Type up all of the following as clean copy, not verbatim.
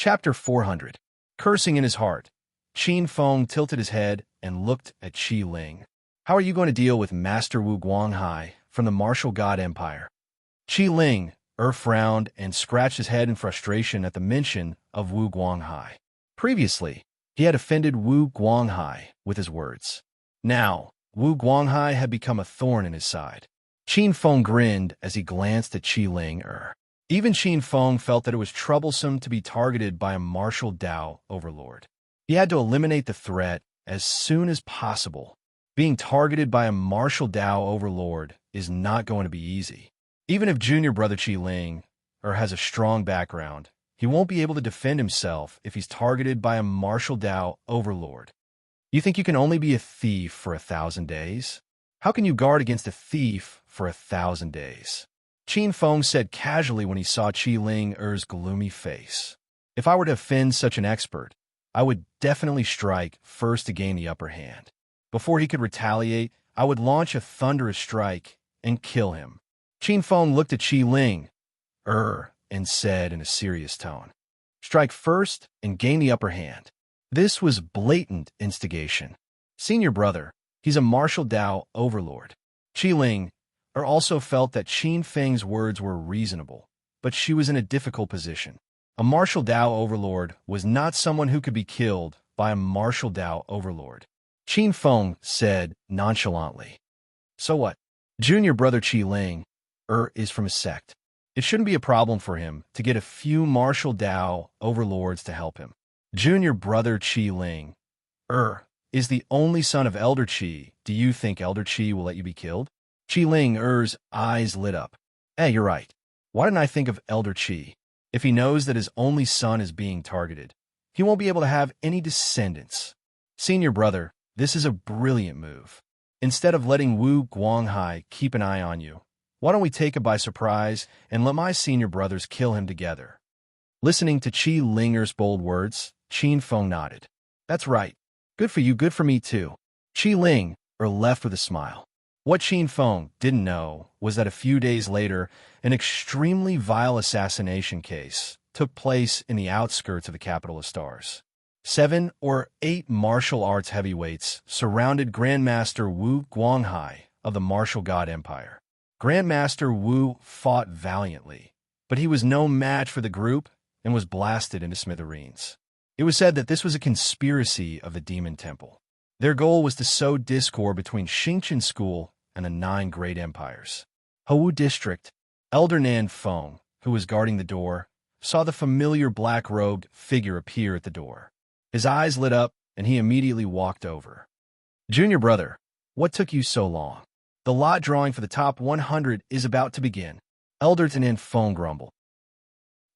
Chapter 400. Cursing in his heart. Qin Feng tilted his head and looked at Qi Ling. How are you going to deal with Master Wu Guanghai from the martial god empire? Qi Ling frowned and scratched his head in frustration at the mention of Wu Guanghai. Previously, he had offended Wu Guanghai with his words. Now, Wu Guanghai had become a thorn in his side. Qin Feng grinned as he glanced at Qi Ling. Even Qin Feng felt that it was troublesome to be targeted by a martial Dao overlord. He had to eliminate the threat as soon as possible. Being targeted by a martial Dao overlord is not going to be easy. Even if junior brother Qi Ling has a strong background, he won't be able to defend himself if he's targeted by a martial Dao overlord. You think you can only be a thief for 1,000 days? How can you guard against a thief for 1,000 days? Qin Feng said casually when he saw Qi Ling's gloomy face. If I were to offend such an expert, I would definitely strike first to gain the upper hand. Before he could retaliate, I would launch a thunderous strike and kill him. Qin Feng looked at Qi Ling, and said in a serious tone, strike first and gain the upper hand. This was blatant instigation. Senior brother, he's a martial Dao overlord. Qi Ling also felt that Qin Feng's words were reasonable, but she was in a difficult position. A martial Dao overlord was not someone who could be killed by a martial Dao overlord. Qin Feng said nonchalantly. So what? Junior brother Qi Ling is from a sect. It shouldn't be a problem for him to get a few martial Dao overlords to help him. Junior brother Qi Ling is the only son of Elder Qi. Do you think Elder Qi will let you be killed? Qi Ling's eyes lit up. Hey, you're right. Why didn't I think of Elder Qi? If he knows that his only son is being targeted, he won't be able to have any descendants. Senior brother, this is a brilliant move. Instead of letting Wu Guanghai keep an eye on you, why don't we take him by surprise and let my senior brothers kill him together? Listening to Qi Ling's bold words, Qin Feng nodded. That's right. Good for you, good for me too. Qi Ling left with a smile. What Qin Feng didn't know was that a few days later, an extremely vile assassination case took place in the outskirts of the capital of stars. 7 or 8 martial arts heavyweights surrounded Grandmaster Wu Guanghai of the martial god empire. Grandmaster Wu fought valiantly, but he was no match for the group and was blasted into smithereens. It was said that this was a conspiracy of the Demon Temple. Their goal was to sow discord between Xingqian School and the 9 great empires. Hou District, Elder Nan Feng, who was guarding the door, saw the familiar black-robed figure appear at the door. His eyes lit up, and he immediately walked over. Junior brother, what took you so long? The lot drawing for the top 100 is about to begin. Elder Nan Feng grumbled.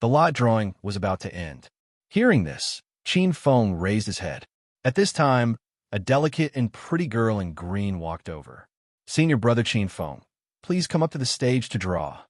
The lot drawing was about to end. Hearing this, Qin Feng raised his head. At this time, a delicate and pretty girl in green walked over. Senior brother Qin Feng, please come up to the stage to draw.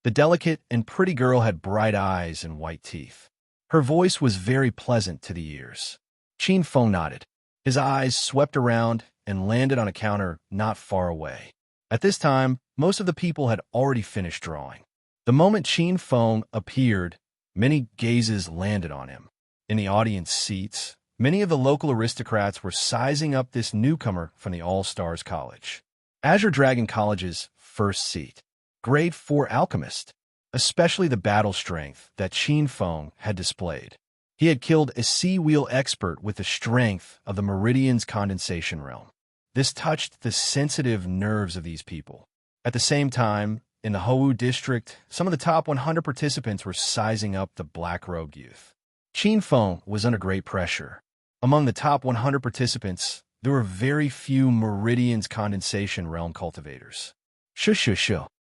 The delicate and pretty girl had bright eyes and white teeth. Her voice was very pleasant to the ears. Qin Feng nodded. His eyes swept around and landed on a counter not far away. At this time, most of the people had already finished drawing. The moment Qin Feng appeared, many gazes landed on him. In the audience seats, many of the local aristocrats were sizing up this newcomer from the All-Stars College. Azure Dragon College's first seat. Grade 4 alchemist, especially the battle strength that Qin Feng had displayed. He had killed a sea-wheel expert with the strength of the Meridian's condensation realm. This touched the sensitive nerves of these people. At the same time, in the Hou district, some of the top 100 participants were sizing up the black-robed youth. Qin Feng was under great pressure. Among the top 100 participants, there were very few Meridian's condensation realm cultivators. Shush.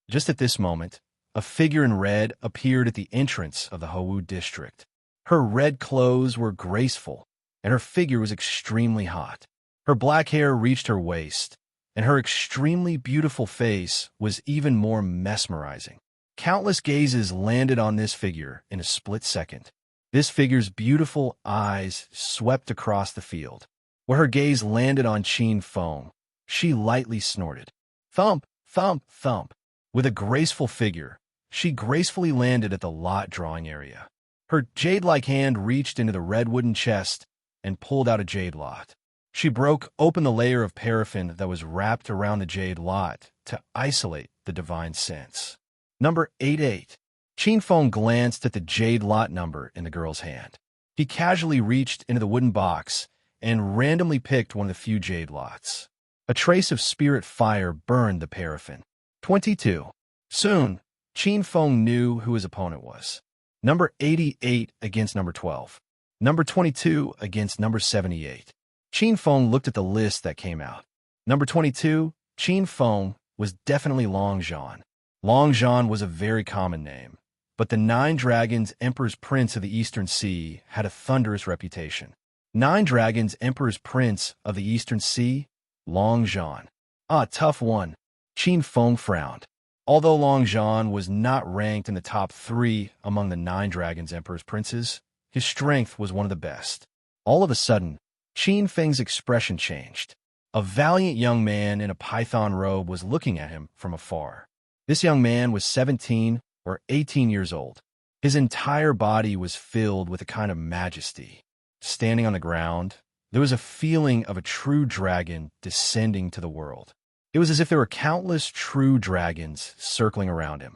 Just at this moment, a figure in red appeared at the entrance of the Hou district. Her red clothes were graceful, and her figure was extremely hot. Her black hair reached her waist, and her extremely beautiful face was even more mesmerizing. Countless gazes landed on this figure in a split second. This figure's beautiful eyes swept across the field. Where her gaze landed on Qin Feng, she lightly snorted. Thump, thump, thump. With a graceful figure, she gracefully landed at the lot drawing area. Her jade-like hand reached into the red wooden chest and pulled out a jade lot. She broke open the layer of paraffin that was wrapped around the jade lot to isolate the divine sense. Number 88. Qin Feng glanced at the jade lot number in the girl's hand. He casually reached into the wooden box and randomly picked one of the few jade lots. A trace of spirit fire burned the paraffin. 22. Soon, Qin Feng knew who his opponent was. Number 88 against number 12. Number 22 against number 78. Qin Feng looked at the list that came out. Number 22, Qin Feng, was definitely Long Zhan. Long Zhan was a very common name, but the Nine Dragons Emperor's Prince of the Eastern Sea had a thunderous reputation. Nine Dragons Emperor's Prince of the Eastern Sea, Long Zhan. Ah, tough one. Qin Feng frowned. Although Long Zhan was not ranked in the top 3 among the Nine Dragons Emperor's Princes, his strength was one of the best. All of a sudden, Qin Feng's expression changed. A valiant young man in a python robe was looking at him from afar. This young man was 17 or 18 years old. His entire body was filled with a kind of majesty. Standing on the ground, there was a feeling of a true dragon descending to the world. It was as if there were countless true dragons circling around him.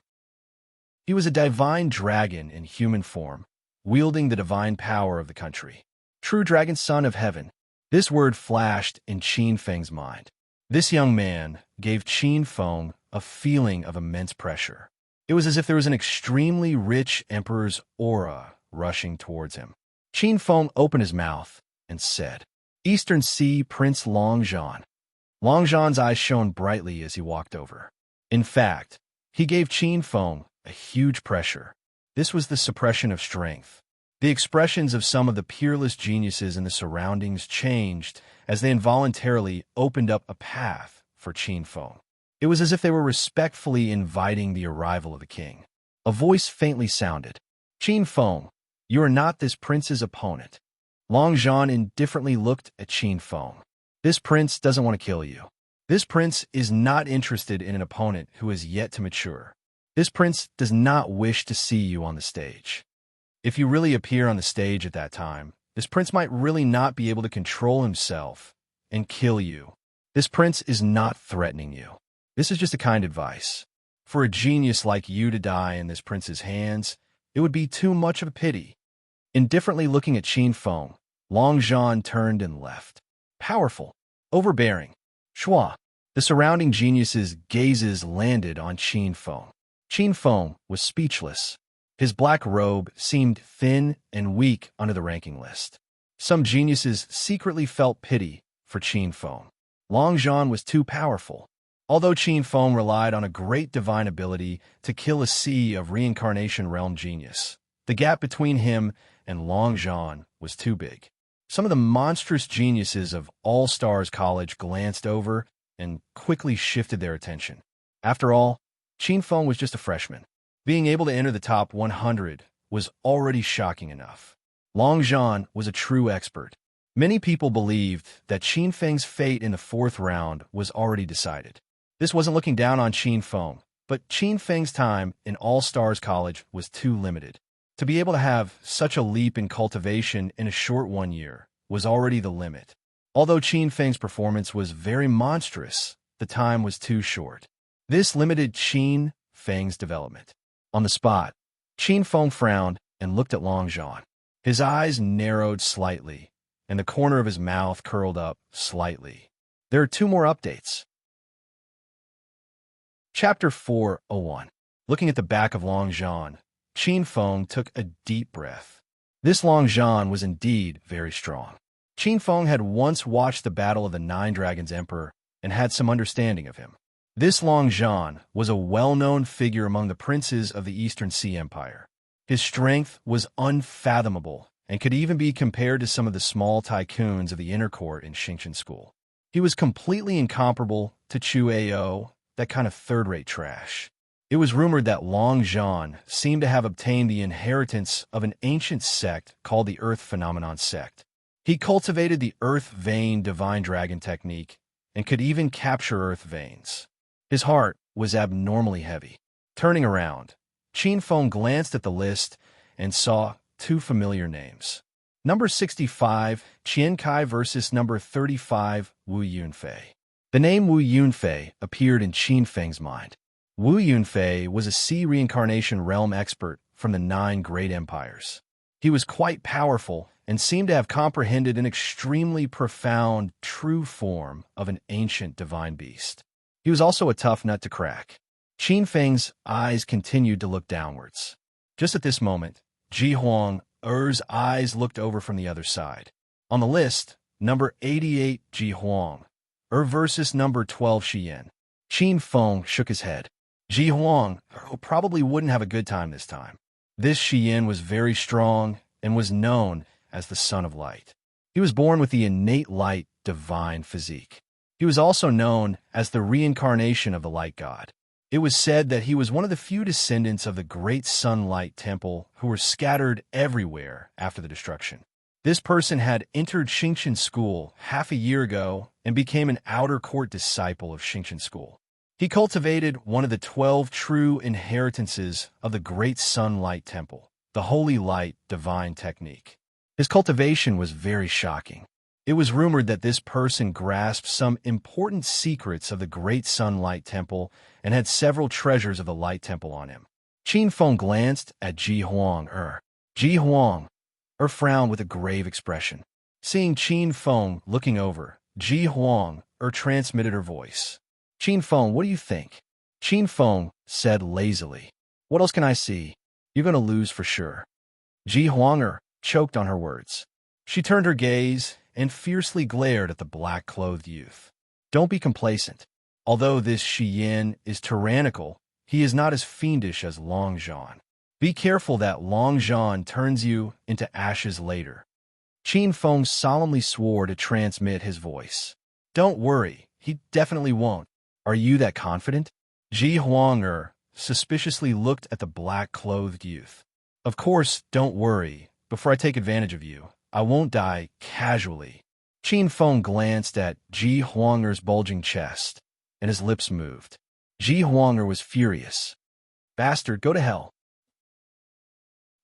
He was a divine dragon in human form, wielding the divine power of the country. True dragon, son of heaven. This word flashed in Qin Feng's mind. This young man gave Qin Feng a feeling of immense pressure. It was as if there was an extremely rich emperor's aura rushing towards him. Qin Feng opened his mouth and said, "Eastern Sea Prince Long Zhan." Long Zhan's eyes shone brightly as he walked over. In fact, he gave Qin Feng a huge pressure. This was the suppression of strength. The expressions of some of the peerless geniuses in the surroundings changed as they involuntarily opened up a path for Qin Feng. It was as if they were respectfully inviting the arrival of the king. A voice faintly sounded. "Qin Feng, you are not this prince's opponent." Long Zhan indifferently looked at Qin Feng. "This prince doesn't want to kill you. This prince is not interested in an opponent who is yet to mature. This prince does not wish to see you on the stage. If you really appear on the stage at that time, this prince might really not be able to control himself and kill you. This prince is not threatening you. This is just a kind advice. For a genius like you to die in this prince's hands, it would be too much of a pity." Indifferently looking at Qin Feng, Long Zhan turned and left. Powerful, overbearing. Shua. The surrounding geniuses' gazes landed on Qin Feng. Qin Feng was speechless. His black robe seemed thin and weak under the ranking list. Some geniuses secretly felt pity for Qin Feng. Long Zhan was too powerful. Although Qin Feng relied on a great divine ability to kill a sea of reincarnation realm genius, the gap between him and Long Zhan was too big. Some of the monstrous geniuses of All Stars College glanced over and quickly shifted their attention. After all, Qin Feng was just a freshman. Being able to enter the top 100 was already shocking enough. Long Zhan was a true expert. Many people believed that Qin Feng's fate in the 4th round was already decided. This wasn't looking down on Qin Feng, but Qin Feng's time in All Stars College was too limited. To be able to have such a leap in cultivation in a short 1 year was already the limit. Although Qin Feng's performance was very monstrous, the time was too short. This limited Qin Feng's development. On the spot, Qin Feng frowned and looked at Long Zhan. His eyes narrowed slightly, and the corner of his mouth curled up slightly. There are 2 more updates. Chapter 401. Looking at the back of Long Zhan, Qin Feng took a deep breath. This Long Zhan was indeed very strong. Qin Feng had once watched the battle of the Nine Dragons Emperor and had some understanding of him. This Long Zhan was a well-known figure among the princes of the Eastern Sea Empire. His strength was unfathomable and could even be compared to some of the small tycoons of the inner court in Xingqian School. He was completely incomparable to Chu Ao, that kind of third-rate trash. It was rumored that Long Zhan seemed to have obtained the inheritance of an ancient sect called the Earth Phenomenon Sect. He cultivated the Earth Vein Divine Dragon technique and could even capture Earth Veins. His heart was abnormally heavy. Turning around, Qin Feng glanced at the list and saw two familiar names. Number 65, Qian Kai versus number 35, Wu Yunfei. The name Wu Yunfei appeared in Qin Feng's mind. Wu Yunfei was a sea reincarnation realm expert from the 9 great empires. He was quite powerful and seemed to have comprehended an extremely profound, true form of an ancient divine beast. He was also a tough nut to crack. Qin Feng's eyes continued to look downwards. Just at this moment, Ji Huang's eyes looked over from the other side. On the list, number 88, Ji Huang versus number 12, Xian. Qin Feng shook his head. Ji Huang probably wouldn't have a good time this time. This Xian was very strong and was known as the Son of Light. He was born with the innate light, divine physique. He was also known as the reincarnation of the light god. It was said that he was one of the few descendants of the great sunlight temple who were scattered everywhere after the destruction. This person had entered Xingqian school half a year ago and became an outer court disciple of Xingqian school. He cultivated one of the 12 true inheritances of the great sunlight temple, the holy light divine technique. His cultivation was very shocking. It was rumored that this person grasped some important secrets of the great sunlight temple and had several treasures of the light temple on him. Qin Feng glanced at Ji Huang. Ji Huang frowned with a grave expression. Seeing Qin Feng looking over, Ji Huang transmitted her voice. Qin Feng, what do you think? Qin Feng said lazily. What else can I see? You're going to lose for sure. Ji Huang choked on her words. She turned her gaze and fiercely glared at the black-clothed youth. Don't be complacent. Although this Xian is tyrannical, he is not as fiendish as Long Zhan. Be careful that Long Zhan turns you into ashes later. Qin Feng solemnly swore to transmit his voice. Don't worry, he definitely won't. Are you that confident? Ji Huang suspiciously looked at the black-clothed youth. Of course, don't worry. Before I take advantage of you, I won't die casually. Qin Feng glanced at Ji Huang's bulging chest, and his lips moved. Ji Huang was furious. Bastard, go to hell.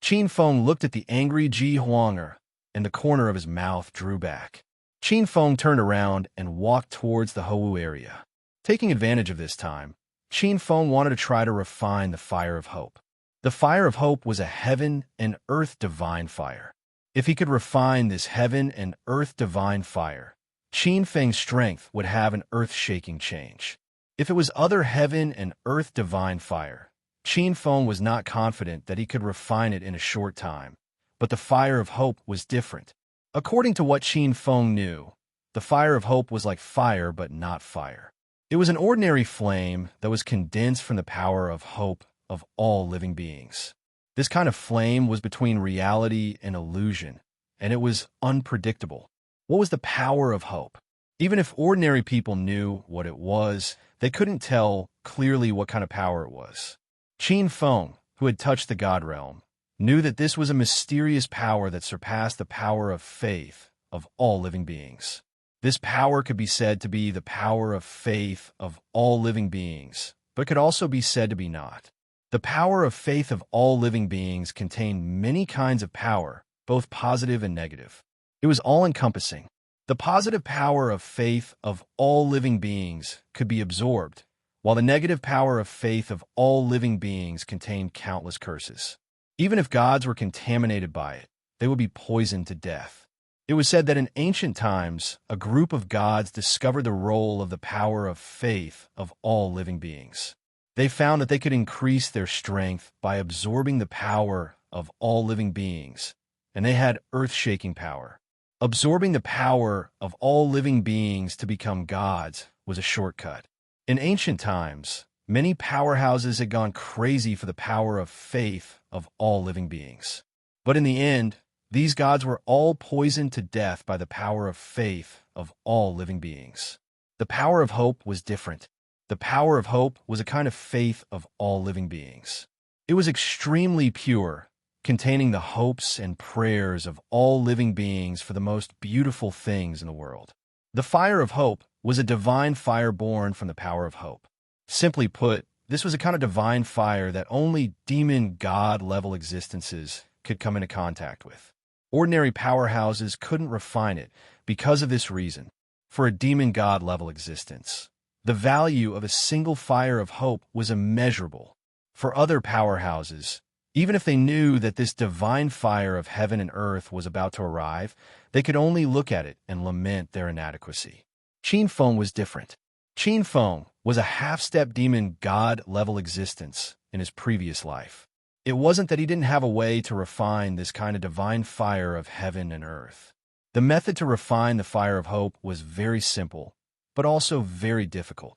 Qin Feng looked at the angry Ji Huang, and the corner of his mouth drew back. Qin Feng turned around and walked towards the Hou area. Taking advantage of this time, Qin Feng wanted to try to refine the fire of hope. The fire of hope was a heaven and earth divine fire. If he could refine this heaven and earth divine fire, Qin Feng's strength would have an earth-shaking change. If it was other heaven and earth divine fire, Qin Feng was not confident that he could refine it in a short time, but the fire of hope was different. According to what Qin Feng knew, the fire of hope was like fire but not fire. It was an ordinary flame that was condensed from the power of hope of all living beings. This kind of flame was between reality and illusion, and it was unpredictable. What was the power of hope? Even if ordinary people knew what it was, they couldn't tell clearly what kind of power it was. Qin Feng, who had touched the God realm, knew that this was a mysterious power that surpassed the power of faith of all living beings. This power could be said to be the power of faith of all living beings, but could also be said to be not. The power of faith of all living beings contained many kinds of power, both positive and negative. It was all-encompassing. The positive power of faith of all living beings could be absorbed, while the negative power of faith of all living beings contained countless curses. Even if gods were contaminated by it, they would be poisoned to death. It was said that in ancient times, a group of gods discovered the role of the power of faith of all living beings. They found that they could increase their strength by absorbing the power of all living beings, and they had earth-shaking power. Absorbing the power of all living beings to become gods was a shortcut. In ancient times, many powerhouses had gone crazy for the power of faith of all living beings. But in the end, these gods were all poisoned to death by the power of faith of all living beings. The power of hope was different. The power of hope was a kind of faith of all living beings. It was extremely pure, containing the hopes and prayers of all living beings for the most beautiful things in the world. The fire of hope was a divine fire born from the power of hope. Simply put, this was a kind of divine fire that only demon god-level existences could come into contact with. Ordinary powerhouses couldn't refine it because of this reason. For a demon god level existence, the value of a single fire of hope was immeasurable. For other powerhouses, even if they knew that this divine fire of heaven and earth was about to arrive, they could only look at it and lament their inadequacy. Qin Feng was different. Qin Feng was a half-step demon god-level existence in his previous life. It wasn't that he didn't have a way to refine this kind of divine fire of heaven and earth. The method to refine the fire of hope was very simple, but also very difficult.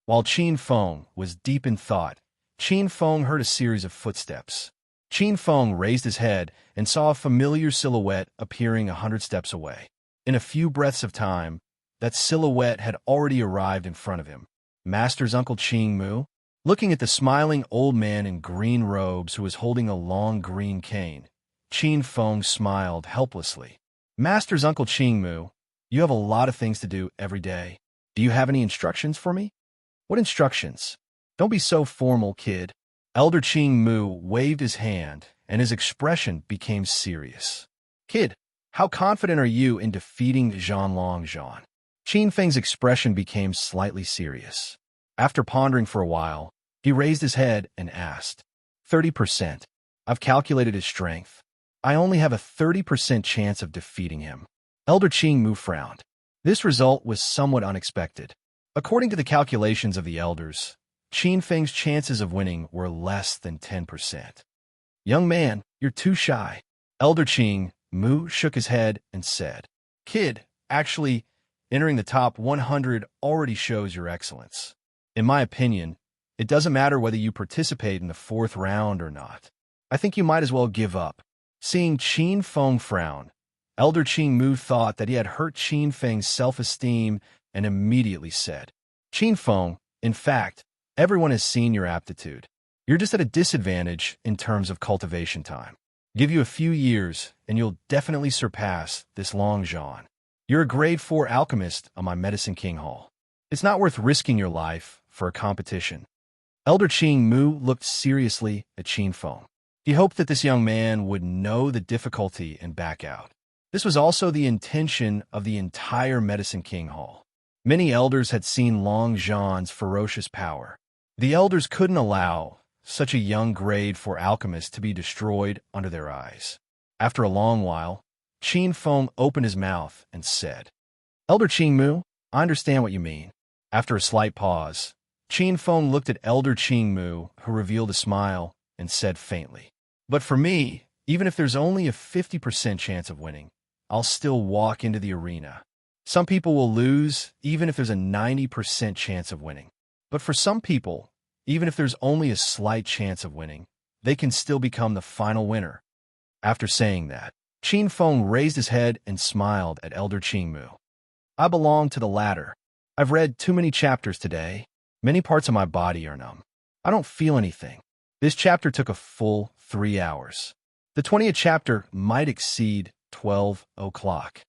While Qin Feng was deep in thought, Qin Feng heard a series of footsteps. Qin Feng raised his head and saw a familiar silhouette appearing 100 steps away. In a few breaths of time, that silhouette had already arrived in front of him. Master's Uncle Qing Mu, looking at the smiling old man in green robes who was holding a long green cane, Qin Feng smiled helplessly. Master's Uncle Qing Mu, you have a lot of things to do every day. Do you have any instructions for me? What instructions? Don't be so formal, kid. Elder Qing Mu waved his hand, and his expression became serious. Kid, how confident are you in defeating Zhanlong Zhan? Qin Feng's expression became slightly serious. After pondering for a while, he raised his head and asked, 30%. I've calculated his strength. I only have a 30% chance of defeating him. Elder Qing Mu frowned. This result was somewhat unexpected. According to the calculations of the elders, Qin Feng's chances of winning were less than 10%. Young man, you're too shy. Elder Qing Mu shook his head and said, Kid, actually, entering the top 100 already shows your excellence. In my opinion, it doesn't matter whether you participate in the 4th round or not. I think you might as well give up. Seeing Qin Feng frown, Elder Qing Mu thought that he had hurt Qin Feng's self-esteem and immediately said, Qin Feng, in fact, everyone has seen your aptitude. You're just at a disadvantage in terms of cultivation time. Give you a few years, and you'll definitely surpass this Long Zhan. You're a grade 4 alchemist on my Medicine King Hall. It's not worth risking your life for a competition. Elder Qing Mu looked seriously at Qin Feng. He hoped that this young man would know the difficulty and back out. This was also the intention of the entire Medicine King Hall. Many elders had seen Long Zhan's ferocious power. The elders couldn't allow such a young grade 4 alchemist to be destroyed under their eyes. After a long while, Qin Feng opened his mouth and said, Elder Qing Mu, I understand what you mean. After a slight pause, Qin Feng looked at Elder Qing Mu, who revealed a smile, and said faintly, But for me, even if there's only a 50% chance of winning, I'll still walk into the arena. Some people will lose, even if there's a 90% chance of winning. But for some people, even if there's only a slight chance of winning, they can still become the final winner. After saying that, Qin Feng raised his head and smiled at Elder Qing Mu. I belong to the latter. I've read too many chapters today. Many parts of my body are numb. I don't feel anything. This chapter took a full 3 hours. The 20th chapter might exceed 12 o'clock.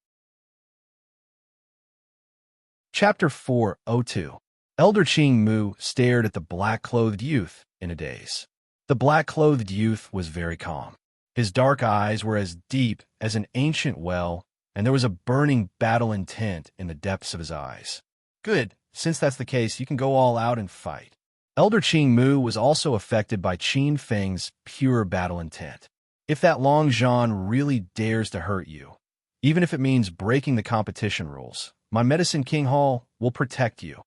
Chapter 402. Elder Qing Mu stared at the black-clothed youth in a daze. The black-clothed youth was very calm. His dark eyes were as deep as an ancient well, and there was a burning battle intent in the depths of his eyes. Good, since that's the case, you can go all out and fight. Elder Qing Mu was also affected by Qin Feng's pure battle intent. If that Long Zhan really dares to hurt you, even if it means breaking the competition rules, my Medicine King Hall will protect you.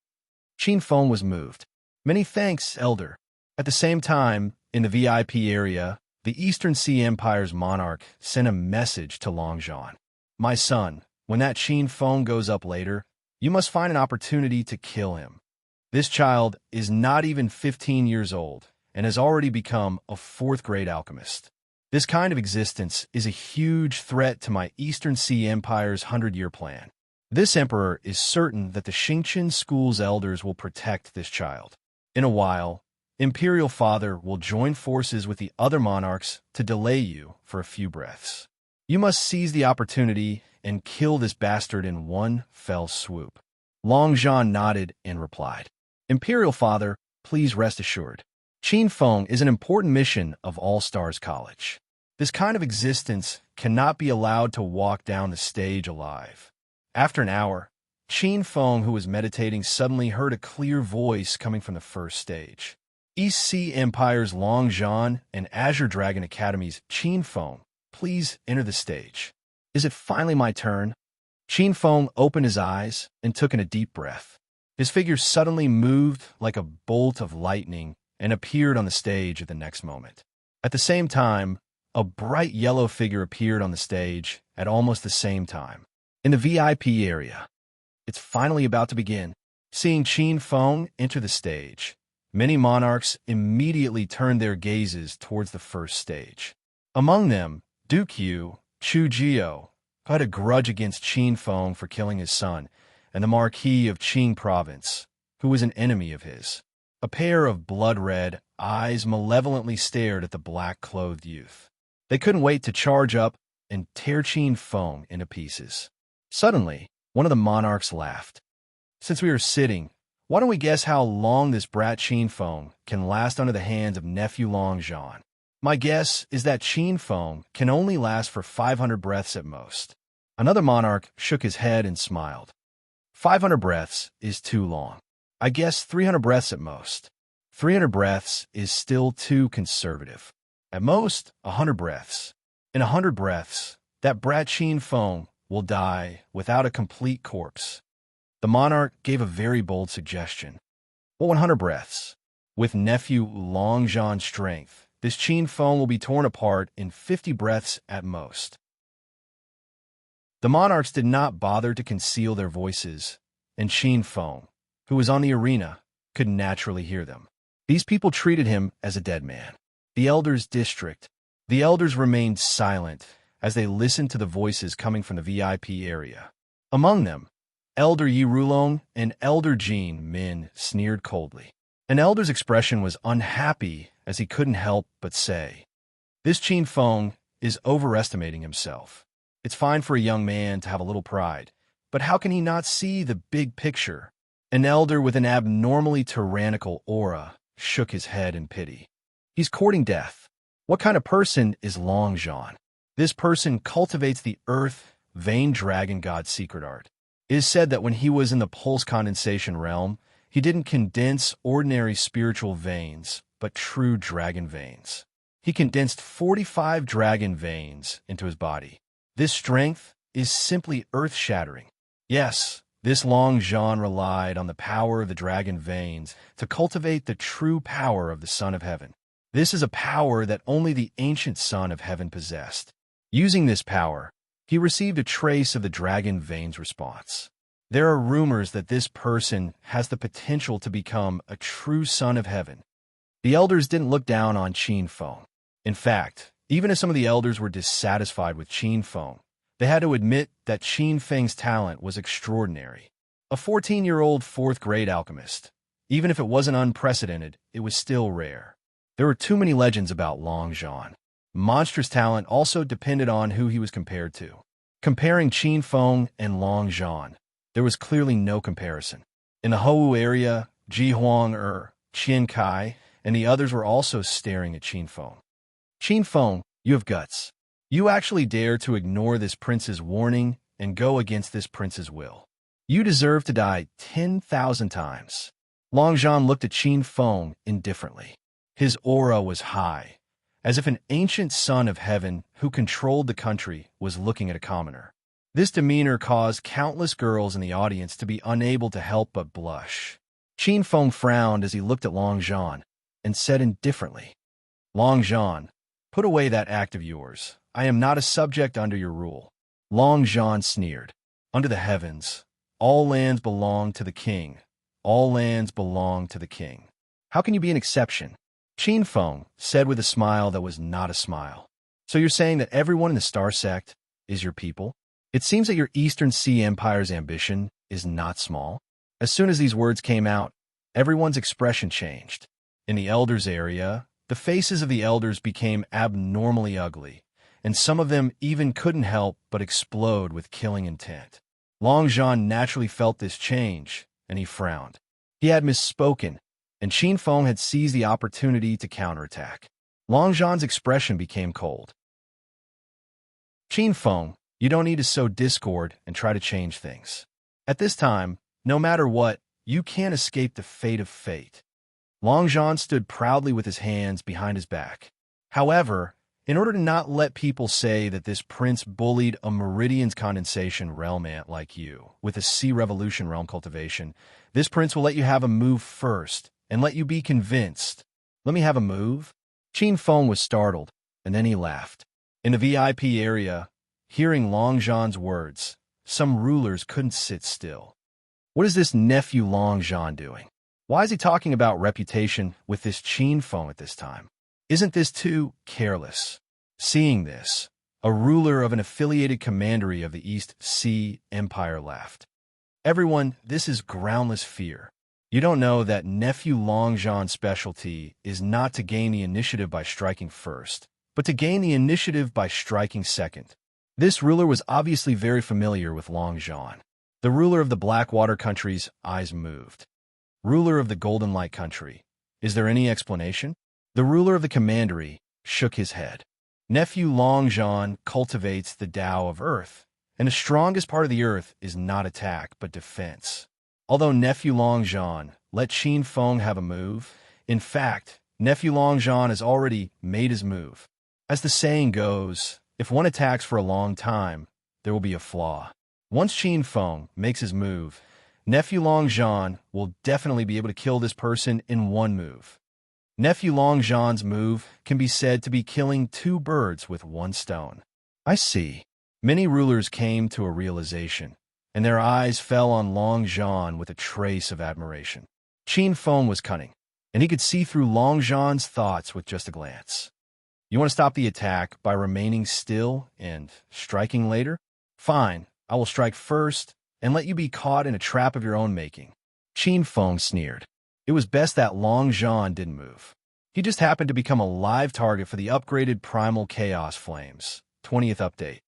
Qin Feng was moved. Many thanks, Elder. At the same time, in the VIP area, the Eastern Sea Empire's monarch sent a message to Long Zhan. My son, when that Qin Feng goes up later, you must find an opportunity to kill him. This child is not even 15 years old and has already become a 4th-grade alchemist. This kind of existence is a huge threat to my Eastern Sea Empire's 100-year plan. This emperor is certain that the Xingqian school's elders will protect this child. In a while, Imperial Father will join forces with the other monarchs to delay you for a few breaths. You must seize the opportunity and kill this bastard in one fell swoop. Long Zhan nodded and replied, Imperial Father, please rest assured. Qin Feng is an important mission of All Stars College. This kind of existence cannot be allowed to walk down the stage alive. After an hour, Qin Feng, who was meditating, suddenly heard a clear voice coming from the first stage. East Sea Empire's Long Zhan and Azure Dragon Academy's Qin Feng, please enter the stage. Is it finally my turn? Qin Feng opened his eyes and took in a deep breath. His figure suddenly moved like a bolt of lightning and appeared on the stage at the next moment. At the same time, a bright yellow figure appeared on the stage at almost the same time. In the VIP area, it's finally about to begin. Seeing Qin Feng enter the stage, many monarchs immediately turned their gazes towards the first stage. Among them, Duke Yu, Chu Jiao, who had a grudge against Qin Feng for killing his son, and the Marquis of Qing Province, who was an enemy of his. A pair of blood-red eyes malevolently stared at the black-clothed youth. They couldn't wait to charge up and tear Qin Feng into pieces. Suddenly, one of the monarchs laughed. Since we are sitting, why don't we guess how long this brat Qin Feng can last under the hands of nephew Long Zhan? My guess is that Qin Feng can only last for 500 breaths at most. Another monarch shook his head and smiled. 500 breaths is too long. I guess 300 breaths at most. 300 breaths is still too conservative. At most, 100 breaths. In 100 breaths, that brat Qin Feng will die without a complete corpse. The monarch gave a very bold suggestion. Well, 100 breaths. With nephew Long Zhan's strength, this Qin Feng will be torn apart in 50 breaths at most. The monarchs did not bother to conceal their voices, and Qin Feng, who was on the arena, could naturally hear them. These people treated him as a dead man. The elders' district. The elders remained silent as they listened to the voices coming from the VIP area. Among them, Elder Yi Rulong and Elder Jin Min sneered coldly. An elder's expression was unhappy as he couldn't help but say, "This Qin Feng is overestimating himself. It's fine for a young man to have a little pride, but how can he not see the big picture?" An elder with an abnormally tyrannical aura shook his head in pity. He's courting death. What kind of person is Long Zhan? This person cultivates the earth vein dragon god's secret art. It is said that when he was in the pulse condensation realm, he didn't condense ordinary spiritual veins, but true dragon veins. He condensed 45 dragon veins into his body. This strength is simply earth-shattering. Yes, this Long Zhan relied on the power of the dragon veins to cultivate the true power of the Son of Heaven. This is a power that only the ancient Son of Heaven possessed. Using this power, he received a trace of the dragon veins response. There are rumors that this person has the potential to become a true Son of Heaven. The elders didn't look down on Qin Feng. In fact, even if some of the elders were dissatisfied with Qin Feng, they had to admit that Qin Feng's talent was extraordinary. A 14-year-old fourth-grade alchemist. Even if it wasn't unprecedented, it was still rare. There were too many legends about Long Zhan. Monstrous talent also depended on who he was compared to. Comparing Qin Feng and Long Zhan, there was clearly no comparison. In the Hou area, Ji Huang Qian Kai, and the others were also staring at Qin Feng. Qin Feng, you have guts. You actually dare to ignore this prince's warning and go against this prince's will. You deserve to die 10,000 times. Long Zhan looked at Qin Feng indifferently. His aura was high, as if an ancient Son of Heaven who controlled the country was looking at a commoner. This demeanor caused countless girls in the audience to be unable to help but blush. Qin Feng frowned as he looked at Long Zhan and said indifferently, "Long Zhan, put away that act of yours. I am not a subject under your rule." Long Zhan sneered. "Under the heavens, all lands belong to the king. All lands belong to the king. How can you be an exception?" Qin Feng said with a smile that was not a smile. "So you're saying that everyone in the Star Sect is your people? It seems that your Eastern Sea Empire's ambition is not small." As soon as these words came out, everyone's expression changed. In the elders' area, the faces of the elders became abnormally ugly, and some of them even couldn't help but explode with killing intent. Long Zhan naturally felt this change, and he frowned. He had misspoken, and Qin Feng had seized the opportunity to counterattack. Long Zhan's expression became cold. Qin Feng, you don't need to sow discord and try to change things. At this time, no matter what, you can't escape the fate of fate. Long Zhan stood proudly with his hands behind his back. However, in order to not let people say that this prince bullied a Meridian's condensation realm ant like you with a Sea Revolution realm cultivation, this prince will let you have a move first and let you be convinced. Let me have a move? Qin Feng was startled, and then he laughed. In the VIP area, hearing Long Zhan's words, some rulers couldn't sit still. What is this nephew Long Zhan doing? Why is he talking about reputation with this Qin Feng at this time? Isn't this too careless? Seeing this, a ruler of an affiliated commandery of the East Sea Empire laughed. Everyone, this is groundless fear. You don't know that nephew Long Zhan's specialty is not to gain the initiative by striking first, but to gain the initiative by striking second. This ruler was obviously very familiar with Long Zhan. The ruler of the Blackwater country's eyes moved. Ruler of the Golden Light country, is there any explanation? The ruler of the commandery shook his head. Nephew Long Zhan cultivates the Tao of Earth, and the strongest part of the Earth is not attack but defense. Although nephew Long Zhan let Qin Feng have a move, in fact, nephew Long Zhan has already made his move. As the saying goes, if one attacks for a long time, there will be a flaw. Once Qin Feng makes his move, nephew Long Zhan will definitely be able to kill this person in one move. Nephew Long Zhan's move can be said to be killing two birds with one stone. I see. Many rulers came to a realization, and their eyes fell on Long Zhan with a trace of admiration. Qin Feng was cunning, and he could see through Long Zhan's thoughts with just a glance. You want to stop the attack by remaining still and striking later? Fine, I will strike first and let you be caught in a trap of your own making. Qin Feng sneered. It was best that Long Zhan didn't move. He just happened to become a live target for the upgraded Primal Chaos Flames. 20th update.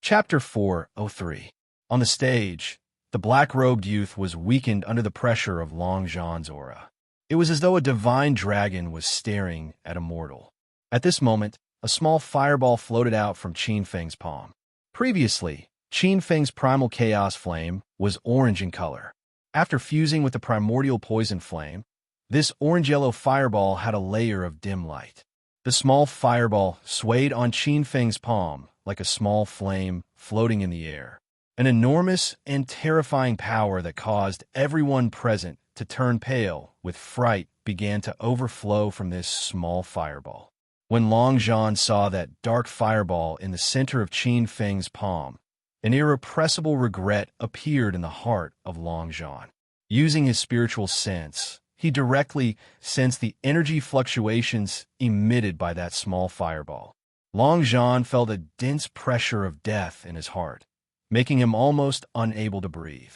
Chapter 403. On the stage, the black-robed youth was weakened under the pressure of Long Zhan's aura. It was as though a divine dragon was staring at a mortal. At this moment, a small fireball floated out from Qin Feng's palm. Previously, Qin Feng's Primal Chaos Flame was orange in color. After fusing with the primordial poison flame, this orange-yellow fireball had a layer of dim light. The small fireball swayed on Qin Feng's palm like a small flame floating in the air. An enormous and terrifying power that caused everyone present to turn pale with fright began to overflow from this small fireball. When Long Zhan saw that dark fireball in the center of Qin Feng's palm, an irrepressible regret appeared in the heart of Long Zhan. Using his spiritual sense, he directly sensed the energy fluctuations emitted by that small fireball. Long Zhan felt a dense pressure of death in his heart, making him almost unable to breathe.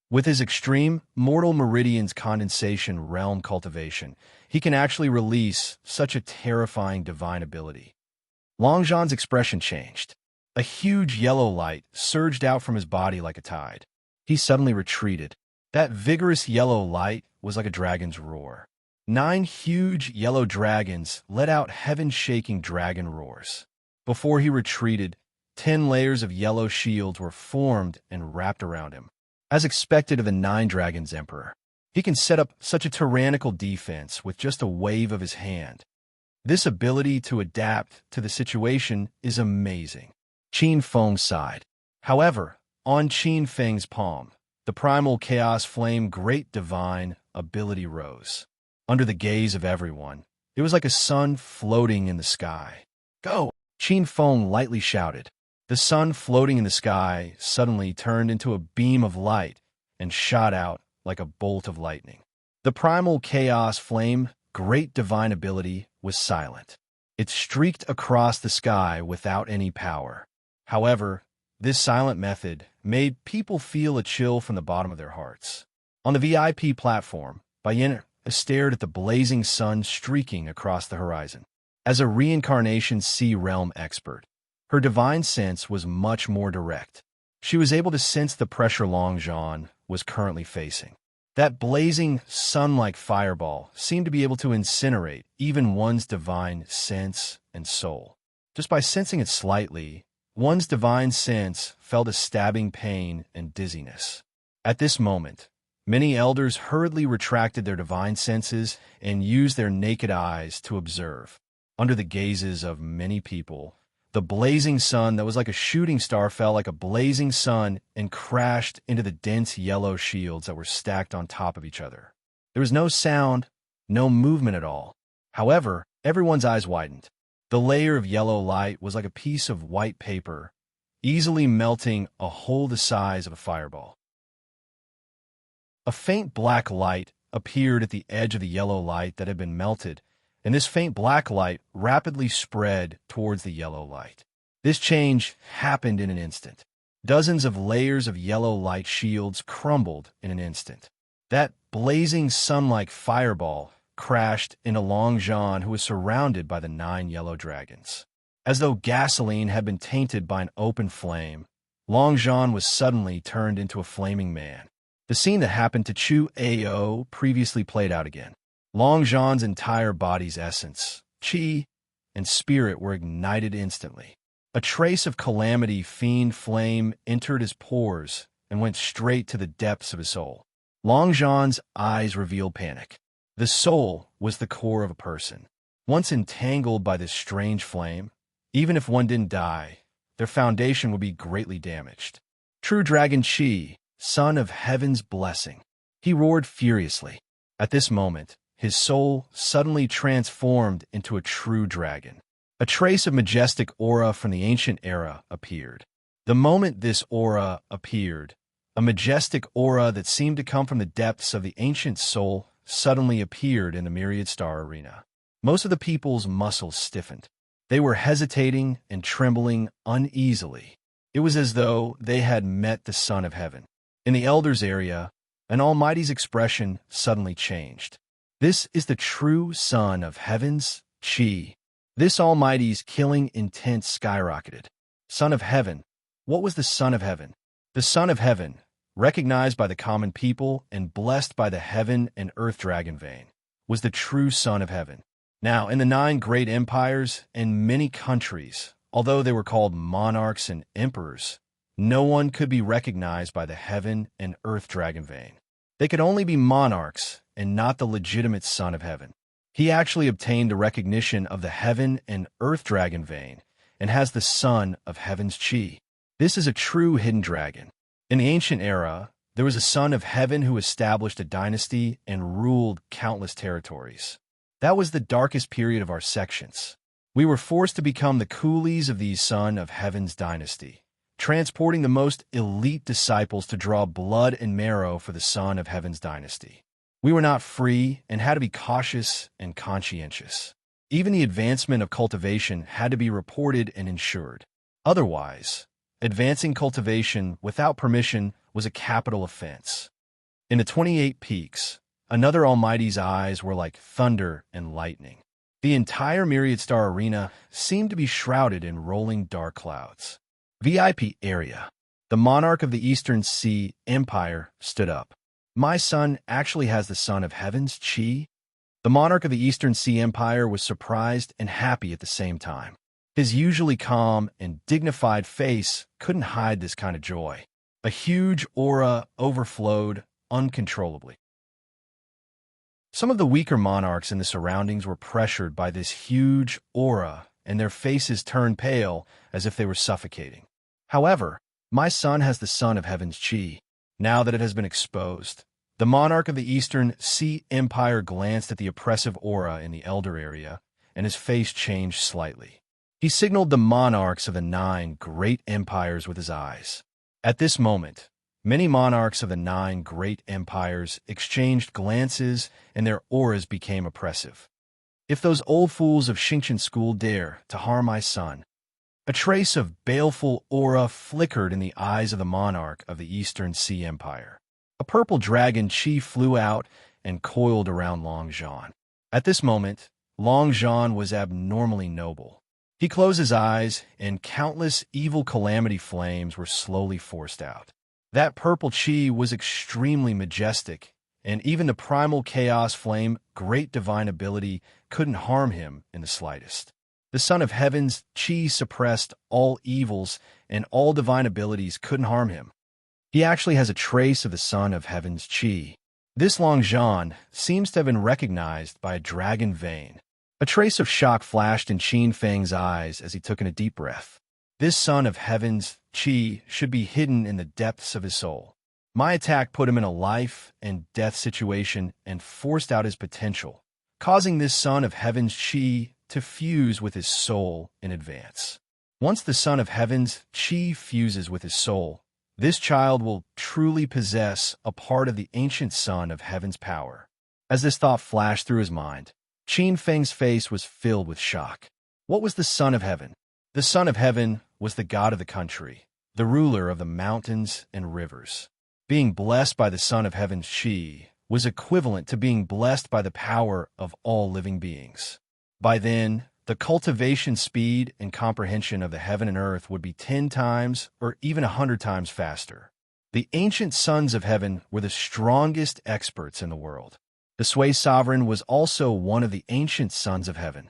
With his extreme mortal meridian's condensation realm cultivation, he can actually release such a terrifying divine ability. Long Zhan's expression changed. A huge yellow light surged out from his body like a tide. He suddenly retreated. That vigorous yellow light was like a dragon's roar. 9 huge yellow dragons let out heaven-shaking dragon roars. Before he retreated, 10 layers of yellow shields were formed and wrapped around him. As expected of the 9 Dragons Emperor, he can set up such a tyrannical defense with just a wave of his hand. This ability to adapt to the situation is amazing. Qin Feng sighed. However, on Qin Feng's palm, the Primal Chaos Flame Great Divine ability rose. Under the gaze of everyone, it was like a sun floating in the sky. Go! Qin Feng lightly shouted. The sun floating in the sky suddenly turned into a beam of light and shot out like a bolt of lightning. The Primal Chaos Flame Great Divine ability was silent. It streaked across the sky without any power. However, this silent method made people feel a chill from the bottom of their hearts. On the VIP platform, Bayen stared at the blazing sun streaking across the horizon. As a reincarnation sea realm expert, her divine sense was much more direct. She was able to sense the pressure Long Zhan was currently facing. That blazing, sun-like fireball seemed to be able to incinerate even one's divine sense and soul. Just by sensing it slightly, one's divine sense felt a stabbing pain and dizziness. At this moment, many elders hurriedly retracted their divine senses and used their naked eyes to observe. Under the gazes of many people, the blazing sun that was like a shooting star fell like a blazing sun and crashed into the dense yellow shields that were stacked on top of each other. There was no sound, no movement at all. However, everyone's eyes widened. The layer of yellow light was like a piece of white paper, easily melting a hole the size of a fireball. A faint black light appeared at the edge of the yellow light that had been melted, and this faint black light rapidly spread towards the yellow light. This change happened in an instant. Dozens of layers of yellow light shields crumbled in an instant. That blazing sun-like fireball crashed into Long John, who was surrounded by the 9 yellow dragons. As though gasoline had been tainted by an open flame, Long John was suddenly turned into a flaming man. The scene that happened to Chu Ao previously played out again. Long John's entire body's essence, chi, and spirit were ignited instantly. A trace of calamity fiend flame entered his pores and went straight to the depths of his soul. Long John's eyes revealed panic. The soul was the core of a person. Once entangled by this strange flame, even if one didn't die, their foundation would be greatly damaged. True Dragon Chi, son of heaven's blessing. He roared furiously. At this moment, his soul suddenly transformed into a true dragon. A trace of majestic aura from the ancient era appeared. The moment this aura appeared, a majestic aura that seemed to come from the depths of the ancient soul suddenly appeared in the myriad star arena. Most of the people's muscles stiffened. They were hesitating and trembling uneasily. It was as though they had met the Son of Heaven. In the Elders area, an Almighty's expression suddenly changed. This is the true Son of Heaven's Chi. This Almighty's killing intent skyrocketed. Son of Heaven. What was the Son of Heaven? The Son of Heaven, recognized by the common people and blessed by the heaven and earth dragon vein, was the true Son of Heaven. Now, in the 9 great empires and many countries, although they were called monarchs and emperors, no one could be recognized by the heaven and earth dragon vein. They could only be monarchs and not the legitimate Son of Heaven. He actually obtained the recognition of the heaven and earth dragon vein and has the Son of Heaven's Chi. This is a true hidden dragon. In the ancient era, there was a Son of Heaven who established a dynasty and ruled countless territories. That was the darkest period of our sections. We were forced to become the coolies of the Son of Heaven's dynasty, transporting the most elite disciples to draw blood and marrow for the Son of Heaven's dynasty. We were not free and had to be cautious and conscientious. Even the advancement of cultivation had to be reported and ensured. Otherwise, advancing cultivation without permission was a capital offense. In the 28 peaks, another Almighty's eyes were like thunder and lightning. The entire myriad star arena seemed to be shrouded in rolling dark clouds. VIP area. The monarch of the Eastern Sea Empire stood up. My son actually has the Son of Heaven's Chi? The monarch of the Eastern Sea Empire was surprised and happy at the same time. His usually calm and dignified face couldn't hide this kind of joy. A huge aura overflowed uncontrollably. Some of the weaker monarchs in the surroundings were pressured by this huge aura, and their faces turned pale as if they were suffocating. However, my son has the Son of Heaven's Chi. Now that it has been exposed, the monarch of the Eastern Sea Empire glanced at the oppressive aura in the Elder area, and his face changed slightly. He signaled the monarchs of the 9 great empires with his eyes. At this moment, many monarchs of the 9 great empires exchanged glances and their auras became oppressive. If those old fools of Xingqian school dare to harm my son, a trace of baleful aura flickered in the eyes of the monarch of the Eastern Sea Empire. A purple dragon Chi flew out and coiled around Long John. At this moment, Long John was abnormally noble. He closed his eyes, and countless evil calamity flames were slowly forced out. That purple chi was extremely majestic and even the primal chaos flame, great divine ability, couldn't harm him in the slightest. The Son of Heaven's chi suppressed all evils, and all divine abilities couldn't harm him. He actually has a trace of the Son of Heaven's chi. This Long Zhan seems to have been recognized by a dragon vein. A trace of shock flashed in Qin Feng's eyes as he took in a deep breath. This Son of Heaven's chi should be hidden in the depths of his soul. My attack put him in a life and death situation and forced out his potential, causing this Son of Heaven's chi to fuse with his soul in advance. Once the Son of Heaven's chi fuses with his soul, this child will truly possess a part of the ancient Son of Heaven's power. As this thought flashed through his mind, Qin Feng's face was filled with shock. What was the Son of Heaven? The Son of Heaven was the god of the country, the ruler of the mountains and rivers. Being blessed by the Son of Heaven's chi was equivalent to being blessed by the power of all living beings. By then, the cultivation speed and comprehension of the heaven and earth would be 10 times or even 100 times faster. The ancient sons of heaven were the strongest experts in the world. The Sui sovereign was also one of the ancient sons of heaven.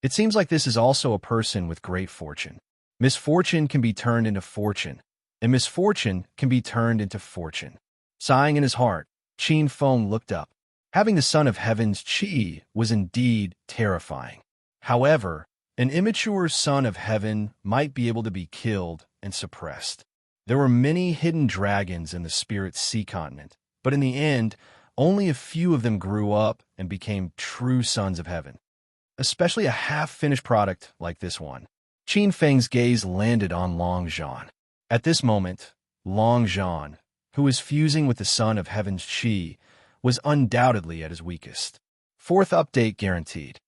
It seems like this is also a person with great fortune. Misfortune can be turned into fortune, and misfortune can be turned into fortune. Sighing in his heart, Qin Feng looked up. Having the Son of Heaven's chi was indeed terrifying. However, an immature Son of Heaven might be able to be killed and suppressed. There were many hidden dragons in the spirit sea continent, but in the end, only a few of them grew up and became true sons of heaven. Especially a half-finished product like this one. Qin Feng's gaze landed on Long Zhan. At this moment, Long Zhan, who was fusing with the Son of Heaven's chi, was undoubtedly at his weakest. Fourth update guaranteed.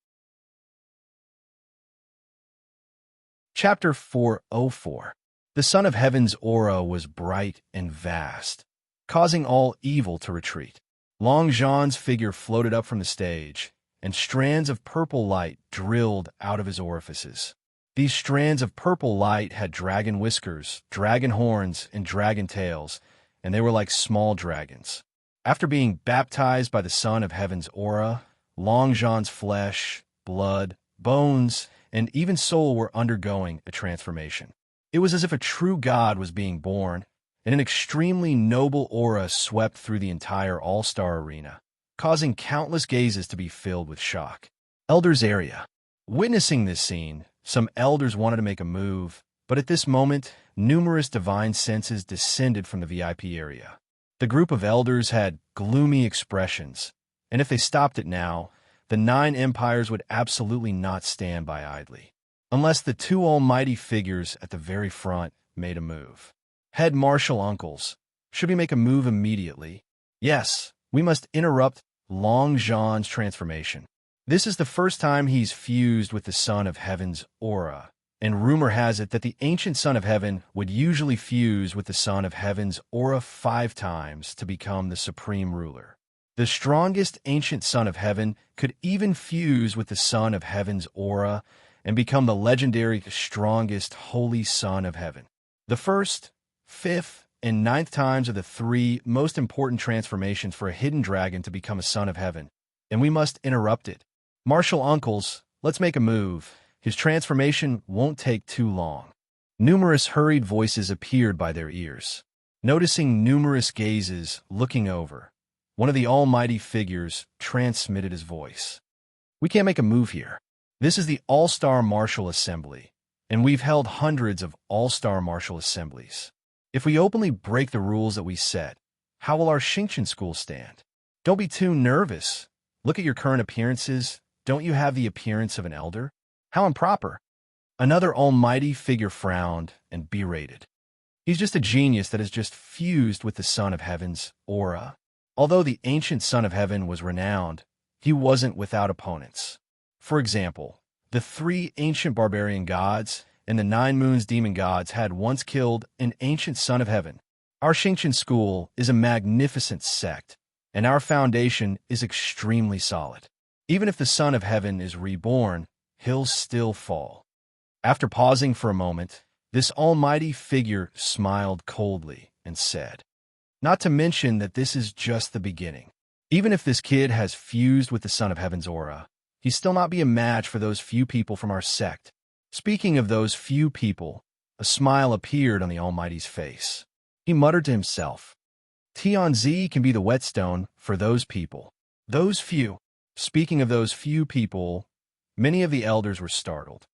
Chapter 404. The Son of Heaven's aura was bright and vast, causing all evil to retreat. Long Zhan's figure floated up from the stage, and strands of purple light drilled out of his orifices. These strands of purple light had dragon whiskers, dragon horns, and dragon tails, and they were like small dragons. After being baptized by the Son of Heaven's aura, Long Zhan's flesh, blood, bones, and even soul were undergoing a transformation. It was as if a true god was being born, and an extremely noble aura swept through the entire all-star arena, causing countless gazes to be filled with shock. Elders area. Witnessing this scene, some elders wanted to make a move, but at this moment, numerous divine senses descended from the VIP area. The group of elders had gloomy expressions, and if they stopped it now, the 9 empires would absolutely not stand by idly, unless the 2 almighty figures at the very front made a move. Head martial uncles, should we make a move immediately? Yes, we must interrupt Long Zhan's transformation. This is the first time he's fused with the Son of Heaven's aura, and rumor has it that the ancient Son of Heaven would usually fuse with the Son of Heaven's aura 5 times to become the supreme ruler. The strongest ancient Son of Heaven could even fuse with the Son of Heaven's aura and become the legendary strongest Holy Son of Heaven. The 1st, 5th, and 9th times are the 3 most important transformations for a hidden dragon to become a Son of Heaven, and we must interrupt it. Martial uncles, let's make a move. His transformation won't take too long. Numerous hurried voices appeared by their ears. Noticing numerous gazes looking over, one of the almighty figures transmitted his voice. We can't make a move here. This is the All-Star Martial Assembly, and we've held hundreds of All-Star Martial Assemblies. If we openly break the rules that we set, how will our Xingqian school stand? Don't be too nervous. Look at your current appearances. Don't you have the appearance of an elder? How improper. Another almighty figure frowned and berated. He's just a genius that has just fused with the Son of Heaven's aura. Although the ancient Son of Heaven was renowned, he wasn't without opponents. For example, the 3 ancient barbarian gods and the 9 moons demon gods had once killed an ancient Son of Heaven. Our Xingqian school is a magnificent sect, and our foundation is extremely solid. Even if the Son of Heaven is reborn, he'll still fall. After pausing for a moment, this almighty figure smiled coldly and said, "Not to mention that this is just the beginning. Even if this kid has fused with the Son of Heaven's aura, he'd still not be a match for those few people from our sect. Speaking of those few people, a smile appeared on the Almighty's face. He muttered to himself, Tionzi can be the whetstone for those people. Those few. Speaking of those few people, many of the elders were startled.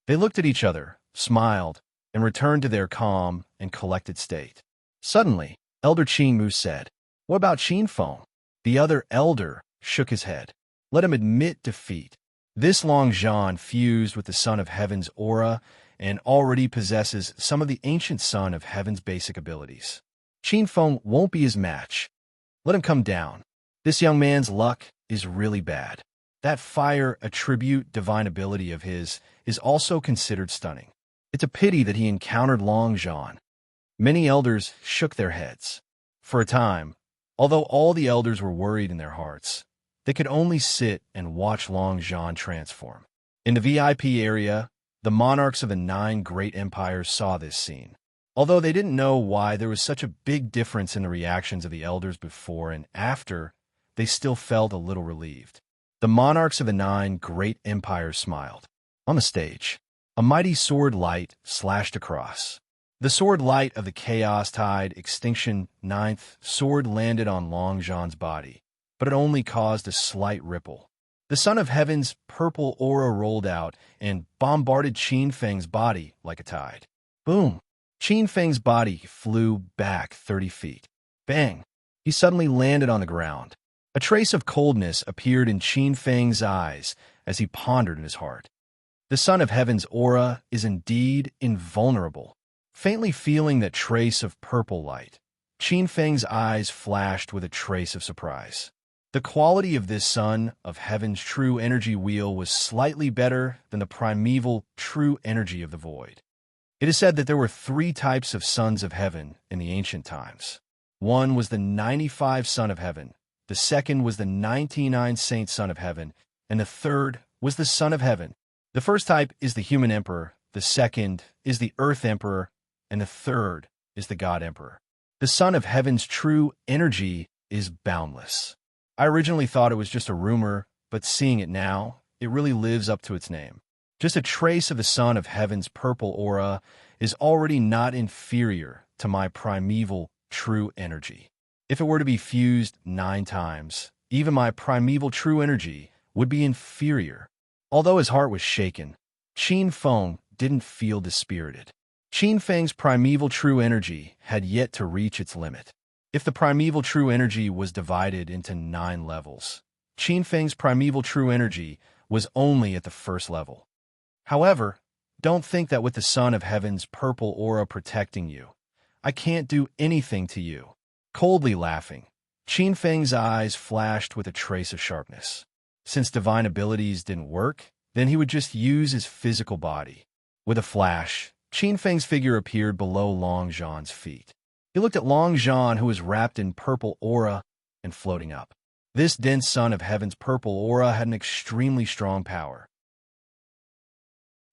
They looked at each other, smiled, and returned to their calm and collected state. Suddenly, Elder Qingmu said, What about Qinfeng? The other elder shook his head. Let him admit defeat. This Longzhan fused with the Son of Heaven's aura and already possesses some of the ancient Son of Heaven's basic abilities. Qinfeng won't be his match. Let him come down. This young man's luck is really bad. That fire attribute divine ability of his is also considered stunning. It's a pity that he encountered Longzhan. Many elders shook their heads. For a time, although all the elders were worried in their hearts, they could only sit and watch Longzhan transform. In the VIP area, the monarchs of the 9 great empires saw this scene. Although they didn't know why there was such a big difference in the reactions of the elders before and after, they still felt a little relieved. The monarchs of the 9 great empires smiled. On the stage, a mighty sword light slashed across. The sword light of the Chaos Tide Extinction 9th sword landed on Longzhan's body, but it only caused a slight ripple. The Son of Heaven's purple aura rolled out and bombarded Qinfeng's body like a tide. Boom! Qinfeng's body flew back 30 feet. Bang! He suddenly landed on the ground. A trace of coldness appeared in Qinfeng's eyes as he pondered in his heart. The Son of Heaven's aura is indeed invulnerable. Faintly feeling that trace of purple light, Qinfeng's eyes flashed with a trace of surprise. The quality of this Son of Heaven's true energy wheel was slightly better than the primeval true energy of the void. It is said that there were 3 types of Sons of Heaven in the ancient times. One was the 95 Son of Heaven, the second was the 99 Saint Son of Heaven, and the third was the Son of Heaven. The first type is the Human Emperor, the second is the Earth Emperor, and the third is the God Emperor. The Son of Heaven's true energy is boundless. I originally thought it was just a rumor, but seeing it now, it really lives up to its name. Just a trace of the Son of Heaven's purple aura is already not inferior to my primeval true energy. If it were to be fused 9 times, even my primeval true energy would be inferior. Although his heart was shaken, Qinfeng didn't feel dispirited. Qinfeng's primeval true energy had yet to reach its limit. If the primeval true energy was divided into 9 levels, Qinfeng's primeval true energy was only at the first level. However, don't think that with the Son of Heaven's purple aura protecting you, I can't do anything to you. Coldly laughing, Qinfeng's eyes flashed with a trace of sharpness. Since divine abilities didn't work, then he would just use his physical body. With a flash, Qinfeng's figure appeared below Longzhan's feet. He looked at Longzhan, who was wrapped in purple aura and floating up. This dense Son of Heaven's purple aura had an extremely strong power.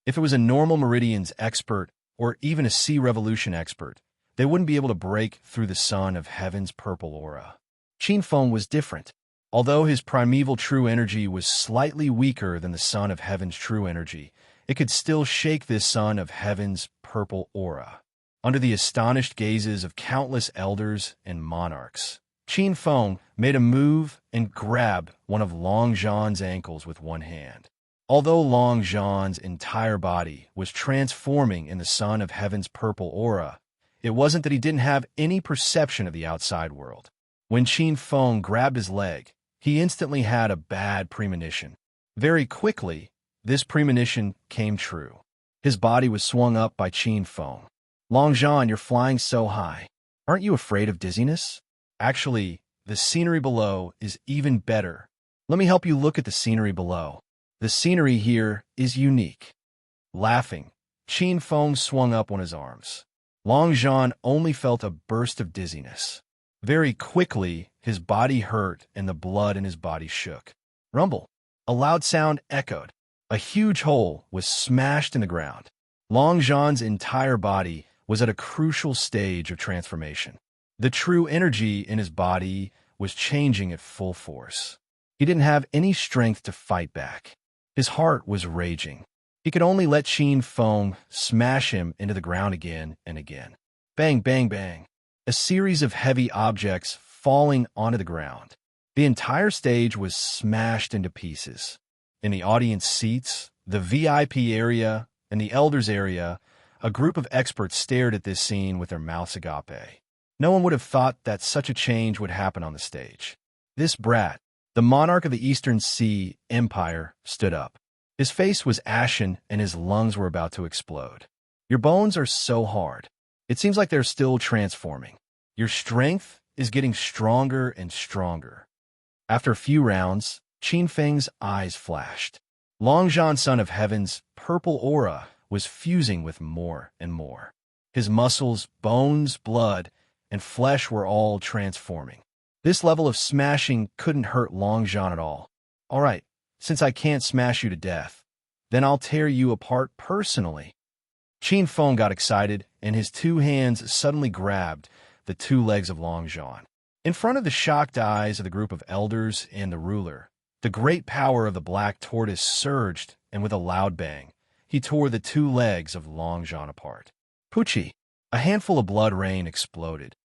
If it was a normal Meridian's expert or even a Sea Revolution expert, they wouldn't be able to break through the Son of Heaven's purple aura. Qinfeng was different. Although his primeval true energy was slightly weaker than the Son of Heaven's true energy, it could still shake this Son of Heaven's purple aura. Under the astonished gazes of countless elders and monarchs, Qinfeng made a move and grabbed one of Longzhan's ankles with one hand. Although Longzhan's entire body was transforming in the Son of Heaven's purple aura, it wasn't that he didn't have any perception of the outside world. When Qinfeng grabbed his leg, he instantly had a bad premonition. Very quickly, this premonition came true. His body was swung up by Qinfeng. Longzhan, you're flying so high. Aren't you afraid of dizziness? Actually, the scenery below is even better. Let me help you look at the scenery below. The scenery here is unique. Laughing, Qinfeng swung up on his arms. Longzhan only felt a burst of dizziness. Very quickly, his body hurt and the blood in his body shook. Rumble. A loud sound echoed. A huge hole was smashed in the ground. Longzhan's entire body was at a crucial stage of transformation. The true energy in his body was changing at full force. He didn't have any strength to fight back. His heart was raging. He could only let Qin Feng smash him into the ground again and again. Bang, bang, bang. A series of heavy objects falling onto the ground. The entire stage was smashed into pieces. In the audience seats, the VIP area, and the elders area, a group of experts stared at this scene with their mouths agape. No one would have thought that such a change would happen on the stage. This brat, the monarch of the Eastern Sea Empire, stood up. His face was ashen and his lungs were about to explode. Your bones are so hard. It seems like they're still transforming. Your strength is getting stronger and stronger. After a few rounds, Qin Feng's eyes flashed. Longzhan, son of heaven's purple aura, was fusing with more and more. His muscles, bones, blood, and flesh were all transforming. This level of smashing couldn't hurt Longzhan at all. All right, since I can't smash you to death, then I'll tear you apart personally. Qin Feng got excited, and his two hands suddenly grabbed the two legs of Longzhan. In front of the shocked eyes of the group of elders and the ruler, the great power of the black tortoise surged, and with a loud bang, he tore the two legs of Longzhan apart. Poochie! A handful of blood rain exploded.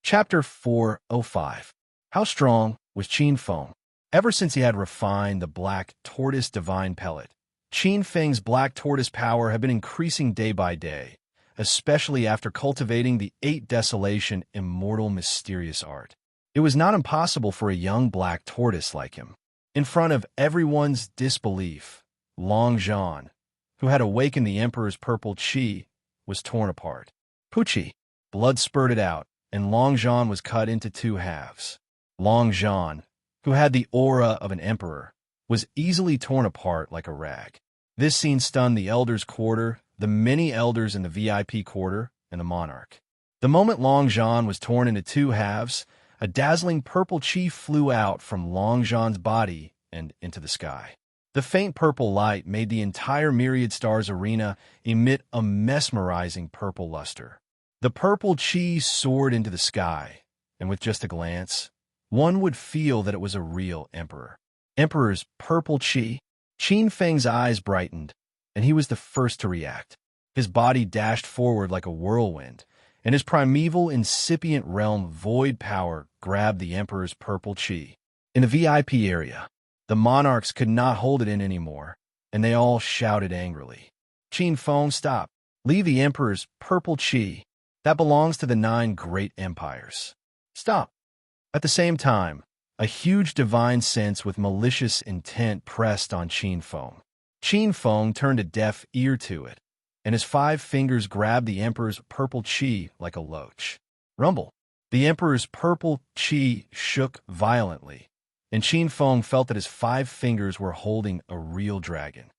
Chapter 405. How strong was Qin Feng? Ever since he had refined the black tortoise divine pellet, Qin Feng's black tortoise power had been increasing day by day, especially after cultivating the 8 desolation immortal mysterious art. It was not impossible for a young black tortoise like him. In front of everyone's disbelief, Longzhan, who had awakened the emperor's purple qi, was torn apart. Poochie! Blood spurted out, and Longzhan was cut into 2 halves. Longzhan, who had the aura of an emperor, was easily torn apart like a rag. This scene stunned the elders' quarter, the many elders in the VIP quarter, and the monarch. The moment Longzhan was torn into 2 halves, a dazzling purple qi flew out from Longzhan's body and into the sky. The faint purple light made the entire Myriad Stars arena emit a mesmerizing purple luster. The purple qi soared into the sky, and with just a glance, one would feel that it was a real emperor. Emperor's purple qi? Qin Feng's eyes brightened, and he was the first to react. His body dashed forward like a whirlwind, and his primeval incipient realm void power grabbed the emperor's purple qi. In the VIP area, the monarchs could not hold it in anymore, and they all shouted angrily. Qin Feng, stop. Leave the emperor's purple qi. That belongs to the 9 great empires. Stop. At the same time, a huge divine sense with malicious intent pressed on Qin Feng. Qin Feng turned a deaf ear to it, and his 5 fingers grabbed the emperor's purple qi like a loach. Rumble. The emperor's purple qi shook violently, and Qin Feng felt that his 5 fingers were holding a real dragon.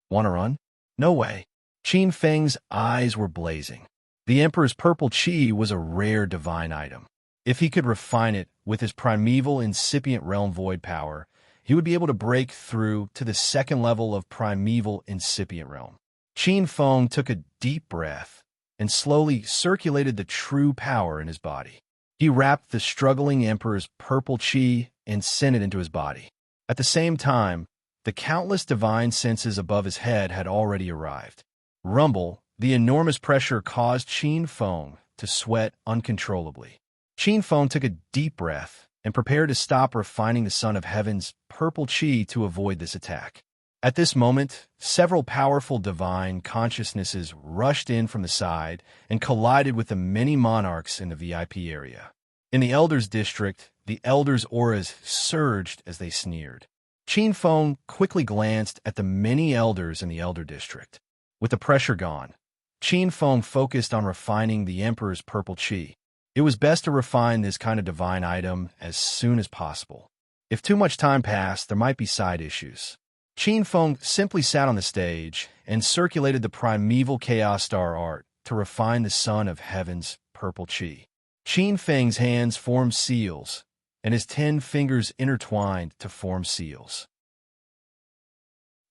Want to run? No way. Qin Feng's eyes were blazing. The emperor's purple qi was a rare divine item. If he could refine it with his primeval incipient realm void power, he would be able to break through to the 2nd level of primeval incipient realm. Qin Feng took a deep breath and slowly circulated the true power in his body. He wrapped the struggling emperor's purple qi and sent it into his body. At the same time, the countless divine senses above his head had already arrived. Rumble, the enormous pressure caused Qin Feng to sweat uncontrollably. Qin Feng took a deep breath and prepared to stop refining the Son of Heaven's purple qi to avoid this attack. At this moment, several powerful divine consciousnesses rushed in from the side and collided with the many monarchs in the VIP area. In the Elders' District, the Elders' auras surged as they sneered. Qin Feng quickly glanced at the many elders in the Elder District. With the pressure gone, Qin Feng focused on refining the Emperor's purple qi. It was best to refine this kind of divine item as soon as possible. If too much time passed, there might be side issues. Qin Feng simply sat on the stage and circulated the primeval Chaos Star art to refine the Son of Heaven's purple qi. Qin Feng's hands formed seals, and his 10 fingers intertwined to form seals.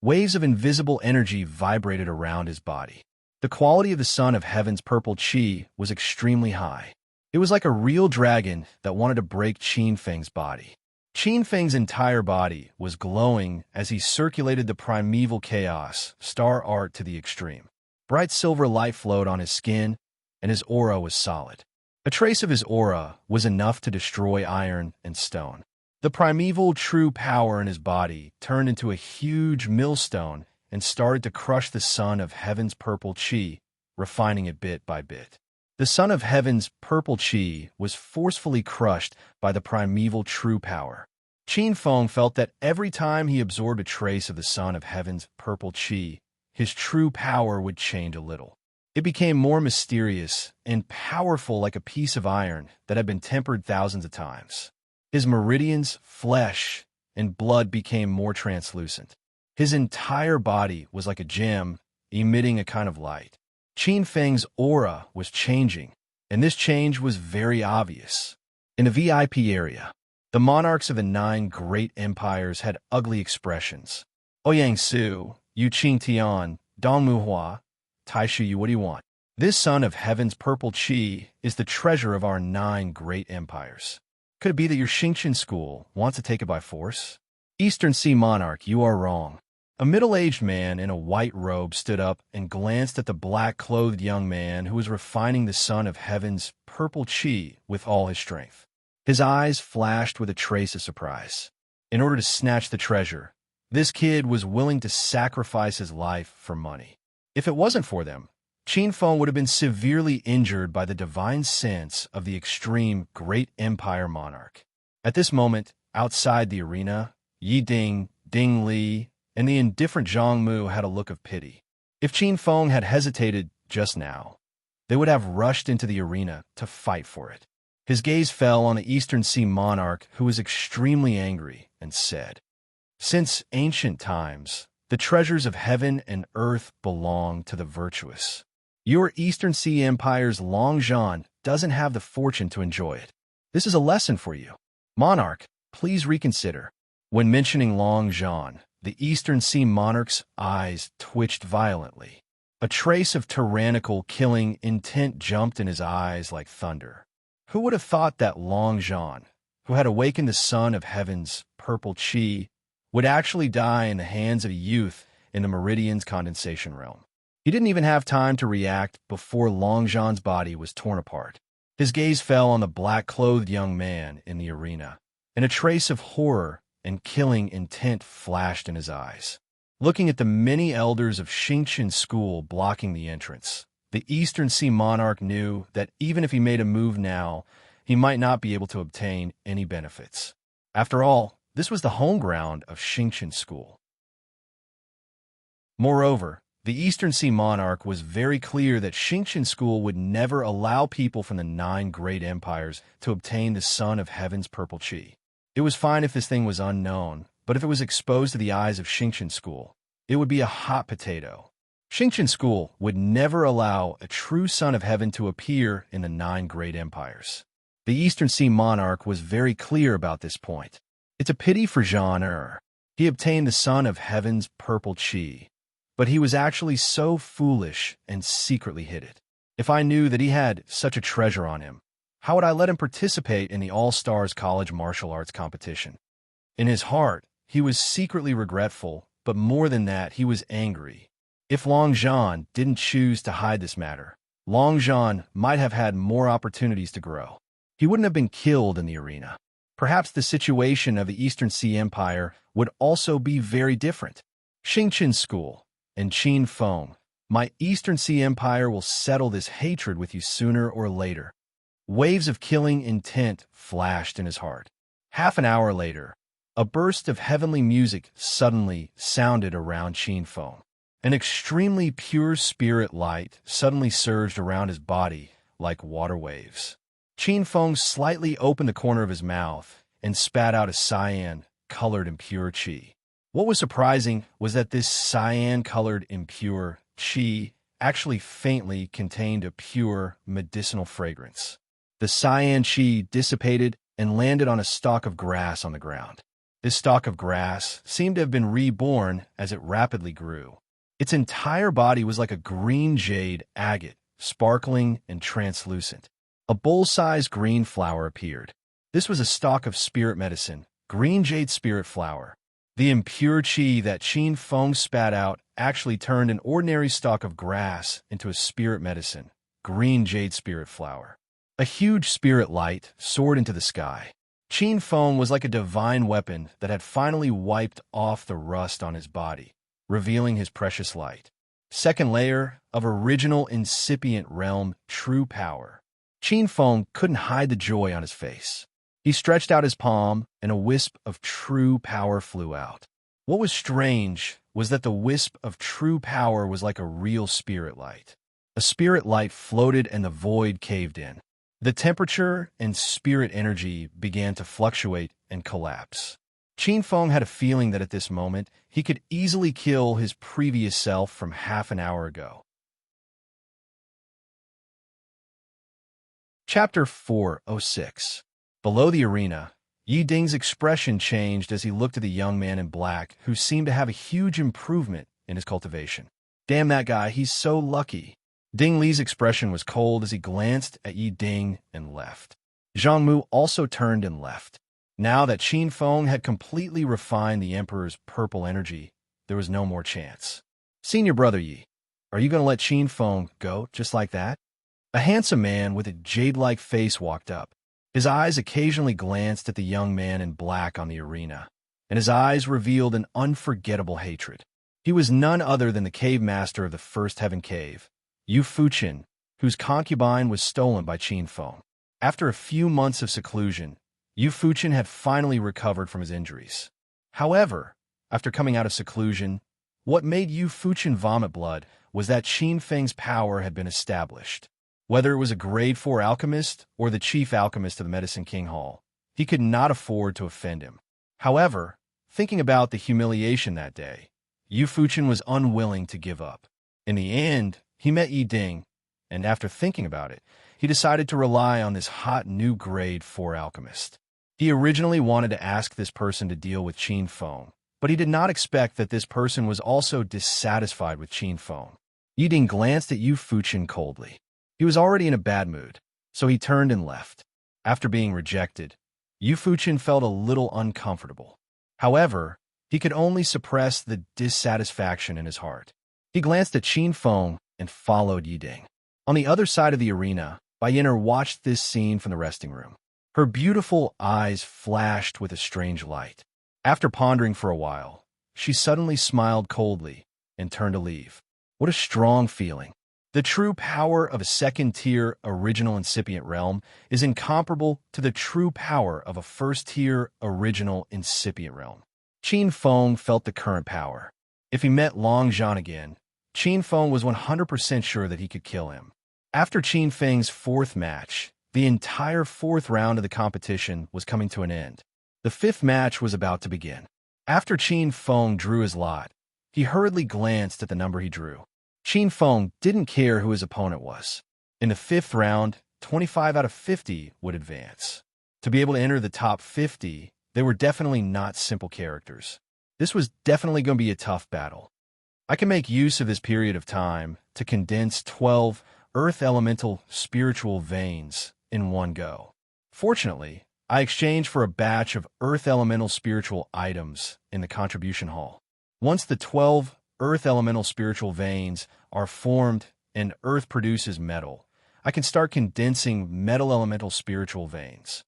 Waves of invisible energy vibrated around his body. The quality of the Son of Heaven's purple qi was extremely high. It was like a real dragon that wanted to break Qin Feng's body. Qin Feng's entire body was glowing as he circulated the primeval chaos, star art to the extreme. Bright silver light flowed on his skin, and his aura was solid. A trace of his aura was enough to destroy iron and stone. The primeval true power in his body turned into a huge millstone and started to crush the Son of Heaven's purple chi, refining it bit by bit. The Son of Heaven's purple chi was forcefully crushed by the primeval true power. Qin Feng felt that every time he absorbed a trace of the Son of Heaven's purple chi, his true power would change a little. It became more mysterious and powerful, like a piece of iron that had been tempered thousands of times. His meridians, flesh, and blood became more translucent. His entire body was like a gem, emitting a kind of light. Qin Feng's aura was changing, and this change was very obvious. In the VIP area, the monarchs of the 9 great empires had ugly expressions. Ouyang Su, Yu Qing Tian, Dong Muhua, Tai Shu Yu, what do you want? This Son of Heaven's purple chi is the treasure of our 9 great empires. Could it be that your Xingqian school wants to take it by force? Eastern Sea Monarch, you are wrong. A middle-aged man in a white robe stood up and glanced at the black-clothed young man who was refining the Son of Heaven's purple chi with all his strength. His eyes flashed with a trace of surprise. In order to snatch the treasure, this kid was willing to sacrifice his life for money. If it wasn't for them, Qin Feng would have been severely injured by the divine sense of the extreme great empire monarch. At this moment, outside the arena, Yi Ding, Ding Li, and the indifferent Zhang Mu had a look of pity. If Qin Feng had hesitated just now, they would have rushed into the arena to fight for it. His gaze fell on the Eastern Sea monarch, who was extremely angry, and said, "Since ancient times, the treasures of heaven and earth belong to the virtuous. Your Eastern Sea Empire's Long Zhan doesn't have the fortune to enjoy it. This is a lesson for you. Monarch, please reconsider." When mentioning Long Zhan, the Eastern Sea monarch's eyes twitched violently. A trace of tyrannical killing intent jumped in his eyes like thunder. Who would have thought that Long Zhan, who had awakened the Son of Heaven's purple chi, would actually die in the hands of a youth in the Meridian's condensation realm? He didn't even have time to react before Long Zhan's body was torn apart. His gaze fell on the black-clothed young man in the arena, and a trace of horror and killing intent flashed in his eyes. Looking at the many elders of Xingqian school blocking the entrance, the Eastern Sea monarch knew that even if he made a move now, he might not be able to obtain any benefits. After all, this was the home ground of Xingqian school. Moreover, the Eastern Sea monarch was very clear that Xingqian school would never allow people from the 9 great empires to obtain the Son of Heaven's purple chi. It was fine if this thing was unknown, but if it was exposed to the eyes of Xingqian school, it would be a hot potato. Xingqian school would never allow a true Son of Heaven to appear in the 9 great empires. The Eastern Sea monarch was very clear about this point. It's a pity for Zhan Er. He obtained the Son of Heaven's purple chi, but he was actually so foolish and secretly hid it. If I knew that he had such a treasure on him, how would I let him participate in the All-Stars College martial arts competition? In his heart, he was secretly regretful, but more than that, he was angry. If Long Zhan didn't choose to hide this matter, Long Zhan might have had more opportunities to grow. He wouldn't have been killed in the arena. Perhaps the situation of the Eastern Sea Empire would also be very different. Xingqian School and Qin Feng, my Eastern Sea Empire will settle this hatred with you sooner or later. Waves of killing intent flashed in his heart. Half an hour later, a burst of heavenly music suddenly sounded around Qin Feng. An extremely pure spirit light suddenly surged around his body like water waves. Qin Feng slightly opened the corner of his mouth and spat out a cyan-colored impure qi. What was surprising was that this cyan-colored impure qi actually faintly contained a pure medicinal fragrance. The cyan qi dissipated and landed on a stalk of grass on the ground. This stalk of grass seemed to have been reborn as it rapidly grew. Its entire body was like a green jade agate, sparkling and translucent. A bowl-sized green flower appeared. This was a stalk of spirit medicine, green jade spirit flower. The impure qi that Qin Feng spat out actually turned an ordinary stalk of grass into a spirit medicine, green jade spirit flower. A huge spirit light soared into the sky. Qin Feng was like a divine weapon that had finally wiped off the rust on his body, revealing his precious light. Second layer of original incipient realm true power. Qin Feng couldn't hide the joy on his face. He stretched out his palm, and a wisp of true power flew out. What was strange was that the wisp of true power was like a real spirit light. A spirit light floated and the void caved in. The temperature and spirit energy began to fluctuate and collapse. Qin Feng had a feeling that at this moment, he could easily kill his previous self from half an hour ago. Chapter 406. Below the arena, Yi Ding's expression changed as he looked at the young man in black, who seemed to have a huge improvement in his cultivation. Damn that guy, he's so lucky. Ding Li's expression was cold as he glanced at Yi Ding and left. Zhang Mu also turned and left. Now that Qin Feng had completely refined the Emperor's purple energy, there was no more chance. Senior brother Yi, are you going to let Qin Feng go just like that? A handsome man with a jade-like face walked up. His eyes occasionally glanced at the young man in black on the arena, and his eyes revealed an unforgettable hatred. He was none other than the cave master of the First Heaven Cave, Yu Fuqin, whose concubine was stolen by Qin Feng. After a few months of seclusion, Yu Fuqin had finally recovered from his injuries. However, after coming out of seclusion, what made Yu Fuqin vomit blood was that Qin Feng's power had been established. Whether it was a grade 4 alchemist or the chief alchemist of the Medicine King Hall, he could not afford to offend him. However, thinking about the humiliation that day, Yu Fuqin was unwilling to give up. In the end, he met Yi Ding, and after thinking about it, he decided to rely on this hot new grade 4 alchemist. He originally wanted to ask this person to deal with Qin Feng, but he did not expect that this person was also dissatisfied with Qin Feng. Yi Ding glanced at Yu Fuqin coldly. He was already in a bad mood, so he turned and left. After being rejected, Yu Fuqin felt a little uncomfortable. However, he could only suppress the dissatisfaction in his heart. He glanced at Qin Feng and followed Yi Ding. On the other side of the arena, Baiyiner watched this scene from the resting room. Her beautiful eyes flashed with a strange light. After pondering for a while, she suddenly smiled coldly and turned to leave. What a strong feeling. The true power of a second-tier original incipient realm is incomparable to the true power of a first-tier original incipient realm. Qin Feng felt the current power. If he met Long Zhan again, Qin Feng was 100% sure that he could kill him. After Qin Feng's fourth match, the entire fourth round of the competition was coming to an end. The fifth match was about to begin. After Qin Feng drew his lot, he hurriedly glanced at the number he drew. Qin Feng didn't care who his opponent was. In the fifth round, 25 out of 50 would advance. To be able to enter the top 50, they were definitely not simple characters. This was definitely going to be a tough battle. I can make use of this period of time to condense 12 earth elemental spiritual veins in one go. Fortunately, I exchanged for a batch of earth elemental spiritual items in the contribution hall. Once the 12 earth elemental spiritual veins are formed and earth produces metal, I can start condensing metal elemental spiritual veins.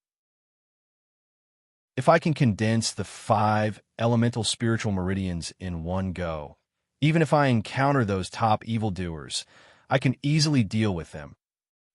If I can condense the 5 elemental spiritual meridians in one go, even if I encounter those top evildoers, I can easily deal with them.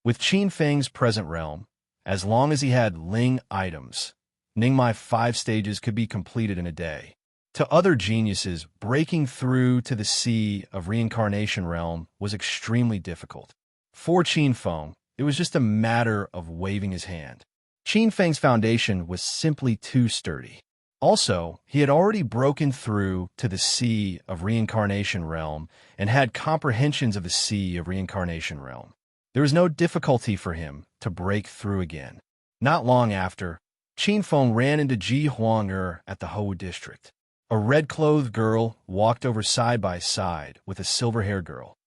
With Qin Feng's present realm, as long as he had Ling items, Ningmai 5 stages could be completed in a day. To other geniuses, breaking through to the sea of reincarnation realm was extremely difficult. For Qin Feng, it was just a matter of waving his hand. Qin Feng's foundation was simply too sturdy. Also, he had already broken through to the sea of reincarnation realm and had comprehensions of the sea of reincarnation realm. There was no difficulty for him to break through again. Not long after, Qin Feng ran into Ji Huang at the Hou district. A red-clothed girl walked over side by side with a silver-haired girl.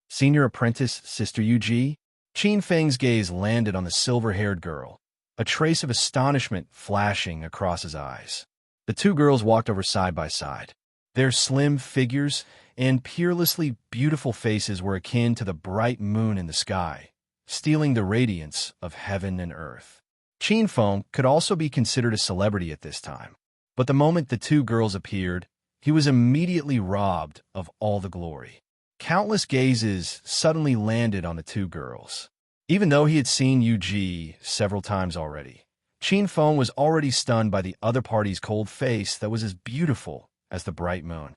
Senior apprentice, Sister Yu Ji? Qin Feng's gaze landed on the silver-haired girl, a trace of astonishment flashing across his eyes. The two girls walked over side by side. Their slim figures and peerlessly beautiful faces were akin to the bright moon in the sky, stealing the radiance of heaven and earth. Qin Feng could also be considered a celebrity at this time, but the moment the two girls appeared, he was immediately robbed of all the glory. Countless gazes suddenly landed on the two girls. Even though he had seen Yu Ji several times already, Qin Feng was already stunned by the other party's cold face that was as beautiful as the bright moon.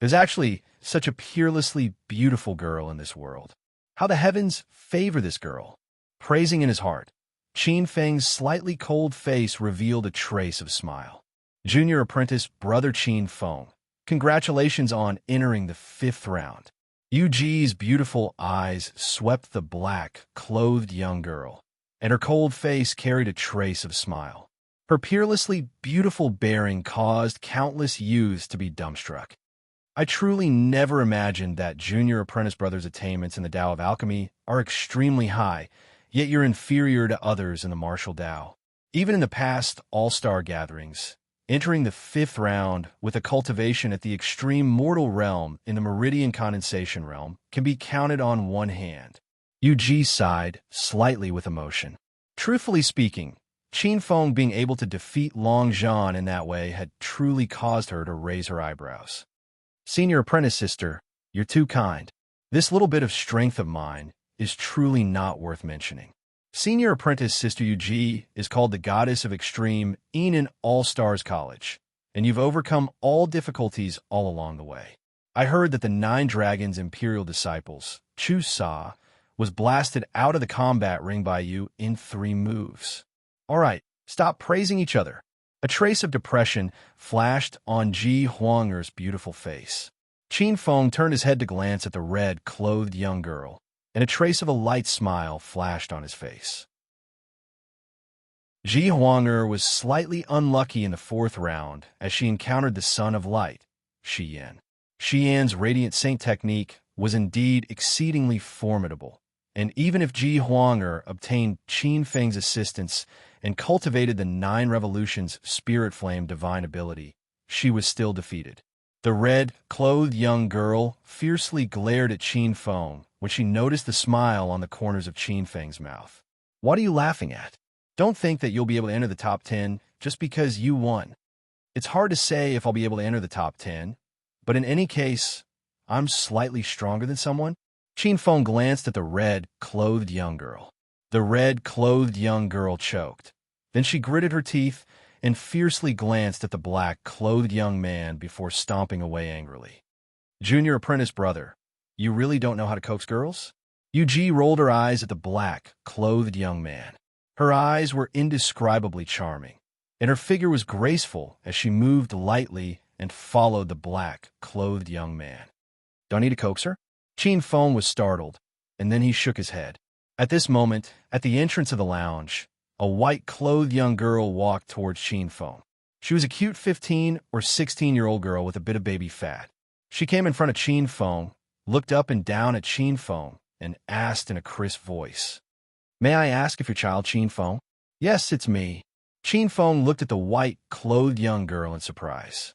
There's actually such a peerlessly beautiful girl in this world. How the heavens favor this girl. Praising in his heart, Qin Feng's slightly cold face revealed a trace of smile. Junior apprentice Brother Qin Feng, congratulations on entering the 5th round. Yu Ji's beautiful eyes swept the black, clothed young girl, and her cold face carried a trace of smile. Her peerlessly beautiful bearing caused countless youths to be dumbstruck. I truly never imagined that Junior Apprentice Brother's attainments in the Tao of Alchemy are extremely high, yet you're inferior to others in the martial Tao. Even in the past all-star gatherings, entering the 5th round with a cultivation at the extreme mortal realm in the meridian condensation realm can be counted on one hand. Yu Ji sighed, slightly with emotion. Truthfully speaking, Qin Feng being able to defeat Long Zhan in that way had truly caused her to raise her eyebrows. Senior apprentice sister, you're too kind. This little bit of strength of mine is truly not worth mentioning. Senior apprentice Sister Yu Ji is called the Goddess of Extreme in All-Stars College, and you've overcome all difficulties all along the way. I heard that the 9 Dragons' Imperial Disciples, Chu Sa, was blasted out of the combat ring by you in 3 moves. All right, stop praising each other. A trace of depression flashed on Ji Huanger's beautiful face. Qin Feng turned his head to glance at the red-clothed young girl, and a trace of a light smile flashed on his face. Ji Huanger was slightly unlucky in the 4th round as she encountered the Son of Light, Shi Yan. Shi Yan's Radiant Saint technique was indeed exceedingly formidable, and even if Ji Huanger obtained Qin Feng's assistance and cultivated the 9 Revolutions Spirit Flame divine ability, she was still defeated. The red-clothed young girl fiercely glared at Qin Feng when she noticed the smile on the corners of Qin Feng's mouth. What are you laughing at? Don't think that you'll be able to enter the top 10 just because you won. It's hard to say if I'll be able to enter the top 10, but in any case, I'm slightly stronger than someone. Qin Feng glanced at the red-clothed young girl. The red-clothed young girl choked. Then she gritted her teeth and fiercely glanced at the black-clothed young man before stomping away angrily. Junior apprentice brother, you really don't know how to coax girls? Yu Ji rolled her eyes at the black-clothed young man. Her eyes were indescribably charming, and her figure was graceful as she moved lightly and followed the black-clothed young man. Do I need to coax her? Qin Feng was startled, and then he shook his head. At this moment, at the entrance of the lounge, a white-clothed young girl walked towards Qin Feng. She was a cute 15 or 16-year-old girl with a bit of baby fat. She came in front of Qin Feng, looked up and down at Qin Feng, and asked in a crisp voice, "May I ask if your child Qin Feng?" "Yes, it's me." Qin Feng looked at the white-clothed young girl in surprise.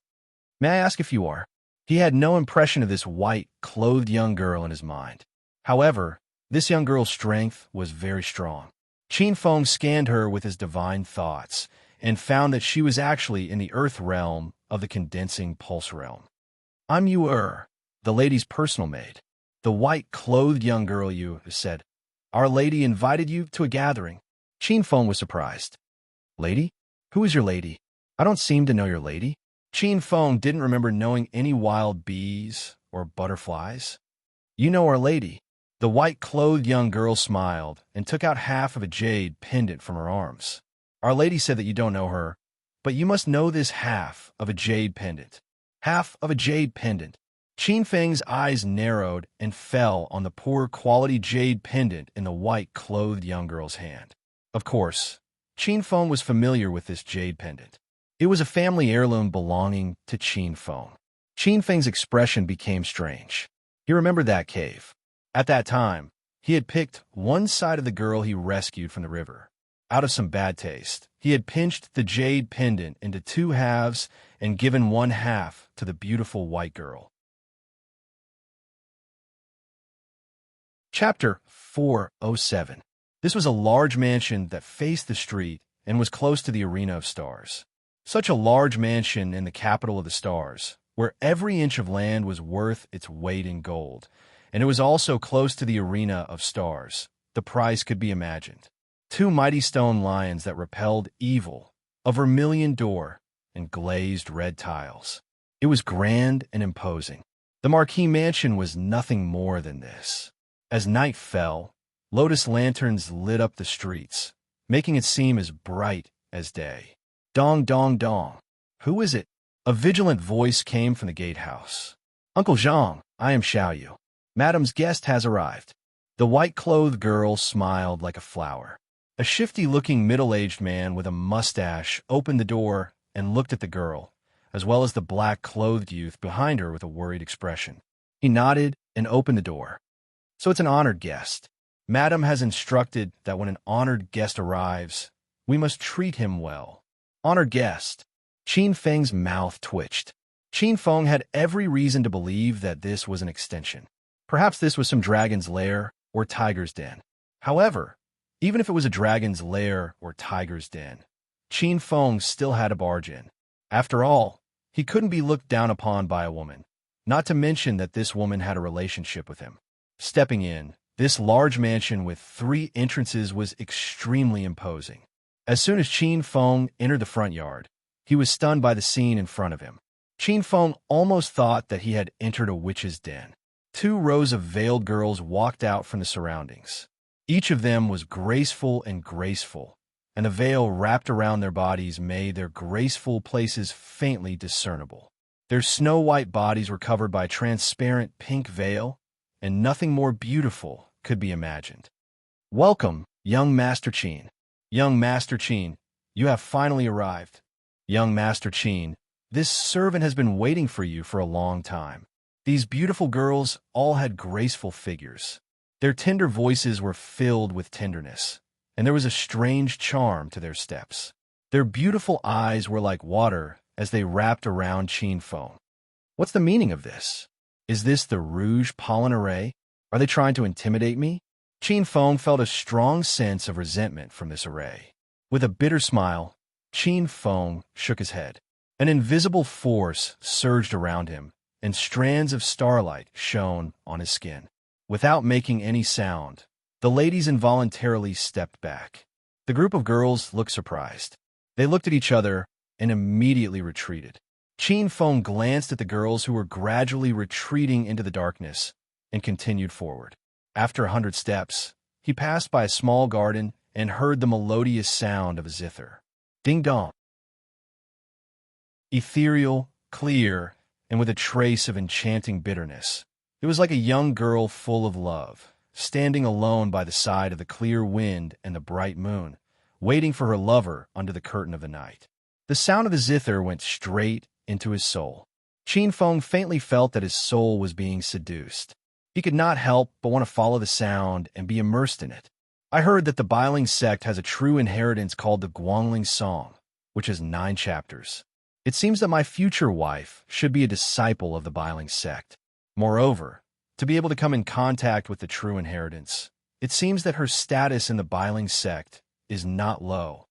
"May I ask if you are?" He had no impression of this white-clothed young girl in his mind. However, this young girl's strength was very strong. Qin Feng scanned her with his divine thoughts and found that she was actually in the earth realm of the condensing pulse realm. "I'm Yu the lady's personal maid." The white-clothed young girl Yu said, "Our lady invited you to a gathering." Qin Feng was surprised. "Lady? Who is your lady? I don't seem to know your lady." Qin Feng didn't remember knowing any wild bees or butterflies. "You know our lady." The white-clothed young girl smiled and took out half of a jade pendant from her arms. "Our lady said that you don't know her, but you must know this half of a jade pendant." Half of a jade pendant. Qin Feng's eyes narrowed and fell on the poor quality jade pendant in the white-clothed young girl's hand. Of course, Qin Feng was familiar with this jade pendant. It was a family heirloom belonging to Qin Feng. Qin Feng's expression became strange. He remembered that cave. At that time, He had picked one side of the girl he rescued from the river. Out of some bad taste, he had pinched the jade pendant into two halves and given one half to the beautiful white girl. Chapter 407. This was a large mansion that faced the street and was close to the Arena of Stars. Such a large mansion in the capital of the stars, where every inch of land was worth its weight in gold, and it was also close to the Arena of Stars. The price could be imagined. Two mighty stone lions that repelled evil, a vermilion door, and glazed red tiles. It was grand and imposing. The Marquis Mansion was nothing more than this. As night fell, lotus lanterns lit up the streets, making it seem as bright as day. Dong, dong, dong. Who is it? A vigilant voice came from the gatehouse. Uncle Zhang, I am Xiaoyu. Madam's guest has arrived. The white-clothed girl smiled like a flower. A shifty-looking middle-aged man with a mustache opened the door and looked at the girl, as well as the black-clothed youth behind her with a worried expression. He nodded and opened the door. So it's an honored guest. Madam has instructed that when an honored guest arrives, we must treat him well. Honored guest. Qin Feng's mouth twitched. Qin Feng had every reason to believe that this was an extension. Perhaps this was some dragon's lair or tiger's den. However, even if it was a dragon's lair or tiger's den, Qin Feng still had to barge in. After all, he couldn't be looked down upon by a woman, not to mention that this woman had a relationship with him. Stepping in, this large mansion with 3 entrances was extremely imposing. As soon as Qin Feng entered the front yard, he was stunned by the scene in front of him. Qin Feng almost thought that he had entered a witch's den. 2 rows of veiled girls walked out from the surroundings. Each of them was graceful, and a veil wrapped around their bodies made their graceful places faintly discernible. Their snow-white bodies were covered by a transparent pink veil, and nothing more beautiful could be imagined. Welcome, young Master Qin. Young Master Qin, you have finally arrived. Young Master Qin, this servant has been waiting for you for a long time. These beautiful girls all had graceful figures. Their tender voices were filled with tenderness, and there was a strange charm to their steps. Their beautiful eyes were like water as they wrapped around Qin Feng. What's the meaning of this? Is this the Rouge Pollen Array? Are they trying to intimidate me? Qin Feng felt a strong sense of resentment from this array. With a bitter smile, Qin Feng shook his head. An invisible force surged around him, and strands of starlight shone on his skin. Without making any sound, the ladies involuntarily stepped back. The group of girls looked surprised. They looked at each other and immediately retreated. Qin Feng glanced at the girls who were gradually retreating into the darkness and continued forward. After 100 steps, he passed by a small garden and heard the melodious sound of a zither. Ding-dong. Ethereal, clear, and with a trace of enchanting bitterness. It was like a young girl full of love, standing alone by the side of the clear wind and the bright moon, waiting for her lover under the curtain of the night. The sound of the zither went straight into his soul. Qin Feng faintly felt that his soul was being seduced. He could not help but want to follow the sound and be immersed in it. I heard that the Bustling sect has a true inheritance called the Guangling Song, which has 9 chapters. It seems that my future wife should be a disciple of the Bustling sect. Moreover, to be able to come in contact with the true inheritance, it seems that her status in the Bustling sect is not low.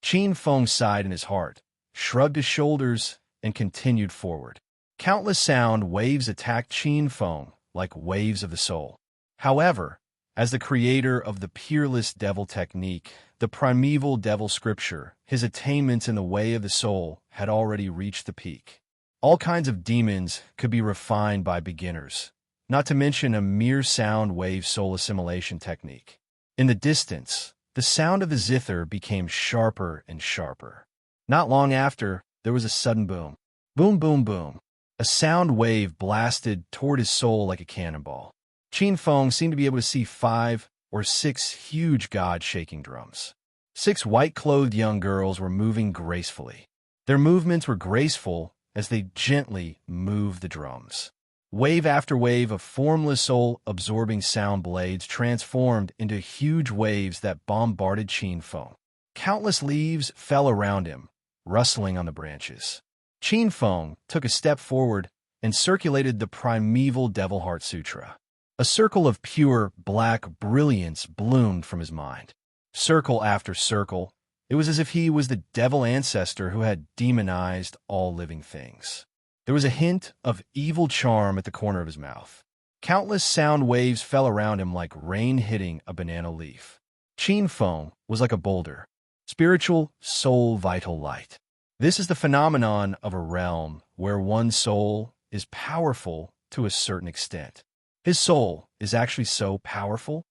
Qin Feng sighed in his heart, shrugged his shoulders, and continued forward. Countless sound waves attacked Qin Feng like waves of the soul. However, as the creator of the peerless devil technique, the primeval devil scripture, his attainments in the way of the soul had already reached the peak. All kinds of demons could be refined by beginners, not to mention a mere sound wave soul assimilation technique. In the distance, the sound of the zither became sharper and sharper. Not long after, there was a sudden boom. Boom, boom, boom. A sound wave blasted toward his soul like a cannonball. Qin Feng seemed to be able to see 5 or 6 huge god-shaking drums. 6 white-clothed young girls were moving gracefully. Their movements were graceful as they gently moved the drums. Wave after wave of formless soul-absorbing sound blades transformed into huge waves that bombarded Qin Feng. Countless leaves fell around him, rustling on the branches. Qin Feng took a step forward and circulated the primeval Devil Heart Sutra. A circle of pure, black brilliance bloomed from his mind. Circle after circle, it was as if he was the devil ancestor who had demonized all living things. There was a hint of evil charm at the corner of his mouth. Countless sound waves fell around him like rain hitting a banana leaf. Qin Feng was like a boulder. Spiritual, soul, vital light. This is the phenomenon of a realm where one soul is powerful to a certain extent. His soul is actually so powerful.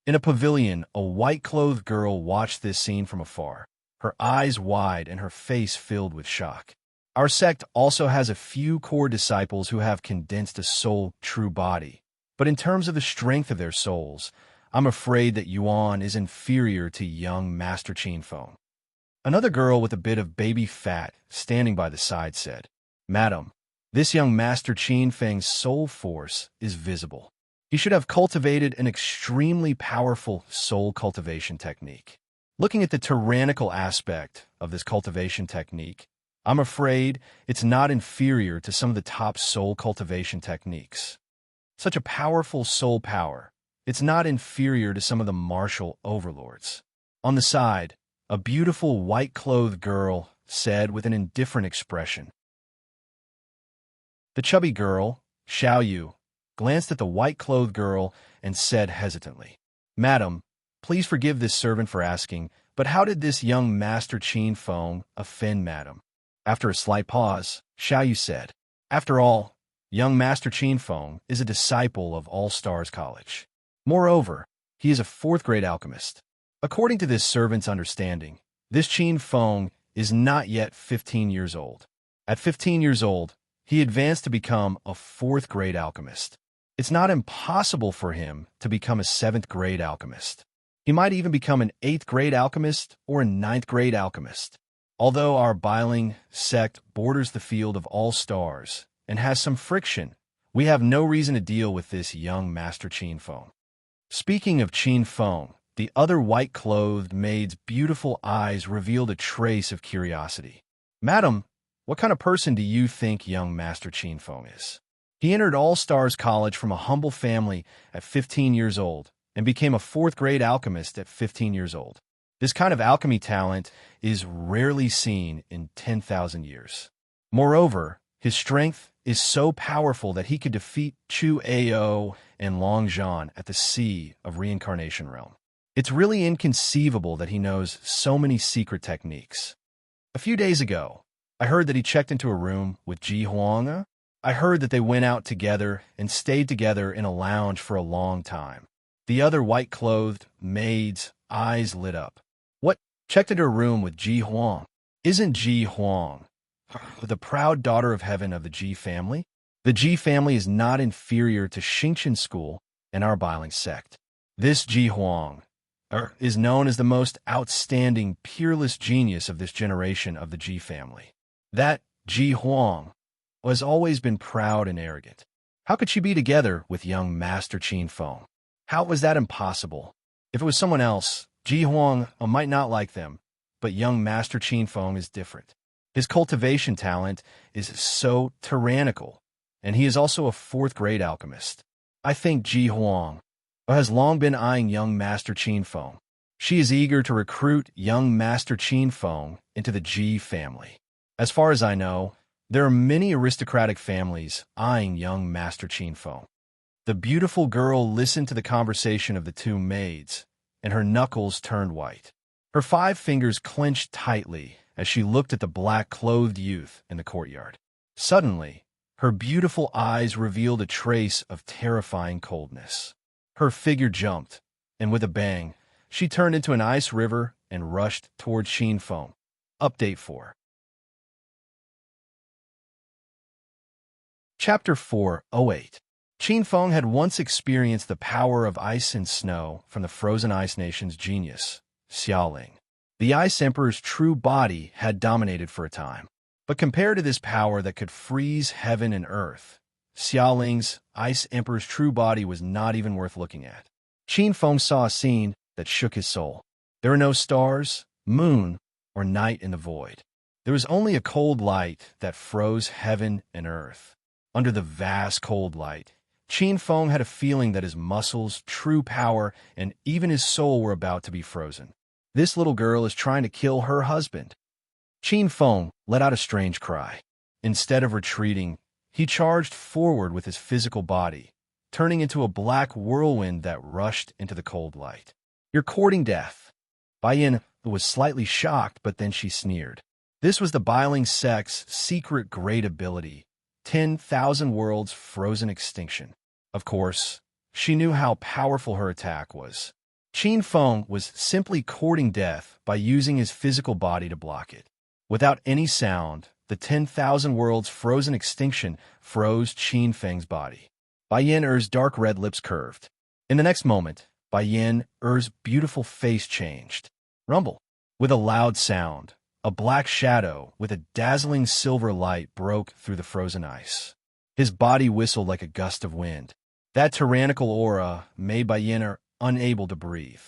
In a pavilion, a white-clothed girl watched this scene from afar, her eyes wide and her face filled with shock. Our sect also has a few core disciples who have condensed a soul true body. But in terms of the strength of their souls, I'm afraid that Yuan is inferior to young Master Qin Feng. Another girl with a bit of baby fat standing by the side said, "Madam, this young Master Qin Feng's soul force is visible. He should have cultivated an extremely powerful soul cultivation technique." Looking at the tyrannical aspect of this cultivation technique, I'm afraid it's not inferior to some of the top soul cultivation techniques. Such a powerful soul power, it's not inferior to some of the martial overlords. On the side, a beautiful white-clothed girl said with an indifferent expression. The chubby girl, Xiao Yu, glanced at the white-clothed girl and said hesitantly, "Madam, please forgive this servant for asking, but how did this young Master Qin Feng offend madam?" After a slight pause, Xiao Yu said, "After all, young Master Qin Feng is a disciple of All Stars College. Moreover, he is a fourth-grade alchemist. According to this servant's understanding, this Qin Feng is not yet 15 years old. At 15 years old, he advanced to become a fourth-grade alchemist. It's not impossible for him to become a seventh-grade alchemist. He might even become an eighth-grade alchemist or a ninth-grade alchemist. Although our bustling sect borders the field of all stars and has some friction, we have no reason to deal with this young Master Qin Feng." Speaking of Qin Feng, the other white-clothed maid's beautiful eyes revealed a trace of curiosity. "Madam, what kind of person do you think young Master Qin Feng is? He entered All Stars College from a humble family at 15 years old and became a fourth-grade alchemist at 15 years old. This kind of alchemy talent is rarely seen in 10,000 years. Moreover, his strength is so powerful that he could defeat Chu Ao and Long Zhan at the Sea of Reincarnation Realm. It's really inconceivable that he knows so many secret techniques. A few days ago, I heard that he checked into a room with Ji Huang. I heard that they went out together and stayed together in a lounge for a long time." The other white-clothed maid's eyes lit up. "What? Checked into a room with Ji Huang? Isn't Ji Huang the proud daughter of heaven of the Ji family? The Ji family is not inferior to Xingqian School and our bustling sect. This Ji Huang is known as the most outstanding, peerless genius of this generation of the Ji family. That Ji Huang has always been proud and arrogant. How could she be together with young Master Qin Feng? How was that impossible? If it was someone else, Ji Huang might not like them, but young Master Qin Feng is different. His cultivation talent is so tyrannical, and he is also a fourth-grade alchemist. I think Ji Huang has long been eyeing young Master Qin Feng. She is eager to recruit young Master Qin Feng into the Ji family. As far as I know, there are many aristocratic families eyeing young Master Qin Feng." The beautiful girl listened to the conversation of the two maids, and her knuckles turned white. Her 5 fingers clenched tightly as she looked at the black-clothed youth in the courtyard. Suddenly, her beautiful eyes revealed a trace of terrifying coldness. Her figure jumped, and with a bang, she turned into an ice river and rushed toward Qin Feng. Update 4. Chapter 4:08. Qin Feng had once experienced the power of ice and snow from the frozen ice nation's genius, Xiaoling. The Ice Emperor's true body had dominated for a time. But compared to this power that could freeze heaven and earth, Xiaoling's Ice Emperor's true body was not even worth looking at. Qin Feng saw a scene that shook his soul. There were no stars, moon, or night in the void. There was only a cold light that froze heaven and earth. Under the vast cold light, Qin Feng had a feeling that his muscles, true power, and even his soul were about to be frozen. This little girl is trying to kill her husband. Qin Feng let out a strange cry. Instead of retreating, he charged forward with his physical body, turning into a black whirlwind that rushed into the cold light. "You're courting death." Bai Yin was slightly shocked, but then she sneered. This was the Bailing sect's secret great ability, 10,000 worlds frozen extinction. Of course, she knew how powerful her attack was. Qin Feng was simply courting death by using his physical body to block it. Without any sound, the 10,000 worlds frozen extinction froze Qin Feng's body. Bai Yin-er's dark red lips curved. In the next moment, Bai Yin-er's beautiful face changed. Rumble. With a loud sound, a black shadow with a dazzling silver light broke through the frozen ice. His body whistled like a gust of wind. That tyrannical aura made Bai Yin-er unable to breathe.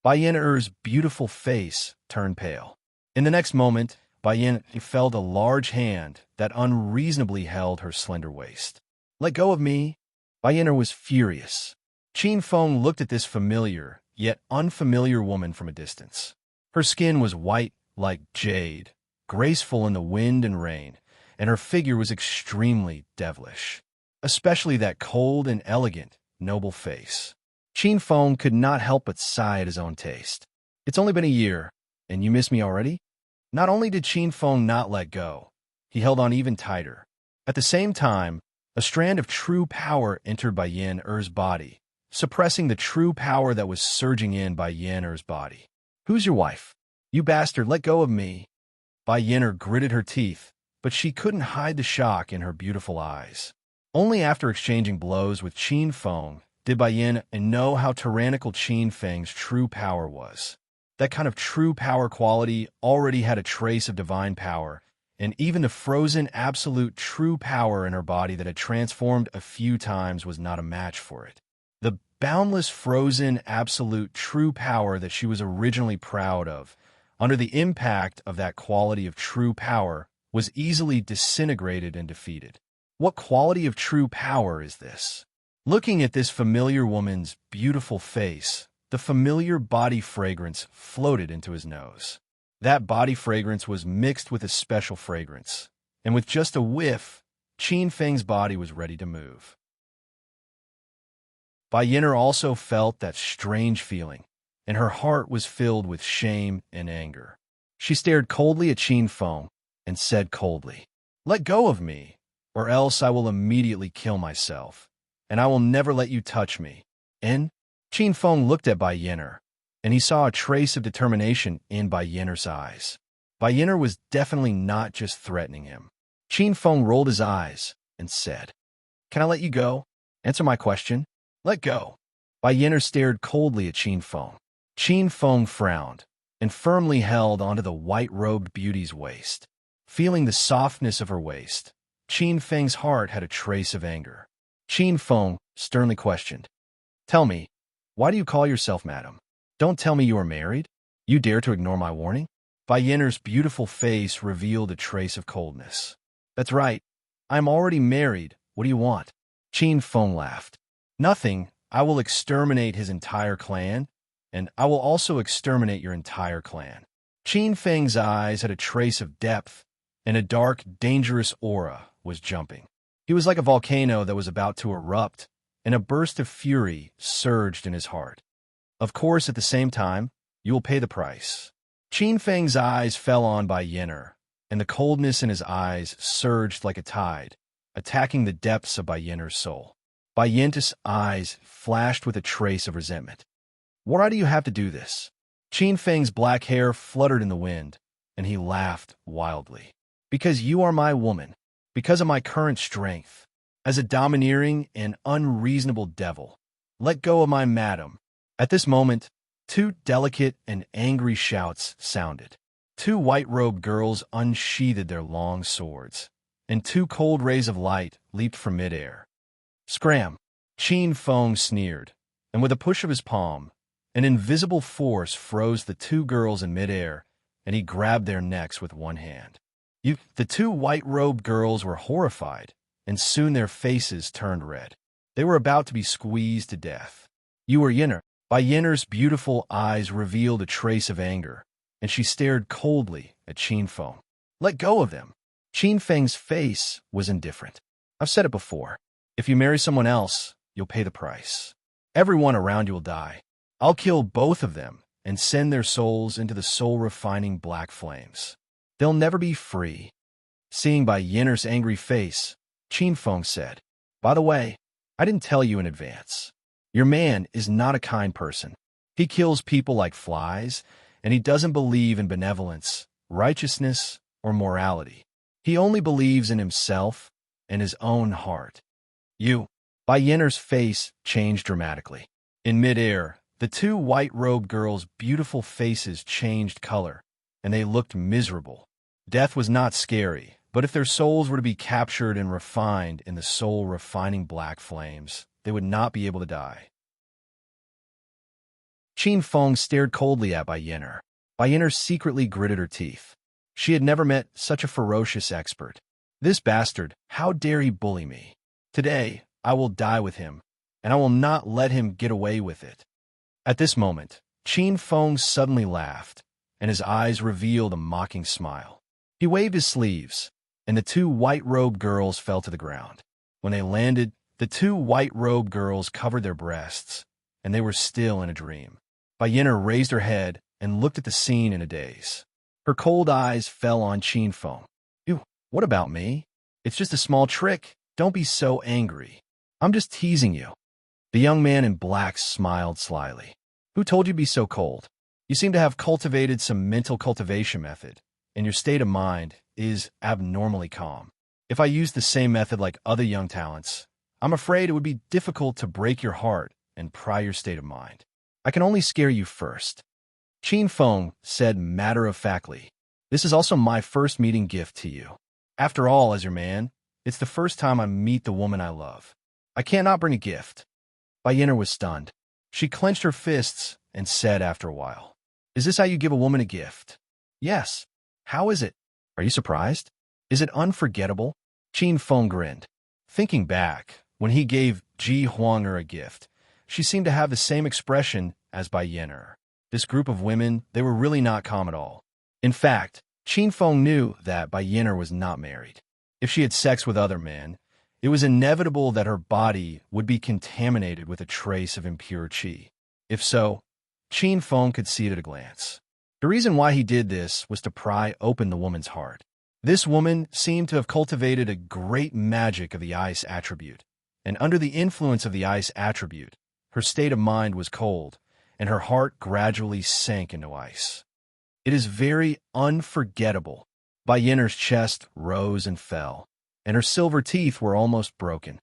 Bai Yin-er's beautiful face turned pale. In the next moment, Bai Yin felt a large hand that unreasonably held her slender waist. "Let go of me." Bai Yin-er was furious. Qin Feng looked at this familiar, yet unfamiliar woman from a distance. Her skin was white like jade, graceful in the wind and rain, and her figure was extremely devilish, especially that cold and elegant, noble face. Qin Feng could not help but sigh at his own taste. "It's only been a year, and you miss me already?" Not only did Qin Feng not let go, he held on even tighter. At the same time, a strand of true power entered Bai Yin-er's body, suppressing the true power that was surging in Bai Yin-er's body. "Who's your wife? You bastard, let go of me." Bai Yin-er gritted her teeth, but she couldn't hide the shock in her beautiful eyes. Only after exchanging blows with Qin Feng did Bai Yin know how tyrannical Qin Feng's true power was. That kind of true power quality already had a trace of divine power, and even the frozen absolute true power in her body that had transformed a few times was not a match for it. The boundless frozen absolute true power that she was originally proud of, under the impact of that quality of true power, was easily disintegrated and defeated. What quality of true power is this? Looking at this familiar woman's beautiful face, the familiar body fragrance floated into his nose. That body fragrance was mixed with a special fragrance, and with just a whiff, Qin Feng's body was ready to move. Bai Yin-er also felt that strange feeling, and her heart was filled with shame and anger. She stared coldly at Qin Feng and said coldly, "Let go of me, or else I will immediately kill myself, and I will never let you touch me." And Qin Feng looked at Bai Yin-er, and he saw a trace of determination in Bai Yin-er's eyes. Bai Yin-er was definitely not just threatening him. Qin Feng rolled his eyes and said, "Can I let you go? Answer my question. Let go." Bai Yin-er stared coldly at Qin Feng. Qin Feng frowned and firmly held onto the white-robed beauty's waist. Feeling the softness of her waist, Qin Feng's heart had a trace of anger. Qin Feng sternly questioned, "Tell me, why do you call yourself madam? Don't tell me you are married? You dare to ignore my warning?" Bai Yin-er's beautiful face revealed a trace of coldness. "That's right. I'm already married. What do you want?" Qin Feng laughed. "Nothing. I will exterminate his entire clan, and I will also exterminate your entire clan." Qin Feng's eyes had a trace of depth, and a dark, dangerous aura was jumping. He was like a volcano that was about to erupt, and a burst of fury surged in his heart. Of course, at the same time, you will pay the price. Qin Feng's eyes fell on Bai Yin-er, and the coldness in his eyes surged like a tide, attacking the depths of Bai Yin-er's soul. Bai Yin-er's eyes flashed with a trace of resentment. "Why do you have to do this?" Qin Feng's black hair fluttered in the wind, and he laughed wildly. "Because you are my woman, because of my current strength. As a domineering and unreasonable devil, let go of my madam." At this moment, two delicate and angry shouts sounded. Two white-robed girls unsheathed their long swords, and two cold rays of light leaped from midair. Scram! Qin Feng sneered, and with a push of his palm, an invisible force froze the two girls in midair, and he grabbed their necks with one hand. The two white-robed girls were horrified, and soon their faces turned red. They were about to be squeezed to death. You were Yinner. Bai Yinner's beautiful eyes revealed a trace of anger, and she stared coldly at Qin Feng. Let go of them. Qin Feng's face was indifferent. I've said it before. If you marry someone else, you'll pay the price. Everyone around you will die. I'll kill both of them and send their souls into the soul-refining black flames. They'll never be free. Seeing Bai Yinner's angry face, Qin Feng said, By the way, I didn't tell you in advance. Your man is not a kind person. He kills people like flies, and he doesn't believe in benevolence, righteousness, or morality. He only believes in himself and his own heart. Bai Yinner's face changed dramatically. In midair, the two white-robed girls' beautiful faces changed color, and they looked miserable. Death was not scary, but if their souls were to be captured and refined in the soul-refining black flames, they would not be able to die. Qin Feng stared coldly at Bai Yinner. Bai Yinner secretly gritted her teeth. She had never met such a ferocious expert. This bastard, how dare he bully me? Today, I will die with him, and I will not let him get away with it. At this moment, Qin Feng suddenly laughed, and his eyes revealed a mocking smile. He waved his sleeves, and the two white-robed girls fell to the ground. When they landed, the two white-robed girls covered their breasts, and they were still in a dream. Bai Yinner raised her head and looked at the scene in a daze. Her cold eyes fell on Qin Feng. What about me? It's just a small trick. Don't be so angry. I'm just teasing you. The young man in black smiled slyly. Who told you to be so cold? You seem to have cultivated some mental cultivation method, and your state of mind is abnormally calm. If I used the same method like other young talents, I'm afraid it would be difficult to break your heart and pry your state of mind. I can only scare you first. Qin Feng said matter-of-factly, This is also my first meeting gift to you. After all, as your man, it's the first time I meet the woman I love. I cannot bring a gift. Bai Yinner was stunned. She clenched her fists and said after a while, Is this how you give a woman a gift? Yes. How is it? Are you surprised? Is it unforgettable? Qin Feng grinned. Thinking back, when he gave Ji Huang'er a gift, she seemed to have the same expression as Bai Yinner. This group of women, they were really not calm at all. In fact, Qin Feng knew that Bai Yinner was not married. If she had sex with other men, it was inevitable that her body would be contaminated with a trace of impure qi. If so, Qin Feng could see it at a glance. The reason why he did this was to pry open the woman's heart. This woman seemed to have cultivated a great magic of the ice attribute, and under the influence of the ice attribute, her state of mind was cold, and her heart gradually sank into ice. It is very unforgettable. Bai Yinner's chest rose and fell, and her silver teeth were almost broken.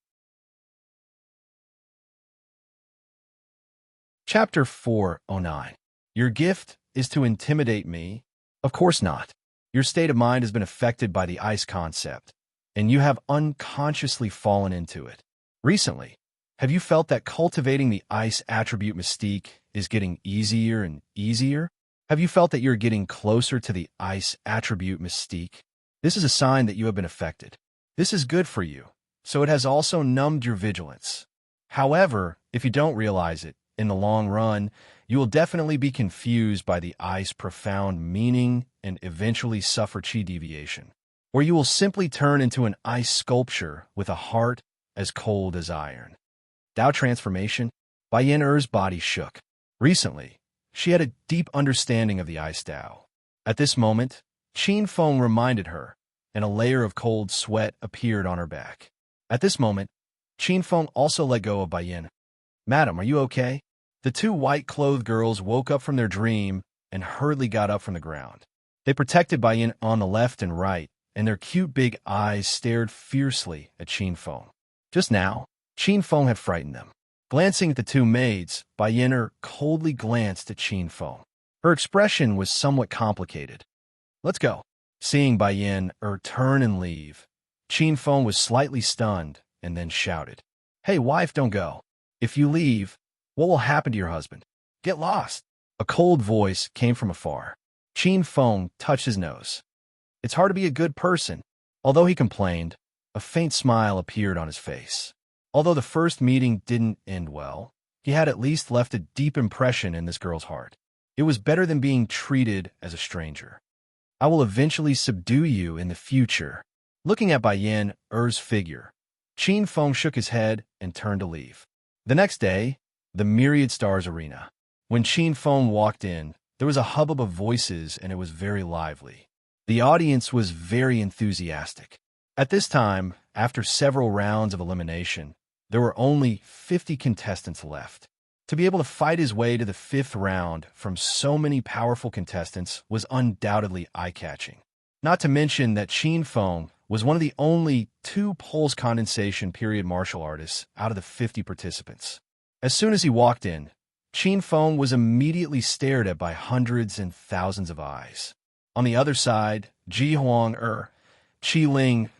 Chapter 409. Your gift is to intimidate me? Of course not. Your state of mind has been affected by the ice concept, and you have unconsciously fallen into it. Recently, have you felt that cultivating the ice attribute mystique is getting easier and easier? Have you felt that you're getting closer to the ice attribute mystique? This is a sign that you have been affected. This is good for you, so it has also numbed your vigilance. However, if you don't realize it, in the long run, you will definitely be confused by the ice profound meaning and eventually suffer qi deviation, or you will simply turn into an ice sculpture with a heart as cold as iron. Tao transformation? Bai Yinner's body shook. Recently, she had a deep understanding of the ice Tao. At this moment, Qin Feng reminded her, and a layer of cold sweat appeared on her back. At this moment, Qin Feng also let go of Bai Yin. Madam, are you okay? The two white-clothed girls woke up from their dream and hurriedly got up from the ground. They protected Bai Yin on the left and right, and their cute big eyes stared fiercely at Qin Feng. Just now, Qin Feng had frightened them. Glancing at the two maids, Bai Yinner coldly glanced at Qin Feng. Her expression was somewhat complicated. Let's go. Seeing Bai Yin turn and leave, Qin Feng was slightly stunned and then shouted, Hey, wife, don't go. If you leave, what will happen to your husband? Get lost. A cold voice came from afar. Qin Feng touched his nose. It's hard to be a good person. Although he complained, a faint smile appeared on his face. Although the first meeting didn't end well, he had at least left a deep impression in this girl's heart. It was better than being treated as a stranger. I will eventually subdue you in the future. Looking at Bai Yin Er's figure, Qin Feng shook his head and turned to leave. The next day, the Myriad Stars Arena. When Qin Feng walked in, there was a hubbub of voices and it was very lively. The audience was very enthusiastic. At this time, after several rounds of elimination, there were only 50 contestants left. To be able to fight his way to the 5th round from so many powerful contestants was undoubtedly eye-catching. Not to mention that Qin Feng was one of the only 2 pulse condensation period martial artists out of the 50 participants. As soon as he walked in, Qin Feng was immediately stared at by hundreds and thousands of eyes. On the other side, Ji Huang Qi Ling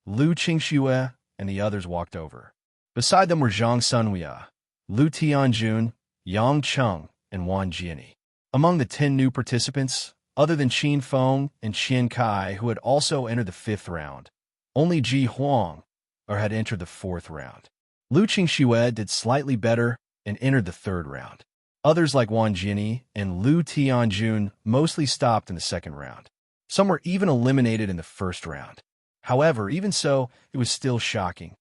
Lu Qingxue and the others walked over. Beside them were Zhang Sunhua, Lu Tianjun, Yang Cheng, and Wan Jiani. Among the 10 new participants, other than Qin Feng and Qian Kai, who had also entered the 5th round, only Ji Huang had entered the 4th round. Lu Qingxue did slightly better and entered the 3rd round. Others like Wan Jiani and Lu Tianjun mostly stopped in the 2nd round. Some were even eliminated in the 1st round. However, even so, it was still shocking.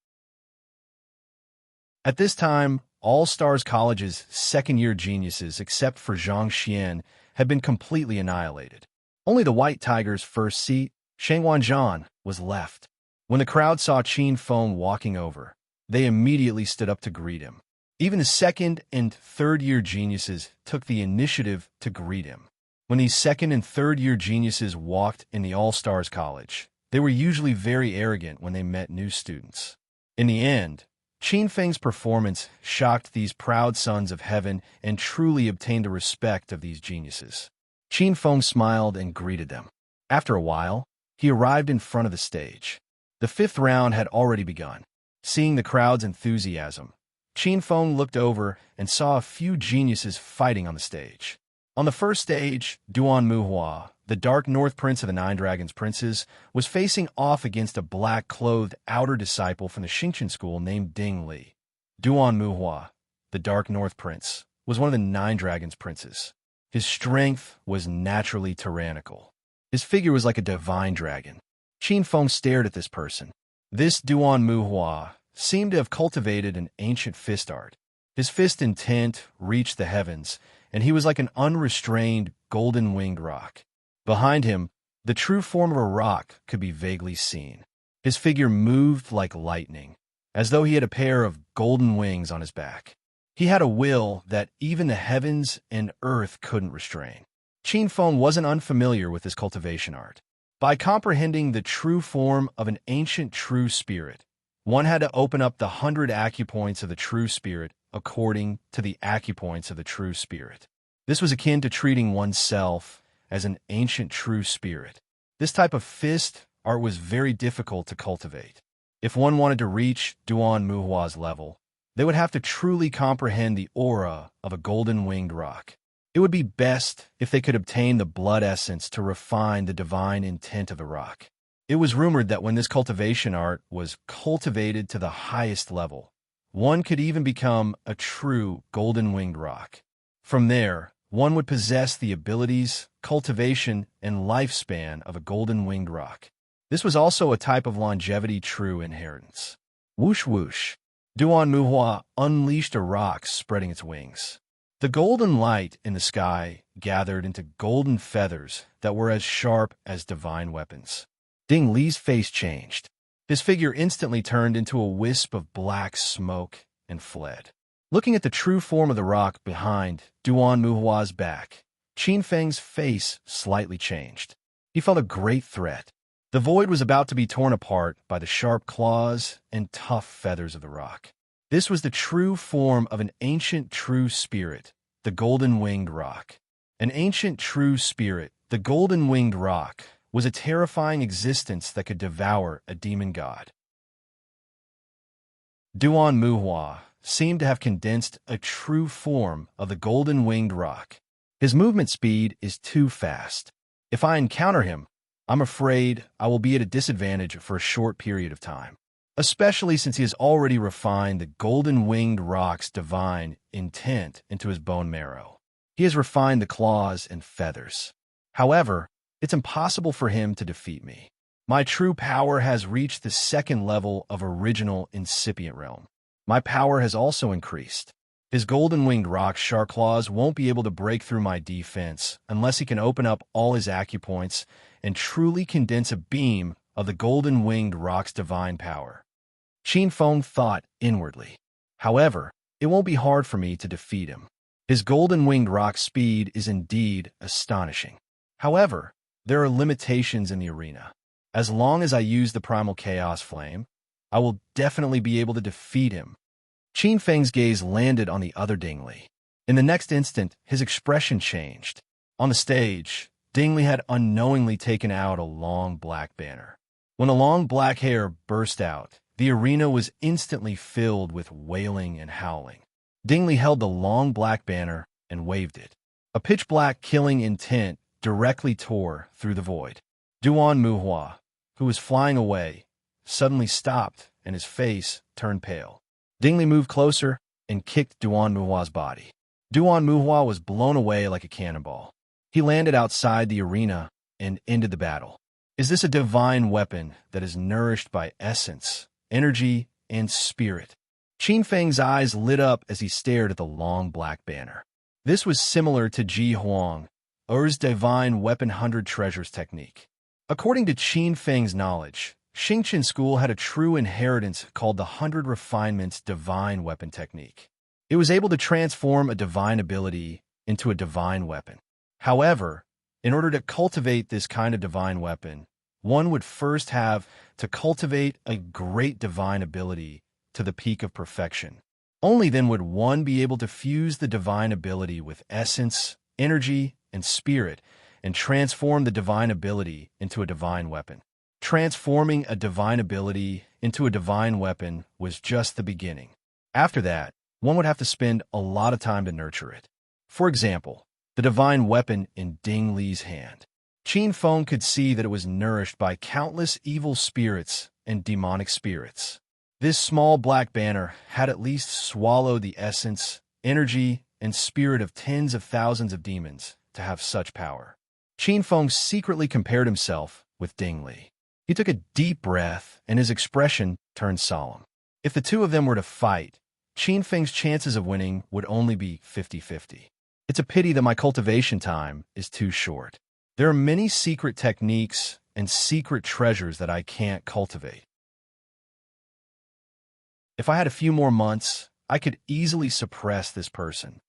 At this time, All Stars College's second-year geniuses, except for Zhang Xian, had been completely annihilated. Only the White Tiger's first seat, Shang Wanzhan, was left. When the crowd saw Qin Feng walking over, they immediately stood up to greet him. Even the 2nd and 3rd-year geniuses took the initiative to greet him. When these 2nd and 3rd-year geniuses walked in the All Stars College, they were usually very arrogant when they met new students. In the end, Qin Feng's performance shocked these proud sons of heaven and truly obtained the respect of these geniuses. Qin Feng smiled and greeted them. After a while, he arrived in front of the stage. The 5th round had already begun. Seeing the crowd's enthusiasm, Qin Feng looked over and saw a few geniuses fighting on the stage. On the first stage, Duan Muhua, the Dark North Prince of the 9 Dragons Princes, was facing off against a black-clothed outer disciple from the Xingqian school named Ding Li. Duan Muhua, the Dark North Prince, was one of the 9 Dragons Princes. His strength was naturally tyrannical. His figure was like a divine dragon. Qin Feng stared at this person. This Duan Muhua seemed to have cultivated an ancient fist art. His fist intent reached the heavens, and he was like an unrestrained, golden-winged rock. Behind him, the true form of a rock could be vaguely seen. His figure moved like lightning, as though he had a pair of golden wings on his back. He had a will that even the heavens and earth couldn't restrain. Qin Feng wasn't unfamiliar with this cultivation art. By comprehending the true form of an ancient true spirit, one had to open up the 100 acupoints of the true spirit according to the acupoints of the true spirit. This was akin to treating oneself as an ancient true spirit. This type of fist art was very difficult to cultivate. If one wanted to reach Duan Muhua's level, they would have to truly comprehend the aura of a golden-winged rock. It would be best if they could obtain the blood essence to refine the divine intent of the rock. It was rumored that when this cultivation art was cultivated to the highest level, one could even become a true golden-winged rock. From there, one would possess the abilities, cultivation, and lifespan of a golden-winged rock. This was also a type of longevity true inheritance. Whoosh whoosh. Duan Muhua unleashed a rock spreading its wings. The golden light in the sky gathered into golden feathers that were as sharp as divine weapons. Ding Li's face changed. His figure instantly turned into a wisp of black smoke and fled. Looking at the true form of the rock behind Duan Muhua's back, Qin Feng's face slightly changed. He felt a great threat. The void was about to be torn apart by the sharp claws and tough feathers of the rock. This was the true form of an ancient true spirit, the golden-winged rock. An ancient true spirit, the golden-winged rock, was a terrifying existence that could devour a demon god. Duan Muhua seemed to have condensed a true form of the golden-winged roc. His movement speed is too fast. If I encounter him, I'm afraid I will be at a disadvantage for a short period of time, especially since he has already refined the golden-winged roc's divine intent into his bone marrow. He has refined the claws and feathers. However, it's impossible for him to defeat me. My true power has reached the second level of original incipient realm. My power has also increased. His golden-winged roc shark claws won't be able to break through my defense unless he can open up all his acupoints and truly condense a beam of the golden-winged roc's divine power. Qin Feng thought inwardly. However, it won't be hard for me to defeat him. His golden-winged roc speed is indeed astonishing. However, there are limitations in the arena. As long as I use the primal chaos flame, I will definitely be able to defeat him. Qin Feng's gaze landed on the other Ding Li. In the next instant, his expression changed. On the stage, Ding Li had unknowingly taken out a long black banner. When the long black hair burst out, the arena was instantly filled with wailing and howling. Ding Li held the long black banner and waved it. A pitch-black killing intent directly tore through the void. Duan Muhua, who was flying away, suddenly stopped and his face turned pale. Ding Li moved closer and kicked Duan Muhua's body. Duan Muhua was blown away like a cannonball. He landed outside the arena and ended the battle. Is this a divine weapon that is nourished by essence, energy, and spirit? Qin Feng's eyes lit up as he stared at the long black banner. This was similar to Ji Huang, Er's divine weapon 100 treasures technique. According to Qin Feng's knowledge, Xingqian school had a true inheritance called the 100 refinements divine weapon technique. It was able to transform a divine ability into a divine weapon. However, in order to cultivate this kind of divine weapon, one would first have to cultivate a great divine ability to the peak of perfection. Only then would one be able to fuse the divine ability with essence, energy, and spirit, and transform the divine ability into a divine weapon. Transforming a divine ability into a divine weapon was just the beginning. After that, one would have to spend a lot of time to nurture it. For example, the divine weapon in Ding Li's hand. Qin Feng could see that it was nourished by countless evil spirits and demonic spirits. This small black banner had at least swallowed the essence, energy, and spirit of tens of thousands of demons to have such power. Qin Feng secretly compared himself with Ding Li. He took a deep breath, and his expression turned solemn. If the two of them were to fight, Qin Feng's chances of winning would only be 50-50. It's a pity that my cultivation time is too short. There are many secret techniques and secret treasures that I can't cultivate. If I had a few more months, I could easily suppress this person.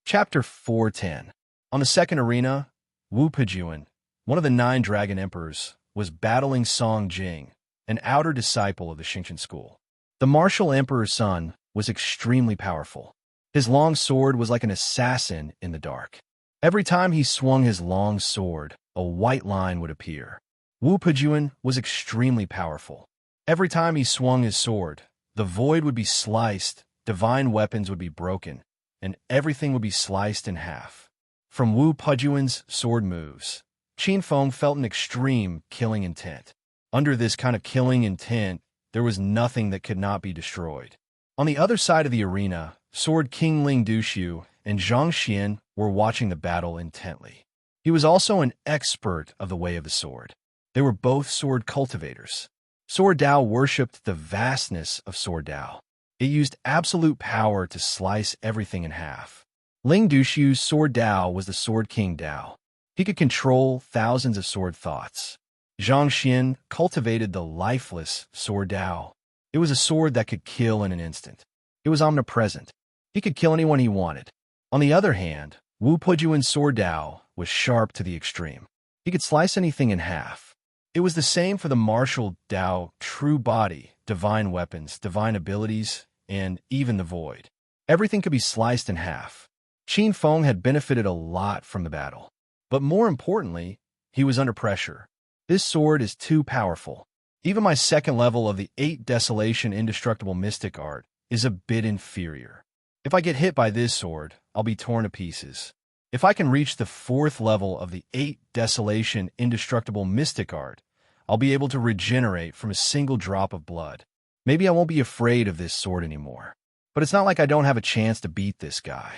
Chapter 410. On the second arena, Wu Pejuan, one of the 9 dragon emperors, was battling Song Jing, an outer disciple of the Xingqian school. The martial emperor's son was extremely powerful. His long sword was like an assassin in the dark. Every time he swung his long sword, a white line would appear. Wu Pejuan was extremely powerful. Every time he swung his sword, the void would be sliced, divine weapons would be broken, and everything would be sliced in half. From Wu Pejuan's sword moves, Qin Feng felt an extreme killing intent. Under this kind of killing intent, there was nothing that could not be destroyed. On the other side of the arena, Sword King Ling Dushu and Zhang Xian were watching the battle intently. He was also an expert of the way of the sword. They were both sword cultivators. Sword Dao worshipped the vastness of Sword Dao. It used absolute power to slice everything in half. Ling Dushu's Sword Dao was the Sword King Dao. He could control thousands of sword thoughts. Zhang Xian cultivated the lifeless Sword Dao. It was a sword that could kill in an instant. It was omnipresent. He could kill anyone he wanted. On the other hand, Wu Pejuan's Sword Dao was sharp to the extreme. He could slice anything in half. It was the same for the martial Dao, true body, divine weapons, divine abilities, and even the void. Everything could be sliced in half. Qin Feng had benefited a lot from the battle. But more importantly, he was under pressure. This sword is too powerful. Even my second level of the 8 Desolation Indestructible Mystic art is a bit inferior. If I get hit by this sword, I'll be torn to pieces. If I can reach the 4th level of the 8 Desolation Indestructible Mystic art, I'll be able to regenerate from a single drop of blood. Maybe I won't be afraid of this sword anymore. But it's not like I don't have a chance to beat this guy.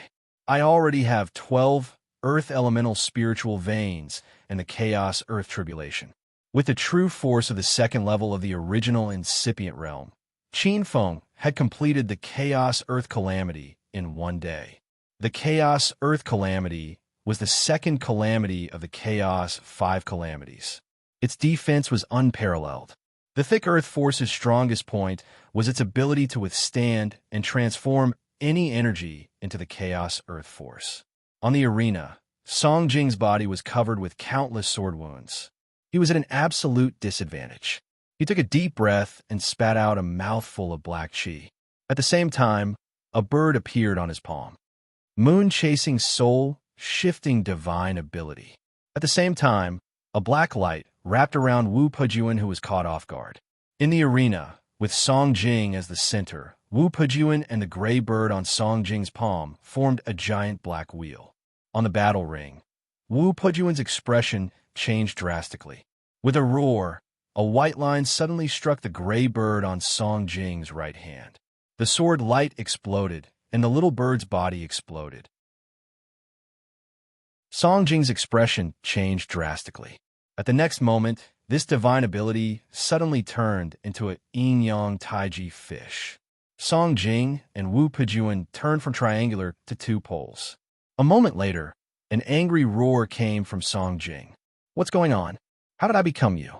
I already have 12 Earth Elemental Spiritual Veins and the Chaos Earth Tribulation. With the true force of the second level of the original Incipient Realm, Qin Feng had completed the Chaos Earth Calamity in one day. The Chaos Earth Calamity was the second calamity of the Chaos 5 calamities. Its defense was unparalleled. The thick Earth Force's strongest point was its ability to withstand and transform any energy into the Chaos Earth Force. On the arena, Song Jing's body was covered with countless sword wounds. He was at an absolute disadvantage. He took a deep breath and spat out a mouthful of black qi. At the same time, a bird appeared on his palm. Moon-chasing soul, shifting divine ability. At the same time, a black light wrapped around Wu Pejuan, who was caught off guard. In the arena, with Song Jing as the center, Wu Pejuan and the gray bird on Song Jing's palm formed a giant black wheel. On the battle ring, Wu Pejuan's expression changed drastically. With a roar, a white line suddenly struck the gray bird on Song Jing's right hand. The sword light exploded, and the little bird's body exploded. Song Jing's expression changed drastically. At the next moment, this divine ability suddenly turned into a yin-yang taiji fish. Song Jing and Wu Pejuan turned from triangular to 2 poles. A moment later, an angry roar came from Song Jing. "What's going on? How did I become you?"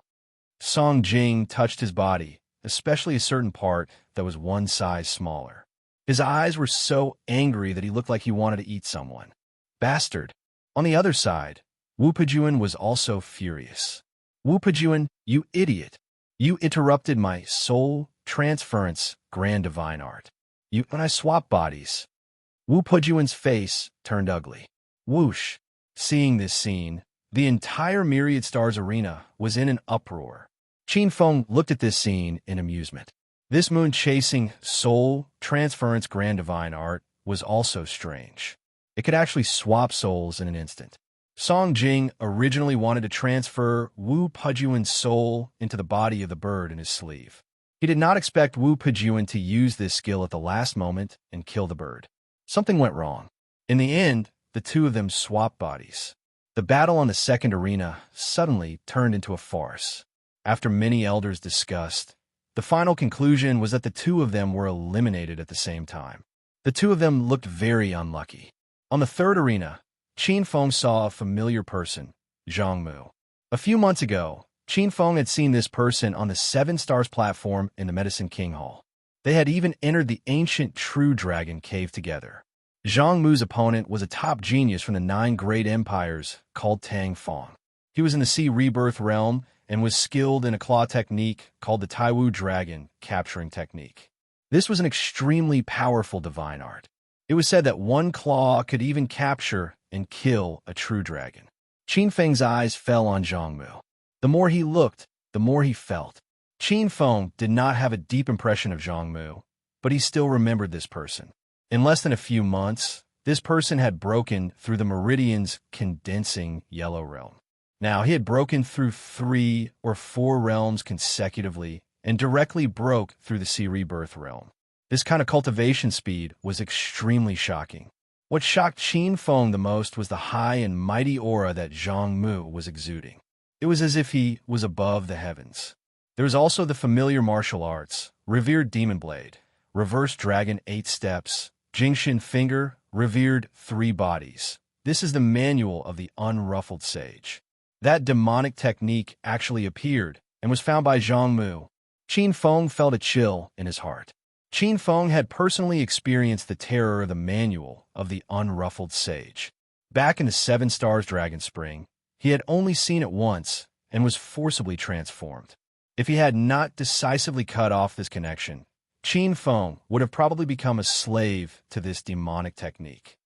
Song Jing touched his body, especially a certain part that was one size smaller. His eyes were so angry that he looked like he wanted to eat someone. "Bastard!" On the other side, Wu Pejuan was also furious. "Wu Pejuan, you idiot! You interrupted my soul transference grand divine art. When I swap bodies." Wu Pejuan's face turned ugly. Whoosh! Seeing this scene, the entire Myriad Stars arena was in an uproar. Qin Feng looked at this scene in amusement. This moon-chasing soul transference grand divine art was also strange. It could actually swap souls in an instant. Song Jing originally wanted to transfer Wu Pejuan's soul into the body of the bird in his sleeve. He did not expect Wu Pejuan to use this skill at the last moment and kill the bird. Something went wrong. In the end, the two of them swapped bodies. The battle on the second arena suddenly turned into a farce. After many elders discussed, the final conclusion was that the two of them were eliminated at the same time. The two of them looked very unlucky. On the third arena, Qin Feng saw a familiar person, Zhang Mu. A few months ago, Qin Feng had seen this person on the 7 Stars platform in the Medicine King Hall. They had even entered the ancient True Dragon cave together. Zhang Mu's opponent was a top genius from the 9 Great Empires called Tang Feng. He was in the Sea Rebirth realm and was skilled in a claw technique called the Taiwu Dragon Capturing Technique. This was an extremely powerful divine art. It was said that one claw could even capture and kill a true dragon. Qin Feng's eyes fell on Zhang Mu. The more he looked, the more he felt. Qin Feng did not have a deep impression of Zhang Mu, but he still remembered this person. In less than a few months, this person had broken through the Meridian's condensing yellow realm. Now, he had broken through 3 or 4 realms consecutively and directly broke through the Sea Rebirth realm. This kind of cultivation speed was extremely shocking. What shocked Qin Feng the most was the high and mighty aura that Zhang Mu was exuding. It was as if he was above the heavens. There was also the familiar martial arts, revered Demon Blade, Reverse Dragon 8 Steps, Jingshin Finger, revered 3 Bodies. This is the manual of the unruffled sage. That demonic technique actually appeared and was found by Zhang Mu. Qin Feng felt a chill in his heart. Qin Feng had personally experienced the terror of the manual of the unruffled sage. Back in the 7 Stars Dragon Spring, he had only seen it once and was forcibly transformed. If he had not decisively cut off this connection, Qin Feng would have probably become a slave to this demonic technique.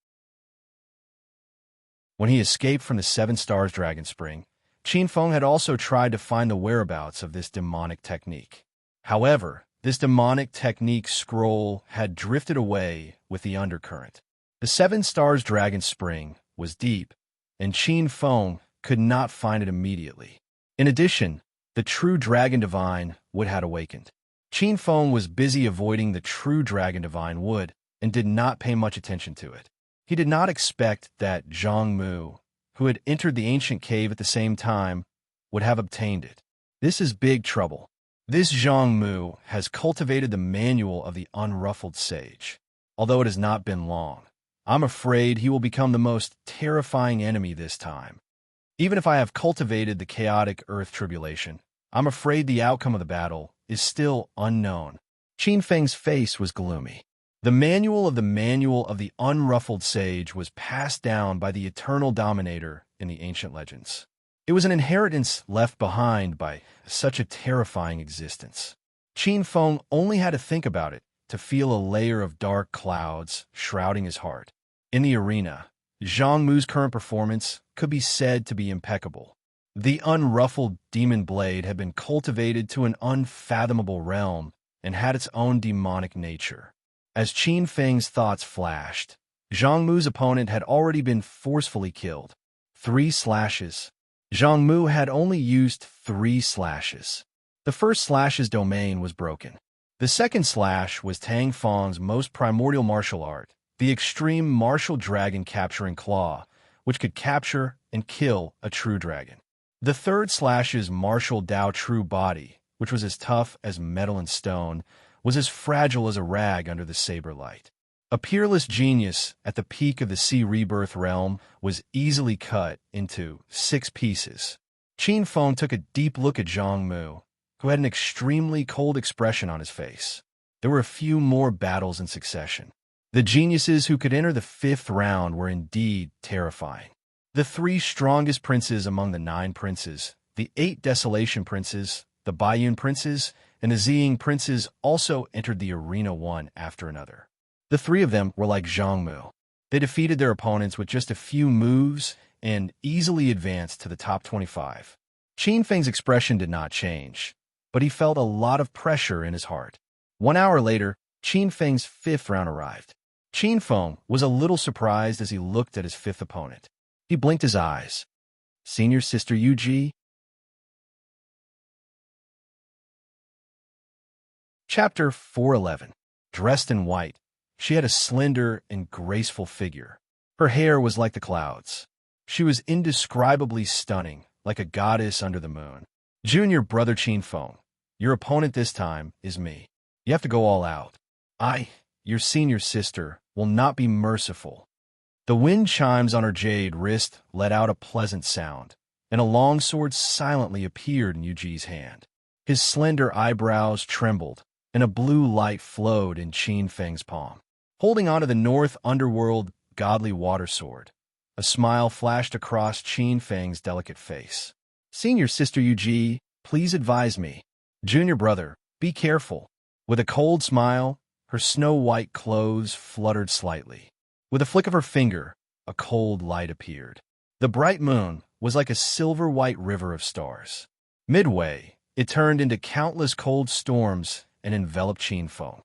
When he escaped from the 7 Stars Dragon Spring, Qin Feng had also tried to find the whereabouts of this demonic technique. However, this demonic technique scroll had drifted away with the undercurrent. The Seven Stars Dragon Spring was deep, and Qin Feng could not find it immediately. In addition, the true Dragon Divine Wood had awakened. Qin Feng was busy avoiding the true Dragon Divine Wood and did not pay much attention to it. He did not expect that Zhang Mu, who had entered the ancient cave at the same time, would have obtained it. This is big trouble. This Zhang Mu has cultivated the manual of the unruffled sage. Although it has not been long, I'm afraid he will become the most terrifying enemy this time. Even if I have cultivated the chaotic earth tribulation, I'm afraid the outcome of the battle is still unknown. Qin Feng's face was gloomy. The manual of the unruffled sage was passed down by the eternal dominator in the ancient legends. It was an inheritance left behind by such a terrifying existence. Qin Feng only had to think about it to feel a layer of dark clouds shrouding his heart. In the arena, Zhang Mu's current performance could be said to be impeccable. The unruffled demon blade had been cultivated to an unfathomable realm and had its own demonic nature. As Qin Feng's thoughts flashed, Zhang Mu's opponent had already been forcefully killed. 3 slashes. Zhang Mu had only used 3 slashes. The first slash's domain was broken. The second slash was Tang Feng's most primordial martial art, the extreme martial dragon capturing claw, which could capture and kill a true dragon. The third slash's martial Dao true body, which was as tough as metal and stone, was as fragile as a rag under the saber light. A peerless genius at the peak of the sea rebirth realm was easily cut into 6 pieces. Qin Feng took a deep look at Zhang Mu, who had an extremely cold expression on his face. There were a few more battles in succession. The geniuses who could enter the 5th round were indeed terrifying. The 3 strongest princes among the 9 princes, the 8 desolation princes, the Baiyun princes, and the Ziying princes also entered the arena one after another. The 3 of them were like Zhang Mu. They defeated their opponents with just a few moves and easily advanced to the top 25. Qin Feng's expression did not change, but he felt a lot of pressure in his heart. 1 hour later, Qin Feng's 5th round arrived. Qin Feng was a little surprised as he looked at his 5th opponent. He blinked his eyes. Senior Sister Yuji? Chapter 411. Dressed in white, she had a slender and graceful figure. Her hair was like the clouds. She was indescribably stunning, like a goddess under the moon. Junior brother Qin Feng, your opponent this time is me. You have to go all out. I, your senior sister, will not be merciful. The wind chimes on her jade wrist let out a pleasant sound, and a long sword silently appeared in Yuji's hand. His slender eyebrows trembled, and a blue light flowed in Qin Feng's palm. Holding onto the North Underworld godly water sword, a smile flashed across Qin Feng's delicate face. Senior Sister Yuji, please advise me. Junior brother, be careful. With a cold smile, her snow-white clothes fluttered slightly. With a flick of her finger, a cold light appeared. The bright moon was like a silver-white river of stars. Midway, it turned into countless cold storms and enveloped Qin Feng.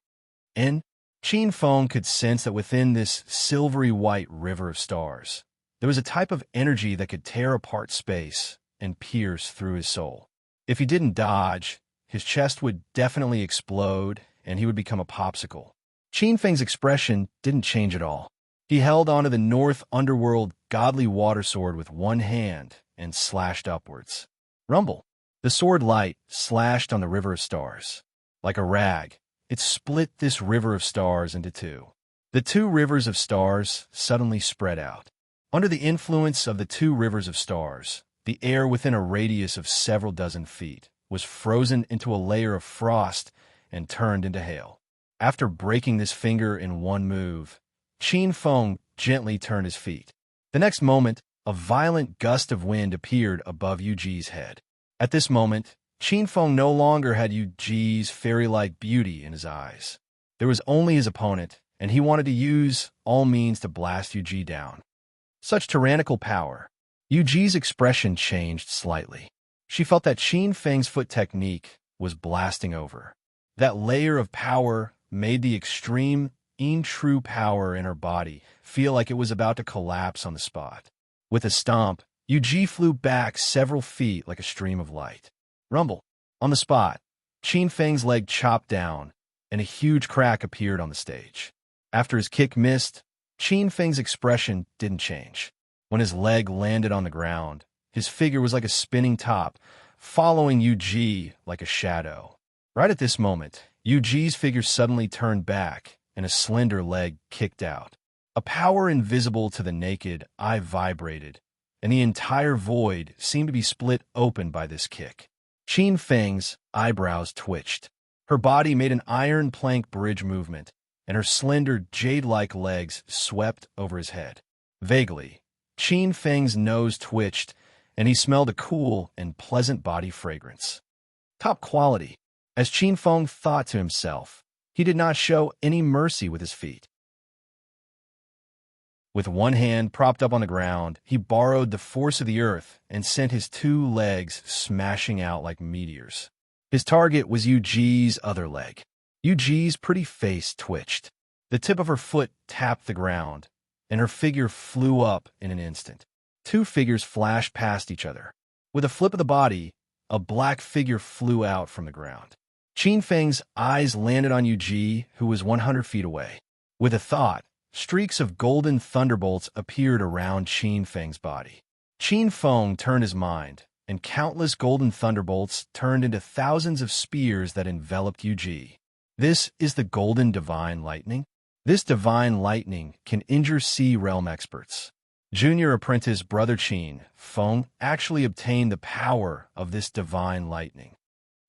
And Qin Feng could sense that within this silvery white river of stars, there was a type of energy that could tear apart space and pierce through his soul. If he didn't dodge, his chest would definitely explode and he would become a popsicle. Qin Feng's expression didn't change at all. He held onto the North Underworld godly water sword with one hand and slashed upwards. Rumble! The sword light slashed on the river of stars. Like a rag, it split this river of stars into 2. The 2 rivers of stars suddenly spread out. Under the influence of the 2 rivers of stars, the air within a radius of several dozen feet was frozen into a layer of frost and turned into hail. After breaking this finger in one move, Qin Feng gently turned his feet. The next moment, a violent gust of wind appeared above Yuji's head. At this moment, Qin Feng no longer had Yuji's fairy-like beauty in his eyes. There was only his opponent, and he wanted to use all means to blast Yuji down. Such tyrannical power. Yuji's expression changed slightly. She felt that Qin Feng's foot technique was blasting over. That layer of power made the extreme, true power in her body feel like it was about to collapse on the spot. With a stomp, Yuji flew back several feet like a stream of light. Rumble. On the spot, Qin Feng's leg chopped down, and a huge crack appeared on the stage. After his kick missed, Qin Feng's expression didn't change. When his leg landed on the ground, his figure was like a spinning top, following Yuji like a shadow. Right at this moment, Yuji's figure suddenly turned back, and a slender leg kicked out. A power invisible to the naked eye vibrated, and the entire void seemed to be split open by this kick. Qin Feng's eyebrows twitched. Her body made an iron plank bridge movement, and her slender, jade-like legs swept over his head. Vaguely, Qin Feng's nose twitched, and he smelled a cool and pleasant body fragrance. Top quality. As Qin Feng thought to himself, he did not show any mercy with his feet. With one hand propped up on the ground, he borrowed the force of the earth and sent his two legs smashing out like meteors. His target was Yuji's other leg. Yuji's pretty face twitched. The tip of her foot tapped the ground, and her figure flew up in an instant. Two figures flashed past each other. With a flip of the body, a black figure flew out from the ground. Qin Feng's eyes landed on Yuji, who was 100 feet away. With a thought, streaks of golden thunderbolts appeared around Qin Feng's body. Qin Feng turned his mind, and countless golden thunderbolts turned into thousands of spears that enveloped Yuji. This is the golden divine lightning? This divine lightning can injure Sea Realm experts. Junior apprentice Brother Qin Feng actually obtained the power of this divine lightning.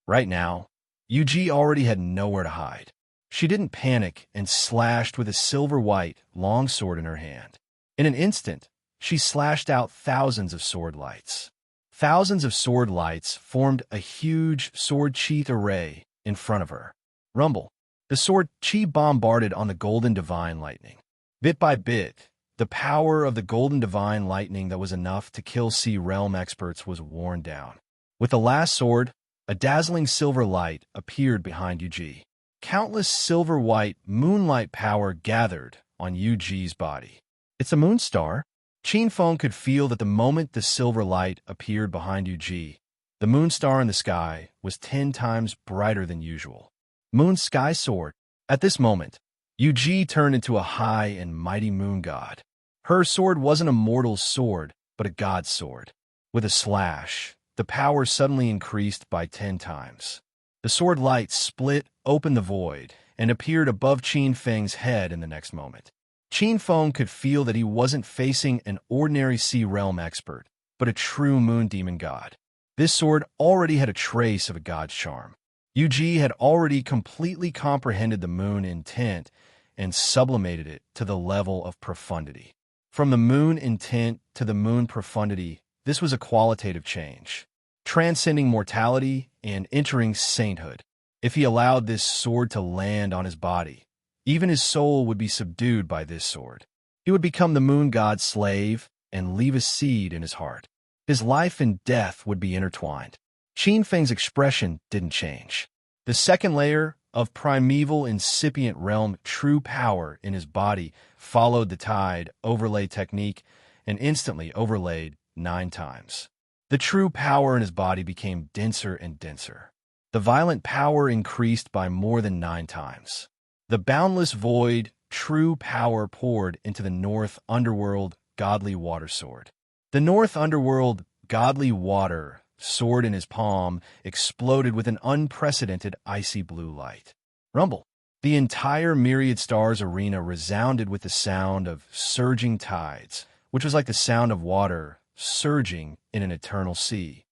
Right now, Yuji already had nowhere to hide. She didn't panic and slashed with a silver-white longsword in her hand. In an instant, she slashed out thousands of sword lights. Thousands of sword lights formed a huge sword sheath array in front of her. Rumble. The sword chi bombarded on the golden divine lightning. Bit by bit, the power of the golden divine lightning that was enough to kill Sea Realm experts was worn down. With the last sword, a dazzling silver light appeared behind Yuji. Countless silver-white moonlight power gathered on Yuji's body. It's a moon star. Qin Feng could feel that the moment the silver light appeared behind Yuji, the moon star in the sky was 10 times brighter than usual. Moon Sky Sword. At this moment, Yuji turned into a high and mighty moon god. Her sword wasn't a mortal's sword, but a god's sword. With a slash, the power suddenly increased by 10 times. The sword light split open the void and appeared above Qin Feng's head in the next moment. Qin Feng could feel that he wasn't facing an ordinary Sea Realm expert, but a true moon demon god. This sword already had a trace of a god's charm. Yuji had already completely comprehended the moon intent and sublimated it to the level of profundity. From the moon intent to the moon profundity, this was a qualitative change, transcending mortality and entering sainthood. If he allowed this sword to land on his body, even his soul would be subdued by this sword. He would become the moon god's slave and leave a seed in his heart. His life and death would be intertwined. Qin Feng's expression didn't change. The second layer of primeval incipient realm true power in his body followed the tide overlay technique and instantly overlaid 9 times. The true power in his body became denser and denser. The violent power increased by more than 9 times. The boundless void true power poured into the North Underworld godly water sword. The North Underworld godly water sword in his palm exploded with an unprecedented icy blue light. Rumble. The entire Myriad Stars arena resounded with the sound of surging tides, which was like the sound of water surging in an eternal sea.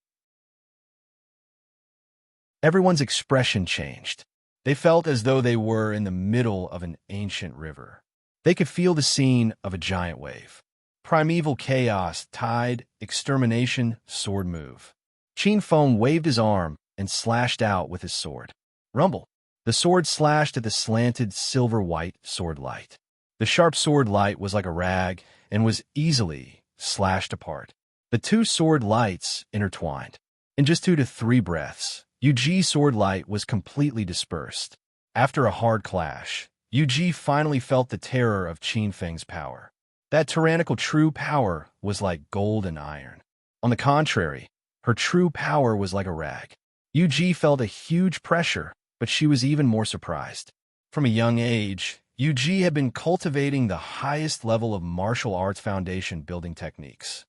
Everyone's expression changed. They felt as though they were in the middle of an ancient river. They could feel the scene of a giant wave. Primeval chaos, tide, extermination, sword move. Qin Feng waved his arm and slashed out with his sword. Rumble. The sword slashed at the slanted silver-white sword light. The sharp sword light was like a rag and was easily slashed apart. The two sword lights intertwined. In just 2 to 3 breaths, Yuji's sword light was completely dispersed. After a hard clash, Yuji finally felt the terror of Qin Feng's power. That tyrannical true power was like gold and iron. On the contrary, her true power was like a rag. Yuji felt a huge pressure, but she was even more surprised. From a young age, Yuji had been cultivating the highest level of martial arts foundation building techniques.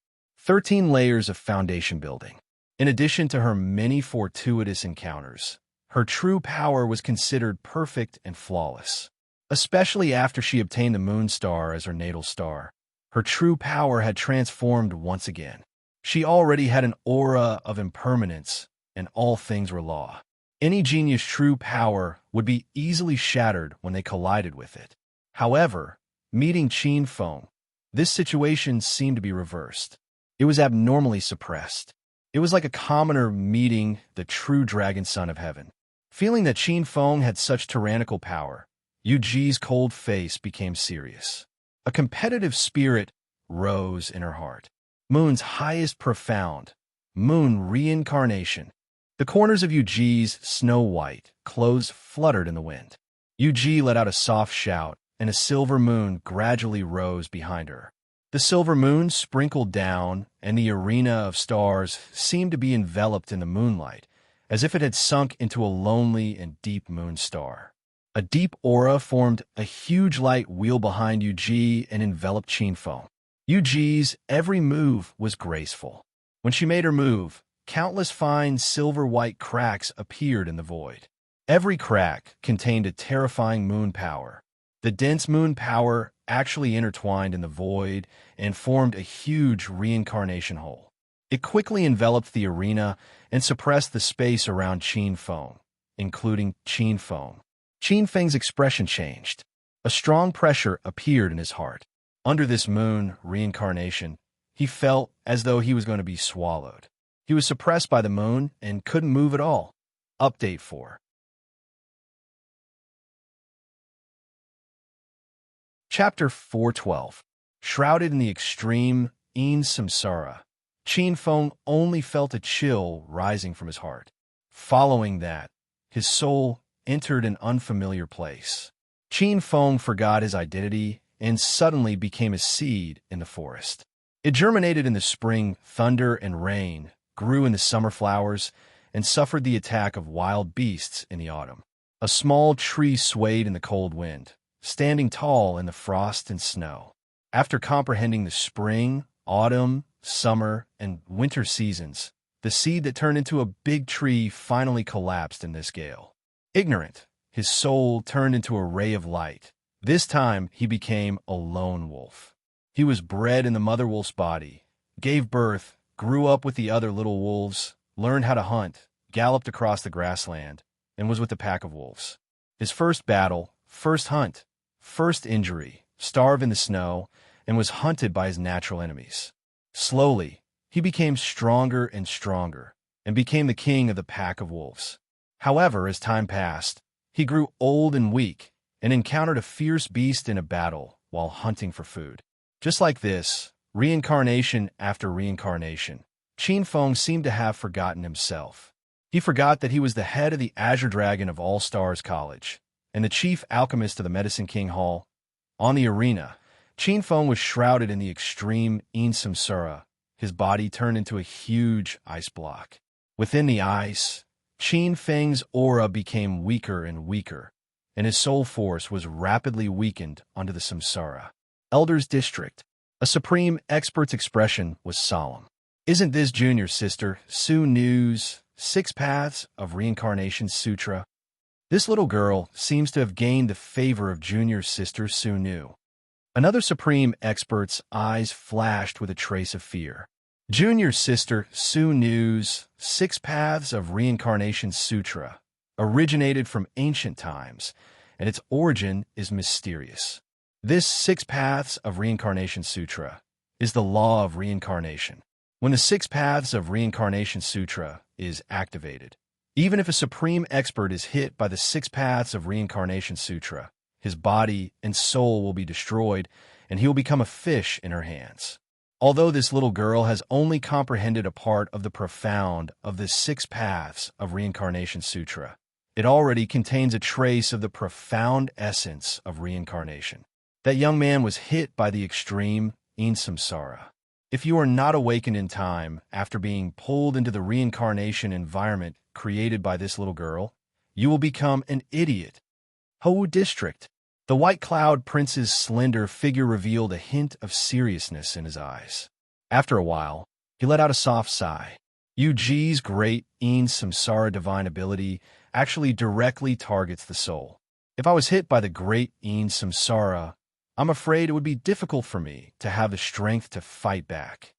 13 layers of foundation building. In addition to her many fortuitous encounters, her true power was considered perfect and flawless. Especially after she obtained the Moon Star as her natal star, her true power had transformed once again. She already had an aura of impermanence, and all things were law. Any genius' true power would be easily shattered when they collided with it. However, meeting Qin Feng, this situation seemed to be reversed. It was abnormally suppressed. It was like a commoner meeting the true dragon son of heaven. Feeling that Qin Feng had such tyrannical power, Yuji's cold face became serious. A competitive spirit rose in her heart. Moon's highest profound, moon reincarnation. The corners of Yuji's snow-white clothes fluttered in the wind. Yuji let out a soft shout, and a silver moon gradually rose behind her. The silver moon sprinkled down, and the arena of stars seemed to be enveloped in the moonlight, as if it had sunk into a lonely and deep moon star. A deep aura formed a huge light wheel behind Yuji and enveloped Qin Feng. Yuji's every move was graceful. When she made her move, countless fine silver-white cracks appeared in the void. Every crack contained a terrifying moon power. The dense moon power actually intertwined in the void and formed a huge reincarnation hole. It quickly enveloped the arena and suppressed the space around Qin Feng, including Qin Feng. Qin Feng's expression changed. A strong pressure appeared in his heart. Under this moon reincarnation, he felt as though he was going to be swallowed. He was suppressed by the moon and couldn't move at all. Update 4. Chapter 412. Shrouded in the extreme samsara, Qin Feng only felt a chill rising from his heart. Following that, his soul entered an unfamiliar place. Qin Feng forgot his identity and suddenly became a seed in the forest. It germinated in the spring, thunder and rain, grew in the summer flowers, and suffered the attack of wild beasts in the autumn. A small tree swayed in the cold wind, standing tall in the frost and snow. After comprehending the spring, autumn, summer, and winter seasons, the seed that turned into a big tree finally collapsed in this gale. Ignorant, his soul turned into a ray of light. This time, he became a lone wolf. He was bred in the mother wolf's body, gave birth, grew up with the other little wolves, learned how to hunt, galloped across the grassland, and was with a pack of wolves. His first battle, first hunt, first injury, starved in the snow, and was hunted by his natural enemies. Slowly, he became stronger and stronger, and became the king of the pack of wolves. However, as time passed, he grew old and weak, and encountered a fierce beast in a battle while hunting for food. Just like this, reincarnation after reincarnation, Qin Feng seemed to have forgotten himself. He forgot that he was the head of the Azure Dragon of All Stars College, and the chief alchemist of the Medicine King Hall. On the arena, Qin Feng was shrouded in the extreme samsara. His body turned into a huge ice block. Within the ice, Qin Feng's aura became weaker and weaker, and his soul force was rapidly weakened onto the samsara. Elder's District. A supreme expert's expression was solemn. Isn't this junior sister Su Nu's 6 Paths of Reincarnation Sutra? This little girl seems to have gained the favor of junior sister Su Nu. Another supreme expert's eyes flashed with a trace of fear. Junior sister Su Nu's 6 Paths of Reincarnation Sutra originated from ancient times, and its origin is mysterious. This 6 Paths of Reincarnation Sutra is the law of reincarnation. When the 6 Paths of Reincarnation Sutra is activated, even if a supreme expert is hit by the 6 Paths of Reincarnation Sutra, his body and soul will be destroyed, and he will become a fish in her hands. Although this little girl has only comprehended a part of the profound of the 6 paths of Reincarnation Sutra, it already contains a trace of the profound essence of reincarnation. That young man was hit by the extreme in samsara. If you are not awakened in time after being pulled into the reincarnation environment created by this little girl, you will become an idiot. Hou District. The White Cloud Prince's slender figure revealed a hint of seriousness in his eyes. After a while, he let out a soft sigh. Yuji's great in samsara divine ability actually directly targets the soul. If I was hit by the great in samsara, I'm afraid it would be difficult for me to have the strength to fight back.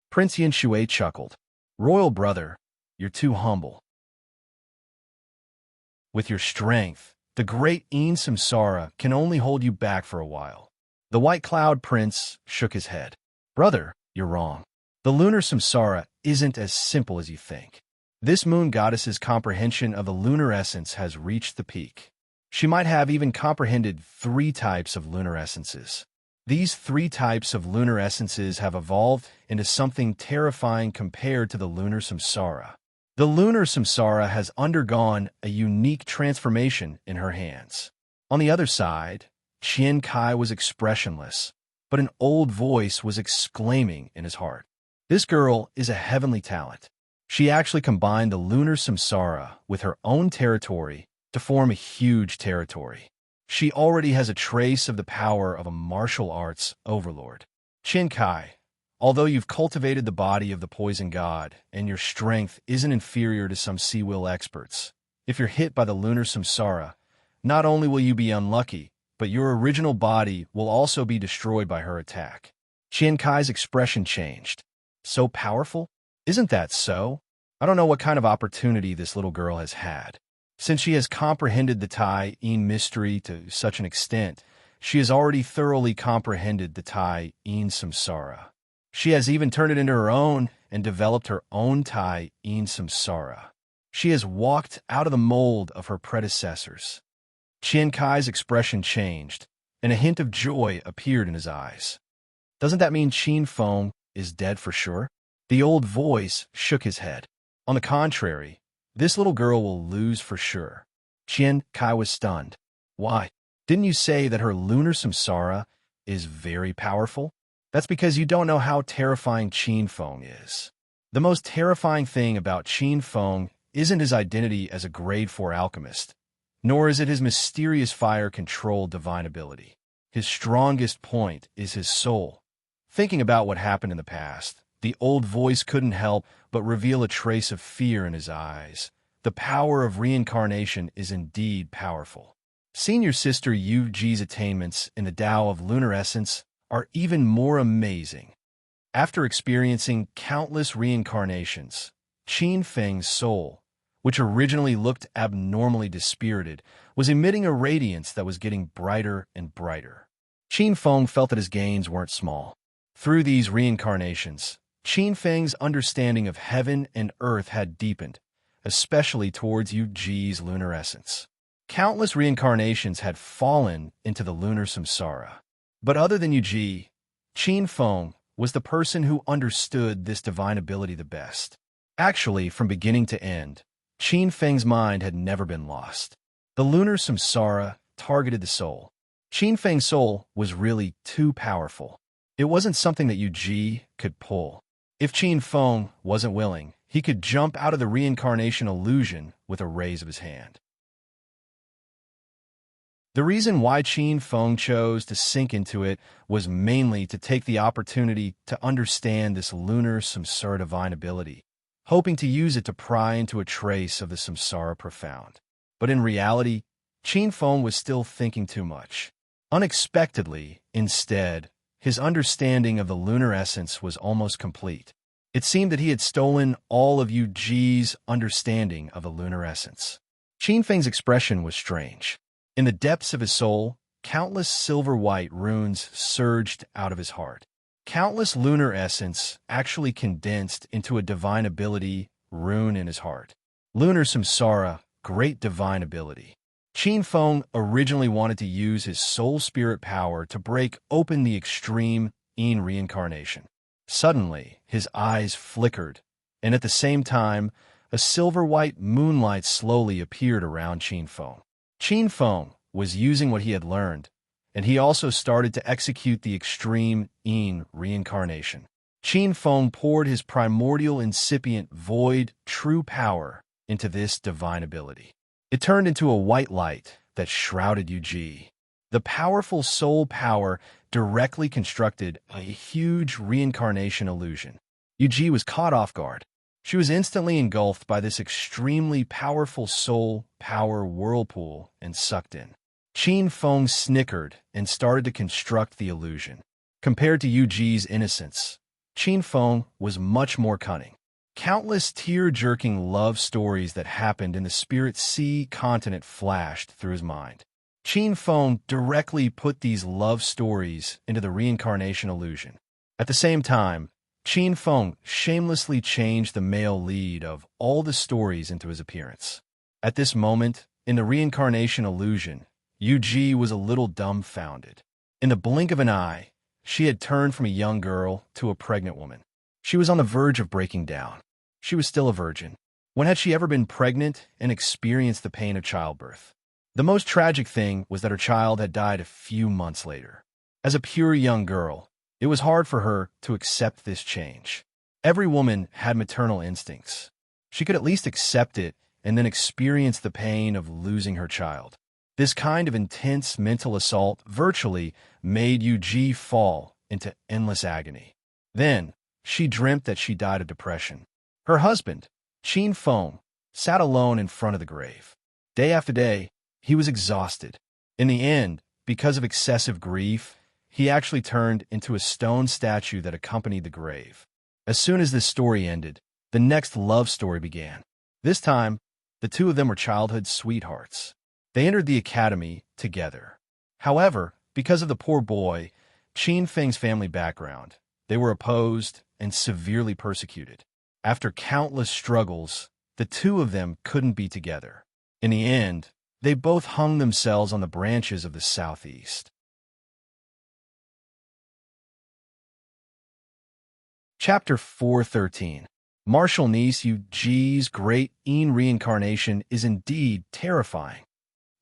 Prince Yin Shui chuckled. Royal brother, you're too humble. With your strength, the great in samsara can only hold you back for a while. The White Cloud Prince shook his head. Brother, you're wrong. The lunar samsara isn't as simple as you think. This moon goddess's comprehension of the lunar essence has reached the peak. She might have even comprehended 3 types of lunar essences. These 3 types of lunar essences have evolved into something terrifying compared to the lunar samsara. The lunar samsara has undergone a unique transformation in her hands. On the other side, Qian Kai was expressionless, but an old voice was exclaiming in his heart. This girl is a heavenly talent. She actually combined the lunar samsara with her own territory to form a huge territory. She already has a trace of the power of a martial arts overlord. Qian Kai, although you've cultivated the body of the poison god and your strength isn't inferior to some sea will experts, if you're hit by the lunar samsara, not only will you be unlucky, but your original body will also be destroyed by her attack. Qian Kai's expression changed. So powerful? Isn't that so? I don't know what kind of opportunity this little girl has had. Since she has comprehended the Tai Yin mystery to such an extent, she has already thoroughly comprehended the Tai Yin samsara. She has even turned it into her own and developed her own Tai Yin samsara. She has walked out of the mold of her predecessors. Qian Kai's expression changed, and a hint of joy appeared in his eyes. Doesn't that mean Qin Feng is dead for sure? The old voice shook his head. On the contrary, this little girl will lose for sure. Qian Kai was stunned. Why? Didn't you say that her lunar samsara is very powerful? That's because you don't know how terrifying Qin Feng is. The most terrifying thing about Qin Feng isn't his identity as a grade 4 alchemist, nor is it his mysterious fire-controlled divine ability. His strongest point is his soul. Thinking about what happened in the past, the old voice couldn't help but reveal a trace of fear in his eyes. The power of reincarnation is indeed powerful. Senior Sister Yu Ji's attainments in the Tao of Lunar Essence are even more amazing. After experiencing countless reincarnations, Qin Feng's soul, which originally looked abnormally dispirited, was emitting a radiance that was getting brighter and brighter. Qin Feng felt that his gains weren't small. Through these reincarnations, Qin Feng's understanding of heaven and earth had deepened, especially towards Yu Ji's lunar essence. Countless reincarnations had fallen into the lunar samsara. But other than Yu Ji, Qin Feng was the person who understood this divine ability the best. Actually, from beginning to end, Qin Feng's mind had never been lost. The lunar samsara targeted the soul. Qin Feng's soul was really too powerful. It wasn't something that Yu Ji could pull. If Qin Feng wasn't willing, he could jump out of the reincarnation illusion with a raise of his hand. The reason why Qin Feng chose to sink into it was mainly to take the opportunity to understand this lunar samsara divine ability, hoping to use it to pry into a trace of the samsara profound. But in reality, Qin Feng was still thinking too much. Unexpectedly, instead, his understanding of the lunar essence was almost complete. It seemed that he had stolen all of Yu Ji's understanding of the lunar essence. Qin Feng's expression was strange. In the depths of his soul, countless silver-white runes surged out of his heart. Countless lunar essence actually condensed into a divine ability rune in his heart. Lunar samsara, great divine ability. Qin Feng originally wanted to use his soul spirit power to break open the extreme in reincarnation. Suddenly, his eyes flickered, and at the same time, a silver-white moonlight slowly appeared around Qin Feng. Qin Feng was using what he had learned, and he also started to execute the extreme Yin reincarnation. Qin Feng poured his primordial incipient void true power into this divine ability. It turned into a white light that shrouded Yuji. The powerful soul power directly constructed a huge reincarnation illusion. Yuji was caught off guard. She was instantly engulfed by this extremely powerful soul power whirlpool and sucked in. Qin Feng snickered and started to construct the illusion. Compared to Yuji's innocence, Qin Feng was much more cunning. Countless tear-jerking love stories that happened in the Spirit Sea continent flashed through his mind. Qin Feng directly put these love stories into the reincarnation illusion. At the same time, Qin Feng shamelessly changed the male lead of all the stories into his appearance. At this moment, in the reincarnation illusion, Yuji was a little dumbfounded. In the blink of an eye, she had turned from a young girl to a pregnant woman. She was on the verge of breaking down. She was still a virgin. When had she ever been pregnant and experienced the pain of childbirth? The most tragic thing was that her child had died a few months later. As a pure young girl, it was hard for her to accept this change. Every woman had maternal instincts. She could at least accept it and then experience the pain of losing her child. This kind of intense mental assault virtually made Yuji fall into endless agony. Then, she dreamt that she died of depression. Her husband, Qin Feng, sat alone in front of the grave. Day after day, he was exhausted. In the end, because of excessive grief, he actually turned into a stone statue that accompanied the grave. As soon as this story ended, the next love story began. This time, the two of them were childhood sweethearts. They entered the academy together. However, because of the poor boy, Qin Feng's family background, they were opposed and severely persecuted. After countless struggles, the two of them couldn't be together. In the end, they both hung themselves on the branches of the southeast. Chapter 413. Martial niece Yuji's great Yin reincarnation is indeed terrifying.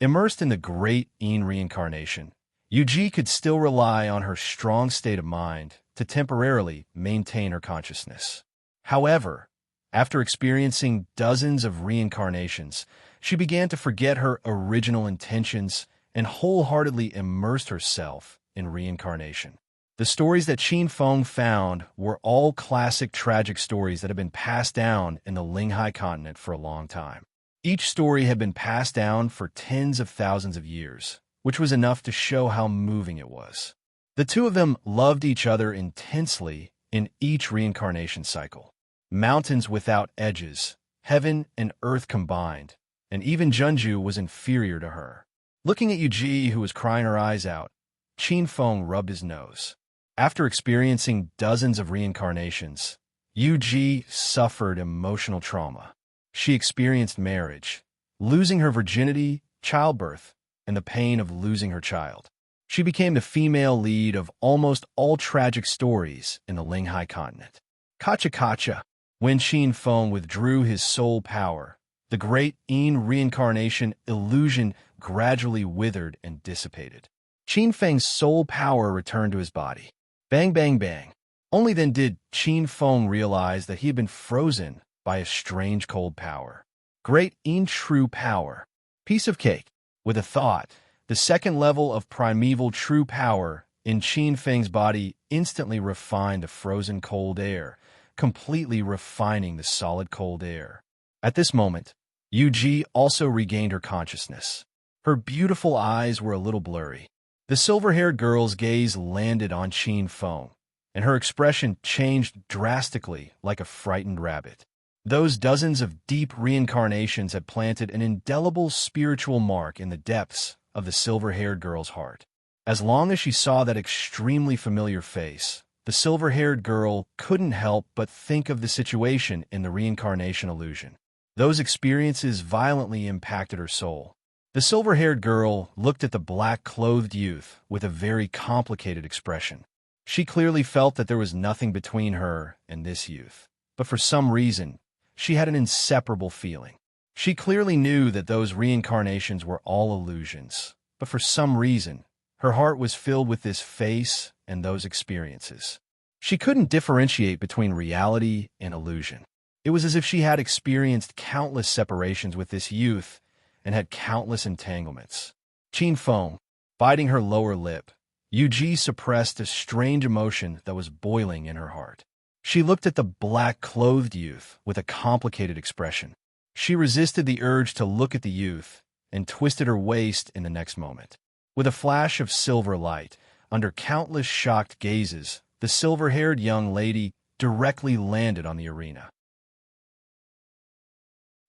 Immersed in the great Yin reincarnation, Yuji could still rely on her strong state of mind to temporarily maintain her consciousness. However, after experiencing dozens of reincarnations, she began to forget her original intentions and wholeheartedly immersed herself in reincarnation. The stories that Qin Feng found were all classic tragic stories that had been passed down in the Linghai continent for a long time. Each story had been passed down for tens of thousands of years, which was enough to show how moving it was. The two of them loved each other intensely in each reincarnation cycle. Mountains without edges, heaven and earth combined, and even Junju was inferior to her. Looking at Yuji, who was crying her eyes out, Qin Feng rubbed his nose. After experiencing dozens of reincarnations, Yuji suffered emotional trauma. She experienced marriage, losing her virginity, childbirth, and the pain of losing her child. She became the female lead of almost all tragic stories in the Linghai continent. Kacha. When Qin Feng withdrew his soul power, the great Yin reincarnation illusion gradually withered and dissipated. Qin Feng's soul power returned to his body. Bang, bang, bang. Only then did Qin Feng realize that he had been frozen by a strange cold power. Great Yin true power. Piece of cake. With a thought, the second level of primeval true power in Qin Feng's body instantly refined the frozen cold air, completely refining the solid cold air. At this moment, Yuji also regained her consciousness. Her beautiful eyes were a little blurry. The silver-haired girl's gaze landed on Qin Feng, and her expression changed drastically like a frightened rabbit. Those dozens of deep reincarnations had planted an indelible spiritual mark in the depths of the silver-haired girl's heart. As long as she saw that extremely familiar face, the silver-haired girl couldn't help but think of the situation in the reincarnation illusion. Those experiences violently impacted her soul. The silver-haired girl looked at the black-clothed youth with a very complicated expression. She clearly felt that there was nothing between her and this youth. But for some reason, she had an inseparable feeling. She clearly knew that those reincarnations were all illusions. But for some reason, her heart was filled with this face and those experiences. She couldn't differentiate between reality and illusion. It was as if she had experienced countless separations with this youth and had countless entanglements. Qin Feng, biting her lower lip, Yuji suppressed a strange emotion that was boiling in her heart. She looked at the black-clothed youth with a complicated expression. She resisted the urge to look at the youth and twisted her waist in the next moment. With a flash of silver light, under countless shocked gazes, the silver-haired young lady directly landed on the arena.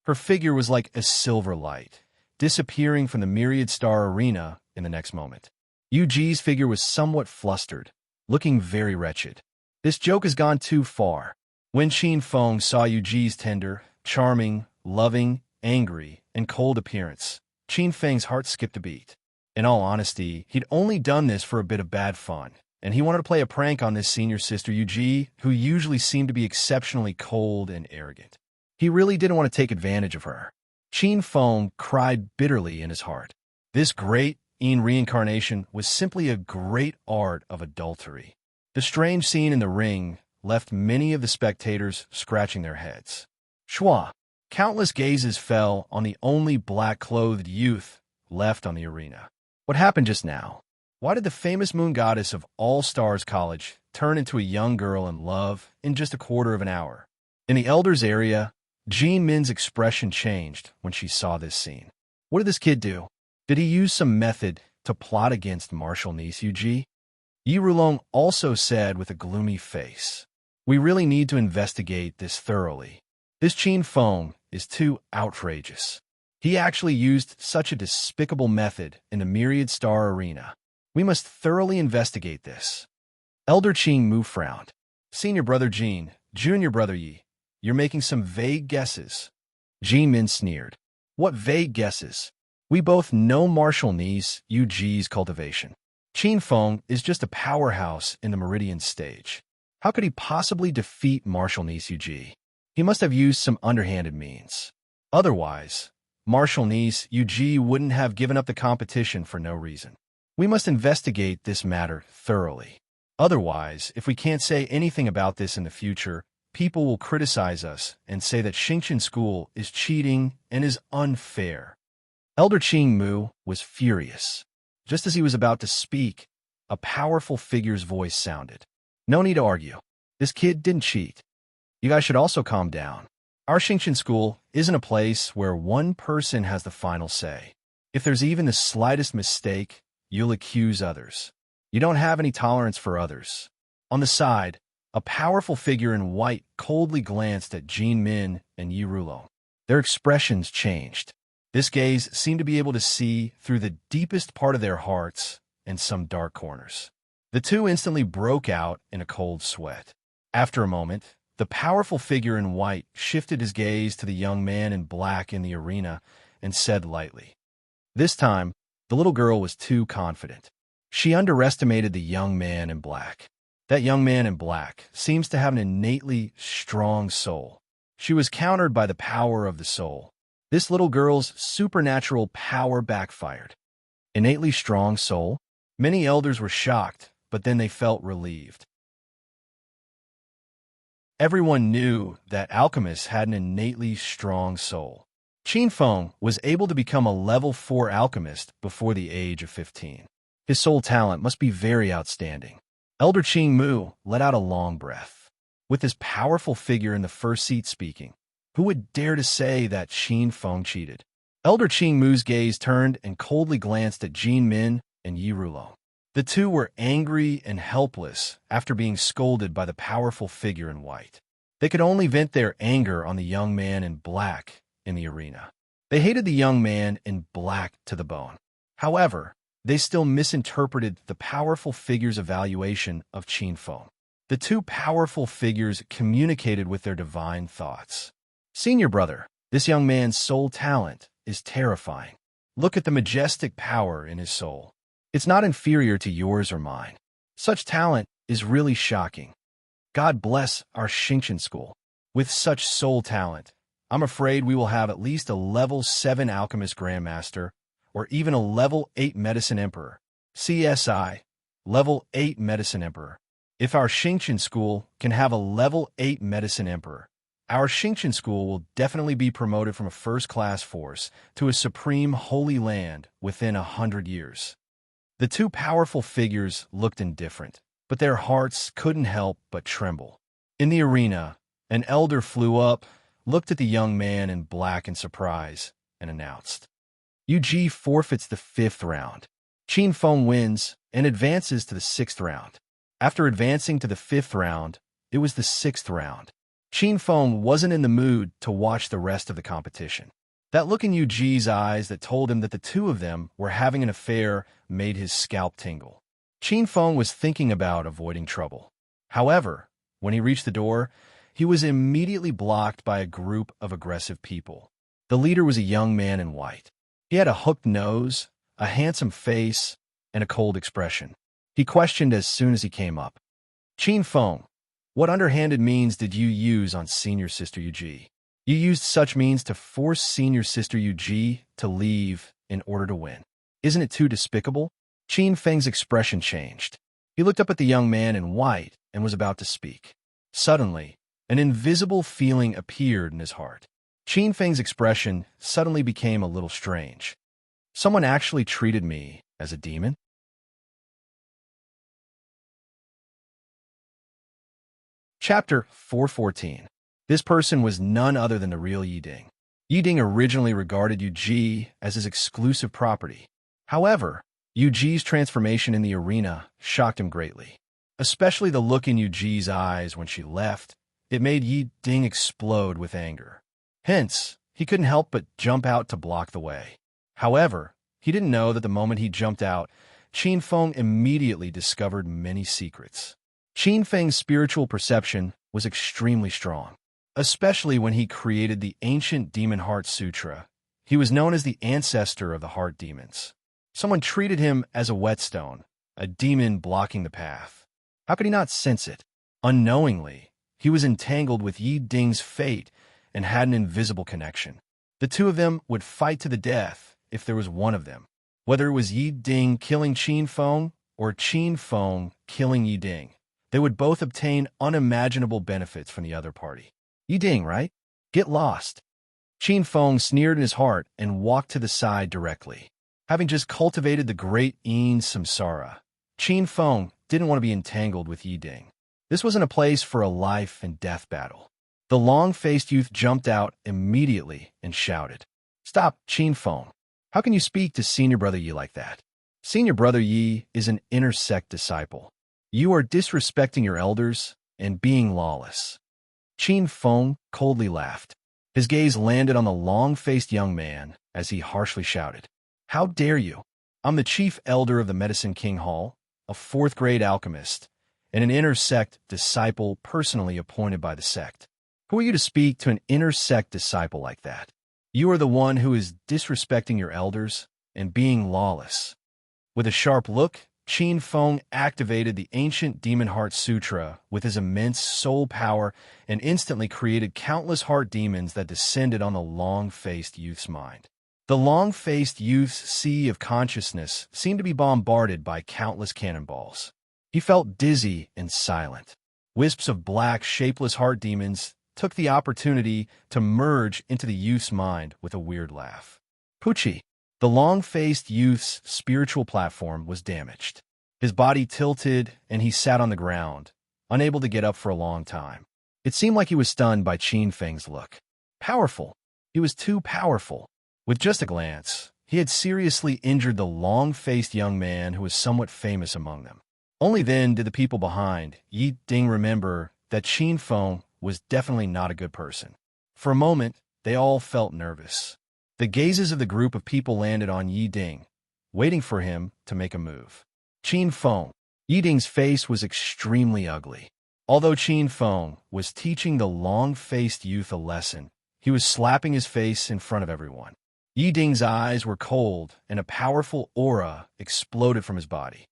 Her figure was like a silver light, disappearing from the myriad star arena in the next moment. Yuji's figure was somewhat flustered, looking very wretched. This joke has gone too far. When Qin Feng saw Yuji's tender, charming, loving, angry, and cold appearance, Qin Feng's heart skipped a beat. In all honesty, he'd only done this for a bit of bad fun, and he wanted to play a prank on this senior sister Yuji, who usually seemed to be exceptionally cold and arrogant. He really didn't want to take advantage of her. Qin Feng cried bitterly in his heart. This great reincarnation was simply a great art of adultery. The strange scene in the ring left many of the spectators scratching their heads. Shua, countless gazes fell on the only black-clothed youth left on the arena. What happened just now? Why did the famous moon goddess of All Stars College turn into a young girl in love in just a quarter of an hour? In the elders' area, Jean Min's expression changed when she saw this scene. What did this kid do? Did he use some method to plot against martial niece Yuji? Yi Rulong also said with a gloomy face. We really need to investigate this thoroughly. This Qin Feng is too outrageous. He actually used such a despicable method in the Myriad Star Arena. We must thoroughly investigate this. Elder Qing Mu frowned. Senior brother Jean, junior brother Yi, you're making some vague guesses. Jean Min sneered. What vague guesses? We both know martial niece Yuji's cultivation. Qin Feng is just a powerhouse in the Meridian stage. How could he possibly defeat martial niece Yuji? He must have used some underhanded means. Otherwise, martial niece Yuji wouldn't have given up the competition for no reason. We must investigate this matter thoroughly. Otherwise, if we can't say anything about this in the future, people will criticize us and say that Xingqian School is cheating and is unfair. Elder Qing Mu was furious. Just as he was about to speak, a powerful figure's voice sounded. No need to argue. This kid didn't cheat. You guys should also calm down. Our Xingqian School isn't a place where one person has the final say. If there's even the slightest mistake, you'll accuse others. You don't have any tolerance for others. On the side, a powerful figure in white coldly glanced at Jean Min and Yi Rulong. Their expressions changed. This gaze seemed to be able to see through the deepest part of their hearts and some dark corners. The two instantly broke out in a cold sweat. After a moment, the powerful figure in white shifted his gaze to the young man in black in the arena and said lightly. This time, the little girl was too confident. She underestimated the young man in black. That young man in black seems to have an innately strong soul. She was countered by the power of the soul. This little girl's supernatural power backfired. Innately strong soul? Many elders were shocked, but then they felt relieved. Everyone knew that alchemists had an innately strong soul. Qin Feng was able to become a level 4 alchemist before the age of 15. His soul talent must be very outstanding. Elder Qing Mu let out a long breath. With this powerful figure in the first seat speaking, who would dare to say that Qin Feng cheated? Elder Qing Mu's gaze turned and coldly glanced at Jean Min and Yi Rulong. The two were angry and helpless after being scolded by the powerful figure in white. They could only vent their anger on the young man in black in the arena. They hated the young man in black to the bone. However, they still misinterpreted the powerful figure's evaluation of Qin Feng. The two powerful figures communicated with their divine thoughts. Senior brother, this young man's soul talent is terrifying. Look at the majestic power in his soul. It's not inferior to yours or mine. Such talent is really shocking. God bless our Xingqian school. With such soul talent, I'm afraid we will have at least a level 7 alchemist grandmaster, or even a level 8 medicine emperor. CSI, level 8 medicine emperor. If our Xingqian school can have a level 8 medicine emperor, our Xingqian school will definitely be promoted from a first-class force to a supreme holy land within 100 years. The two powerful figures looked indifferent, but their hearts couldn't help but tremble. In the arena, an elder flew up, looked at the young man in black in surprise, and announced, "UG forfeits the 5th round. Qin Feng wins and advances to the 6th round." After advancing to the 5th round, it was the 6th round. Qin Feng wasn't in the mood to watch the rest of the competition. That look in Yuji's eyes that told him that the two of them were having an affair made his scalp tingle. Qin Feng was thinking about avoiding trouble. However, when he reached the door, he was immediately blocked by a group of aggressive people. The leader was a young man in white. He had a hooked nose, a handsome face, and a cold expression. He questioned as soon as he came up. "Qin Feng, what underhanded means did you use on Senior Sister Yuji? You used such means to force Senior Sister Yuji to leave in order to win. Isn't it too despicable?" Qin Feng's expression changed. He looked up at the young man in white and was about to speak. Suddenly, an invisible feeling appeared in his heart. Qin Feng's expression suddenly became a little strange. Someone actually treated me as a demon? Chapter 414. This person was none other than the real Yiding. Yiding originally regarded Yuji as his exclusive property. However, Yuji's transformation in the arena shocked him greatly. Especially the look in Yuji's eyes when she left. It made Yiding explode with anger. Hence, he couldn't help but jump out to block the way. However, he didn't know that the moment he jumped out, Qin Feng immediately discovered many secrets. Qin Feng's spiritual perception was extremely strong, especially when he created the ancient Demon Heart Sutra. He was known as the ancestor of the heart demons. Someone treated him as a whetstone, a demon blocking the path. How could he not sense it? Unknowingly, he was entangled with Yi Ding's fate and had an invisible connection. The two of them would fight to the death if there was one of them, whether it was Yi Ding killing Qin Feng or Qin Feng killing Yi Ding. They would both obtain unimaginable benefits from the other party. "Yi Ding, right? Get lost." Qin Feng sneered in his heart and walked to the side directly. Having just cultivated the great Yin Samsara, Qin Feng didn't want to be entangled with Yi Ding. This wasn't a place for a life and death battle. The long-faced youth jumped out immediately and shouted, "Stop, Qin Feng. How can you speak to Senior Brother Yi like that? Senior Brother Yi is an inner sect disciple. You are disrespecting your elders and being lawless." Qin Feng coldly laughed. His gaze landed on the long-faced young man as he harshly shouted, "How dare you? I'm the chief elder of the Medicine King Hall, a 4th-grade alchemist, and an inner sect disciple personally appointed by the sect. Who are you to speak to an inner sect disciple like that? You are the one who is disrespecting your elders and being lawless." With a sharp look, Qin Feng activated the ancient Demon Heart Sutra with his immense soul power and instantly created countless heart demons that descended on the long-faced youth's mind. The long-faced youth's sea of consciousness seemed to be bombarded by countless cannonballs. He felt dizzy and silent. Wisps of black, shapeless heart demons took the opportunity to merge into the youth's mind with a weird laugh. Pucci. The long-faced youth's spiritual platform was damaged. His body tilted, and he sat on the ground, unable to get up for a long time. It seemed like he was stunned by Qin Feng's look. Powerful. He was too powerful. With just a glance, he had seriously injured the long-faced young man who was somewhat famous among them. Only then did the people behind Yi Ding remember that Qin Feng was definitely not a good person. For a moment, they all felt nervous. The gazes of the group of people landed on Yi Ding, waiting for him to make a move. Qin Feng. Yi Ding's face was extremely ugly. Although Qin Feng was teaching the long-faced youth a lesson, he was slapping his face in front of everyone. Yi Ding's eyes were cold, and a powerful aura exploded from his body.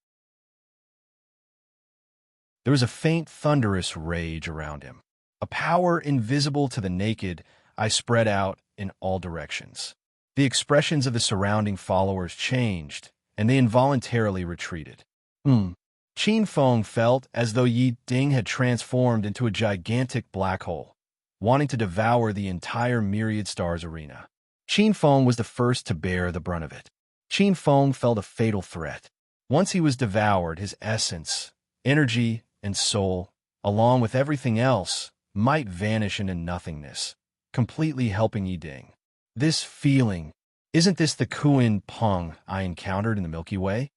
There was a faint thunderous rage around him. A power invisible to the naked eye spread out in all directions. The expressions of the surrounding followers changed, and they involuntarily retreated. Qin Feng felt as though Yi Ding had transformed into a gigantic black hole, wanting to devour the entire myriad stars arena. Qin Feng was the first to bear the brunt of it. Qin Feng felt a fatal threat. Once he was devoured, his essence, energy, and soul, along with everything else, might vanish into nothingness, completely helping Yi Ding. This feeling, isn't this the Kuan Peng I encountered in the Milky Way?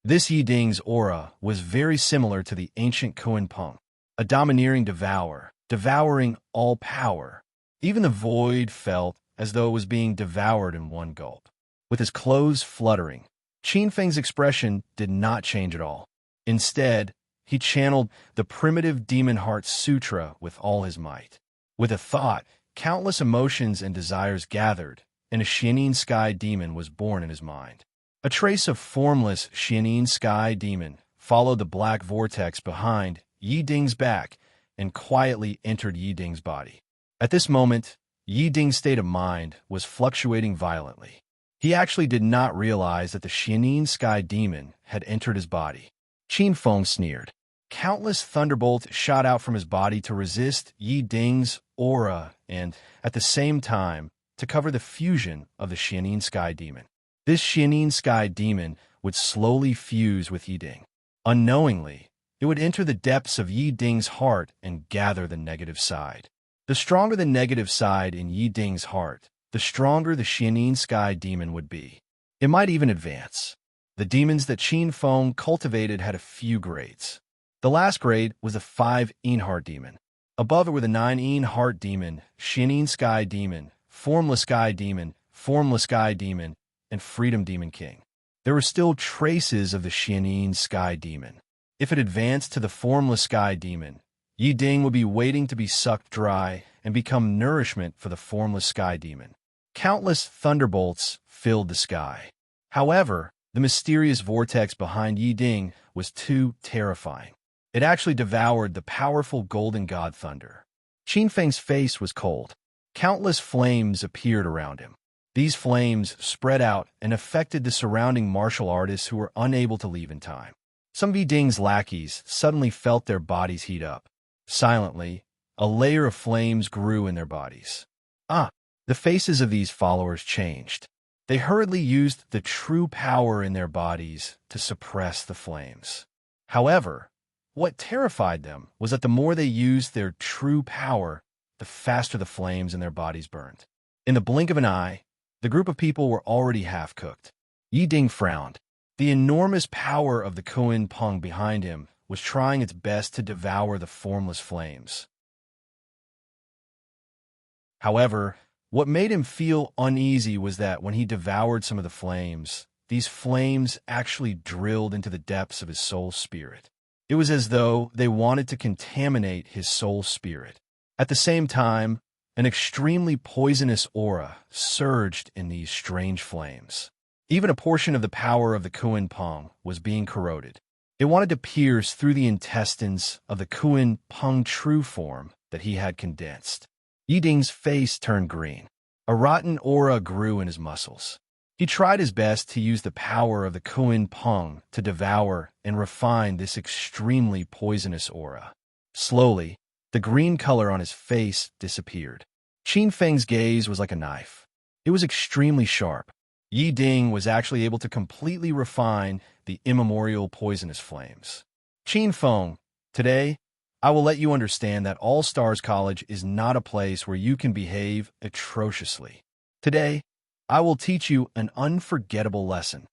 This Yi Ding's aura was very similar to the ancient Kuan Peng, a domineering devourer, devouring all power. Even the void felt as though it was being devoured in one gulp. With his clothes fluttering, Qin Feng's expression did not change at all. Instead, he channeled the primitive Demon Heart Sutra with all his might. With a thought, countless emotions and desires gathered, and a Xianin Sky Demon was born in his mind. A trace of formless Xianin Sky Demon followed the black vortex behind Yi Ding's back and quietly entered Yi Ding's body. At this moment, Yi Ding's state of mind was fluctuating violently. He actually did not realize that the Xianin Sky Demon had entered his body. Qin Feng sneered. Countless thunderbolts shot out from his body to resist Yi Ding's aura and, at the same time, to cover the fusion of the Xianin Sky Demon. This Xianin Sky Demon would slowly fuse with Yi Ding. Unknowingly, it would enter the depths of Yi Ding's heart and gather the negative side. The stronger the negative side in Yi Ding's heart, the stronger the Xianin Sky Demon would be. It might even advance. The demons that Qin Feng cultivated had a few grades. The last grade was the 5 Heart Demon. Above it were the 9 Heart Demon, Xianin Sky Demon, Formless Sky Demon, Formless Sky Demon, and Freedom Demon King. There were still traces of the Xianin Sky Demon. If it advanced to the Formless Sky Demon, Yi Ding would be waiting to be sucked dry and become nourishment for the Formless Sky Demon. Countless thunderbolts filled the sky. However, the mysterious vortex behind Yi Ding was too terrifying. It actually devoured the powerful Golden God Thunder. Qin Feng's face was cold. Countless flames appeared around him. These flames spread out and affected the surrounding martial artists who were unable to leave in time. Some of Yi Ding's lackeys suddenly felt their bodies heat up. Silently, a layer of flames grew in their bodies. The faces of these followers changed. They hurriedly used the true power in their bodies to suppress the flames. However, what terrified them was that the more they used their true power, the faster the flames in their bodies burned. In the blink of an eye, the group of people were already half-cooked. Yi Ding frowned. The enormous power of the Kuan Peng behind him was trying its best to devour the formless flames. However, what made him feel uneasy was that when he devoured some of the flames, these flames actually drilled into the depths of his soul spirit. It was as though they wanted to contaminate his soul spirit. At the same time, an extremely poisonous aura surged in these strange flames. Even a portion of the power of the Kuan Peng was being corroded. It wanted to pierce through the intestines of the Kuan Peng true form that he had condensed. Yi Ding's face turned green. A rotten aura grew in his muscles. He tried his best to use the power of the Kuan Peng to devour and refine this extremely poisonous aura. Slowly, the green color on his face disappeared. Qin Feng's gaze was like a knife. It was extremely sharp. Yi Ding was actually able to completely refine the immemorial poisonous flames. Qin Feng, today, I will let you understand that All Stars College is not a place where you can behave atrociously. Today, I will teach you an unforgettable lesson.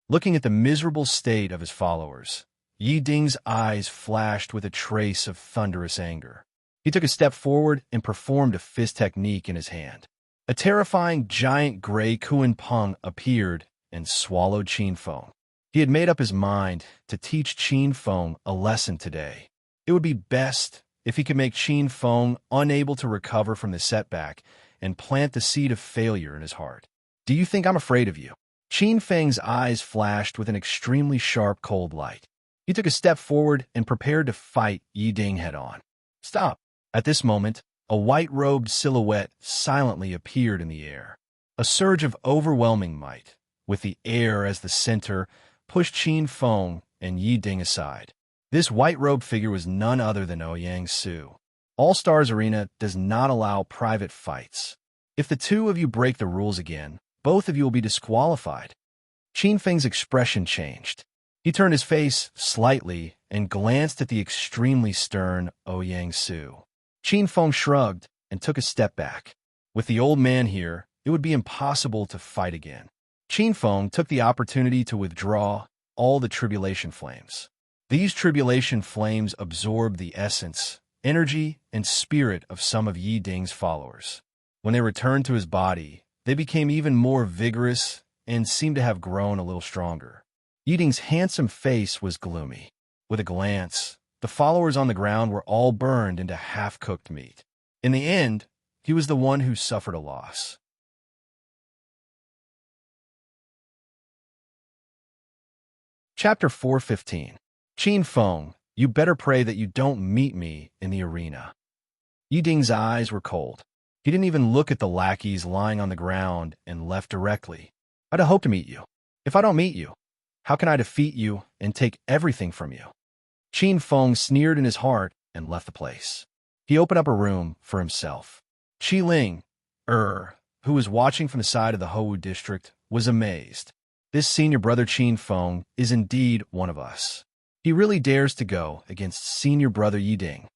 Looking at the miserable state of his followers, Yi Ding's eyes flashed with a trace of thunderous anger. He took a step forward and performed a fist technique in his hand. A terrifying giant gray Kuan Peng appeared and swallowed Qin Feng. He had made up his mind to teach Qin Feng a lesson today. It would be best if he could make Qin Feng unable to recover from the setback and plant the seed of failure in his heart. Do you think I'm afraid of you? Qin Feng's eyes flashed with an extremely sharp, cold light. He took a step forward and prepared to fight Yi Ding head-on. Stop! At this moment, a white-robed silhouette silently appeared in the air. A surge of overwhelming might, with the air as the center, pushed Qin Feng and Yi Ding aside. This white-robed figure was none other than Ouyang Su. All-Stars Arena does not allow private fights. If the two of you break the rules again, both of you will be disqualified. Qin Feng's expression changed. He turned his face slightly and glanced at the extremely stern Ouyang Su. Qin Feng shrugged and took a step back. With the old man here, it would be impossible to fight again. Qin Feng took the opportunity to withdraw all the tribulation flames. These tribulation flames absorbed the essence, energy, and spirit of some of Yi Ding's followers. When they returned to his body, they became even more vigorous and seemed to have grown a little stronger. Yi Ding's handsome face was gloomy. With a glance, the followers on the ground were all burned into half-cooked meat. In the end, he was the one who suffered a loss. Chapter 415. Qin Feng, you better pray that you don't meet me in the arena. Yi Ding's eyes were cold. He didn't even look at the lackeys lying on the ground and left directly. I'd hope to meet you. If I don't meet you, how can I defeat you and take everything from you? Qin Feng sneered in his heart and left the place. He opened up a room for himself. Qi Ling, who was watching from the side of the Hou district, was amazed. This senior brother Qin Feng is indeed one of us. He really dares to go against senior brother Yi Ding.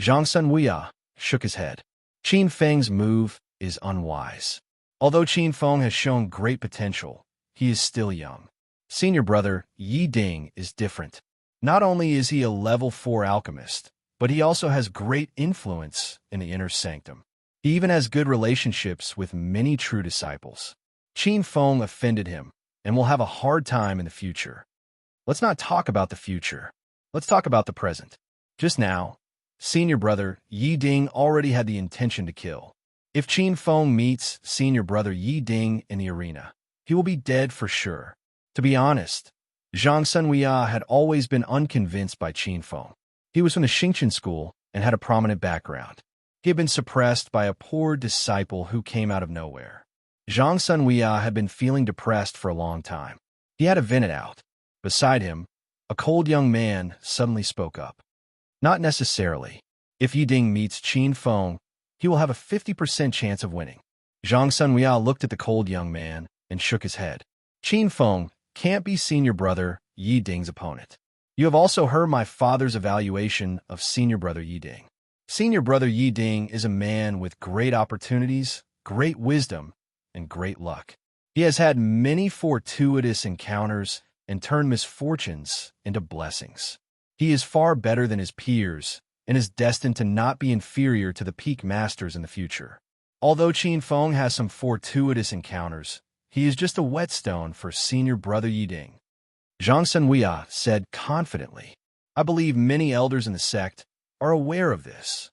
Zhang Sunhuya shook his head. Qin Feng's move is unwise. Although Qin Feng has shown great potential, he is still young. Senior brother Yi Ding is different. Not only is he a level 4 alchemist, but he also has great influence in the inner sanctum. He even has good relationships with many true disciples. Qin Feng offended him and will have a hard time in the future. Let's not talk about the future. Let's talk about the present. Just now, senior brother Yi Ding already had the intention to kill. If Qin Feng meets senior brother Yi Ding in the arena, he will be dead for sure. To be honest, Zhang Sunhuya had always been unconvinced by Qin Feng. He was from the Xingqian school and had a prominent background. He had been suppressed by a poor disciple who came out of nowhere. Zhang Sunhuya had been feeling depressed for a long time. He had to vent it out. Beside him, a cold young man suddenly spoke up. Not necessarily. If Yi Ding meets Qin Feng, he will have a 50% chance of winning. Zhang Sunhuya looked at the cold young man and shook his head. Qin Feng can't be senior brother Yi Ding's opponent. You have also heard my father's evaluation of senior brother Yi Ding. Senior brother Yi Ding is a man with great opportunities, great wisdom, and great luck. He has had many fortuitous encounters and turned misfortunes into blessings. He is far better than his peers and is destined to not be inferior to the peak masters in the future. Although Qin Feng has some fortuitous encounters, he is just a whetstone for senior brother Yi Ding. Zhang Sunhuya said confidently. I believe many elders in the sect are aware of this.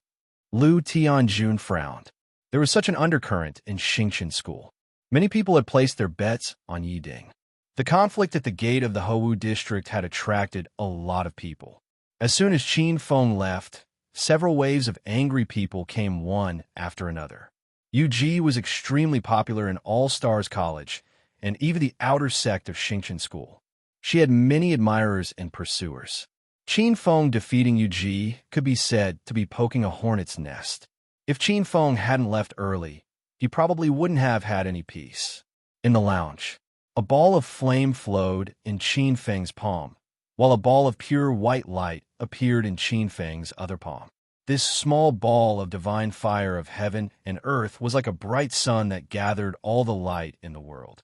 Lu Tianjun frowned. There was such an undercurrent in Xingqian school. Many people had placed their bets on Yi Ding. The conflict at the gate of the Hou district had attracted a lot of people. As soon as Qin Feng left, several waves of angry people came one after another. Yu Ji was extremely popular in All-Stars College and even the outer sect of Xingqian school. She had many admirers and pursuers. Qin Feng defeating Yu Ji could be said to be poking a hornet's nest. If Qin Feng hadn't left early, he probably wouldn't have had any peace. In the lounge, a ball of flame flowed in Qin Feng's palm, while a ball of pure white light appeared in Qin Feng's other palm. This small ball of divine fire of heaven and earth was like a bright sun that gathered all the light in the world.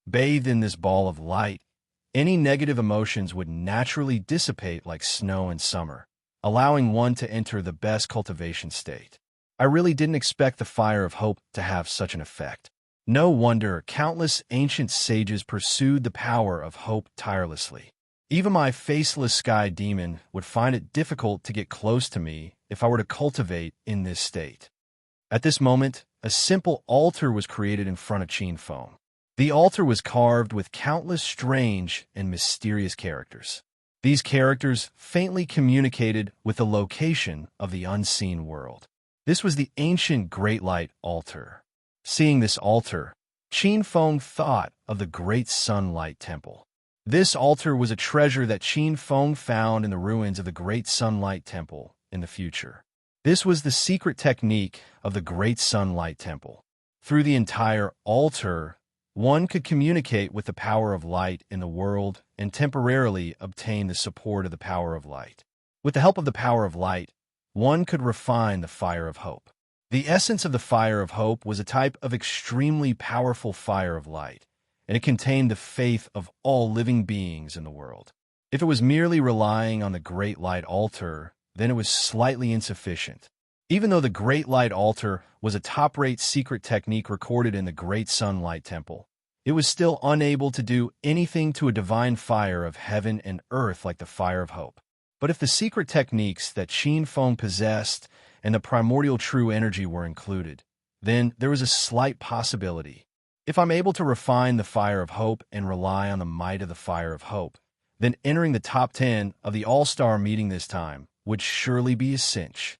Bathed in this ball of light, any negative emotions would naturally dissipate like snow in summer, allowing one to enter the best cultivation state. I really didn't expect the fire of hope to have such an effect. No wonder countless ancient sages pursued the power of hope tirelessly. Even my faceless sky demon would find it difficult to get close to me if I were to cultivate in this state. At this moment, a simple altar was created in front of Qin Feng. The altar was carved with countless strange and mysterious characters. These characters faintly communicated with the location of the unseen world. This was the ancient Great Light Altar. Seeing this altar, Qin Feng thought of the Great Sunlight Temple. This altar was a treasure that Qin Feng found in the ruins of the Great Sunlight Temple in the future. This was the secret technique of the Great Sunlight Temple. Through the entire altar, one could communicate with the power of light in the world and temporarily obtain the support of the power of light. With the help of the power of light, one could refine the fire of hope. The essence of the fire of hope was a type of extremely powerful fire of light, and it contained the faith of all living beings in the world. If it was merely relying on the Great Light Altar, then it was slightly insufficient. Even though the Great Light Altar was a top-rate secret technique recorded in the Great Sunlight Temple, it was still unable to do anything to a divine fire of heaven and earth like the fire of hope. But if the secret techniques that Qin Feng possessed and the primordial true energy were included, then there was a slight possibility. If I'm able to refine the fire of hope and rely on the might of the fire of hope, then entering the top 10 of the All-Star meeting this time would surely be a cinch.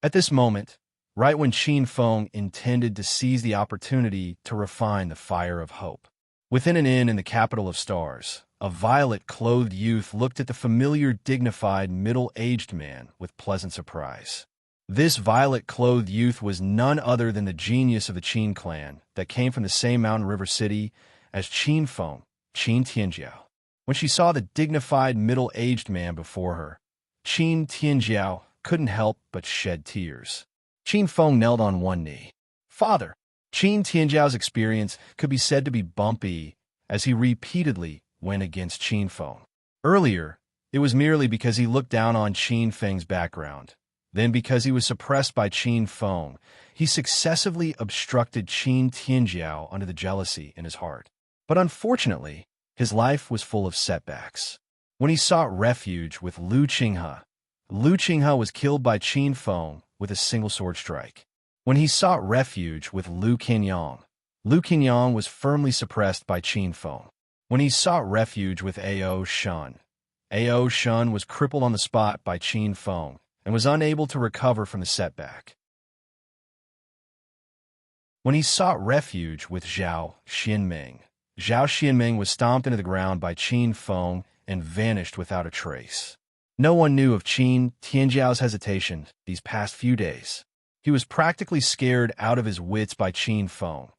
At this moment, right when Qin Feng intended to seize the opportunity to refine the fire of hope, within an inn in the capital of stars, a violet-clothed youth looked at the familiar, dignified, middle-aged man with pleasant surprise. This violet-clothed youth was none other than the genius of the Qin clan that came from the same mountain river city as Qin Feng, Qin Tianjiao. When she saw the dignified, middle-aged man before her, Qin Tianjiao couldn't help but shed tears. Qin Feng knelt on one knee. Father! Qin Tianjiao's experience could be said to be bumpy as he repeatedly went against Qin Feng. Earlier, it was merely because he looked down on Qin Feng's background. Then because he was suppressed by Qin Feng, he successively obstructed Qin Tianjiao under the jealousy in his heart. But unfortunately, his life was full of setbacks. When he sought refuge with Lu Qinghe was killed by Qin Feng with a single sword strike. When he sought refuge with Lu Qingyang was firmly suppressed by Qin Feng. When he sought refuge with Ao Shun was crippled on the spot by Qin Feng and was unable to recover from the setback. When he sought refuge with Zhao Xianming was stomped into the ground by Qin Feng and vanished without a trace. No one knew of Qin Tianjiao's hesitation these past few days. He was practically scared out of his wits by Qin Feng,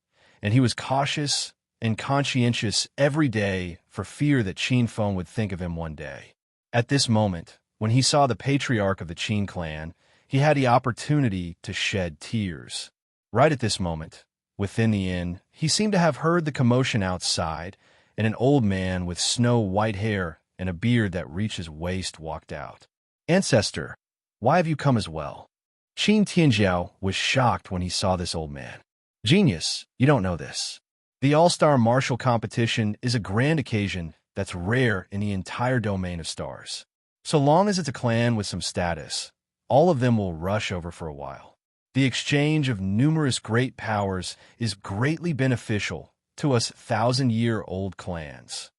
and he was cautious and conscientious every day for fear that Qin Feng would think of him one day. At this moment, when he saw the patriarch of the Qin clan, he had the opportunity to shed tears. Right at this moment, within the inn, he seemed to have heard the commotion outside, and an old man with snow-white hair and a beard that reached his waist walked out. "Ancestor, why have you come as well?" Qin Tianjiao was shocked when he saw this old man. "Genius, you don't know this. The All-Star Martial Competition is a grand occasion that's rare in the entire domain of stars. So long as it's a clan with some status, all of them will rush over for a while. The exchange of numerous great powers is greatly beneficial to us thousand-year-old clans."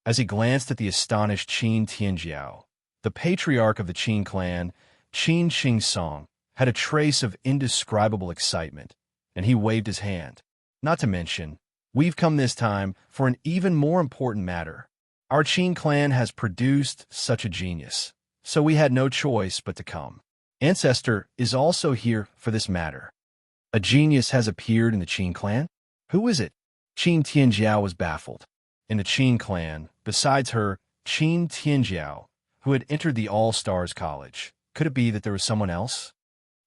As he glanced at the astonished Qin Tianjiao, the patriarch of the Qin clan, Qin Qingsong, had a trace of indescribable excitement, and he waved his hand. "Not to mention, we've come this time for an even more important matter. Our Qin clan has produced such a genius, so we had no choice but to come. Ancestor is also here for this matter." "A genius has appeared in the Qin clan? Who is it?" Qin Tianjiao was baffled. In the Qin clan, besides her, Qin Tianjiao, who had entered the All-Stars College, could it be that there was someone else?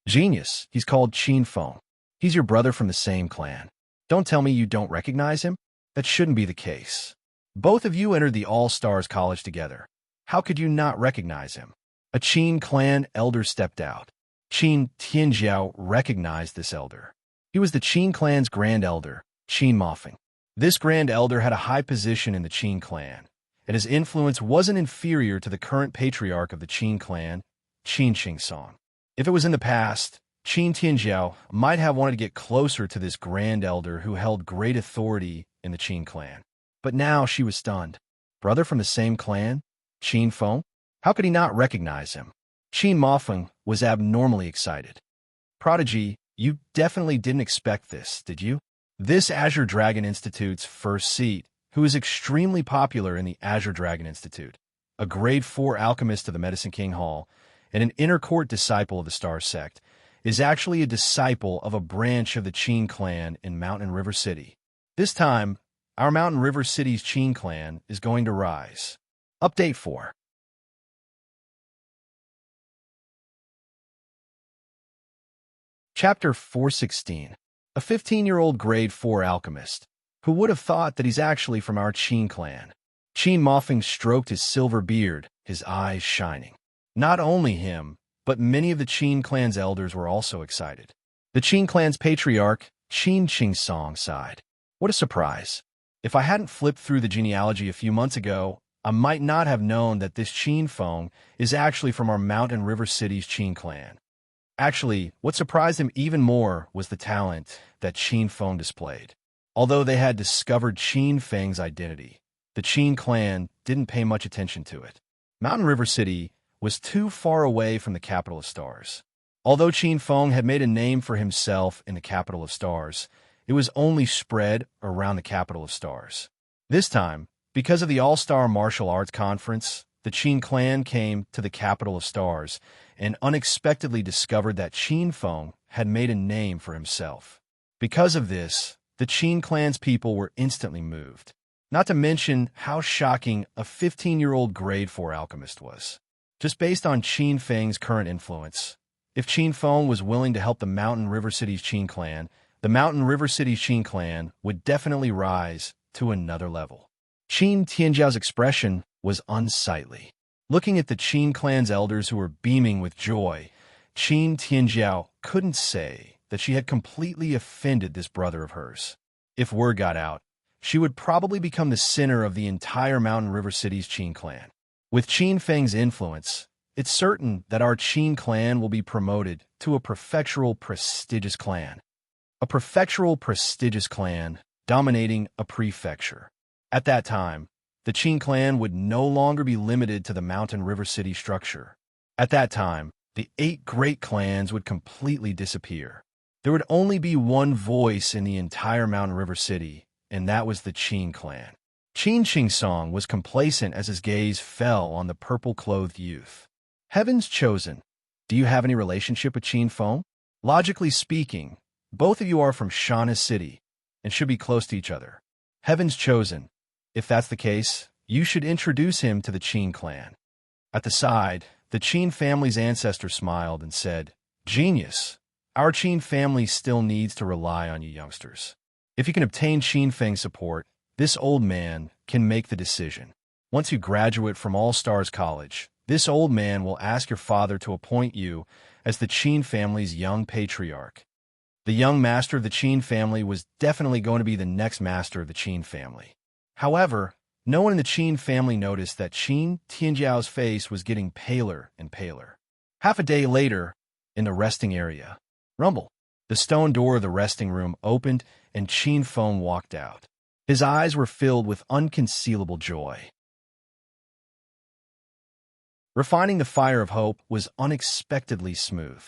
"Genius, he's called Qin Feng. He's your brother from the same clan. Don't tell me you don't recognize him? That shouldn't be the case. Both of you entered the All-Stars College together. How could you not recognize him?" A Qin clan elder stepped out. Qin Tianjiao recognized this elder. He was the Qin clan's grand elder, Qin Mofeng. This grand elder had a high position in the Qin clan, and his influence wasn't inferior to the current patriarch of the Qin clan, Qin Qingsong. If it was in the past, Qin Tianjiao might have wanted to get closer to this grand elder who held great authority in the Qin clan. But now she was stunned. Brother from the same clan? Qin Feng? How could he not recognize him? Qin Mofeng was abnormally excited. Prodigy, you definitely didn't expect this, did you? This Azure Dragon Institute's first seat, who is extremely popular in the Azure Dragon Institute, a grade 4 alchemist of the Medicine King Hall, and an inner court disciple of the Star Sect, is actually a disciple of a branch of the Qin clan in Mountain River City. This time, our Mountain River City's Qin clan is going to rise. Update 4. Chapter 416. A 15-year-old grade 4 alchemist. Who would have thought that he's actually from our Qin clan? Qin Mofeng stroked his silver beard, his eyes shining. Not only him, but many of the Qin clan's elders were also excited. The Qin clan's patriarch, Qin Qingsong, sighed. What a surprise. If I hadn't flipped through the genealogy a few months ago, I might not have known that this Qin Feng is actually from our Mountain River City's Qin clan. Actually, what surprised him even more was the talent that Qin Feng displayed. Although they had discovered Qin Feng's identity, the Qin clan didn't pay much attention to it. Mountain River City was too far away from the Capital of Stars. Although Qin Feng had made a name for himself in the Capital of Stars, it was only spread around the Capital of Stars. This time, because of the All-Star Martial Arts Conference, the Qin clan came to the Capital of Stars and unexpectedly discovered that Qin Feng had made a name for himself. Because of this, the Qin clan's people were instantly moved. Not to mention how shocking a 15-year-old grade 4 alchemist was. Just based on Qin Feng's current influence, if Qin Feng was willing to help the Mountain River City's Qin clan, the Mountain River City's Qin clan would definitely rise to another level. Qin Tianjiao's expression was unsightly. Looking at the Qin clan's elders who were beaming with joy, Qin Tianjiao couldn't say that she had completely offended this brother of hers. If word got out, she would probably become the center of the entire Mountain River City's Qin clan. With Qin Feng's influence, it's certain that our Qin clan will be promoted to a prefectural prestigious clan. A prefectural prestigious clan dominating a prefecture. At that time, the Qin clan would no longer be limited to the Mountain River City structure. At that time, the 8 great clans would completely disappear. There would only be one voice in the entire Mountain River City, and that was the Qin clan. Qin Qingsong was complacent as his gaze fell on the purple-clothed youth. Heaven's chosen. Do you have any relationship with Qin Feng? Logically speaking, both of you are from Shana City and should be close to each other. Heaven's chosen. If that's the case, you should introduce him to the Qin clan. At the side, the Qin family's ancestor smiled and said, Genius. Our Qin family still needs to rely on you youngsters. If you can obtain Qin Feng's support, this old man can make the decision. Once you graduate from All Stars College, this old man will ask your father to appoint you as the Qin family's young patriarch. The young master of the Qin family was definitely going to be the next master of the Qin family. However, no one in the Qin family noticed that Qin Tianjiao's face was getting paler and paler. Half a day later, in the resting area, rumble. The stone door of the resting room opened and Qin Feng walked out. His eyes were filled with unconcealable joy. Refining the fire of hope was unexpectedly smooth.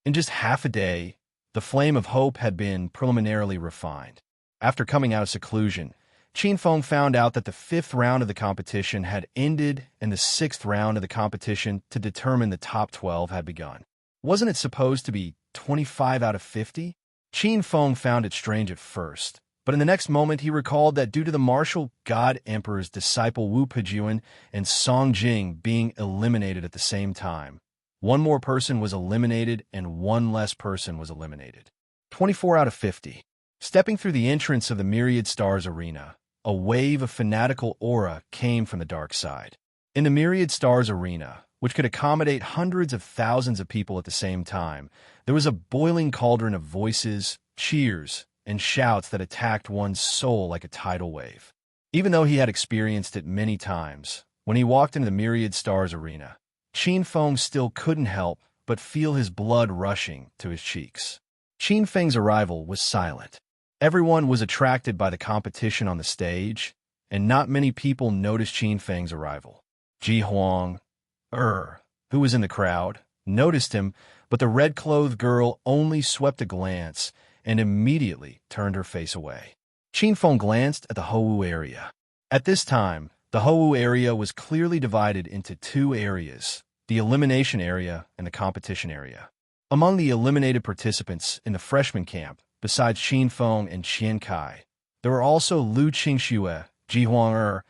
In just half a day, the flame of hope had been preliminarily refined. After coming out of seclusion, Qin Feng found out that the 5th round of the competition had ended and the 6th round of the competition to determine the top 12 had begun. Wasn't it supposed to be 25 out of 50? Qin Feng found it strange at first, but in the next moment he recalled that due to the martial god emperor's disciple Wu Pejuan and Song Jing being eliminated at the same time, one more person was eliminated and one less person was eliminated. 24 out of 50. Stepping through the entrance of the Myriad Stars Arena, a wave of fanatical aura came from the dark side. In the Myriad Stars Arena, which could accommodate hundreds of thousands of people at the same time, there was a boiling cauldron of voices, cheers, and shouts that attacked one's soul like a tidal wave. Even though he had experienced it many times, when he walked into the Myriad Stars Arena, Qin Feng still couldn't help but feel his blood rushing to his cheeks. Qin Feng's arrival was silent. Everyone was attracted by the competition on the stage, and not many people noticed Qin Feng's arrival. Ji Huang, who was in the crowd, noticed him, but the red-clothed girl only swept a glance and immediately turned her face away. Qin Feng glanced at the Hou area. At this time, the Hou area was clearly divided into two areas, the elimination area and the competition area. Among the eliminated participants in the freshman camp, besides Qin Feng and Qian Kai, there were also Lu Qingxue, Ji Huang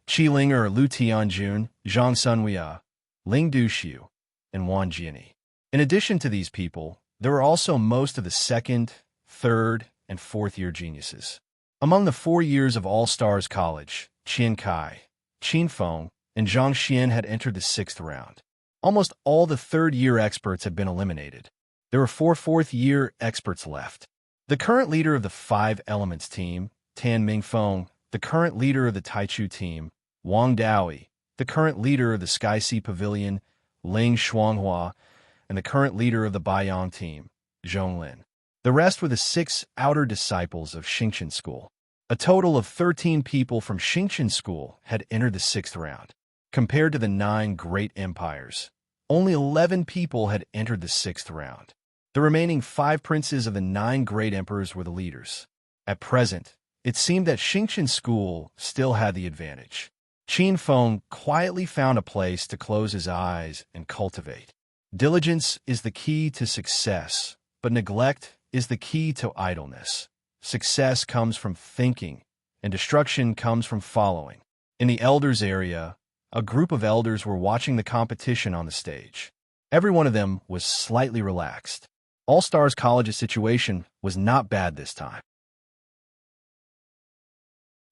Qi Ling Lu Tianjun, Zhang Sunwia, Ling Duxiu, and Wan Jiani. In addition to these people, there were also most of the second, third, and fourth-year geniuses. Among the 4 years of All-Stars College, Qian Kai, Qin Feng, and Zhang Xian had entered the 6th round. Almost all the third-year experts had been eliminated. There were 4 fourth-year experts left. The current leader of the 5 Elements team, Tan Mingfeng, the current leader of the Taichu team, Wang Daoi, the current leader of the Sky Sea Pavilion, Ling Shuanghua, and the current leader of the Baiyang team, Zhonglin. The rest were the 6 outer disciples of Xingqian School. A total of 13 people from Xingqian School had entered the 6th round. Compared to the 9 great empires, only 11 people had entered the 6th round. The remaining 5 princes of the 9 great emperors were the leaders. At present, it seemed that Xingqian School still had the advantage. Qin Feng quietly found a place to close his eyes and cultivate. Diligence is the key to success, but neglect is the key to idleness. Success comes from thinking, and destruction comes from following. In the elders area, a group of elders were watching the competition on the stage. Every one of them was slightly relaxed. All-Stars College's situation was not bad this time.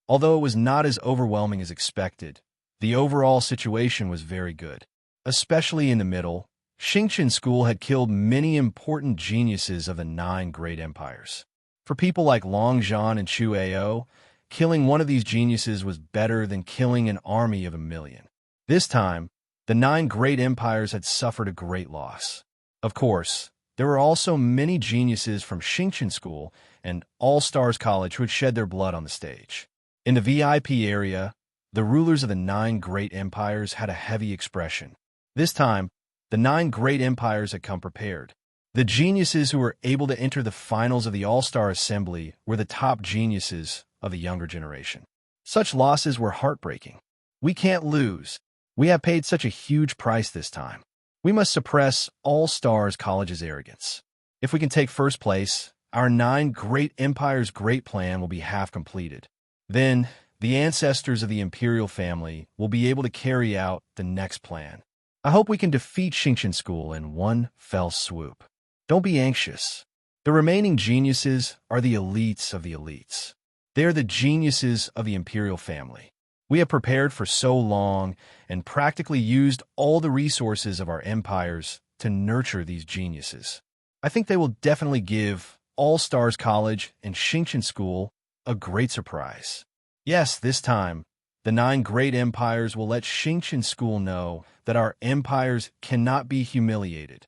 Although it was not as overwhelming as expected, the overall situation was very good. Especially in the middle, Xingqian School had killed many important geniuses of the 9 great empires. For people like Long Zhan and Chu Ao, killing one of these geniuses was better than killing an army of 1,000,000. This time, the 9 great empires had suffered a great loss. Of course, there were also many geniuses from Xingqian School and All-Stars College who had shed their blood on the stage. In the VIP area, the rulers of the 9 great empires had a heavy expression. This time, the 9 great empires had come prepared. The geniuses who were able to enter the finals of the All-Star Assembly were the top geniuses of the younger generation. Such losses were heartbreaking. We can't lose. We have paid such a huge price this time. We must suppress All-Stars College's arrogance. If we can take first place, our 9 great empires' great plan will be half completed. Then, the ancestors of the imperial family will be able to carry out the next plan. I hope we can defeat Xingqian School in one fell swoop. Don't be anxious. The remaining geniuses are the elites of the elites. They are the geniuses of the imperial family. We have prepared for so long and practically used all the resources of our empires to nurture these geniuses. I think they will definitely give All-Stars College and Xingqian School a great surprise. Yes, this time, the 9 great empires will let Xingqian School know that our empires cannot be humiliated.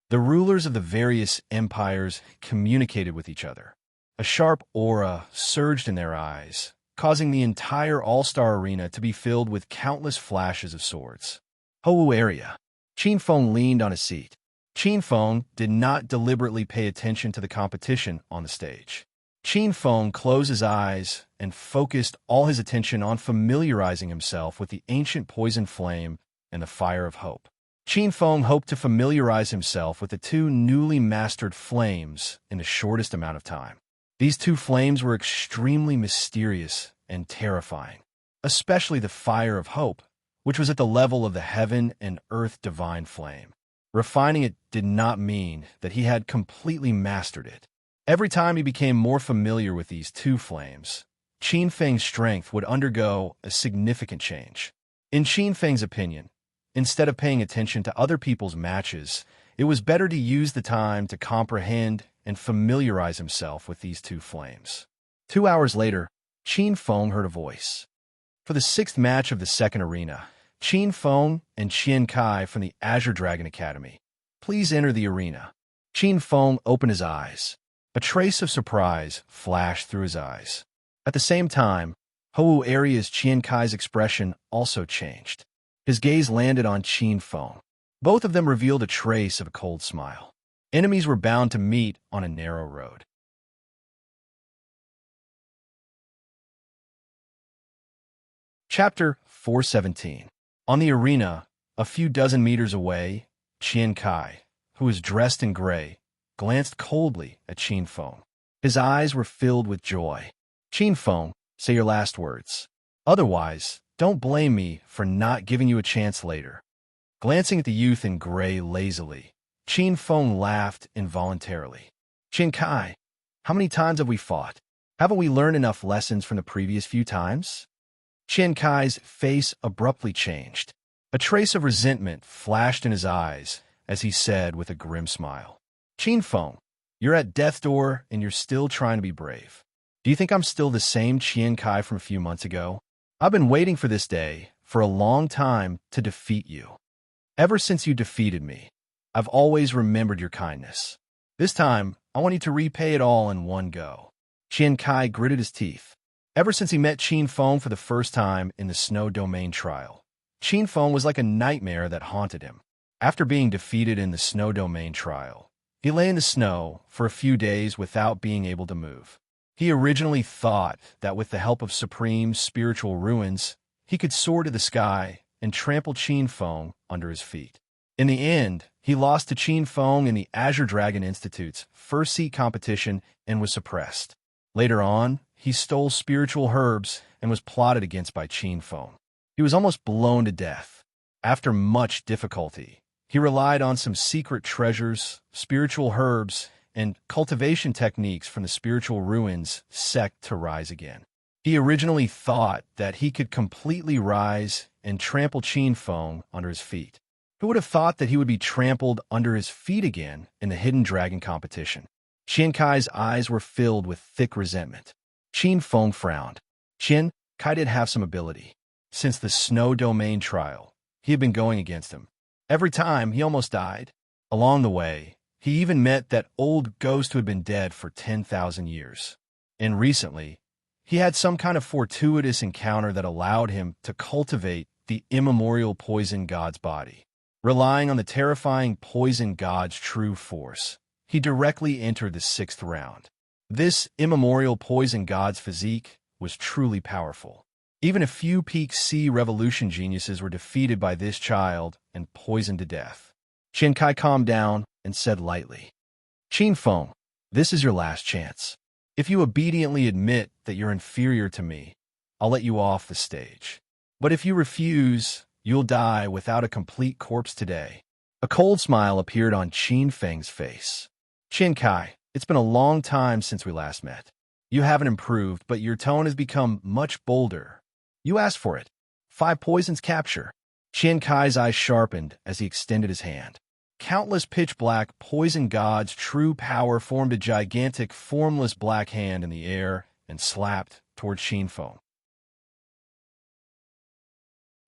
The rulers of the various empires communicated with each other. A sharp aura surged in their eyes, causing the entire All-Star Arena to be filled with countless flashes of swords. Hou area. Qin Feng leaned on a seat. Qin Feng did not deliberately pay attention to the competition on the stage. Qin Feng closed his eyes and focused all his attention on familiarizing himself with the ancient poison flame and the fire of hope. Qin Feng hoped to familiarize himself with the 2 newly mastered flames in the shortest amount of time. These 2 flames were extremely mysterious and terrifying, especially the fire of hope, which was at the level of the heaven and earth divine flame. Refining it did not mean that he had completely mastered it. Every time he became more familiar with these 2 flames, Qin Feng's strength would undergo a significant change. In Qin Feng's opinion, instead of paying attention to other people's matches, it was better to use the time to comprehend and familiarize himself with these 2 flames. 2 hours later, Qin Feng heard a voice. For the 6th match of the second arena, Qin Feng and Qian Kai from the Azure Dragon Academy. Please enter the arena. Qin Feng opened his eyes. A trace of surprise flashed through his eyes. At the same time, Hou Aria's Qian Kai's expression also changed. His gaze landed on Qin Feng. Both of them revealed a trace of a cold smile. Enemies were bound to meet on a narrow road. Chapter 417. On the arena, a few dozen meters away, Qian Kai, who was dressed in gray, glanced coldly at Qin Feng. His eyes were filled with joy. Qin Feng, say your last words. Otherwise, don't blame me for not giving you a chance later. Glancing at the youth in gray lazily, Qin Feng laughed involuntarily. Qian Kai, how many times have we fought? Haven't we learned enough lessons from the previous few times? Qian Kai's face abruptly changed. A trace of resentment flashed in his eyes as he said with a grim smile, Qin Feng, you're at death's door and you're still trying to be brave. Do you think I'm still the same Qian Kai from a few months ago? I've been waiting for this day for a long time to defeat you. Ever since you defeated me, I've always remembered your kindness. This time, I want you to repay it all in one go. Qian Kai gritted his teeth. Ever since he met Qin Feng for the first time in the Snow Domain trial, Qin Feng was like a nightmare that haunted him. After being defeated in the Snow Domain trial, he lay in the snow for a few days without being able to move. He originally thought that with the help of supreme spiritual ruins, he could soar to the sky and trample Qin Feng under his feet. In the end, he lost to Qin Feng in the Azure Dragon Institute's first seat competition and was suppressed. Later on, he stole spiritual herbs and was plotted against by Qin Feng. He was almost blown to death. After much difficulty, he relied on some secret treasures, spiritual herbs, and cultivation techniques from the spiritual ruins sect to rise again. He originally thought that he could completely rise and trample Qin Feng under his feet. Who would have thought that he would be trampled under his feet again in the Hidden Dragon competition? Qian Kai's eyes were filled with thick resentment. Qin Feng frowned. Qian Kai did have some ability. Since the Snow Domain trial, he had been going against him. Every time, he almost died. Along the way, he even met that old ghost who had been dead for 10,000 years. And recently, he had some kind of fortuitous encounter that allowed him to cultivate the immemorial poison god's body. Relying on the terrifying poison god's true force, he directly entered the 6th round. This immemorial poison god's physique was truly powerful. Even a few peak sea revolution geniuses were defeated by this child and poisoned to death. Qian Kai calmed down and said lightly, Qin Feng, this is your last chance. If you obediently admit that you're inferior to me, I'll let you off the stage. But if you refuse, you'll die without a complete corpse today. A cold smile appeared on Qin Feng's face. Qian Kai, it's been a long time since we last met. You haven't improved, but your tone has become much bolder. You asked for it. 5 poisons capture. Qian Kai's eyes sharpened as he extended his hand. Countless pitch-black poison gods' true power formed a gigantic, formless black hand in the air and slapped toward Qin Feng.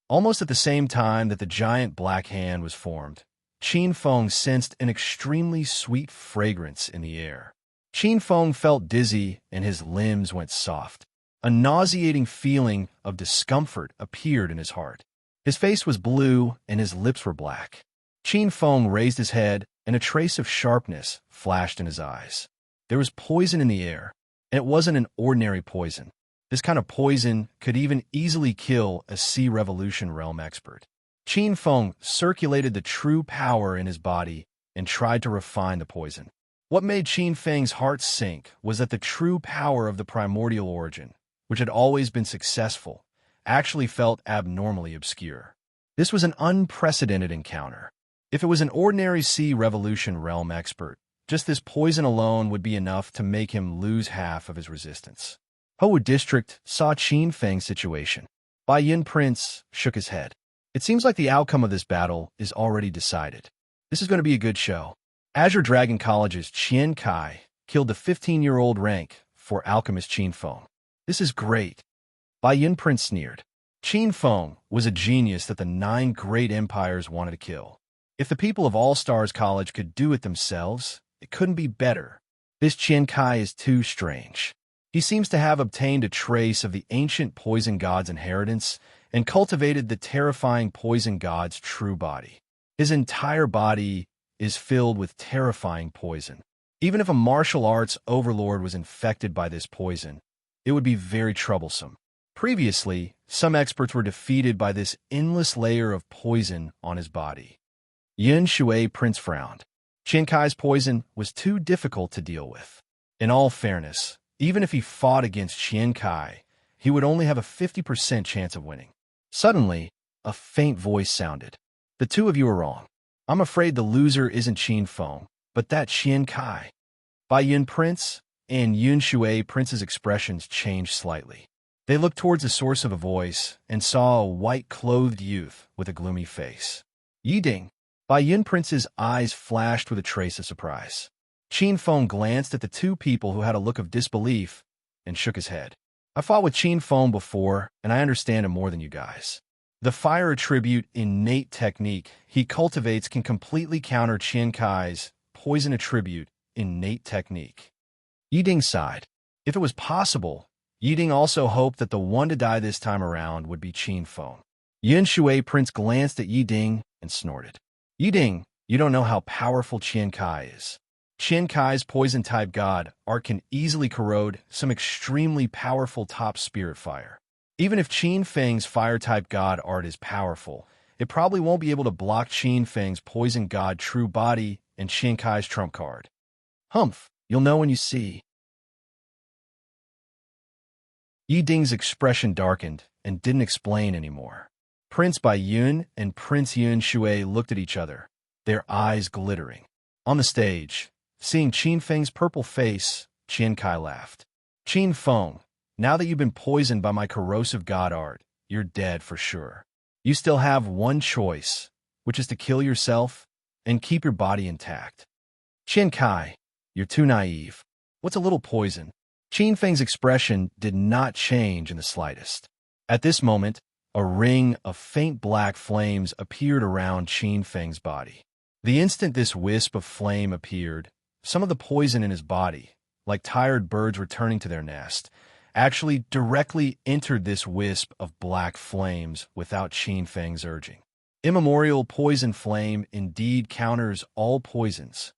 Almost at the same time that the giant black hand was formed, Qin Feng sensed an extremely sweet fragrance in the air. Qin Feng felt dizzy and his limbs went soft. A nauseating feeling of discomfort appeared in his heart. His face was blue and his lips were black. Qin Feng raised his head and a trace of sharpness flashed in his eyes. There was poison in the air, and it wasn't an ordinary poison. This kind of poison could even easily kill a Sea Revolution realm expert. Qin Feng circulated the true power in his body and tried to refine the poison. What made Qin Feng's heart sink was that the true power of the primordial origin, which had always been successful, actually felt abnormally obscure. This was an unprecedented encounter. If it was an ordinary Sea Revolution realm expert, just this poison alone would be enough to make him lose half of his resistance. Hou District saw Qin Feng's situation. Bai Yin Prince shook his head. It seems like the outcome of this battle is already decided. This is going to be a good show. Azure Dragon College's Qian Kai killed the 15-year-old rank for alchemist Qin Feng. This is great. Bai Yin Prince sneered. Qin Feng was a genius that the 9 great empires wanted to kill. If the people of All Stars College could do it themselves, it couldn't be better. This Qian Kai is too strange. He seems to have obtained a trace of the ancient poison god's inheritance and cultivated the terrifying poison god's true body. His entire body is filled with terrifying poison. Even if a martial arts overlord was infected by this poison, it would be very troublesome. Previously, some experts were defeated by this endless layer of poison on his body. Yun Shui Prince frowned. Qian Kai's poison was too difficult to deal with. In all fairness, even if he fought against Qian Kai, he would only have a 50% chance of winning. Suddenly, a faint voice sounded. The two of you are wrong. I'm afraid the loser isn't Qin Feng, but that Qian Kai. By Yun Prince and Yun Shui Prince's expressions changed slightly. They looked towards the source of the voice and saw a white-clothed youth with a gloomy face. Yiding. By Yun Prince's eyes flashed with a trace of surprise. Qin Feng glanced at the two people who had a look of disbelief and shook his head. I fought with Qin Feng before, and I understand him more than you guys. The fire attribute innate technique he cultivates can completely counter Qian Kai's poison attribute innate technique. Yiding sighed. If it was possible, Yiding also hoped that the one to die this time around would be Qin Feng. Yun Shui Prince glanced at Yiding and snorted. Yiding, you don't know how powerful Qian Kai is. Qian Kai's poison-type god art can easily corrode some extremely powerful top spirit fire. Even if Qin Feng's fire-type god art is powerful, it probably won't be able to block Qin Feng's poison god true body and Qian Kai's trump card. Humph, you'll know when you see. Yiding's expression darkened and didn't explain anymore. Prince Bai Yun and Prince Yun Shui looked at each other, their eyes glittering. On the stage, seeing Qin Feng's purple face, Qian Kai laughed. Qin Feng, now that you've been poisoned by my corrosive god art, you're dead for sure. You still have one choice, which is to kill yourself and keep your body intact. Qian Kai, you're too naive. What's a little poison? Qin Feng's expression did not change in the slightest. At this moment, a ring of faint black flames appeared around Qin Feng's body. The instant this wisp of flame appeared, some of the poison in his body, like tired birds returning to their nest, actually directly entered this wisp of black flames without Qin Feng's urging. Immemorial poison flame indeed counters all poisons.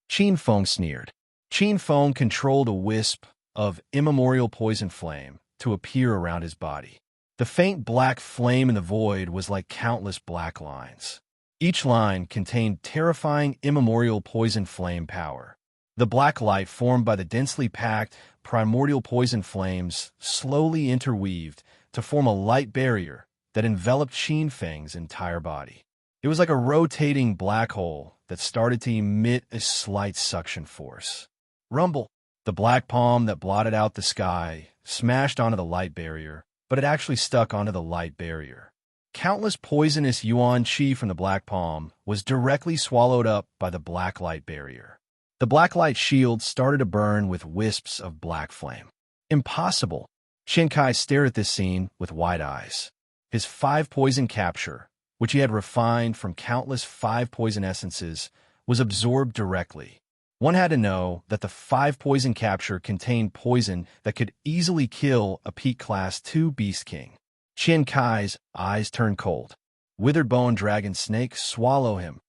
Qin Feng sneered. Qin Feng controlled a wisp of immemorial poison flame to appear around his body. The faint black flame in the void was like countless black lines. Each line contained terrifying immemorial poison flame power. The black light formed by the densely packed primordial poison flames slowly interweaved to form a light barrier that enveloped Qin Feng's entire body. It was like a rotating black hole that started to emit a slight suction force. Rumble! The black palm that blotted out the sky smashed onto the light barrier, but it actually stuck onto the light barrier. Countless poisonous yuan qi from the black palm was directly swallowed up by the black light barrier. The black light shield started to burn with wisps of black flame. Impossible! Qian Kai stared at this scene with wide eyes. His 5 poison capture, which he had refined from countless 5 poison essences, was absorbed directly. One had to know that the 5 poison capture contained poison that could easily kill a Peak Class 2 Beast King. Qian Kai's eyes turned cold. Withered bone dragon snake swallow him.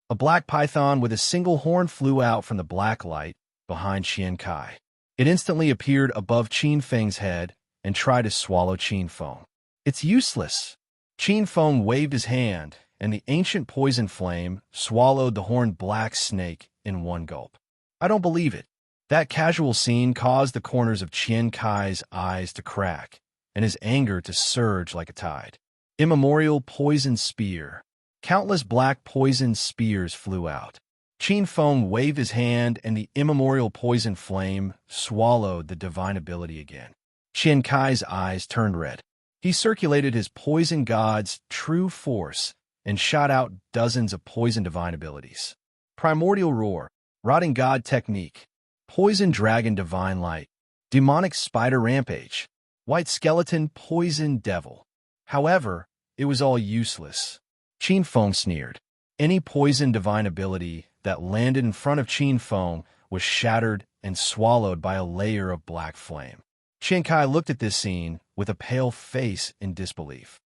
A black python with a single horn flew out from the black light behind Qian Kai. It instantly appeared above Qin Feng's head and tried to swallow Qin Feng. It's useless. Qin Feng waved his hand, and the ancient poison flame swallowed the horned black snake in one gulp. I don't believe it. That casual scene caused the corners of Qian Kai's eyes to crack, and his anger to surge like a tide. Immemorial poison spear. Countless black poison spears flew out. Qin Feng waved his hand, and the immemorial poison flame swallowed the divine ability again. Qian Kai's eyes turned red. He circulated his poison god's true force and shot out dozens of poison divine abilities. Primordial roar, rotting god technique, poison dragon divine light, demonic spider rampage, white skeleton poison devil. However, it was all useless. Qin Feng sneered. Any poison divine ability that landed in front of Qin Feng was shattered and swallowed by a layer of black flame. Qian Kai looked at this scene with a pale face in disbelief.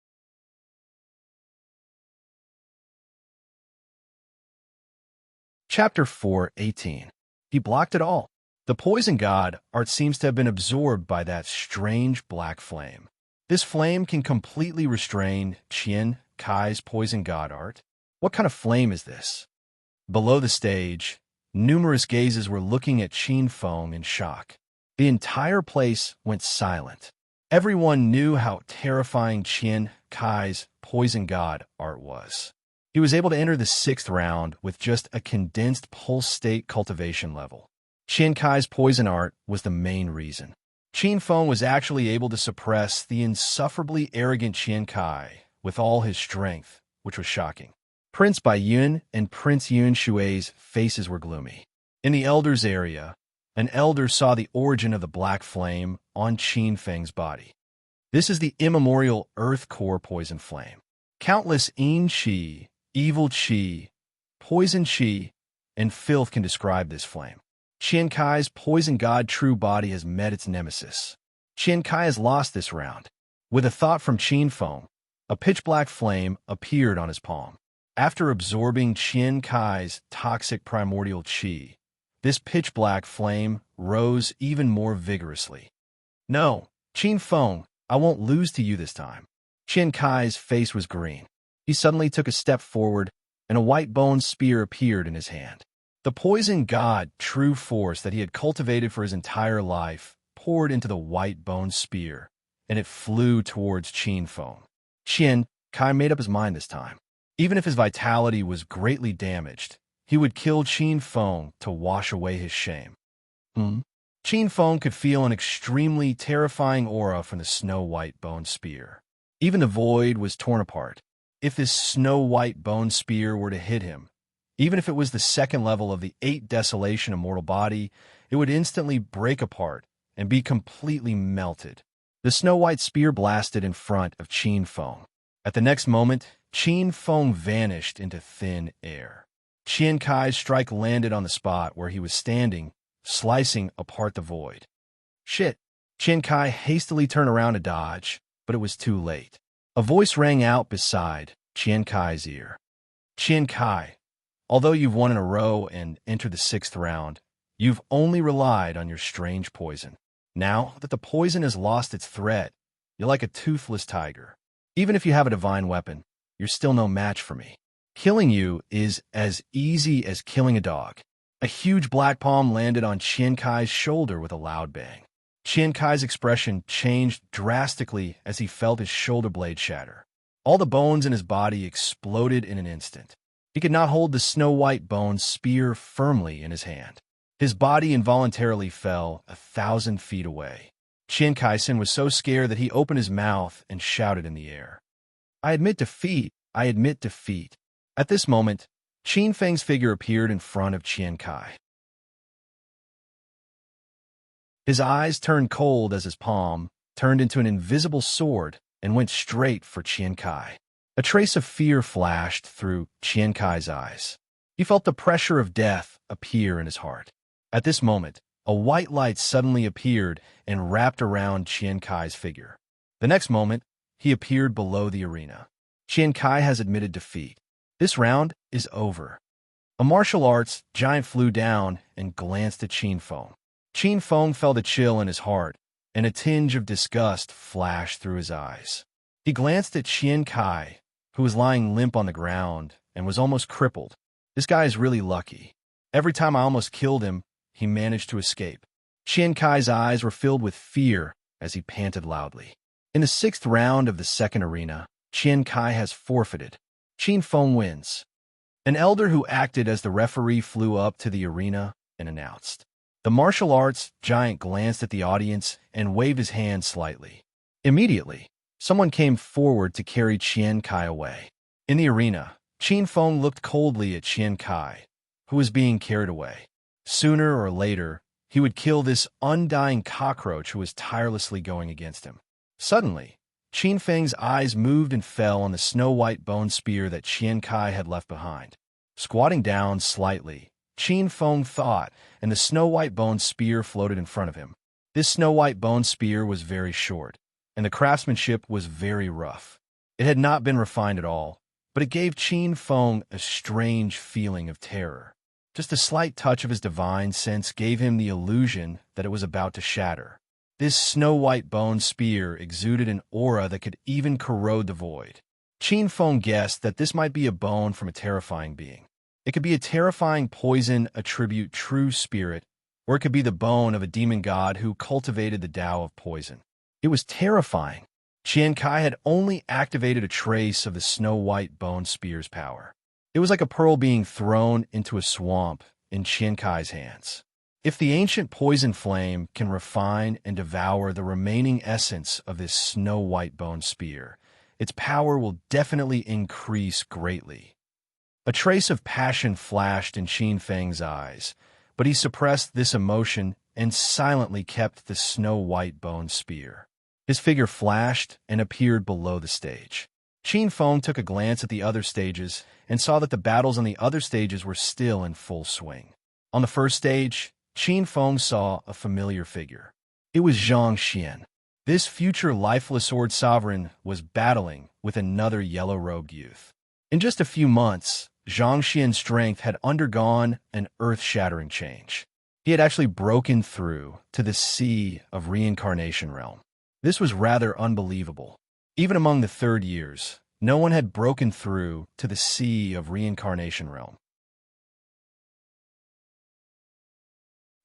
Chapter 4:18. He blocked it all. The poison god art seems to have been absorbed by that strange black flame. This flame can completely restrain Qian Kai's poison god art. What kind of flame is this? Below the stage, numerous gazes were looking at Qin Feng in shock. The entire place went silent. Everyone knew how terrifying Qian Kai's poison god art was. He was able to enter the 6th round with just a condensed pulse state cultivation level. Qian Kai's poison art was the main reason. Qin Feng was actually able to suppress the insufferably arrogant Qian Kai with all his strength, which was shocking. Prince Baiyun and Prince Yun Shui's faces were gloomy. In the Elder's area, an elder saw the origin of the black flame on Qin Feng's body. This is the immemorial Earth Core poison flame. Countless Yin Qi, evil Qi, poison Qi, and filth can describe this flame. Qian Kai's poison god true body has met its nemesis. Qian Kai has lost this round. With a thought from Qin Feng, a pitch-black flame appeared on his palm. After absorbing Qian Kai's toxic primordial qi, this pitch-black flame rose even more vigorously. No, Qin Feng, I won't lose to you this time. Qian Kai's face was green. He suddenly took a step forward, and a white bone spear appeared in his hand. The poison god true force that he had cultivated for his entire life poured into the white bone spear, and it flew towards Qin Feng. Qian Kai made up his mind this time. Even if his vitality was greatly damaged, he would kill Qin Feng to wash away his shame. Qin Feng could feel an extremely terrifying aura from the snow-white bone spear. Even the void was torn apart. If this snow-white bone spear were to hit him, even if it was the 2nd level of the 8 Desolation immortal body, it would instantly break apart and be completely melted. The snow-white spear blasted in front of Qin Feng. At the next moment, Qin Feng vanished into thin air. Qian Kai's strike landed on the spot where he was standing, slicing apart the void. Shit! Qian Kai hastily turned around to dodge, but it was too late. A voice rang out beside Qian Kai's ear. Qian Kai, although you've won in a row and entered the 6th round, you've only relied on your strange poison. Now that the poison has lost its threat, you're like a toothless tiger. Even if you have a divine weapon, you're still no match for me. Killing you is as easy as killing a dog. A huge black palm landed on Qian Kai's shoulder with a loud bang. Qian Kai's expression changed drastically as he felt his shoulder blade shatter. All the bones in his body exploded in an instant. He could not hold the snow-white bone spear firmly in his hand. His body involuntarily fell 1,000 feet away. Qian Kai-sen was so scared that he opened his mouth and shouted in the air. I admit defeat. I admit defeat. At this moment, Qin Feng's figure appeared in front of Qian Kai. His eyes turned cold as his palm turned into an invisible sword and went straight for Qian Kai. A trace of fear flashed through Qian Kai's eyes. He felt the pressure of death appear in his heart. At this moment, a white light suddenly appeared and wrapped around Qian Kai's figure. The next moment, he appeared below the arena. Qian Kai has admitted defeat. This round is over. A martial arts giant flew down and glanced at Qin Feng. Qin Feng felt a chill in his heart, and a tinge of disgust flashed through his eyes. He glanced at Qian Kai, who was lying limp on the ground and was almost crippled. This guy is really lucky. Every time I almost killed him, he managed to escape. Qian Kai's eyes were filled with fear as he panted loudly. In the 6th round of the 2nd arena, Qian Kai has forfeited. Qin Feng wins. An elder who acted as the referee flew up to the arena and announced. The martial arts giant glanced at the audience and waved his hand slightly. Immediately, someone came forward to carry Qian Kai away. In the arena, Qin Feng looked coldly at Qian Kai, who was being carried away. Sooner or later, he would kill this undying cockroach who was tirelessly going against him. Suddenly, Qin Feng's eyes moved and fell on the snow-white bone spear that Qian Kai had left behind. Squatting down slightly, Qin Feng thought, and the snow-white bone spear floated in front of him. This snow-white bone spear was very short, and the craftsmanship was very rough. It had not been refined at all, but it gave Qin Feng a strange feeling of terror. Just a slight touch of his divine sense gave him the illusion that it was about to shatter. This snow-white bone spear exuded an aura that could even corrode the void. Qin Feng guessed that this might be a bone from a terrifying being. It could be a terrifying poison attribute true spirit, or it could be the bone of a demon god who cultivated the Tao of poison. It was terrifying. Qian Kai had only activated a trace of the snow-white bone spear's power. It was like a pearl being thrown into a swamp in Qian Kai's hands. If the ancient poison flame can refine and devour the remaining essence of this snow-white bone spear, its power will definitely increase greatly. A trace of passion flashed in Qin Feng's eyes, but he suppressed this emotion and silently kept the snow-white bone spear. His figure flashed and appeared below the stage. Qin Feng took a glance at the other stages and saw that the battles on the other stages were still in full swing. On the first stage, Qin Feng saw a familiar figure. It was Zhang Xian. This future lifeless sword sovereign was battling with another yellow-robed youth. In just a few months, Zhang Xian's strength had undergone an earth-shattering change. He had actually broken through to the sea of reincarnation realm. This was rather unbelievable. Even among the third years, no one had broken through to the sea of reincarnation realm.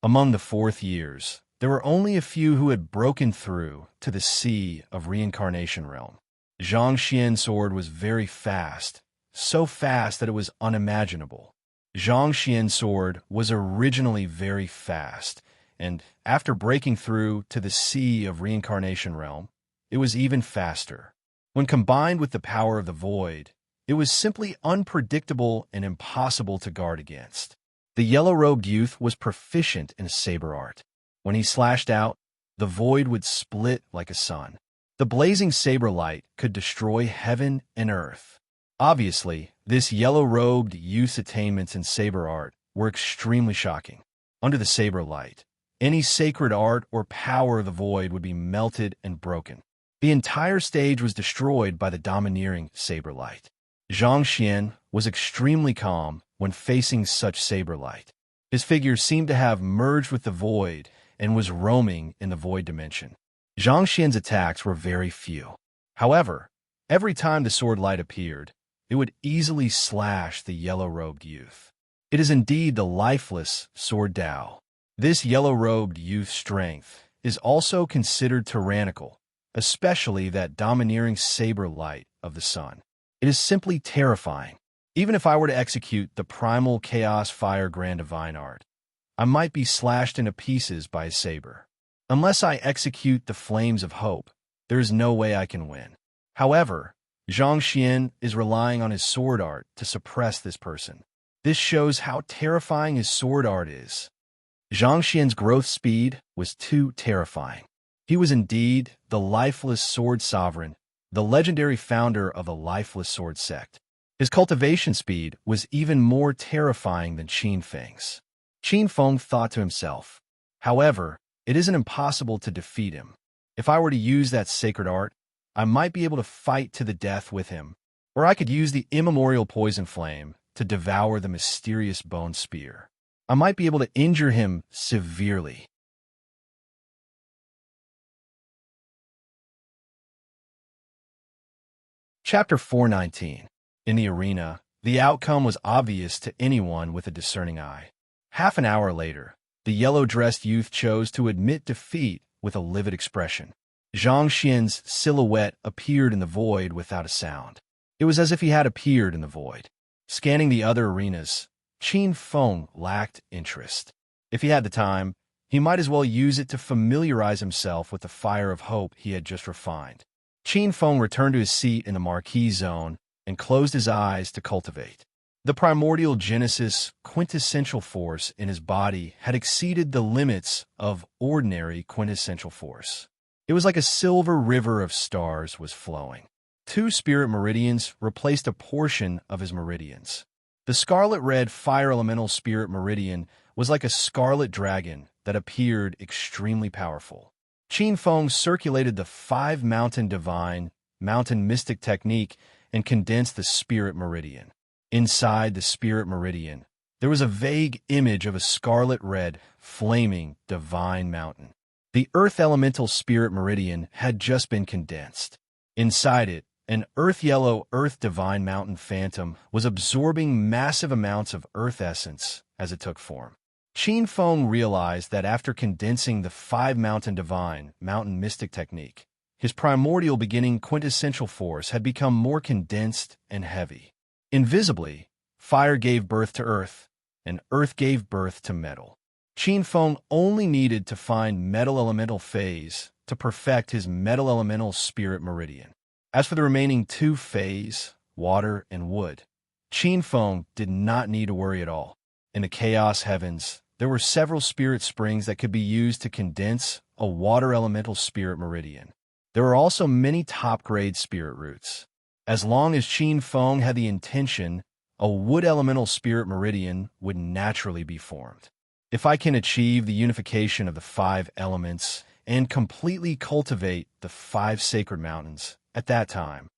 Among the fourth years, there were only a few who had broken through to the sea of reincarnation realm. Zhang Xian's sword was very fast, so fast that it was unimaginable. Zhang Xian's sword was originally very fast, and after breaking through to the sea of reincarnation realm, it was even faster. When combined with the power of the void, it was simply unpredictable and impossible to guard against. The yellow-robed youth was proficient in saber art. When he slashed out, the void would split like a sun. The blazing saber light could destroy heaven and earth. Obviously, this yellow-robed youth's attainments in saber art were extremely shocking. Under the saber light, any sacred art or power of the void would be melted and broken. The entire stage was destroyed by the domineering saber light. Zhang Xian was extremely calm when facing such saber light. His figure seemed to have merged with the void and was roaming in the void dimension. Zhang Xian's attacks were very few. However, every time the sword light appeared, it would easily slash the yellow-robed youth. It is indeed the lifeless sword Tao. This yellow-robed youth's strength is also considered tyrannical, especially that domineering saber light of the sun. It is simply terrifying. Even if I were to execute the primal chaos fire grand divine art, I might be slashed into pieces by a saber. Unless I execute the flames of hope, there is no way I can win. However, Zhang Xian is relying on his sword art to suppress this person. This shows how terrifying his sword art is. Zhang Xian's growth speed was too terrifying. He was indeed the lifeless sword sovereign, the legendary founder of the lifeless sword sect. His cultivation speed was even more terrifying than Qin Feng's. Qin Feng thought to himself, however, it isn't impossible to defeat him. If I were to use that sacred art, I might be able to fight to the death with him, or I could use the immemorial poison flame to devour the mysterious bone spear. I might be able to injure him severely. Chapter 419. In the arena, the outcome was obvious to anyone with a discerning eye. Half an hour later, the yellow-dressed youth chose to admit defeat with a livid expression. Zhang Xian's silhouette appeared in the void without a sound. It was as if he had appeared in the void. Scanning the other arenas, Qin Feng lacked interest. If he had the time, he might as well use it to familiarize himself with the fire of hope he had just refined. Qin Feng returned to his seat in the marquee zone and closed his eyes to cultivate. The primordial Genesis quintessential force in his body had exceeded the limits of ordinary quintessential force. It was like a silver river of stars was flowing. 2 spirit meridians replaced a portion of his meridians. The scarlet-red fire elemental spirit meridian was like a scarlet dragon that appeared extremely powerful. Qin Feng circulated the 5-mountain divine, mountain mystic technique and condensed the spirit meridian. Inside the spirit meridian, there was a vague image of a scarlet-red, flaming, divine mountain. The earth elemental spirit meridian had just been condensed. Inside it, an earth-yellow earth divine mountain phantom was absorbing massive amounts of earth essence as it took form. Qin Feng realized that after condensing the 5-mountain divine, mountain mystic technique, his primordial beginning quintessential force had become more condensed and heavy. Invisibly, fire gave birth to earth, and earth gave birth to metal. Qin Feng only needed to find metal elemental phase to perfect his metal elemental spirit meridian. As for the remaining 2 phase, water and wood, Qin Feng did not need to worry at all. In the chaos heavens, there were several spirit springs that could be used to condense a water elemental spirit meridian. There were also many top-grade spirit roots. As long as Qin Feng had the intention, a wood elemental spirit meridian would naturally be formed. If I can achieve the unification of the 5 elements and completely cultivate the 5 sacred mountains at that time,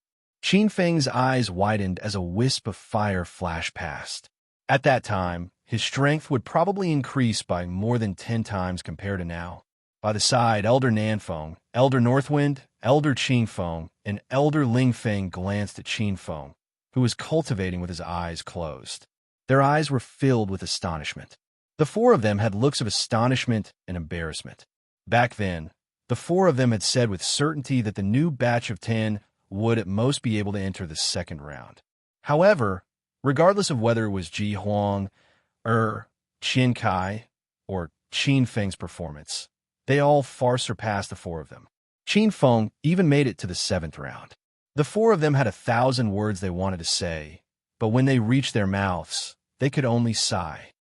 Qin Feng's eyes widened as a wisp of fire flashed past. At that time, his strength would probably increase by more than 10 times compared to now. By the side, Elder Nanfeng, Elder Northwind, Elder Qin Feng, and Elder Lingfeng glanced at Qin Feng, who was cultivating with his eyes closed. Their eyes were filled with astonishment. The 4 of them had looks of astonishment and embarrassment. Back then, the 4 of them had said with certainty that the new batch of 10 would at most be able to enter the second round. However, regardless of whether it was Ji Huang, Qin Kai, or Qin Feng's performance, they all far surpassed the 4 of them. Qin Feng even made it to the 7th round. The 4 of them had 1,000 words they wanted to say, but when they reached their mouths, they could only sigh.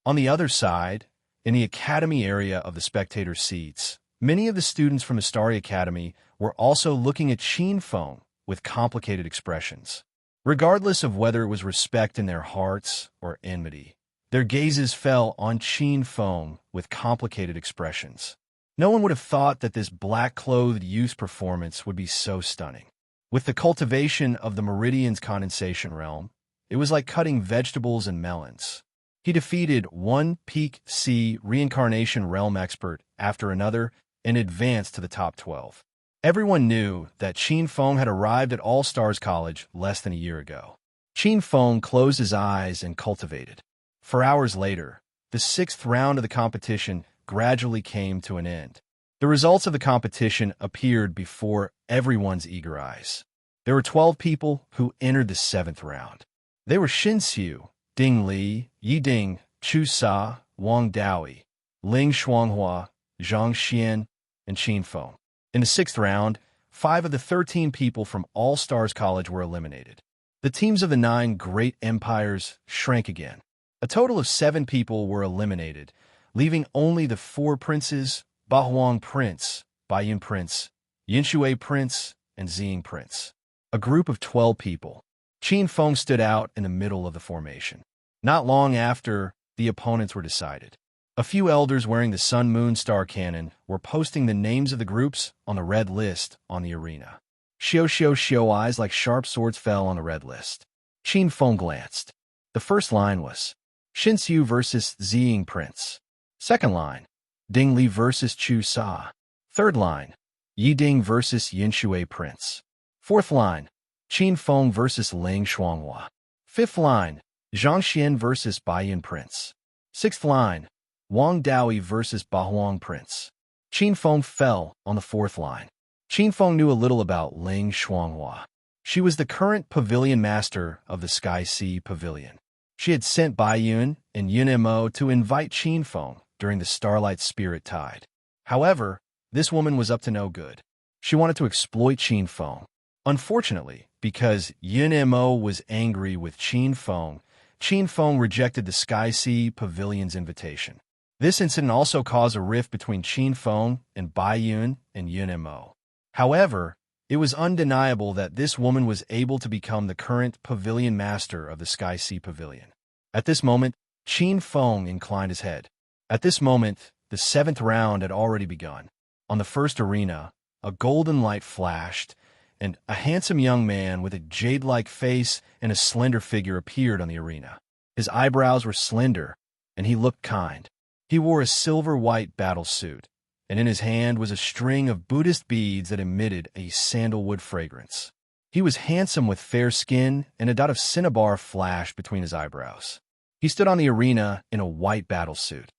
On the other side, in the academy area of the spectator seats, many of the students from the Starry Academy were also looking at Qin Feng with complicated expressions. Regardless of whether it was respect in their hearts or enmity, their gazes fell on Qin Feng with complicated expressions. No one would have thought that this black-clothed youth's performance would be so stunning. With the cultivation of the Meridian's condensation realm, it was like cutting vegetables and melons. He defeated one Peak C reincarnation realm expert after another and advanced to the top 12. Everyone knew that Qin Feng had arrived at All-Stars College less than a year ago. Qin Feng closed his eyes and cultivated. 4 hours later, the 6th round of the competition gradually came to an end. The results of the competition appeared before everyone's eager eyes. There were 12 people who entered the 7th round. They were Xin Xiu, Ding Li, Yi Ding, Chu Sa, Wang Daoyi, Ling Shuanghua, Zhang Xian, and Qin Feng. In the 6th round, 5 of the 13 people from All-Stars College were eliminated. The teams of the 9 great empires shrank again. A total of 7 people were eliminated, leaving only the 4 princes, Bahuang Prince, Baiyun Prince, Yinshui Prince, and Xing Prince. A group of 12 people. Qin Feng stood out in the middle of the formation. Not long after, the opponents were decided. A few elders wearing the Sun Moon Star Cannon were posting the names of the groups on the red list on the arena. Xiao eyes like sharp swords fell on the red list. Qin Feng glanced. The first line was Xin Xiu versus Xing Prince. Second line, Ding Li versus Chu Sa. Third line, Yi Ding versus Yinshui Prince. Fourth line, Qin Feng versus Ling Shuanghua. Fifth line, Zhang Xian versus Baiyun Prince. Sixth line, Wang Daoyi versus Bahuang Prince. Qin Feng fell on the 4th line. Qin Feng knew a little about Ling Shuanghua. She was the current pavilion master of the Sky Sea Pavilion. She had sent Baiyun and Yun Mo to invite Qin Feng during the Starlight Spirit Tide. However, this woman was up to no good. She wanted to exploit Qin Feng. Unfortunately, because Yun Mo was angry with Qin Feng rejected the Sky Sea Pavilion's invitation. This incident also caused a rift between Qin Feng and Baiyun and Yun Mo. However, It was undeniable that this woman was able to become the current pavilion master of the Sky Sea Pavilion. At this moment, Qin Feng inclined his head. At this moment, the 7th round had already begun. On the first arena, a golden light flashed, and a handsome young man with a jade-like face and a slender figure appeared on the arena. His eyebrows were slender, and he looked kind. He wore a silver-white battle suit, and in his hand was a string of Buddhist beads that emitted a sandalwood fragrance. He was handsome with fair skin, and a dot of cinnabar flashed between his eyebrows. He stood on the arena in a white battle suit.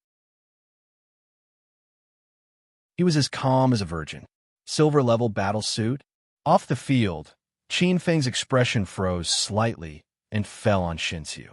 He was as calm as a virgin. Silver-level battle suit. Off the field, Qin Feng's expression froze slightly and fell on Shinsu.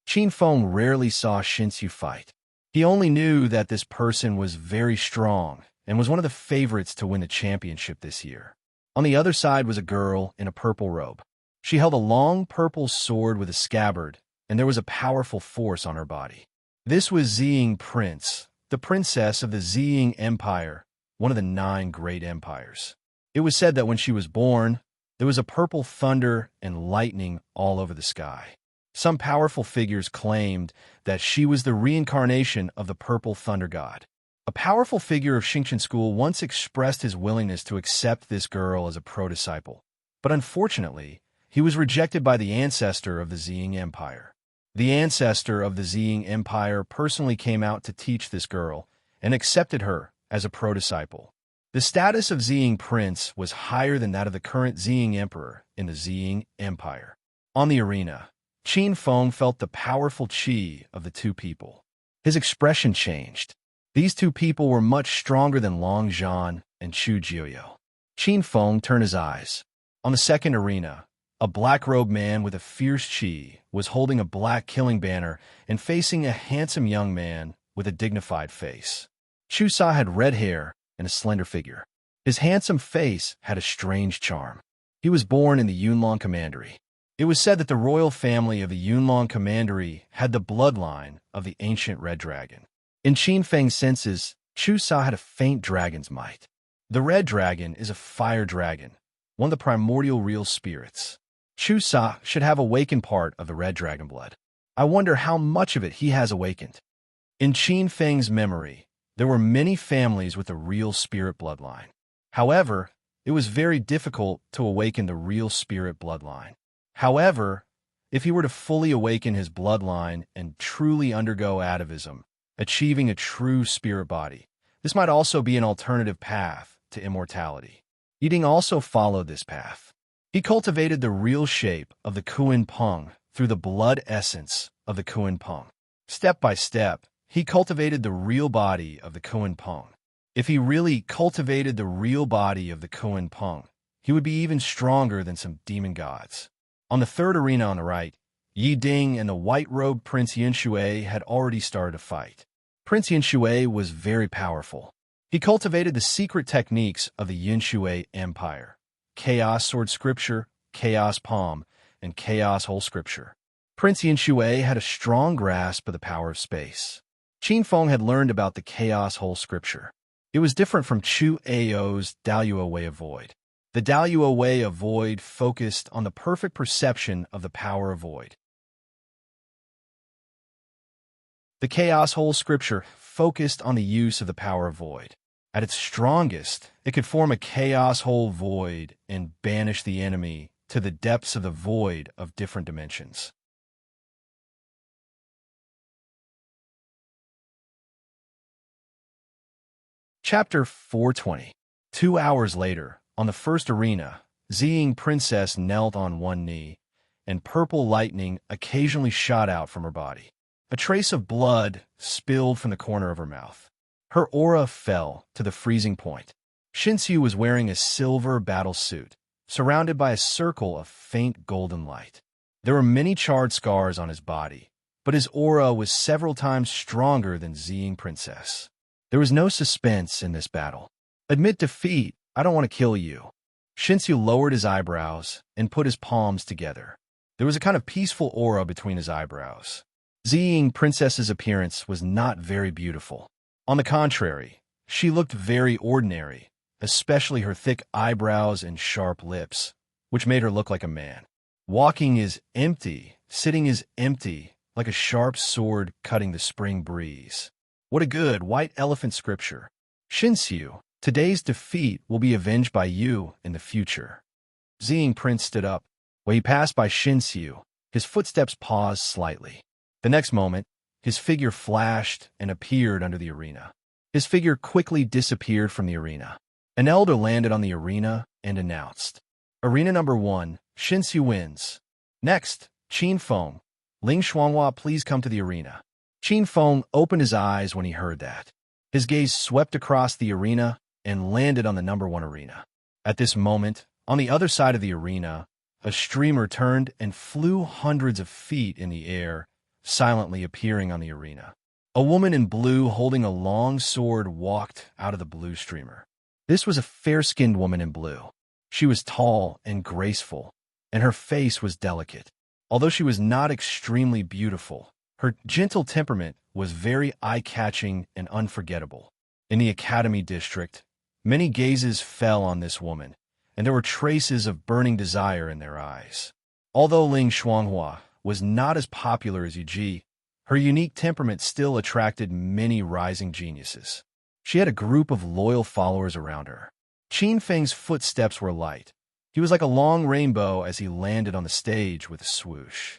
Qin Feng rarely saw Shinsu fight. He only knew that this person was very strong and was one of the favorites to win the championship this year. On the other side was a girl in a purple robe. She held a long purple sword with a scabbard, and there was a powerful force on her body. This was Ziying Prince, the princess of the Ziying Empire, one of the 9 great empires. It was said that when she was born, there was a purple thunder and lightning all over the sky. Some powerful figures claimed that she was the reincarnation of the purple thunder god. A powerful figure of Xingqian school once expressed his willingness to accept this girl as a pro-disciple, but unfortunately, he was rejected by the ancestor of the Ziying Empire. The ancestor of the Ziying Empire personally came out to teach this girl and accepted her as a pro-disciple. The status of Ziying Prince was higher than that of the current Ziying Emperor in the Ziying Empire. On the arena, Qin Feng felt the powerful qi of the two people. His expression changed. These two people were much stronger than Long Zhan and Chu Jiuyo. Qin Feng turned his eyes. On the second arena, a black-robed man with a fierce qi was holding a black killing banner and facing a handsome young man with a dignified face. Chu Sa had red hair and a slender figure. His handsome face had a strange charm. He was born in the Yunlong Commandery. It was said that the royal family of the Yunlong Commandery had the bloodline of the ancient Red Dragon. In Qin Feng's senses, Chu Sa had a faint dragon's might. The Red Dragon is a fire dragon, one of the primordial real spirits. Chu Sa should have awakened part of the Red Dragon blood. I wonder how much of it he has awakened. In Qin Feng's memory, there were many families with a real spirit bloodline. However, it was very difficult to awaken the real spirit bloodline. However, if he were to fully awaken his bloodline and truly undergo atavism, achieving a true spirit body, this might also be an alternative path to immortality. Yiding also followed this path. He cultivated the real shape of the Kuan Peng through the blood essence of the Kuan Peng. Step by step, he cultivated the real body of the Kuan Peng. If he really cultivated the real body of the Kuan Peng, he would be even stronger than some demon gods. On the third arena on the right, Yi Ding and the white-robed Prince Yin Shui had already started a fight. Prince Yin Shui was very powerful. He cultivated the secret techniques of the Yin Shui Empire: Chaos Sword Scripture, Chaos Palm, and Chaos Whole Scripture. Prince Yin Shui had a strong grasp of the power of space. Qin Feng had learned about the Chaos Whole Scripture. It was different from Chu Ao's Daluo Way of Void. The Daluo Way of Void focused on the perfect perception of the power of void. The Chaos Whole Scripture focused on the use of the power of void. At its strongest, it could form a chaos whole void and banish the enemy to the depths of the void of different dimensions. Chapter 420. 2 hours later, on the first arena, Ziying Princess knelt on one knee, and purple lightning occasionally shot out from her body. A trace of blood spilled from the corner of her mouth. Her aura fell to the freezing point. Shinsu was wearing a silver battle suit, surrounded by a circle of faint golden light. There were many charred scars on his body, but his aura was several times stronger than Ziying Princess. There was no suspense in this battle. Admit defeat, I don't want to kill you. Shinsu lowered his eyebrows and put his palms together. There was a kind of peaceful aura between his eyebrows. Ziying Princess's appearance was not very beautiful. On the contrary, she looked very ordinary, especially her thick eyebrows and sharp lips, which made her look like a man. Walking is empty, sitting is empty, like a sharp sword cutting the spring breeze. What a good white elephant scripture. Shinsu, today's defeat will be avenged by you in the future. Zing Prince stood up. When he passed by Shinsu, his footsteps paused slightly. The next moment, his figure flashed and appeared under the arena. His figure quickly disappeared from the arena. An elder landed on the arena and announced, Arena number 1, Shinsu wins. Next, Qin Feng. Ling Shuanghua, please come to the arena. Qin Feng opened his eyes when he heard that. His gaze swept across the arena and landed on the number 1 arena. At this moment, on the other side of the arena, a streamer turned and flew hundreds of feet in the air, silently appearing on the arena. A woman in blue holding a long sword walked out of the blue streamer. This was a fair-skinned woman in blue. She was tall and graceful, and her face was delicate. Although she was not extremely beautiful, her gentle temperament was very eye-catching and unforgettable. In the Academy District, many gazes fell on this woman, and there were traces of burning desire in their eyes. Although Ling Shuanghua was not as popular as Yuji, her unique temperament still attracted many rising geniuses. She had a group of loyal followers around her. Qin Feng's footsteps were light. He was like a long rainbow as he landed on the stage with a swoosh.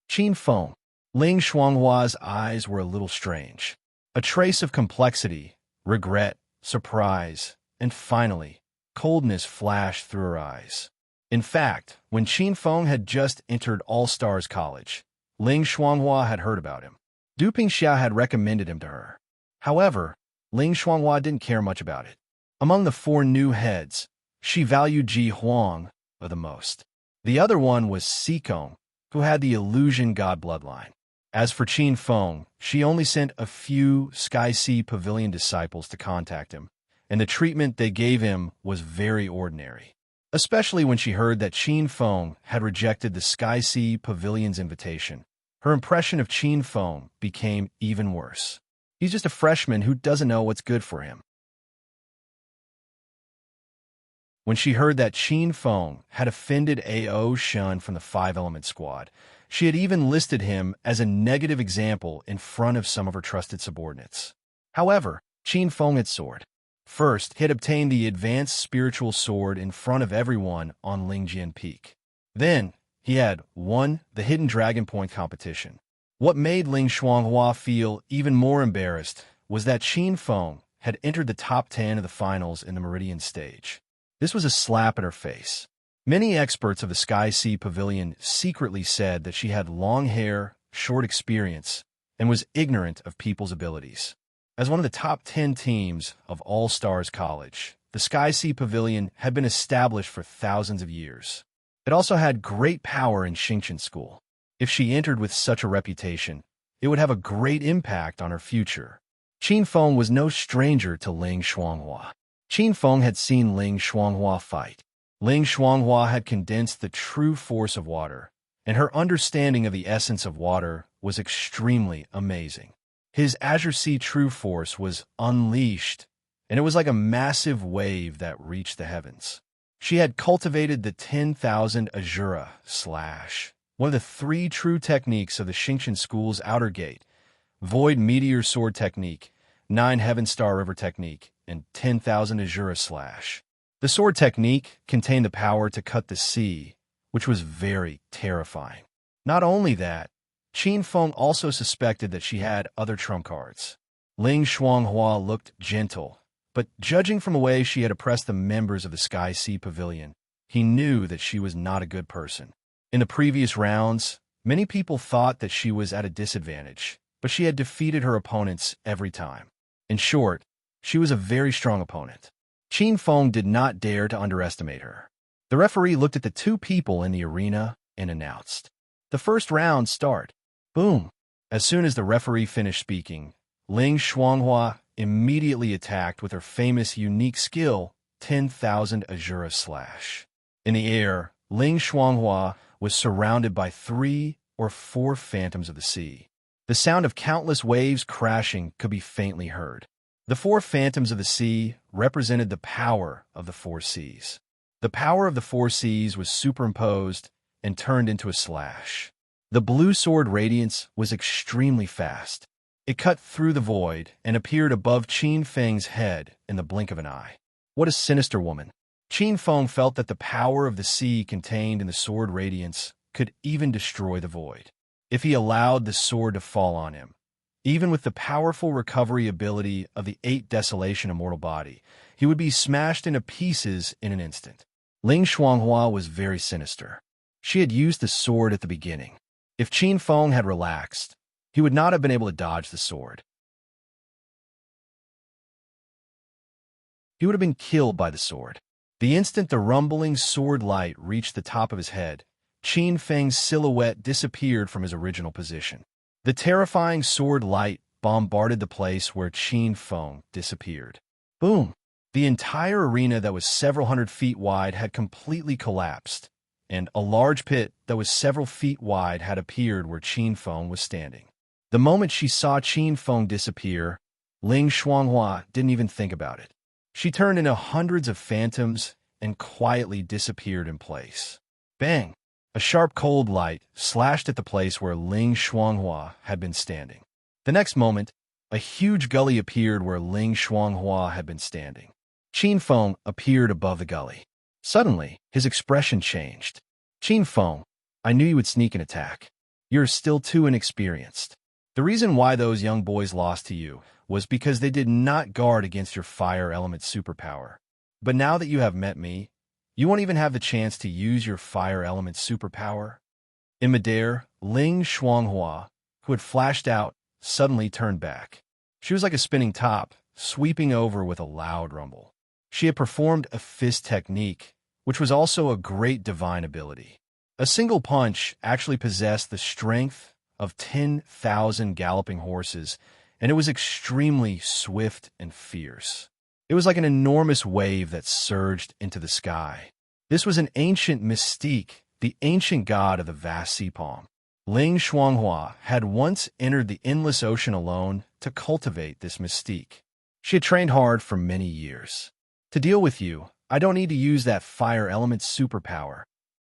Qin Feng. Ling Shuanghua's eyes were a little strange. A trace of complexity, regret, surprise, and finally, coldness flashed through her eyes. In fact, when Qin Feng had just entered All-Stars College, Ling Shuanghua had heard about him. Du Pingxia had recommended him to her. However, Ling Shuanghua didn't care much about it. Among the 4 new heads, she valued Ji Huang the most. The other one was Sikong, who had the illusion god bloodline. As for Qin Feng, she only sent a few Sky Sea Pavilion disciples to contact him, and the treatment they gave him was very ordinary. Especially when she heard that Qin Feng had rejected the Sky Sea Pavilion's invitation. Her impression of Qin Feng became even worse. He's just a freshman who doesn't know what's good for him. When she heard that Qin Feng had offended A.O. Shun from the 5-Element Squad, she had even listed him as a negative example in front of some of her trusted subordinates. However, Qin Feng had soared. First, he had obtained the Advanced Spiritual Sword in front of everyone on Lingjian Peak. Then, he had won the Hidden Dragon Point competition. What made Ling Shuanghua feel even more embarrassed was that Qin Feng had entered the top 10 of the finals in the Meridian stage. This was a slap in her face. Many experts of the Sky Sea Pavilion secretly said that she had long hair, short experience, and was ignorant of people's abilities. As one of the top 10 teams of All-Stars College, the Sky Sea Pavilion had been established for thousands of years. It also had great power in Xingqian School. If she entered with such a reputation, it would have a great impact on her future. Qin Feng was no stranger to Ling Shuanghua. Qin Feng had seen Ling Shuanghua fight. Ling Shuanghua had condensed the true force of water, and her understanding of the essence of water was extremely amazing. His Azure Sea True Force was unleashed, and it was like a massive wave that reached the heavens. She had cultivated the 10,000 Azura / one of the 3 true techniques of the Xingqian School's Outer Gate, Void Meteor Sword Technique, 9 Heaven Star River Technique, and 10,000 Azura / The sword technique contained the power to cut the sea, which was very terrifying. Not only that, Qin Feng also suspected that she had other trump cards. Ling Shuanghua looked gentle, but judging from the way she had oppressed the members of the Sky Sea Pavilion, he knew that she was not a good person. In the previous rounds, many people thought that she was at a disadvantage, but she had defeated her opponents every time. In short, she was a very strong opponent. Qin Feng did not dare to underestimate her. The referee looked at the 2 people in the arena and announced, "The first round start." Boom! As soon as the referee finished speaking, Ling Shuanghua immediately attacked with her famous unique skill, 10,000 Azura / In the air, Ling Shuanghua was surrounded by 3 or 4 phantoms of the sea. The sound of countless waves crashing could be faintly heard. The four phantoms of the sea represented the power of the four seas. The power of the four seas was superimposed and turned into a slash. The blue sword radiance was extremely fast. It cut through the void and appeared above Qin Feng's head in the blink of an eye. What a sinister woman! Qin Feng felt that the power of the sea contained in the sword radiance could even destroy the void. If he allowed the sword to fall on him, even with the powerful recovery ability of the 8 Desolation immortal body, he would be smashed into pieces in an instant. Ling Shuanghua was very sinister. She had used the sword at the beginning. If Qin Feng had relaxed, he would not have been able to dodge the sword. He would have been killed by the sword. The instant the rumbling sword light reached the top of his head, Qin Feng's silhouette disappeared from his original position. The terrifying sword light bombarded the place where Qin Feng disappeared. Boom! The entire arena that was several hundred feet wide had completely collapsed, and a large pit that was several feet wide had appeared where Qin Feng was standing. The moment she saw Qin Feng disappear, Ling Shuanghua didn't even think about it. She turned into hundreds of phantoms and quietly disappeared in place. Bang! A sharp cold light slashed at the place where Ling Shuanghua had been standing. The next moment, a huge gully appeared where Ling Shuanghua had been standing. Qin Feng appeared above the gully. Suddenly, his expression changed. Qin Feng, I knew you would sneak an attack. You're still too inexperienced. The reason why those young boys lost to you was because they did not guard against your fire element superpower. But now that you have met me, you won't even have the chance to use your fire element superpower. In midair, Ling Shuanghua, who had flashed out, suddenly turned back. She was like a spinning top, sweeping over with a loud rumble. She had performed a fist technique, which was also a great divine ability. A single punch actually possessed the strength of 10,000 galloping horses, and it was extremely swift and fierce. It was like an enormous wave that surged into the sky. This was an ancient mystique, the ancient god of the vast sea palm. Ling Shuanghua had once entered the endless ocean alone to cultivate this mystique. She had trained hard for many years. To deal with you, I don't need to use that fire element superpower.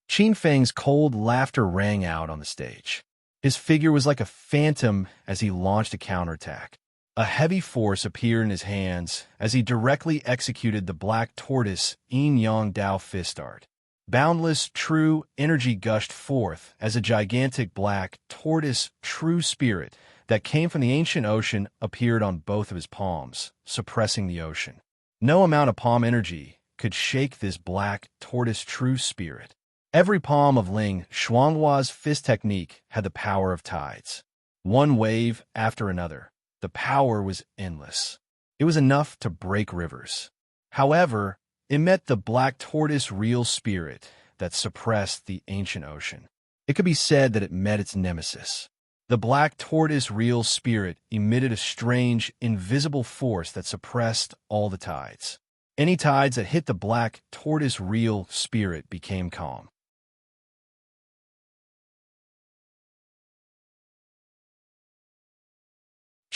Qin Feng's cold laughter rang out on the stage. His figure was like a phantom as he launched a counterattack. A heavy force appeared in his hands as he directly executed the black tortoise yin-yang Dao fist art. Boundless, true energy gushed forth as a gigantic black tortoise true spirit that came from the ancient ocean appeared on both of his palms, suppressing the ocean. No amount of palm energy could shake this black tortoise true spirit. Every palm of Ling Shuanghua's fist technique had the power of tides. One wave after another. The power was endless. It was enough to break rivers. However, it met the black tortoise real spirit that suppressed the ancient ocean. It could be said that it met its nemesis. The black tortoise real spirit emitted a strange, invisible force that suppressed all the tides. Any tides that hit the black tortoise real spirit became calm.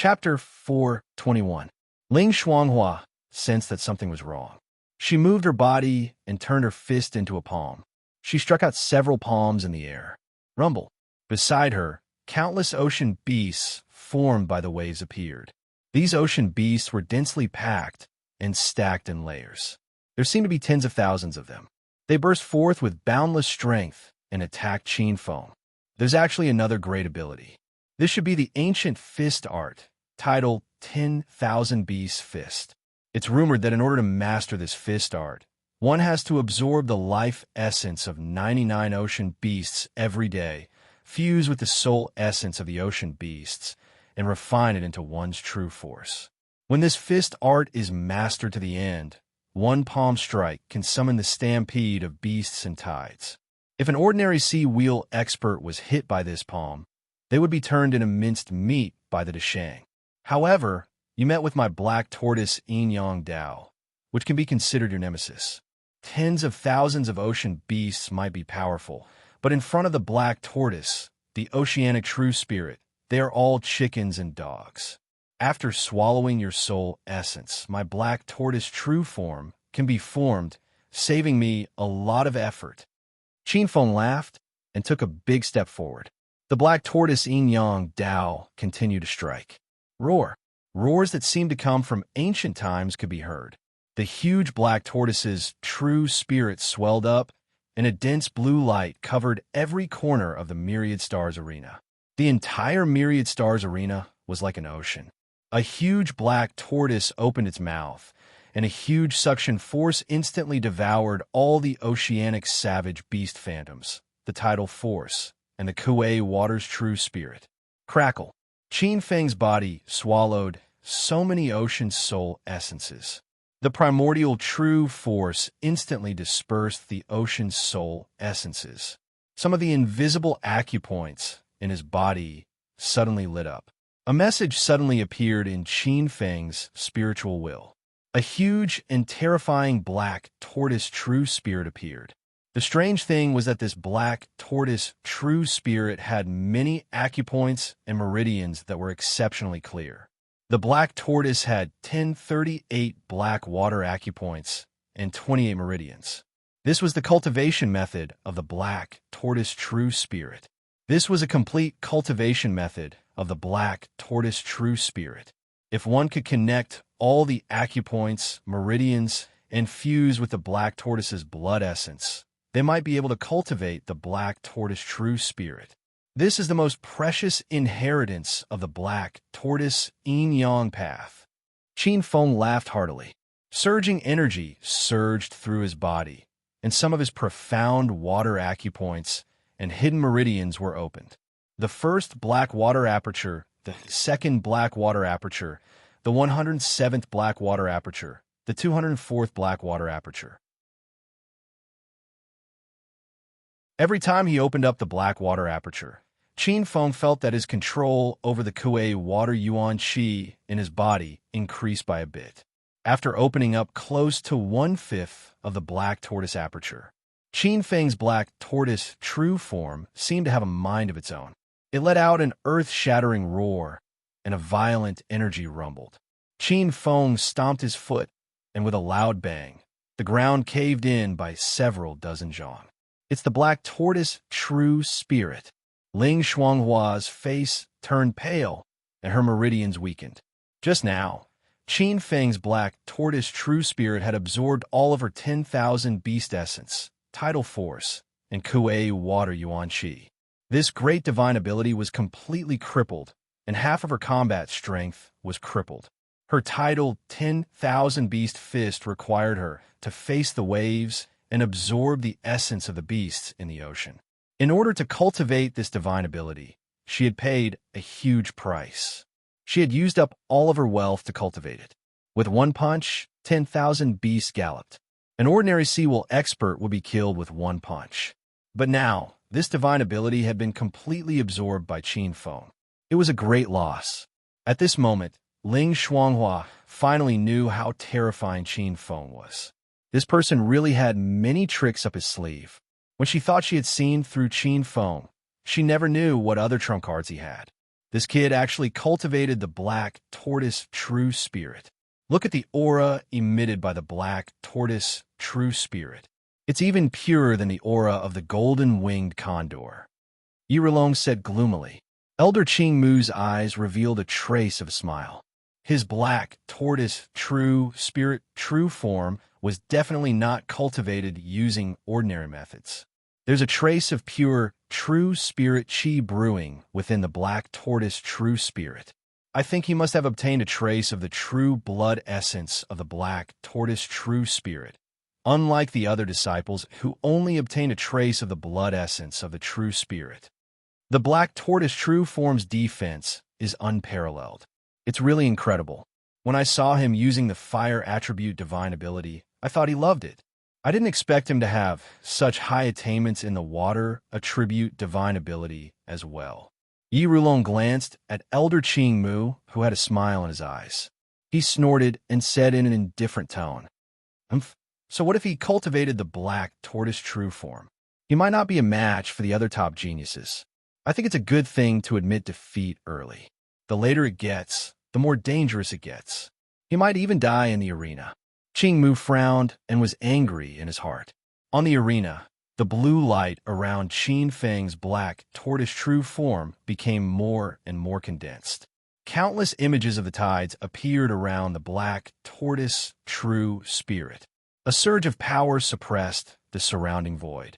Chapter 4:21. Ling Shuanghua sensed that something was wrong. She moved her body and turned her fist into a palm. She struck out several palms in the air. Rumble. Beside her, countless ocean beasts formed by the waves appeared. These ocean beasts were densely packed and stacked in layers. There seemed to be tens of thousands of them. They burst forth with boundless strength and attacked Qin Feng. There's actually another great ability. This should be the ancient fist art, titled 10,000 Beasts Fist. It's rumored that in order to master this fist art, one has to absorb the life essence of 99 ocean beasts every day, fuse with the soul essence of the ocean beasts, and refine it into one's true force. When this fist art is mastered to the end, one palm strike can summon the stampede of beasts and tides. If an ordinary sea wheel expert was hit by this palm, they would be turned into minced meat by the Deshang. However, you met with my black tortoise yin-yang Dao, which can be considered your nemesis. Tens of thousands of ocean beasts might be powerful, but in front of the black tortoise, the oceanic true spirit, they are all chickens and dogs. After swallowing your soul essence, my black tortoise true form can be formed, saving me a lot of effort. Qin Feng laughed and took a big step forward. The black tortoise yin yang Dao continued to strike. Roar. Roars that seemed to come from ancient times could be heard. The huge black tortoise's true spirit swelled up, and a dense blue light covered every corner of the Myriad Stars Arena. The entire Myriad Stars Arena was like an ocean. A huge black tortoise opened its mouth, and a huge suction force instantly devoured all the oceanic savage beast phantoms, the tidal force, and the Kuei water's true spirit. Crackle. Qin Feng's body swallowed so many ocean soul essences. The primordial true force instantly dispersed the ocean's soul essences. Some of the invisible acupoints in his body suddenly lit up. A message suddenly appeared in Qin Feng's spiritual will. A huge and terrifying black tortoise true spirit appeared. The strange thing was that this black tortoise true spirit had many acupoints and meridians that were exceptionally clear. The black tortoise had 1038 black water acupoints and 28 meridians. This was the cultivation method of the black tortoise true spirit. This was a complete cultivation method of the black tortoise true spirit. If one could connect all the acupoints, meridians, and fuse with the black tortoise's blood essence, they might be able to cultivate the black tortoise true spirit. This is the most precious inheritance of the black tortoise yin-yang path. Qin Feng laughed heartily. Surging energy surged through his body, and some of his profound water acupoints and hidden meridians were opened. The first black water aperture, the second black water aperture, the 107th black water aperture, the 204th black water aperture. Every time he opened up the black water aperture, Qin Feng felt that his control over the Kuei water yuan qi in his body increased by a bit. After opening up close to 1/5 of the black tortoise aperture, Qin Feng's black tortoise true form seemed to have a mind of its own. It let out an earth-shattering roar, and a violent energy rumbled. Qin Feng stomped his foot, and with a loud bang, the ground caved in by several dozen zhang. It's the black tortoise true spirit. Ling Shuanghua's face turned pale, and her meridians weakened. Just now, Qin Feng's black tortoise true spirit had absorbed all of her 10,000 beast essence, tidal force, and Kuei water yuan qi. This great divine ability was completely crippled, and half of her combat strength was crippled. Her tidal 10,000 beast fist required her to face the waves and absorb the essence of the beasts in the ocean. In order to cultivate this divine ability, she had paid a huge price. She had used up all of her wealth to cultivate it. With one punch, 10,000 beasts galloped. An ordinary Seawolf expert would be killed with one punch. But now, this divine ability had been completely absorbed by Qin Feng. It was a great loss. At this moment, Ling Shuanghua finally knew how terrifying Qin Feng was. This person really had many tricks up his sleeve. When she thought she had seen through Qin Feng, she never knew what other trump cards he had. This kid actually cultivated the black tortoise true spirit. Look at the aura emitted by the black tortoise true spirit. It's even purer than the aura of the golden-winged condor. Yirilong said gloomily. Elder Qing Mu's eyes revealed a trace of a smile. His black tortoise true spirit true form was definitely not cultivated using ordinary methods. There's a trace of pure, true spirit qi brewing within the black tortoise true spirit. I think he must have obtained a trace of the true blood essence of the black tortoise true spirit, unlike the other disciples who only obtained a trace of the blood essence of the true spirit. The black tortoise true form's defense is unparalleled. It's really incredible. When I saw him using the fire attribute divine ability, I thought he loved it. I didn't expect him to have such high attainments in the water attribute divine ability as well. Yi Rulong glanced at Elder Qing Mu, who had a smile in his eyes. He snorted and said in an indifferent tone, So what if he cultivated the black tortoise true form? He might not be a match for the other top geniuses. I think it's a good thing to admit defeat early. The later it gets, the more dangerous it gets. He might even die in the arena. Qing Mu frowned and was angry in his heart. On the arena, the blue light around Qin Feng's black tortoise true form became more and more condensed. Countless images of the tides appeared around the black tortoise true spirit. A surge of power suppressed the surrounding void.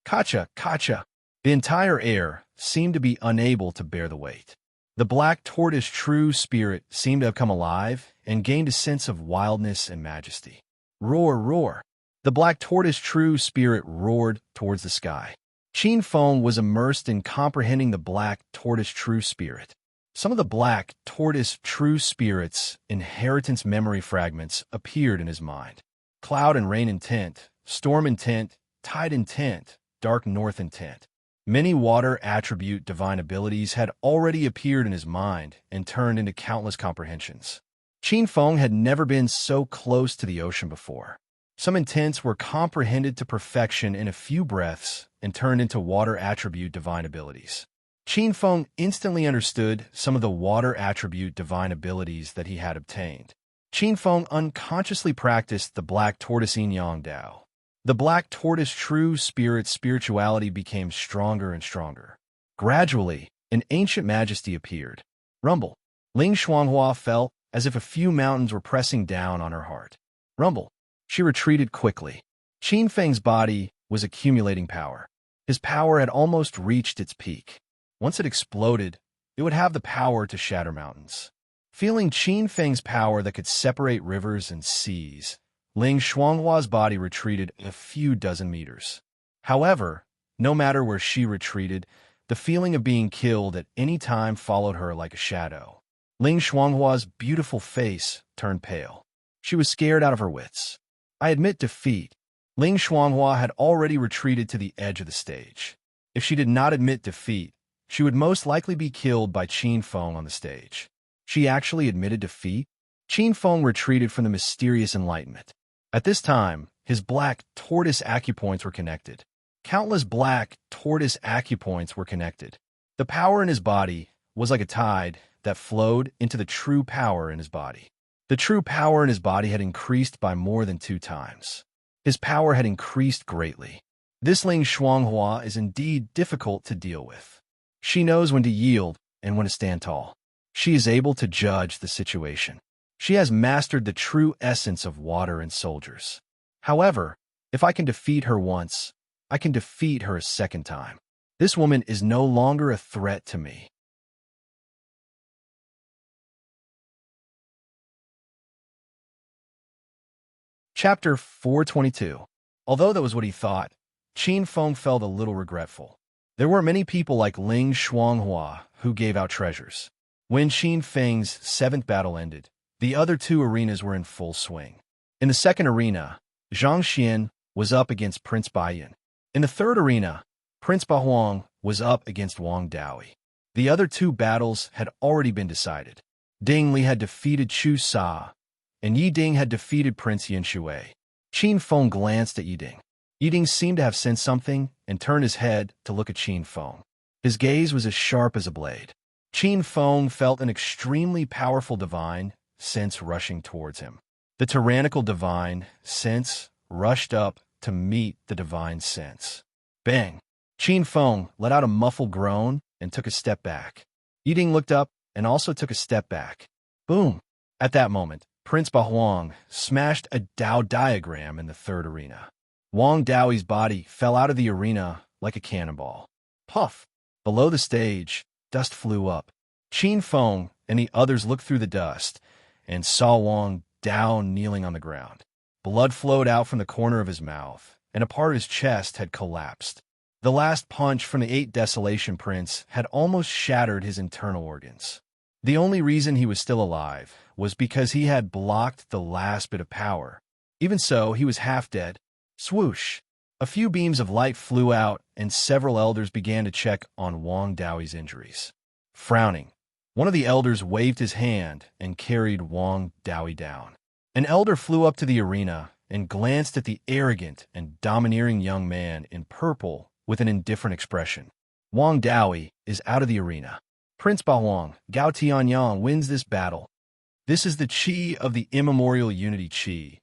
Kacha, kacha. The entire air seemed to be unable to bear the weight. The black tortoise true spirit seemed to have come alive and gained a sense of wildness and majesty. Roar, roar. The black tortoise true spirit roared towards the sky. Qin Feng was immersed in comprehending the black tortoise true spirit. Some of the black tortoise true spirit's inheritance memory fragments appeared in his mind. Cloud and rain intent, storm intent, tide intent, dark north intent. Many water attribute divine abilities had already appeared in his mind and turned into countless comprehensions. Qin Feng had never been so close to the ocean before. Some intents were comprehended to perfection in a few breaths and turned into water attribute divine abilities. Qin Feng instantly understood some of the water attribute divine abilities that he had obtained. Qin Feng unconsciously practiced the black tortoise yin yang Dao. The black tortoise true spirit's spirituality became stronger and stronger. Gradually, an ancient majesty appeared. Rumble. Ling Xuanghua felt as if a few mountains were pressing down on her heart. Rumble. She retreated quickly. Qin Feng's body was accumulating power. His power had almost reached its peak. Once it exploded, it would have the power to shatter mountains. Feeling Qin Feng's power that could separate rivers and seas, Ling Xuanghua's body retreated a few dozen meters. However, no matter where she retreated, the feeling of being killed at any time followed her like a shadow. Ling Xuanghua's beautiful face turned pale. She was scared out of her wits. I admit defeat. Ling Xuanghua had already retreated to the edge of the stage. If she did not admit defeat, she would most likely be killed by Qin Feng on the stage. She actually admitted defeat? Qin Feng retreated from the mysterious enlightenment. At this time, his black tortoise acupoints were connected. Countless black tortoise acupoints were connected. The power in his body was like a tide that flowed into the true power in his body. The true power in his body had increased by more than 2 times. His power had increased greatly. This Ling Xuanghua is indeed difficult to deal with. She knows when to yield and when to stand tall. She is able to judge the situation. She has mastered the true essence of water and soldiers. However, if I can defeat her once, I can defeat her a second time. This woman is no longer a threat to me. Chapter 422. Although that was what he thought, Qin Feng felt a little regretful. There were many people like Ling Xuanghua who gave out treasures. When Qin Feng's 7th battle ended, the other 2 arenas were in full swing. In the 2nd arena, Zhang Xian was up against Prince Baiyan. In the 3rd arena, Prince Bahuang was up against Wang Daoyi. The other 2 battles had already been decided. Ding Li had defeated Chu Sa, and Yi Ding had defeated Prince Yin Shui. Qin Feng glanced at Yi Ding. Yi Ding seemed to have sensed something and turned his head to look at Qin Feng. His gaze was as sharp as a blade. Qin Feng felt an extremely powerful divine sense rushing towards him. The tyrannical divine sense rushed up to meet the divine sense. Bang! Qin Feng let out a muffled groan and took a step back. Yi Ding looked up and also took a step back. Boom! At that moment, Prince Bahuang smashed a Dao diagram in the 3rd arena. Wang Daoyi's body fell out of the arena like a cannonball. Puff! Below the stage, dust flew up. Qin Feng and the others looked through the dust and saw Wang Dao kneeling on the ground. Blood flowed out from the corner of his mouth, and a part of his chest had collapsed. The last punch from the 8 Desolation Prince had almost shattered his internal organs. The only reason he was still alive was because he had blocked the last bit of power. Even so, he was half dead. Swoosh! A few beams of light flew out, and several elders began to check on Wang Daoyi's injuries. Frowning, one of the elders waved his hand and carried Wang Daoyi down. An elder flew up to the arena and glanced at the arrogant and domineering young man in purple with an indifferent expression. Wang Daoyi is out of the arena. Prince Bahuang, Gao Tianyang wins this battle. This is the Qi of the immemorial unity Qi.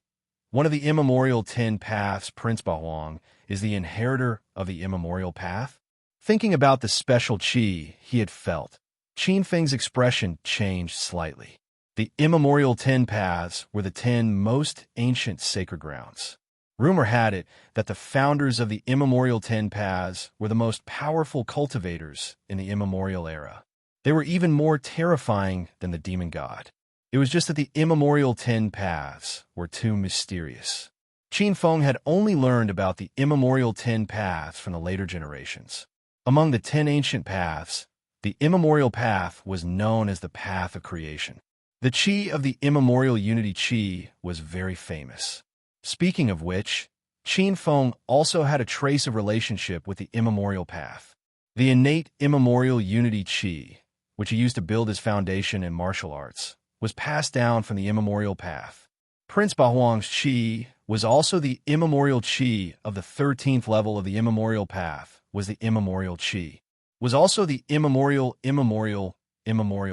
One of the immemorial 10 paths, Prince Bahuang, is the inheritor of the immemorial path. Thinking about the special Qi he had felt, Qin Feng's expression changed slightly. The immemorial 10 paths were the 10 most ancient sacred grounds. Rumor had it that the founders of the immemorial 10 paths were the most powerful cultivators in the immemorial era. They were even more terrifying than the demon god. It was just that the immemorial 10 paths were too mysterious. Qin Feng had only learned about the immemorial 10 paths from the later generations. Among the 10 ancient paths, the immemorial path was known as the path of creation. The Qi of the immemorial unity Qi was very famous. Speaking of which, Qin Feng also had a trace of relationship with the immemorial path. The innate immemorial unity Qi, which he used to build his foundation in martial arts, was passed down from the immemorial path. Prince Bahuang's Qi was also the immemorial Qi of the 13th level of the immemorial path, was the immemorial Qi. Was also the immemorial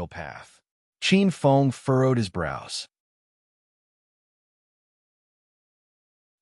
path. Qin Feng furrowed his brows.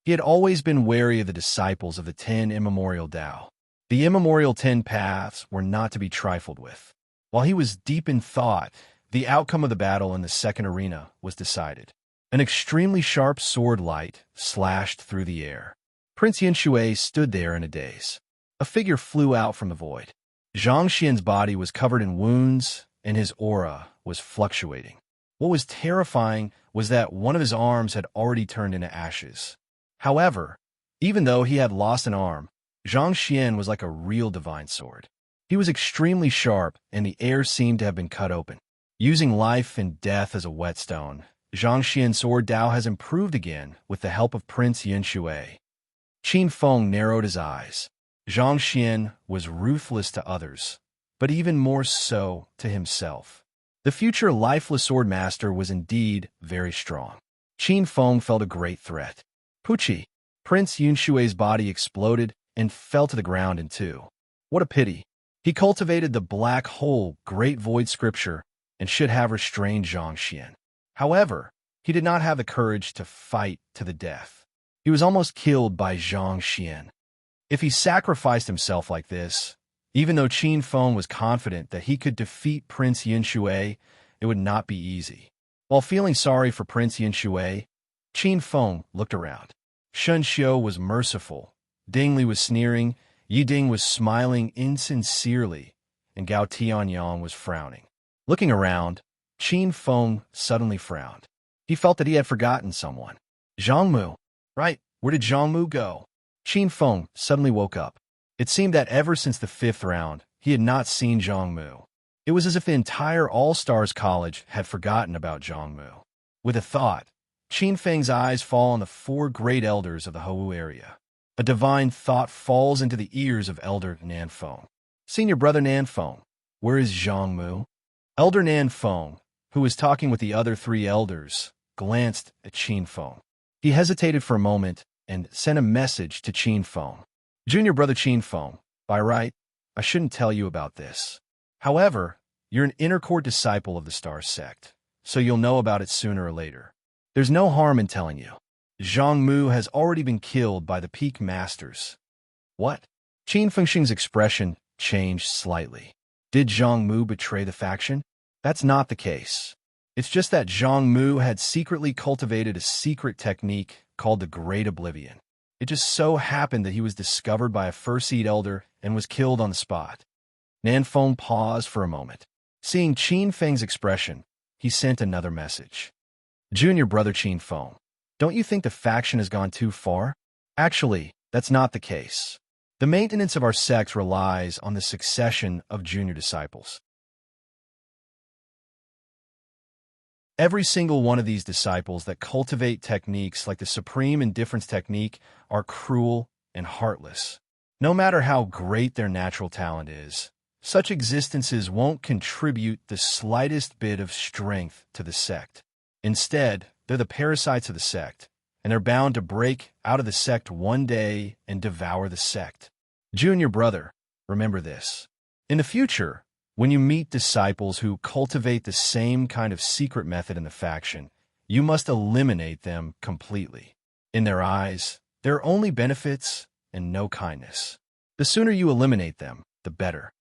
He had always been wary of the disciples of the 10 immemorial Tao. The immemorial 10 paths were not to be trifled with. While he was deep in thought, the outcome of the battle in the second arena was decided. An extremely sharp sword light slashed through the air. Prince Yinshui stood there in a daze. A figure flew out from the void. Zhang Xian's body was covered in wounds, and his aura was fluctuating. What was terrifying was that one of his arms had already turned into ashes. However, even though he had lost an arm, Zhang Xian was like a real divine sword. He was extremely sharp, and the air seemed to have been cut open. Using life and death as a whetstone, Zhang Xian's sword Dao has improved again with the help of Prince Yinshui. Qin Feng narrowed his eyes. Zhang Xian was ruthless to others, but even more so to himself. The future lifeless sword master was indeed very strong. Qin Feng felt a great threat. Puchi, Prince Yinshui's body exploded and fell to the ground in two. What a pity. He cultivated the black hole, great void scripture, and should have restrained Zhang Xian. However, he did not have the courage to fight to the death. He was almost killed by Zhang Xian. If he sacrificed himself like this, even though Qin Feng was confident that he could defeat Prince Yinshui, it would not be easy. While feeling sorry for Prince Yinshui, Qin Feng looked around. Shen Xiu was merciful, Ding Li was sneering, Yi Ding was smiling insincerely, and Gao Tianyang was frowning. Looking around, Qin Feng suddenly frowned. He felt that he had forgotten someone. Zhang Mu. Right, where did Zhang Mu go? Qin Feng suddenly woke up. It seemed that ever since the 5th round, he had not seen Zhang Mu. It was as if the entire All-Stars College had forgotten about Zhang Mu. With a thought, Qin Feng's eyes fall on the 4 great elders of the Hou area. A divine thought falls into the ears of Elder Nanfeng. Senior brother Nanfeng, where is Zhang Mu? Elder Nanfeng, who was talking with the other 3 elders, glanced at Qin Feng. He hesitated for a moment and sent a message to Qin Feng. Junior brother Qin Feng, by right, I shouldn't tell you about this. However, you're an inner court disciple of the Star Sect, so you'll know about it sooner or later. There's no harm in telling you. Zhang Mu has already been killed by the Peak Masters. What? Qin Fengxing's expression changed slightly. Did Zhang Mu betray the faction? That's not the case. It's just that Zhang Mu had secretly cultivated a secret technique called the Great Oblivion. It just so happened that he was discovered by a First-Seed Elder and was killed on the spot. Nanfeng paused for a moment. Seeing Qin Feng's expression, he sent another message. Junior brother Qin Feng, don't you think the faction has gone too far? Actually, that's not the case. The maintenance of our sect relies on the succession of junior disciples. Every single one of these disciples that cultivate techniques like the Supreme Indifference Technique are cruel and heartless. No matter how great their natural talent is, such existences won't contribute the slightest bit of strength to the sect. Instead, they're the parasites of the sect, and they're bound to break out of the sect one day and devour the sect. Junior brother, remember this. In the future, When you meet disciples who cultivate the same kind of secret method in the faction, you must eliminate them completely. In their eyes, there are only benefits and no kindness. The sooner you eliminate them, the better.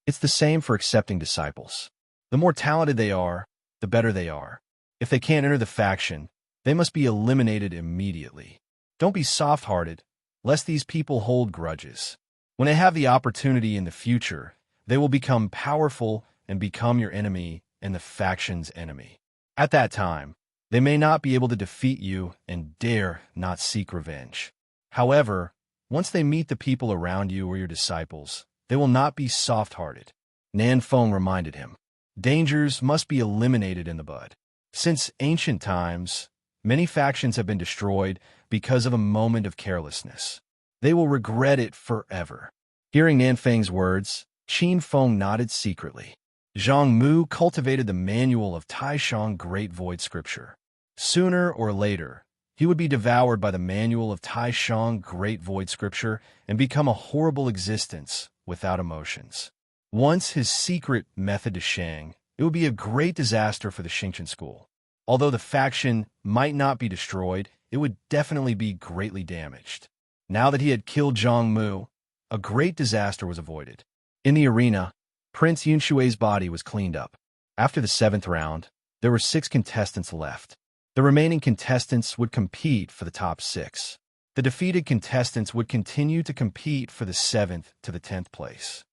It's the same for accepting disciples. The more talented they are, the better they are. If they can't enter the faction, they must be eliminated immediately. Don't be soft-hearted, lest these people hold grudges. When they have the opportunity in the future, they will become powerful and become your enemy and the faction's enemy. At that time, they may not be able to defeat you and dare not seek revenge. However, once they meet the people around you or your disciples, they will not be soft-hearted. Nan Feng reminded him. Dangers must be eliminated in the bud. Since ancient times, many factions have been destroyed because of a moment of carelessness. They will regret it forever. Hearing Nan Feng's words, Qin Feng nodded secretly. Zhang Mu cultivated the manual of Taishang Great Void Scripture. Sooner or later, he would be devoured by the manual of Taishang Great Void Scripture and become a horrible existence without emotions. Once his secret method to Shang, it would be a great disaster for the Xingqian school. Although the faction might not be destroyed, it would definitely be greatly damaged. Now that he had killed Zhang Mu, a great disaster was avoided. In the arena, Prince Yunshui's body was cleaned up. After the 7th round, there were 6 contestants left. The remaining contestants would compete for the top 6. The defeated contestants would continue to compete for the 7th to the 10th place.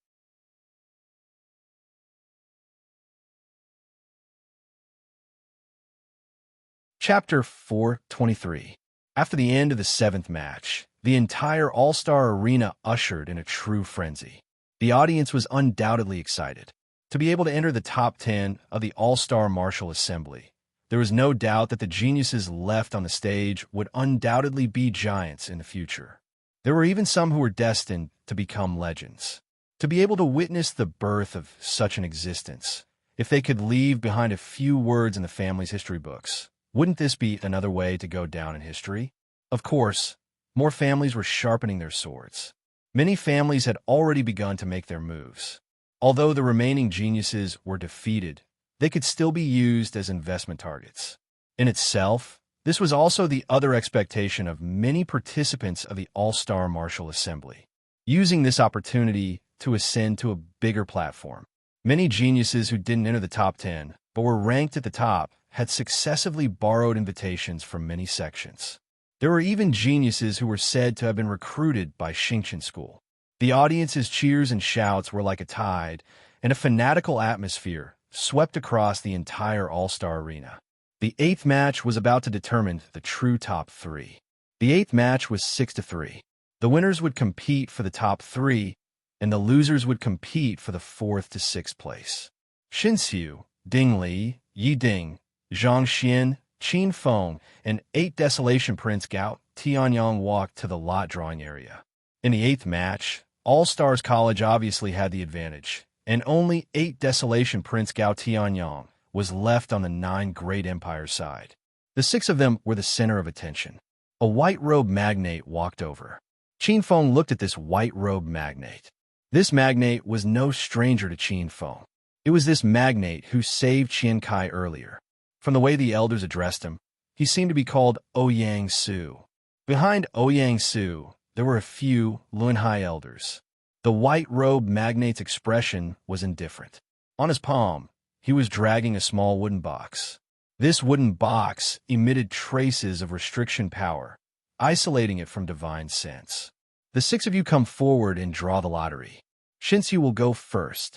Chapter 423. After the end of the 7th match, the entire All-Star Arena ushered in a true frenzy. The audience was undoubtedly excited. To be able to enter the top 10 of the All-Star Martial Assembly, there was no doubt that the geniuses left on the stage would undoubtedly be giants in the future. There were even some who were destined to become legends. To be able to witness the birth of such an existence, if they could leave behind a few words in the family's history books, wouldn't this be another way to go down in history? Of course, more families were sharpening their swords. Many families had already begun to make their moves. Although the remaining geniuses were defeated, they could still be used as investment targets. In itself, this was also the other expectation of many participants of the All-Star Martial Assembly, using this opportunity to ascend to a bigger platform. Many geniuses who didn't enter the top 10, but were ranked at the top, had successively borrowed invitations from many sections. There were even geniuses who were said to have been recruited by Xingqian school. The audience's cheers and shouts were like a tide, and a fanatical atmosphere swept across the entire All-Star Arena. The 8th match was about to determine the true top 3. The 8th match was 6-3. The winners would compete for the top 3, and the losers would compete for the 4th to 6th place. Xinxiu, Ding Li, Yi Ding, Zhang Xian, Qin Feng, and 8 Desolation Prince Gao Tianyang walked to the lot drawing area. In the 8th match, All-Stars College obviously had the advantage, and only 8 Desolation Prince Gao Tianyang was left on the 9 Great Empire side. The 6 of them were the center of attention. A white-robed magnate walked over. Qin Feng looked at this white-robed magnate. This magnate was no stranger to Qin Feng. It was this magnate who saved Qian Kai earlier. From the way the elders addressed him, he seemed to be called Ouyang Su. Behind Ouyang Su, there were a few Lunhai elders. The white-robed magnate's expression was indifferent. On his palm, he was dragging a small wooden box. This wooden box emitted traces of restriction power, isolating it from divine sense. The 6 of you come forward and draw the lottery. Xinxiu will go first.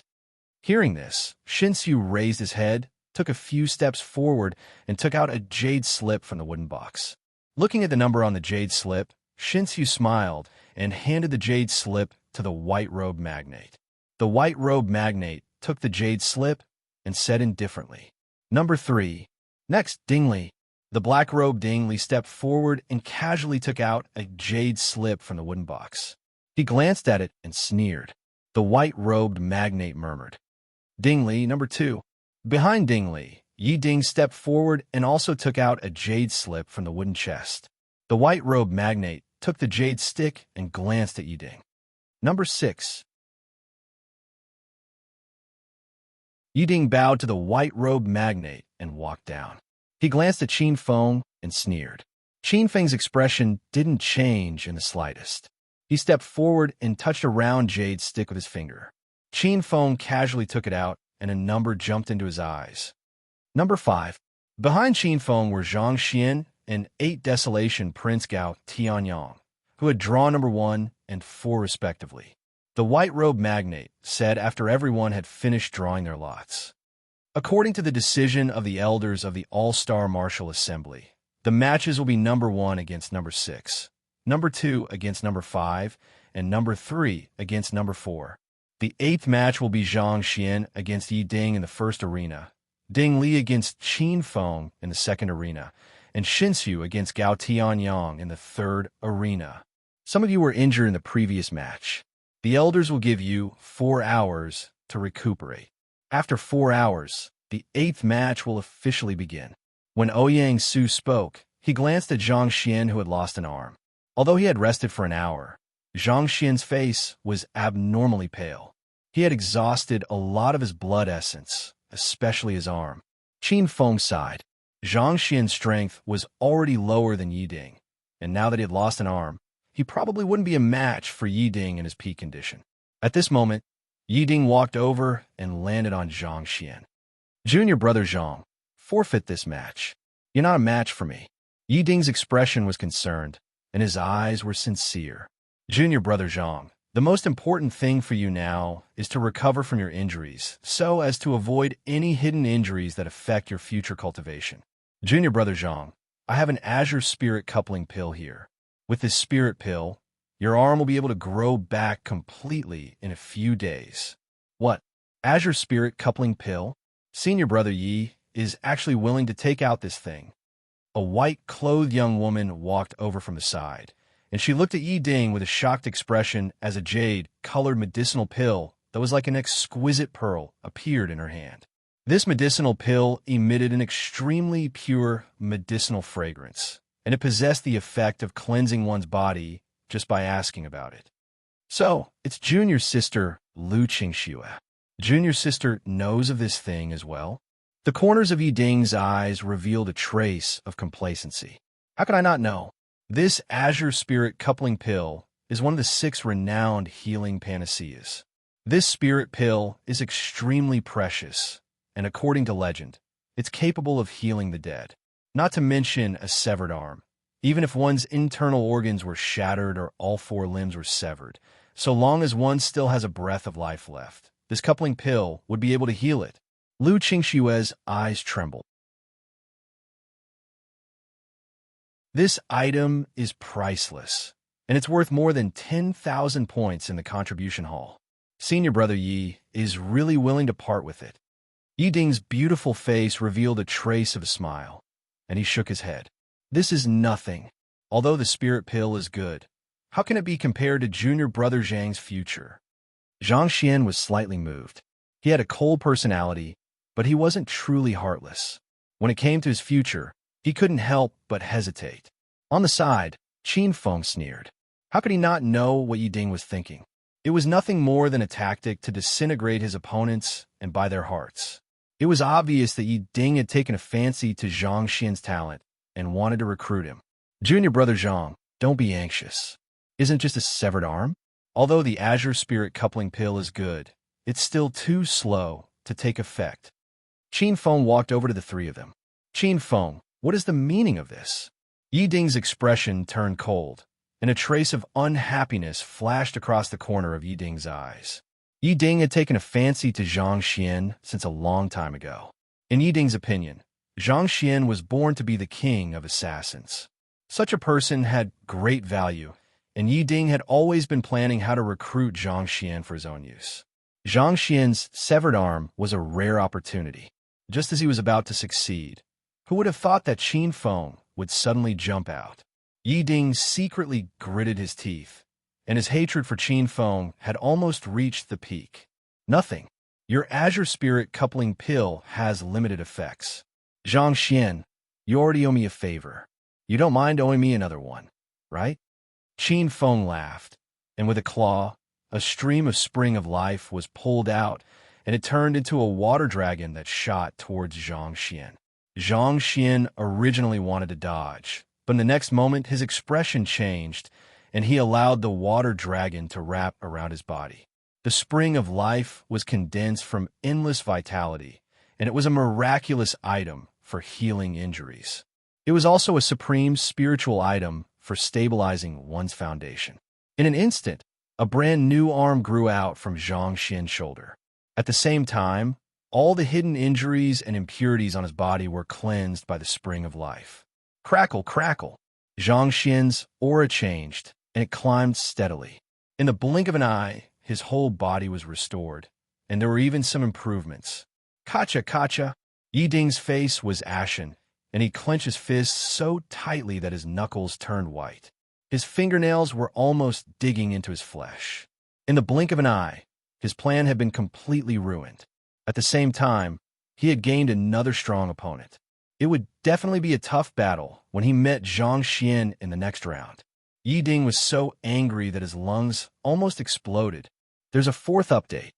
Hearing this, Xinxiu raised his head, took a few steps forward, and took out a jade slip from the wooden box. Looking at the number on the jade slip, Xinxiu smiled and handed the jade slip to the white-robed magnate. The white-robed magnate took the jade slip and said indifferently, "Number 3. Next, Ding Li." The black-robed Ding Li stepped forward and casually took out a jade slip from the wooden box. He glanced at it and sneered. The white-robed magnate murmured, "Ding Li, number 2. Behind Ding Li, Yi Ding stepped forward and also took out a jade slip from the wooden chest. The white-robed magnate took the jade stick and glanced at Yi Ding. "Number 6. Yi Ding bowed to the white-robed magnate and walked down. He glanced at Qin Feng and sneered. Qin Feng's expression didn't change in the slightest. He stepped forward and touched a round jade stick with his finger. Qin Feng casually took it out, and a number jumped into his eyes. Number 5. Behind Qin Feng were Zhang Xian and 8 Desolation Prince Gao Tianyang, who had drawn number 1 and 4 respectively. The white-robed magnate said after everyone had finished drawing their lots. According to the decision of the elders of the All-Star Martial Assembly, the matches will be number 1 against number 6, number 2 against number 5, and number 3 against number 4. The 8th match will be Zhang Xian against Yi Ding in the first arena, Ding Li against Qin Feng in the second arena, and Shinsu against Gao Tianyang in the third arena. Some of you were injured in the previous match. The elders will give you 4 hours to recuperate. After 4 hours, the 8th match will officially begin. When Ouyang Su spoke, he glanced at Zhang Xian, who had lost an arm. Although he had rested for an hour, Zhang Xian's face was abnormally pale. He had exhausted a lot of his blood essence, especially his arm. Qin Feng sighed. Zhang Xian's strength was already lower than Yi Ding, and now that he had lost an arm, he probably wouldn't be a match for Yi Ding in his peak condition. At this moment, Yi Ding walked over and landed on Zhang Xian. Junior brother Zhang, forfeit this match. You're not a match for me. Yi Ding's expression was concerned, and his eyes were sincere. Junior brother Zhang, the most important thing for you now is to recover from your injuries so as to avoid any hidden injuries that affect your future cultivation. Junior brother Zhang, I have an Azure Spirit coupling pill here. With this spirit pill, your arm will be able to grow back completely in a few days. What? Azure Spirit coupling pill? Senior brother Yi is actually willing to take out this thing. A white-clothed young woman walked over from the side, and she looked at Yi Ding with a shocked expression as a jade-colored medicinal pill that was like an exquisite pearl appeared in her hand. This medicinal pill emitted an extremely pure medicinal fragrance, and it possessed the effect of cleansing one's body just by asking about it. So, it's Junior's sister, Lu Qingxue. Junior's sister knows of this thing as well. The corners of Yi Ding's eyes revealed a trace of complacency. How could I not know? This Azure Spirit coupling pill is one of the 6 renowned healing panaceas. This spirit pill is extremely precious, and according to legend, it's capable of healing the dead. Not to mention a severed arm. Even if one's internal organs were shattered or all 4 limbs were severed, so long as one still has a breath of life left, this coupling pill would be able to heal it. Lu Qingxue's eyes trembled. This item is priceless, and it's worth more than 10,000 points in the contribution hall. Senior brother Yi is really willing to part with it. Yi Ding's beautiful face revealed a trace of a smile, and he shook his head. This is nothing. Although the spirit pill is good, how can it be compared to junior brother Zhang's future? Zhang Xian was slightly moved. He had a cold personality, but he wasn't truly heartless. When it came to his future, he couldn't help but hesitate. On the side, Qin Feng sneered. How could he not know what Yi Ding was thinking? It was nothing more than a tactic to disintegrate his opponents and buy their hearts. It was obvious that Yi Ding had taken a fancy to Zhang Xian's talent and wanted to recruit him. Junior brother Zhang, don't be anxious. Isn't just a severed arm? Although the Azure Spirit coupling pill is good, it's still too slow to take effect. Qin Feng walked over to the 3 of them. Qin Feng, what is the meaning of this? Yi Ding's expression turned cold, and a trace of unhappiness flashed across the corner of Yi Ding's eyes. Yi Ding had taken a fancy to Zhang Xian since a long time ago. In Yi Ding's opinion, Zhang Xian was born to be the king of assassins. Such a person had great value, and Yi Ding had always been planning how to recruit Zhang Xian for his own use. Zhang Xian's severed arm was a rare opportunity. Just as he was about to succeed, who would have thought that Qin Feng would suddenly jump out? Yi Ding secretly gritted his teeth, and his hatred for Qin Feng had almost reached the peak. Nothing. Your Azure Spirit coupling pill has limited effects. Zhang Xian, you already owe me a favor. You don't mind owing me another one, right? Qin Feng laughed, and with a claw, a stream of spring of life was pulled out, and it turned into a water dragon that shot towards Zhang Xian. Zhang Xian originally wanted to dodge, but in the next moment his expression changed, and he allowed the water dragon to wrap around his body. The spring of life was condensed from endless vitality, and it was a miraculous item for healing injuries. It was also a supreme spiritual item for stabilizing one's foundation. In an instant, a brand new arm grew out from Zhang Xian's shoulder. At the same time, all the hidden injuries and impurities on his body were cleansed by the spring of life. Crackle, crackle. Zhang Xian's aura changed, and it climbed steadily. In the blink of an eye, his whole body was restored, and there were even some improvements. Kacha, kacha. Yi Ding's face was ashen, and he clenched his fists so tightly that his knuckles turned white. His fingernails were almost digging into his flesh. In the blink of an eye, his plan had been completely ruined. At the same time, he had gained another strong opponent. It would definitely be a tough battle when he met Zhang Xian in the next round. Yi Ding was so angry that his lungs almost exploded. There's a fourth update.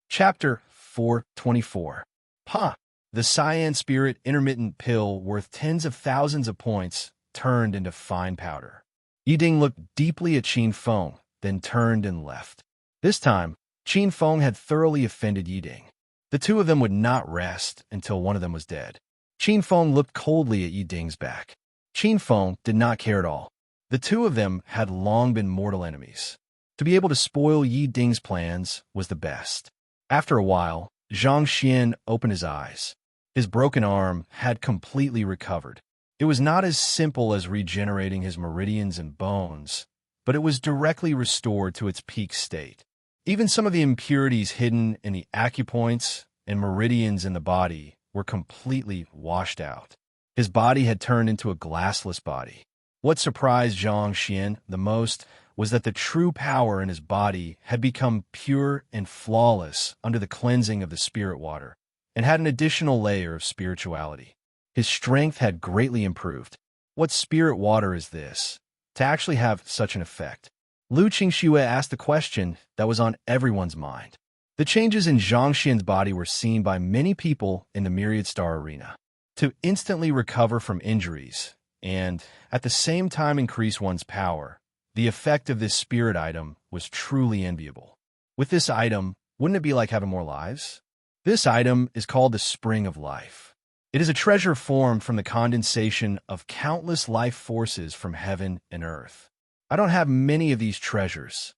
Chapter 424. Pa! The cyan spirit intermittent pill worth tens of thousands of points turned into fine powder. Yi Ding looked deeply at Qin Feng, then turned and left. This time, Qin Feng had thoroughly offended Yi Ding. The two of them would not rest until one of them was dead. Qin Feng looked coldly at Yi Ding's back. Qin Feng did not care at all. The two of them had long been mortal enemies. To be able to spoil Yi Ding's plans was the best. After a while, Zhang Xian opened his eyes. His broken arm had completely recovered. It was not as simple as regenerating his meridians and bones, but it was directly restored to its peak state. Even some of the impurities hidden in the acupoints and meridians in the body were completely washed out. His body had turned into a glassless body. What surprised Zhang Xian the most was that the true power in his body had become pure and flawless under the cleansing of the spirit water, and had an additional layer of spirituality. His strength had greatly improved. What spirit water is this, to actually have such an effect? Lu Qingxue asked the question that was on everyone's mind. The changes in Zhang Xian's body were seen by many people in the Myriad Star Arena. To instantly recover from injuries, and at the same time increase one's power, the effect of this spirit item was truly enviable. With this item, wouldn't it be like having more lives? This item is called the Spring of Life. It is a treasure formed from the condensation of countless life forces from heaven and earth. I don't have many of these treasures.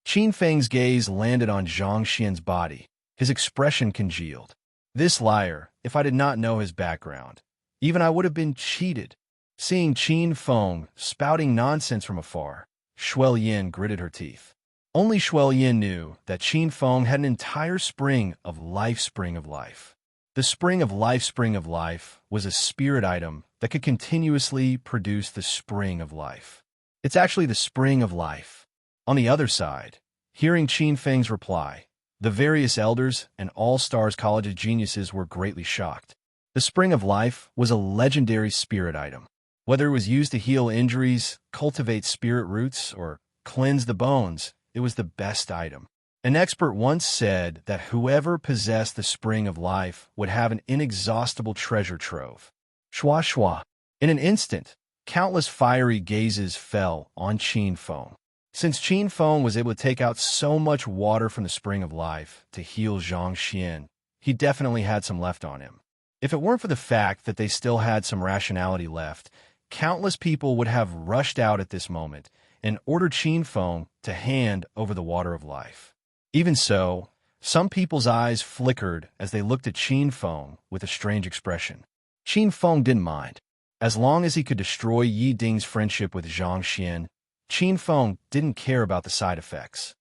Qin Feng's gaze landed on Zhang Xian's body. His expression congealed. This liar, if I did not know his background, even I would have been cheated. Seeing Qin Feng spouting nonsense from afar, Shuel Yin gritted her teeth. Only Shuel Yin knew that Qin Feng had an entire spring of life. The spring of life was a spirit item that could continuously produce the spring of life. It's actually the spring of life. On the other side, hearing Qin Feng's reply, the various elders and All-Stars College of Geniuses were greatly shocked. The spring of life was a legendary spirit item. Whether it was used to heal injuries, cultivate spirit roots, or cleanse the bones, it was the best item. An expert once said that whoever possessed the spring of life would have an inexhaustible treasure trove. Shwa shwa. In an instant, countless fiery gazes fell on Qin Feng. Since Qin Feng was able to take out so much water from the spring of life to heal Zhang Xian, he definitely had some left on him. If it weren't for the fact that they still had some rationality left, countless people would have rushed out at this moment and ordered Qin Feng to hand over the water of life. Even so, some people's eyes flickered as they looked at Qin Feng with a strange expression. Qin Feng didn't mind. As long as he could destroy Yi Ding's friendship with Zhang Xian, Qin Feng didn't care about the side effects.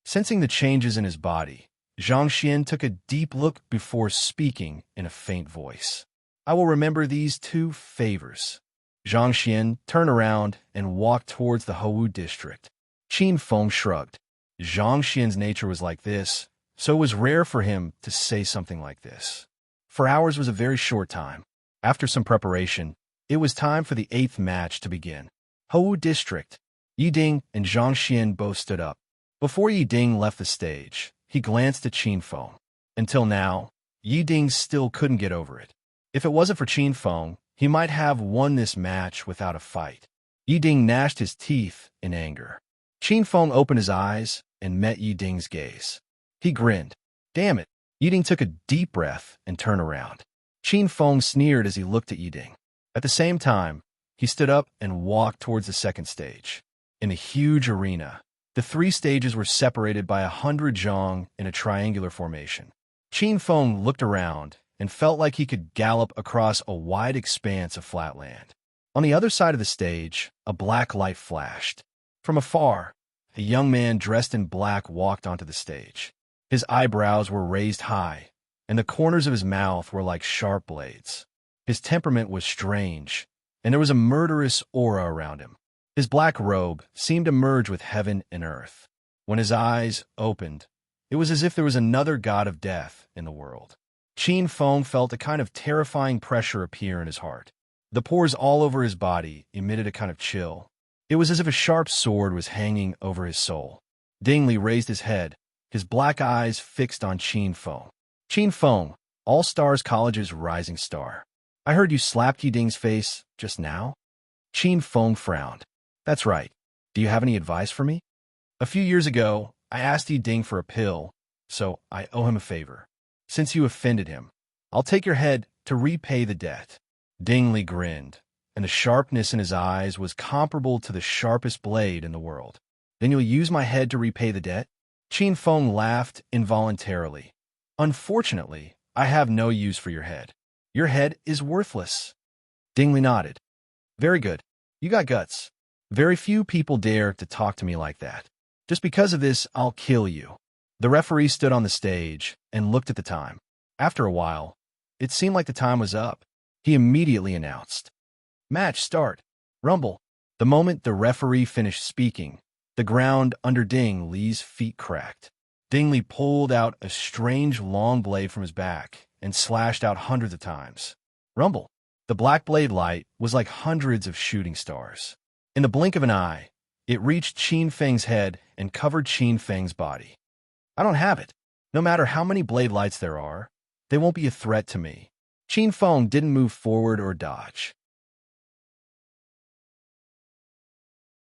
Sensing the changes in his body, Zhang Xian took a deep look before speaking in a faint voice. I will remember these two favors. Zhang Xian turned around and walked towards the Hou district. Qin Feng shrugged. Zhang Xian's nature was like this, so it was rare for him to say something like this. 4 hours was a very short time. After some preparation, it was time for the 8th match to begin. Hou District. Yi Ding and Zhang Xian both stood up. Before Yi Ding left the stage, he glanced at Qin Feng. Until now, Yi Ding still couldn't get over it. If it wasn't for Qin Feng, he might have won this match without a fight. Yi Ding gnashed his teeth in anger. Qin Feng opened his eyes and met Yi Ding's gaze. He grinned. Damn it. Yi Ding took a deep breath and turned around. Qin Feng sneered as he looked at Yi Ding. At the same time, he stood up and walked towards the second stage. In a huge arena, the 3 stages were separated by 100 zhang in a triangular formation. Qin Feng looked around and felt like he could gallop across a wide expanse of flat land. On the other side of the stage, a black light flashed. From afar, a young man dressed in black walked onto the stage. His eyebrows were raised high, and the corners of his mouth were like sharp blades. His temperament was strange, and there was a murderous aura around him. His black robe seemed to merge with heaven and earth. When his eyes opened, it was as if there was another god of death in the world. Qin Feng felt a kind of terrifying pressure appear in his heart. The pores all over his body emitted a kind of chill. It was as if a sharp sword was hanging over his soul. Ding Li raised his head, his black eyes fixed on Qin Feng. Qin Feng, All Stars College's rising star. I heard you slapped Yi Ding's face just now? Qin Feng frowned. That's right. Do you have any advice for me? A few years ago, I asked Yi Ding for a pill, so I owe him a favor. Since you offended him, I'll take your head to repay the debt. Ding Li grinned, and the sharpness in his eyes was comparable to the sharpest blade in the world. Then you'll use my head to repay the debt? Qin Feng laughed involuntarily. Unfortunately, I have no use for your head. Your head is worthless. Ding Li nodded. Very good. You got guts. Very few people dare to talk to me like that. Just because of this, I'll kill you. The referee stood on the stage and looked at the time. After a while, it seemed like the time was up. He immediately announced, Match start. Rumble. The moment the referee finished speaking, the ground under Ding Li's feet cracked. Ding Li pulled out a strange long blade from his back and slashed out hundreds of times. Rumble. The black blade light was like hundreds of shooting stars. In the blink of an eye, it reached Qin Feng's head and covered Qin Feng's body. I don't have it. No matter how many blade lights there are, they won't be a threat to me. Qin Feng didn't move forward or dodge.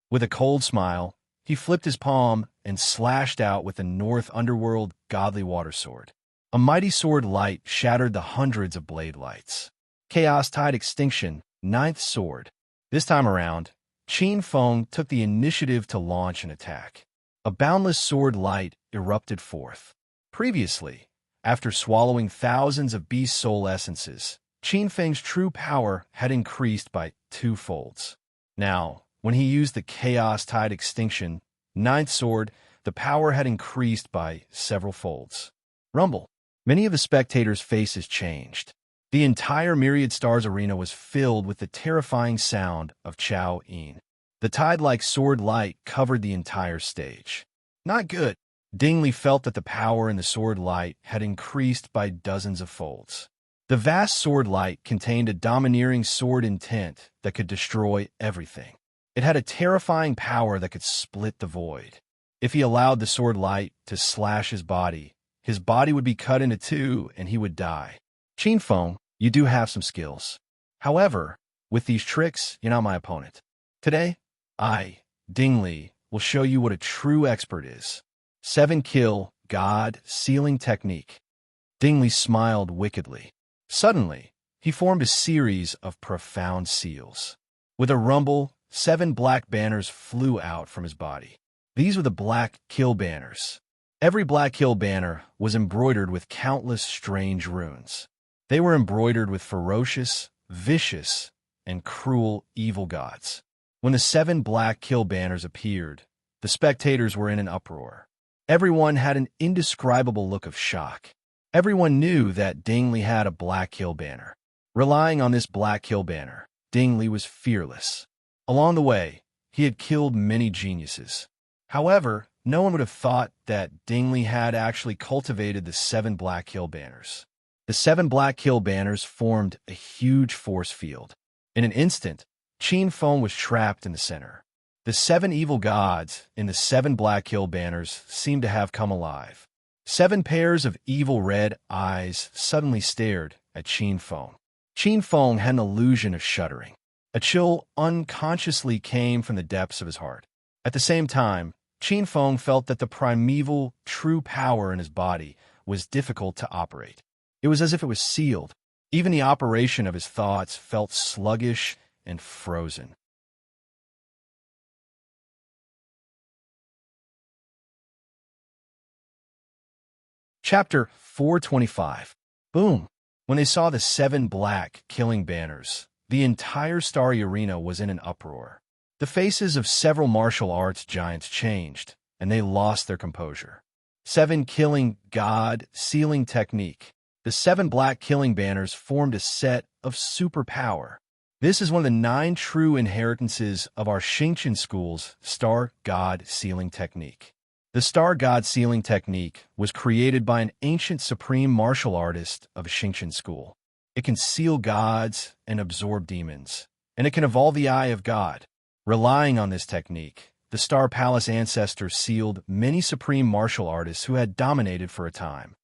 With a cold smile, he flipped his palm and slashed out with the North Underworld Godly Water Sword. A mighty sword light shattered the hundreds of blade lights. Chaos Tide Extinction, 9th Sword. This time around, Qin Feng took the initiative to launch an attack. A boundless sword light erupted forth. Previously, after swallowing thousands of beast soul essences, Qin Feng's true power had increased by 2 folds. Now, when he used the Chaos Tide Extinction, 9th Sword, the power had increased by several folds. Rumble. Many of the spectators' faces changed. The entire Myriad Stars arena was filled with the terrifying sound of Chao Yin. The tide-like sword light covered the entire stage. Not good. Ding Li felt that the power in the sword light had increased by dozens of folds. The vast sword light contained a domineering sword intent that could destroy everything. It had a terrifying power that could split the void. If he allowed the sword light to slash his body would be cut into 2 and he would die. Qin Feng, you do have some skills. However, with these tricks, you're not my opponent. Today, I, Ding Li, will show you what a true expert is. 7 kill, God, sealing technique. Ding Li smiled wickedly. Suddenly, he formed a series of profound seals. With a rumble, 7 black banners flew out from his body. These were the Black Kill banners. Every Black Kill banner was embroidered with countless strange runes. They were embroidered with ferocious, vicious, and cruel evil gods. When the 7 Black Kill banners appeared, the spectators were in an uproar. Everyone had an indescribable look of shock. Everyone knew that Ding Li had a Black Kill banner. Relying on this Black Kill banner, Ding Li was fearless. Along the way, he had killed many geniuses. However, no one would have thought that Ding Li had actually cultivated the 7 Black Kill banners. The 7 black kill banners formed a huge force field. In an instant, Qin Feng was trapped in the center. The 7 evil gods in the 7 black kill banners seemed to have come alive. 7 pairs of evil red eyes suddenly stared at Qin Feng. Qin Feng had an illusion of shuddering. A chill unconsciously came from the depths of his heart. At the same time, Qin Feng felt that the primeval, true power in his body was difficult to operate. It was as if it was sealed. Even the operation of his thoughts felt sluggish and frozen. Chapter 425. Boom! When they saw the 7 black killing banners, the entire starry arena was in an uproar. The faces of several martial arts giants changed, and they lost their composure. 7 killing god sealing technique. The 7 black killing banners formed a set of superpower. This is one of the 9 true inheritances of our Xingqian school's star god sealing technique. The star god sealing technique was created by an ancient supreme martial artist of a Xingqian school. It can seal gods and absorb demons, and it can evolve the eye of God. Relying on this technique, the Star Palace ancestors sealed many supreme martial artists who had dominated for a time.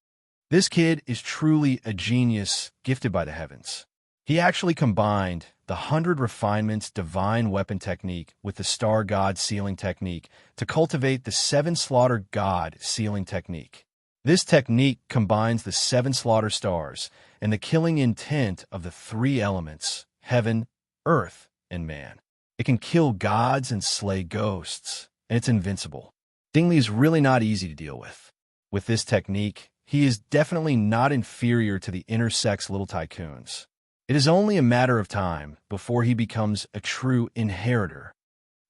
This kid is truly a genius gifted by the heavens. He actually combined the 100 Refinements divine weapon technique with the star god sealing technique to cultivate the 7 slaughter god sealing technique. This technique combines the 7 slaughter stars and the killing intent of the 3 elements, heaven, earth, and man. It can kill gods and slay ghosts, and it's invincible. Dingli is really not easy to deal with. With this technique, he is definitely not inferior to the intersex little tycoons. It is only a matter of time before he becomes a true inheritor.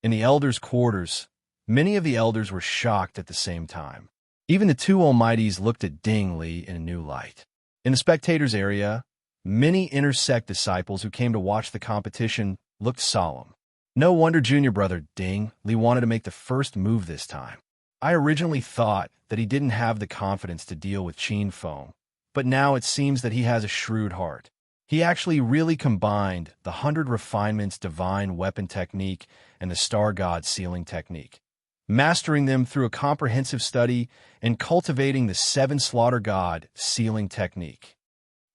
In the elders' quarters, many of the elders were shocked at the same time. Even the 2 almighties looked at Ding Li in a new light. In the spectators' area, many intersect disciples who came to watch the competition looked solemn. No wonder junior brother Ding Li wanted to make the first move this time. I originally thought that he didn't have the confidence to deal with Qin Feng, but now it seems that he has a shrewd heart. He actually really combined the 100 Refinements divine weapon technique and the star god sealing technique, mastering them through a comprehensive study and cultivating the 7 slaughter god sealing technique.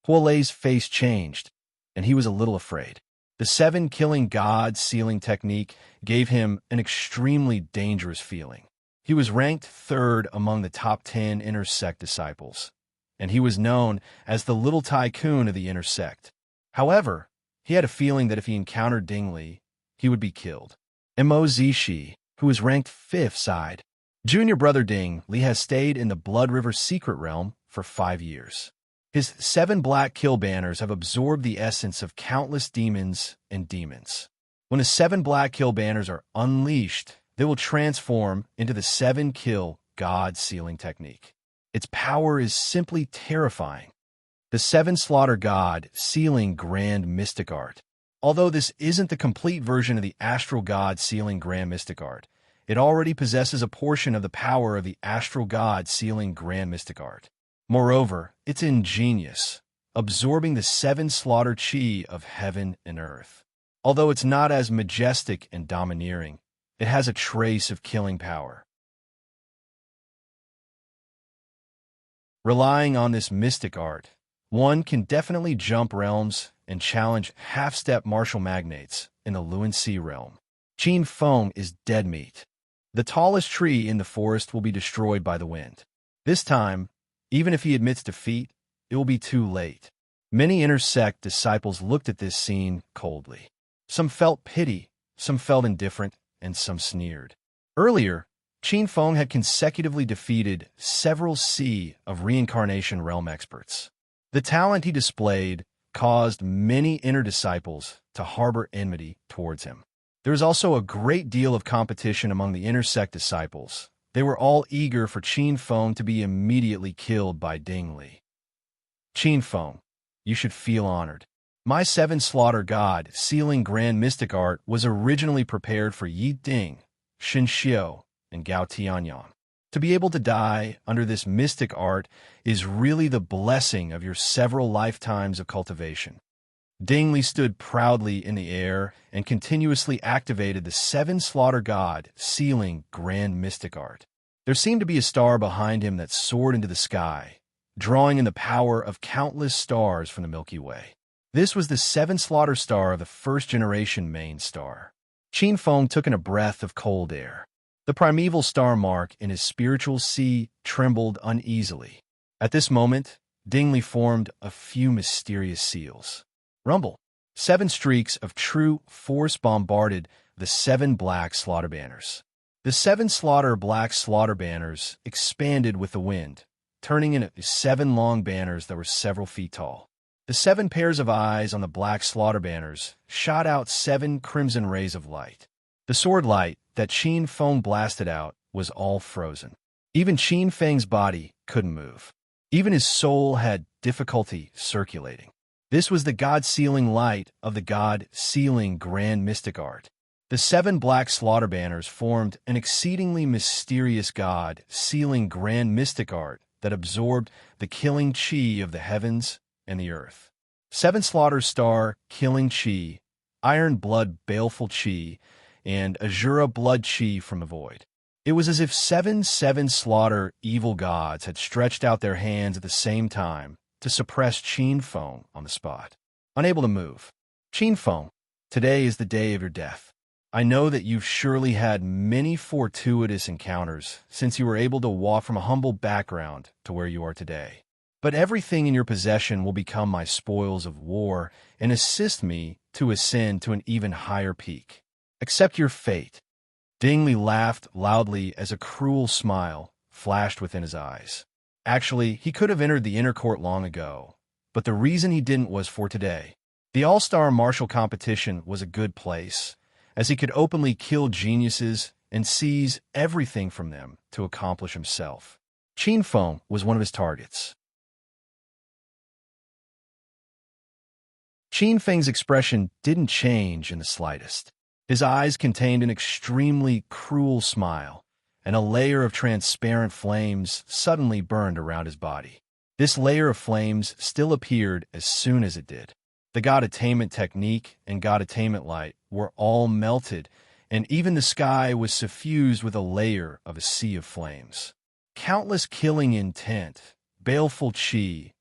Huo Lei's face changed, and he was a little afraid. The 7 killing god sealing technique gave him an extremely dangerous feeling. He was ranked 3rd among the top 10 intersect disciples, and he was known as the little tycoon of the intersect. However, he had a feeling that if he encountered Ding Li, he would be killed. Mo Zishi, who was ranked 5th, sighed. Junior brother Ding Li has stayed in the Blood River secret realm for 5 years. His 7 black kill banners have absorbed the essence of countless demons and demons. When the 7 black kill banners are unleashed, they will transform into the 7 kill god sealing technique. Its power is simply terrifying. The 7 slaughter god sealing grand mystic art. Although this isn't the complete version of the astral god sealing grand mystic art, it already possesses a portion of the power of the astral god sealing grand mystic art. Moreover, it's ingenious, absorbing the 7 slaughter chi of heaven and earth. Although it's not as majestic and domineering, it has a trace of killing power. Relying on this mystic art, one can definitely jump realms and challenge half-step martial magnates in the Luan Sea realm. Qin Feng is dead meat. The tallest tree in the forest will be destroyed by the wind. This time, even if he admits defeat, it will be too late. Many intersect disciples looked at this scene coldly. Some felt pity, some felt indifferent, and some sneered. Earlier, Qin Feng had consecutively defeated several Sea of Reincarnation realm experts. The talent he displayed caused many inner disciples to harbor enmity towards him. There was also a great deal of competition among the intersect disciples. They were all eager for Qin Feng to be immediately killed by Ding Li. Qin Feng, you should feel honored. My 7 slaughter god sealing grand mystic art was originally prepared for Yi Ding, Shin Xiu, and Gao Tianyang. To be able to die under this mystic art is really the blessing of your several lifetimes of cultivation. Ding stood proudly in the air and continuously activated the seven slaughter god sealing grand mystic art. There seemed to be a star behind him that soared into the sky, drawing in the power of countless stars from the Milky Way. This was the seven slaughter star of the first-generation main star. Qin Feng took in a breath of cold air. The primeval star mark in his spiritual sea trembled uneasily. At this moment, Ding formed a few mysterious seals. Rumble. 7 streaks of true force bombarded the 7 black slaughter banners. The 7 black slaughter banners expanded with the wind, turning into 7 long banners that were several feet tall. The 7 pairs of eyes on the black slaughter banners shot out 7 crimson rays of light. The sword light that Qin Feng blasted out was all frozen. Even Qin Feng's body couldn't move. Even his soul had difficulty circulating. This was the god-sealing light of the god-sealing grand mystic art. The 7 black slaughter banners formed an exceedingly mysterious god-sealing grand mystic art that absorbed the killing chi of the heavens and the earth. 7 slaughter star killing chi, iron blood baleful chi, and azura blood chi from the void. It was as if 7 slaughter evil gods had stretched out their hands at the same time to suppress Qin Feng on the spot. Unable to move. Qin Feng, today is the day of your death. I know that you've surely had many fortuitous encounters since you were able to walk from a humble background to where you are today. But everything in your possession will become my spoils of war and assist me to ascend to an even higher peak. Accept your fate. Ding Li laughed loudly as a cruel smile flashed within his eyes. Actually, he could have entered the inner court long ago, but the reason he didn't was for today. The all-star martial competition was a good place, as he could openly kill geniuses and seize everything from them to accomplish himself. Qin Feng was one of his targets. Qin Feng's expression didn't change in the slightest. His eyes contained an extremely cruel smile, and a layer of transparent flames suddenly burned around his body. This layer of flames still appeared as soon as it did. The god attainment technique and god attainment light were all melted, and even the sky was suffused with a layer of a sea of flames. Countless killing intent, baleful chi,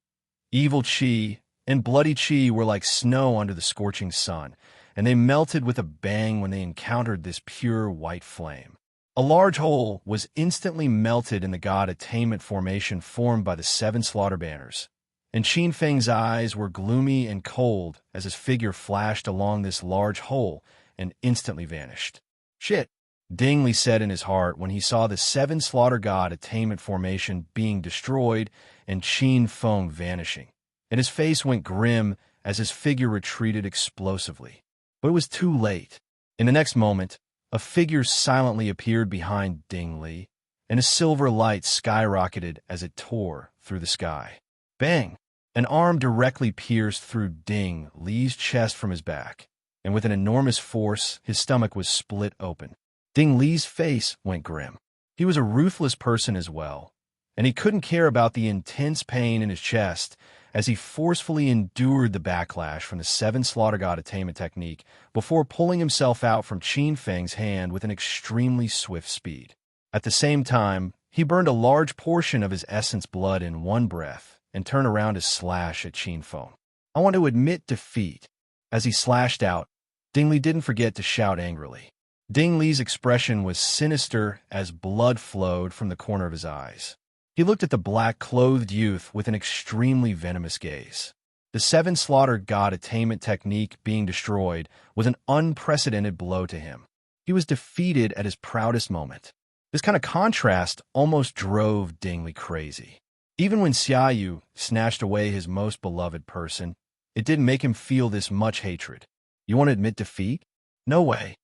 evil chi, and bloody chi were like snow under the scorching sun, and they melted with a bang when they encountered this pure white flame. A large hole was instantly melted in the god attainment formation formed by the 7 slaughter banners, and Qin Feng's eyes were gloomy and cold as his figure flashed along this large hole and instantly vanished. Shit, Ding Li said in his heart when he saw the 7 slaughter god attainment formation being destroyed and Qin Feng vanishing, and his face went grim as his figure retreated explosively. But it was too late. In the next moment, a figure silently appeared behind Ding Li, and a silver light skyrocketed as it tore through the sky. Bang! An arm directly pierced through Ding Li's chest from his back, and with an enormous force, his stomach was split open. Ding Li's face went grim. He was a ruthless person as well, and he couldn't care about the intense pain in his chest as he forcefully endured the backlash from the 7 slaughter god attainment technique before pulling himself out from Qin Feng's hand with an extremely swift speed. At the same time, he burned a large portion of his essence blood in one breath and turned around to slash at Qin Feng. I want to admit defeat. As he slashed out, Ding Li didn't forget to shout angrily. Ding Li's expression was sinister as blood flowed from the corner of his eyes. He looked at the black-clothed youth with an extremely venomous gaze. The 7 slaughter god attainment technique being destroyed was an unprecedented blow to him. He was defeated at his proudest moment. This kind of contrast almost drove Ding Li crazy. Even when Xiaoyu snatched away his most beloved person, it didn't make him feel this much hatred. You want to admit defeat? No way.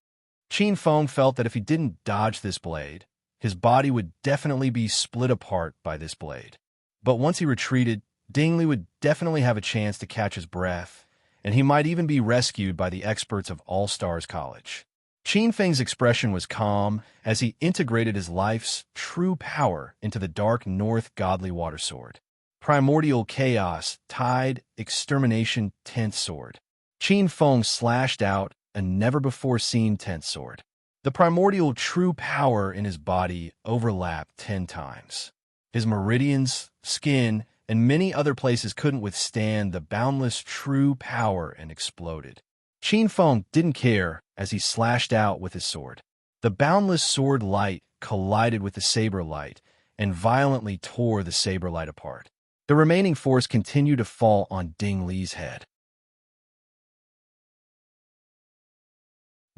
Qin Feng felt that if he didn't dodge this blade, his body would definitely be split apart by this blade. But once he retreated, Ding Li would definitely have a chance to catch his breath, and he might even be rescued by the experts of All Stars College. Qin Feng's expression was calm as he integrated his life's true power into the dark north godly water sword. Primordial chaos, tide, extermination, tense sword. Qin Feng slashed out a never-before-seen tense sword. The primordial true power in his body overlapped 10 times. His meridians, skin, and many other places couldn't withstand the boundless true power and exploded. Qin Feng didn't care as he slashed out with his sword. The boundless sword light collided with the saber light and violently tore the saber light apart. The remaining force continued to fall on Ding Li's head.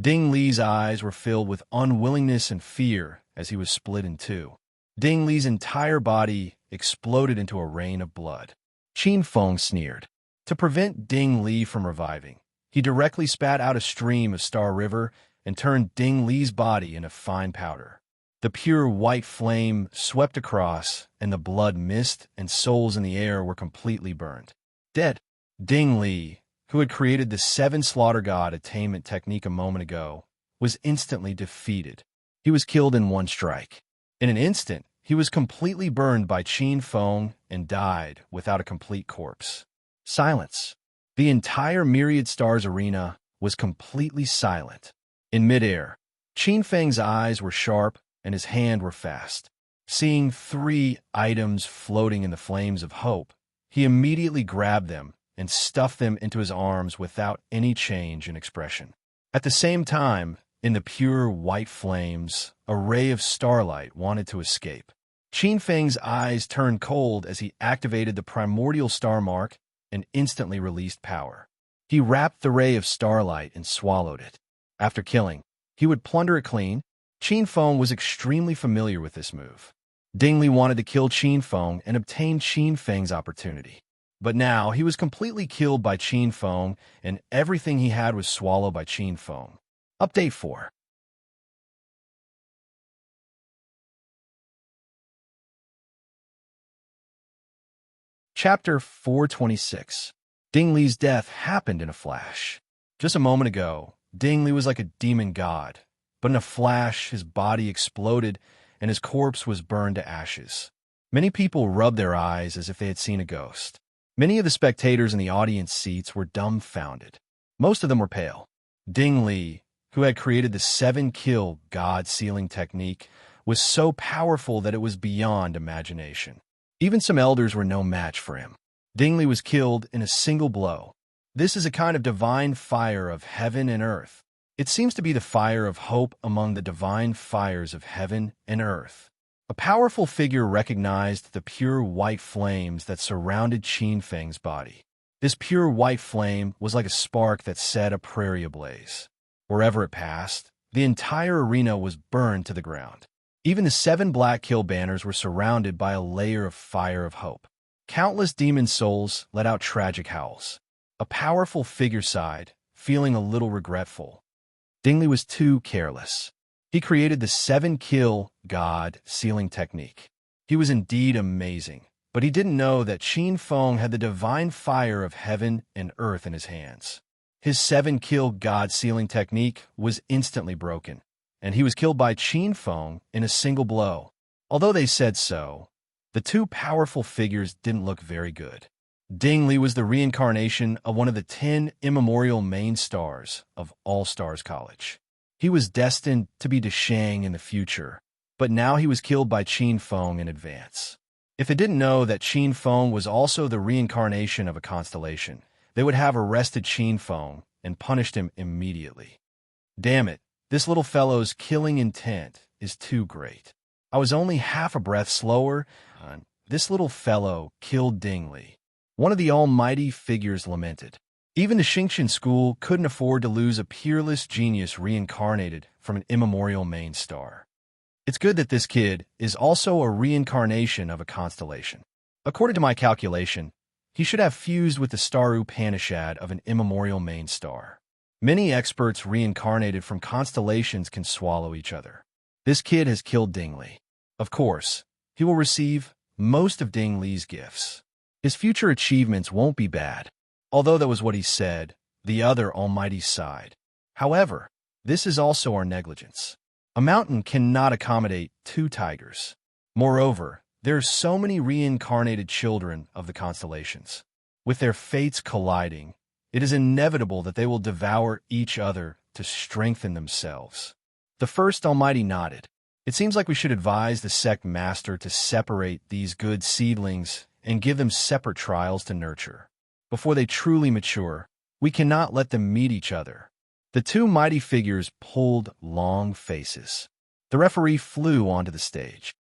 Ding Li's eyes were filled with unwillingness and fear as he was split in two. Ding Li's entire body exploded into a rain of blood. Qin Feng sneered. To prevent Ding Li from reviving, he directly spat out a stream of Star River and turned Ding Li's body into fine powder. The pure white flame swept across, and the blood mist and souls in the air were completely burned. Dead. Ding Li, who had created the 7 Slaughter God attainment technique a moment ago, was instantly defeated. He was killed in one strike. In an instant, he was completely burned by Qin Feng and died without a complete corpse. Silence. The entire Myriad Stars arena was completely silent. In midair, Qin Feng's eyes were sharp and his hands were fast. Seeing 3 items floating in the flames of hope, he immediately grabbed them and stuffed them into his arms without any change in expression. At the same time, in the pure white flames, a ray of starlight wanted to escape. Qin Feng's eyes turned cold as he activated the primordial star mark and instantly released power. He wrapped the ray of starlight and swallowed it. After killing, he would plunder it clean. Qin Feng was extremely familiar with this move. Ding Li wanted to kill Qin Feng and obtain Qin Feng's opportunity. But now he was completely killed by Qin Feng, and everything he had was swallowed by Qin Feng. Update 4. Chapter 426. Ding Li's death happened in a flash. Just a moment ago, Ding Li was like a demon god, but in a flash his body exploded and his corpse was burned to ashes. Many people rubbed their eyes as if they had seen a ghost. Many of the spectators in the audience seats were dumbfounded. Most of them were pale. Ding Li, who had created the 7-kill god sealing technique, was so powerful that it was beyond imagination. Even some elders were no match for him. Ding Li was killed in a single blow. This is a kind of divine fire of heaven and earth. It seems to be the fire of hope among the divine fires of heaven and earth. A powerful figure recognized the pure white flames that surrounded Qin Feng's body. This pure white flame was like a spark that set a prairie ablaze. Wherever it passed, the entire arena was burned to the ground. Even the 7 black kill banners were surrounded by a layer of fire of hope. Countless demon souls let out tragic howls. A powerful figure sighed, feeling a little regretful. Ding Li was too careless. He created the 7-kill god sealing technique. He was indeed amazing, but he didn't know that Qin Feng had the divine fire of heaven and earth in his hands. His 7-kill god sealing technique was instantly broken, and he was killed by Qin Feng in a single blow. Although they said so, the 2 powerful figures didn't look very good. Ding Li was the reincarnation of one of the 10 immemorial main stars of All Stars College. He was destined to be Deshang in the future, but now he was killed by Qin Feng in advance. If they didn't know that Qin Feng was also the reincarnation of a constellation, they would have arrested Qin Feng and punished him immediately. Damn it, this little fellow's killing intent is too great. I was only half a breath slower, and this little fellow killed Ding Li. One of the almighty figures lamented. Even the Xingqian school couldn't afford to lose a peerless genius reincarnated from an immemorial main star. It's good that this kid is also a reincarnation of a constellation. According to my calculation, he should have fused with the star Upanishad of an immemorial main star. Many experts reincarnated from constellations can swallow each other. This kid has killed Ding Li. Of course, he will receive most of Ding Li's gifts. His future achievements won't be bad. Although that was what he said, the other almighty sighed. However, This is also our negligence. A mountain cannot accommodate two tigers. Moreover, there are so many reincarnated children of the constellations. With their fates colliding, it is inevitable that they will devour each other to strengthen themselves. The first Almighty nodded. It seems like we should advise the sect master to separate these good seedlings and give them separate trials to nurture. Before they truly mature, we cannot let them meet each other. The two mighty figures pulled long faces. The referee flew onto the stage.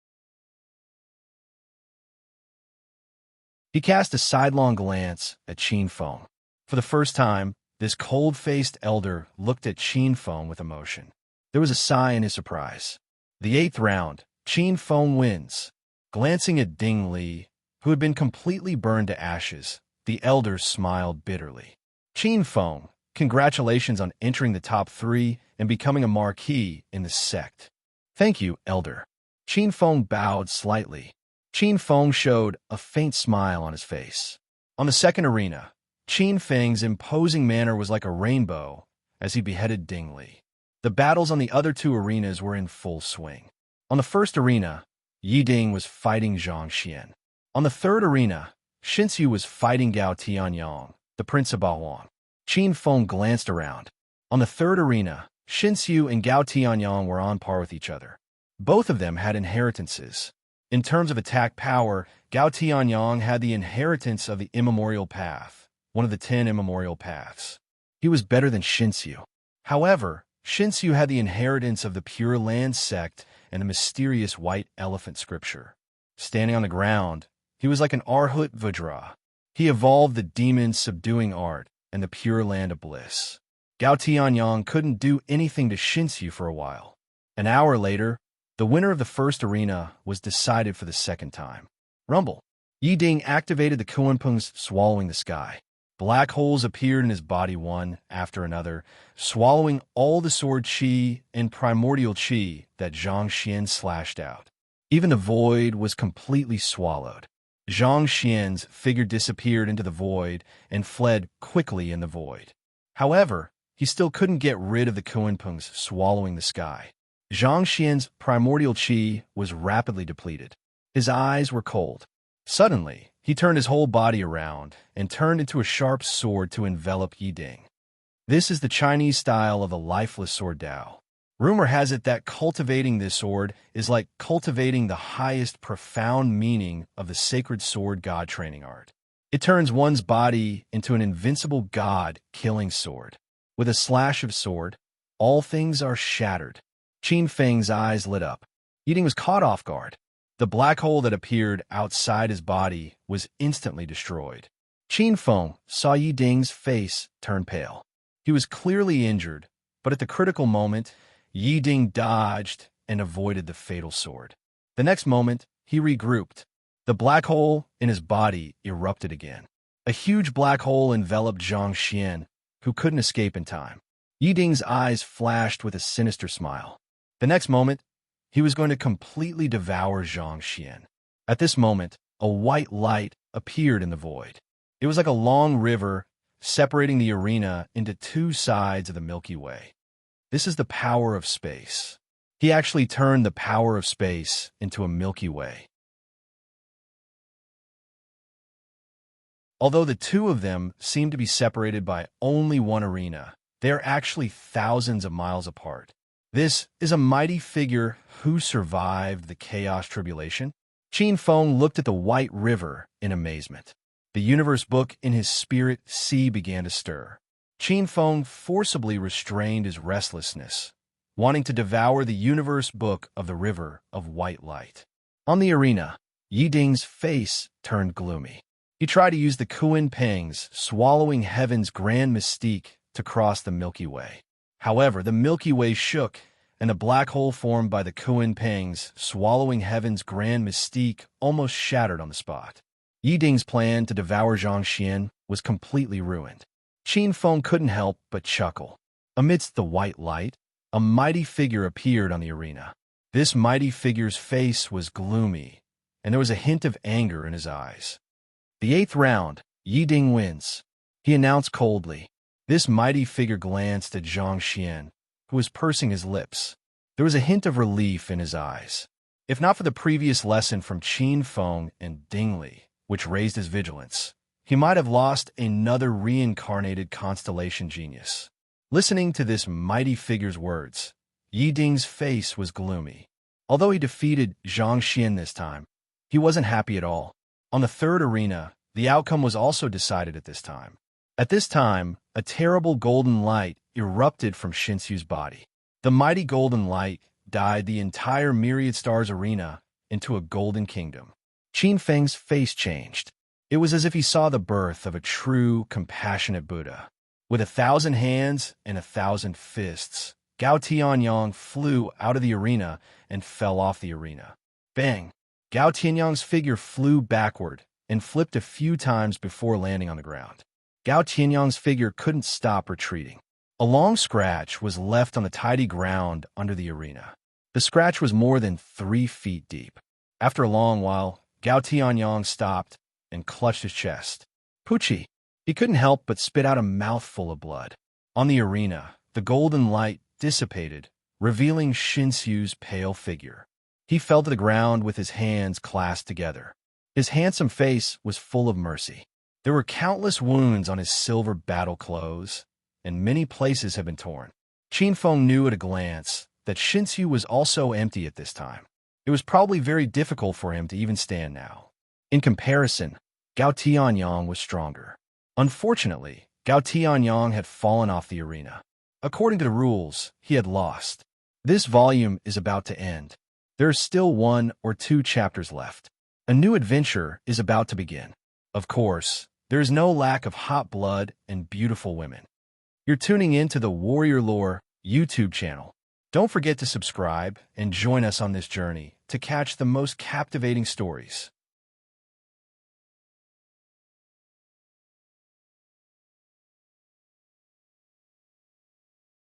He cast a sidelong glance at Qin Feng. For the first time, this cold-faced elder looked at Qin Feng with emotion. There was a sigh in his surprise. The 8th round, Qin Feng wins. Glancing at Ding Li, who had been completely burned to ashes, the elder smiled bitterly. Qin Feng, congratulations on entering the top 3 and becoming a marquis in the sect. Thank you, elder. Qin Feng bowed slightly. Qin Feng showed a faint smile on his face. On the second arena, Qin Feng's imposing manner was like a rainbow as he beheaded Ding Li. The battles on the other two arenas were in full swing. On the first arena, Yi Ding was fighting Zhang Xian. On the third arena, Xinxiu was fighting Gao Tianyang, the Prince of Baohuang. Qin Feng glanced around. On the third arena, Xinxiu and Gao Tianyang were on par with each other. Both of them had inheritances. In terms of attack power, Gao Tianyang had the inheritance of the immemorial path, one of the 10 immemorial paths. He was better than Xinxiu. However, Xinxiu had the inheritance of the Pure Land sect and the mysterious white elephant scripture. Standing on the ground, he was like an Arhut Vajra. He evolved the demon's subduing art and the Pure Land of bliss. Gao Tianyang couldn't do anything to Xinxiu for a while. An hour later, the winner of the first arena was decided for the second time. Rumble. Yi Ding activated the Kunpeng's swallowing the sky. Black holes appeared in his body one after another, swallowing all the sword chi and primordial chi that Zhang Xian slashed out. Even the void was completely swallowed. Zhang Xian's figure disappeared into the void and fled quickly in the void. However, he still couldn't get rid of the Kunpeng's swallowing the sky. Zhang Xian's primordial chi was rapidly depleted. His eyes were cold. Suddenly, he turned his whole body around and turned into a sharp sword to envelop Yi Ding. This is the Chinese style of the lifeless sword Dao. Rumor has it that cultivating this sword is like cultivating the highest profound meaning of the sacred sword god training art. It turns one's body into an invincible god-killing sword. With a slash of sword, all things are shattered. Qin Feng's eyes lit up. Yi Ding was caught off guard. The black hole that appeared outside his body was instantly destroyed. Qin Feng saw Yi Ding's face turn pale. He was clearly injured, but at the critical moment, Yi Ding dodged and avoided the fatal sword. The next moment, he regrouped. The black hole in his body erupted again. A huge black hole enveloped Zhang Xian, who couldn't escape in time. Yi Ding's eyes flashed with a sinister smile. The next moment, he was going to completely devour Zhang Xian. At this moment, a white light appeared in the void. It was like a long river separating the arena into two sides of the Milky Way. This is the power of space. He actually turned the power of space into a Milky Way. Although the two of them seem to be separated by only one arena, they are actually thousands of miles apart. This is a mighty figure who survived the chaos tribulation. Qin Feng looked at the white river in amazement. The universe book in his spirit sea began to stir. Qin Feng forcibly restrained his restlessness, wanting to devour the universe book of the river of white light. On the arena, Yi Ding's face turned gloomy. He tried to use the Kunpeng's swallowing heaven's grand mystique to cross the Milky Way. However, the Milky Way shook, and the black hole formed by the Kunpeng's swallowing heaven's grand mystique almost shattered on the spot. Yi Ding's plan to devour Zhang Xian was completely ruined. Qin Feng couldn't help but chuckle. Amidst the white light, a mighty figure appeared on the arena. This mighty figure's face was gloomy, and there was a hint of anger in his eyes. The 8th round, Yi Ding wins, he announced coldly. This mighty figure glanced at Zhang Xian, who was pursing his lips. There was a hint of relief in his eyes. If not for the previous lesson from Qin Feng and Ding Li, which raised his vigilance, he might have lost another reincarnated constellation genius. Listening to this mighty figure's words, Yi Ding's face was gloomy. Although he defeated Zhang Xian this time, he wasn't happy at all. On the third arena, the outcome was also decided at this time. At this time, a terrible golden light erupted from Shinsu's body. The mighty golden light dyed the entire Myriad Stars arena into a golden kingdom. Qin Feng's face changed. It was as if he saw the birth of a true, compassionate Buddha. With 1,000 hands and 1,000 fists, Gao Tianyang flew out of the arena and fell off the arena. Bang! Gao Tianyang's figure flew backward and flipped a few times before landing on the ground. Gao Tianyang's figure couldn't stop retreating. A long scratch was left on the tidy ground under the arena. The scratch was more than 3 feet deep. After a long while, Gao Tianyang stopped and clutched his chest. Pucci! He couldn't help but spit out a mouthful of blood. On the arena, the golden light dissipated, revealing Shinsu's pale figure. He fell to the ground with his hands clasped together. His handsome face was full of mercy. There were countless wounds on his silver battle clothes, and many places had been torn. Qin Feng knew at a glance that Shinsu was also empty at this time. It was probably very difficult for him to even stand now. In comparison, Gao Tianyang was stronger. Unfortunately, Gao Tianyang had fallen off the arena. According to the rules, he had lost. This volume is about to end. There are still 1 or 2 chapters left. A new adventure is about to begin. Of course, there is no lack of hot blood and beautiful women. You're tuning in to the Warrior Lore YouTube channel. Don't forget to subscribe and join us on this journey to catch the most captivating stories.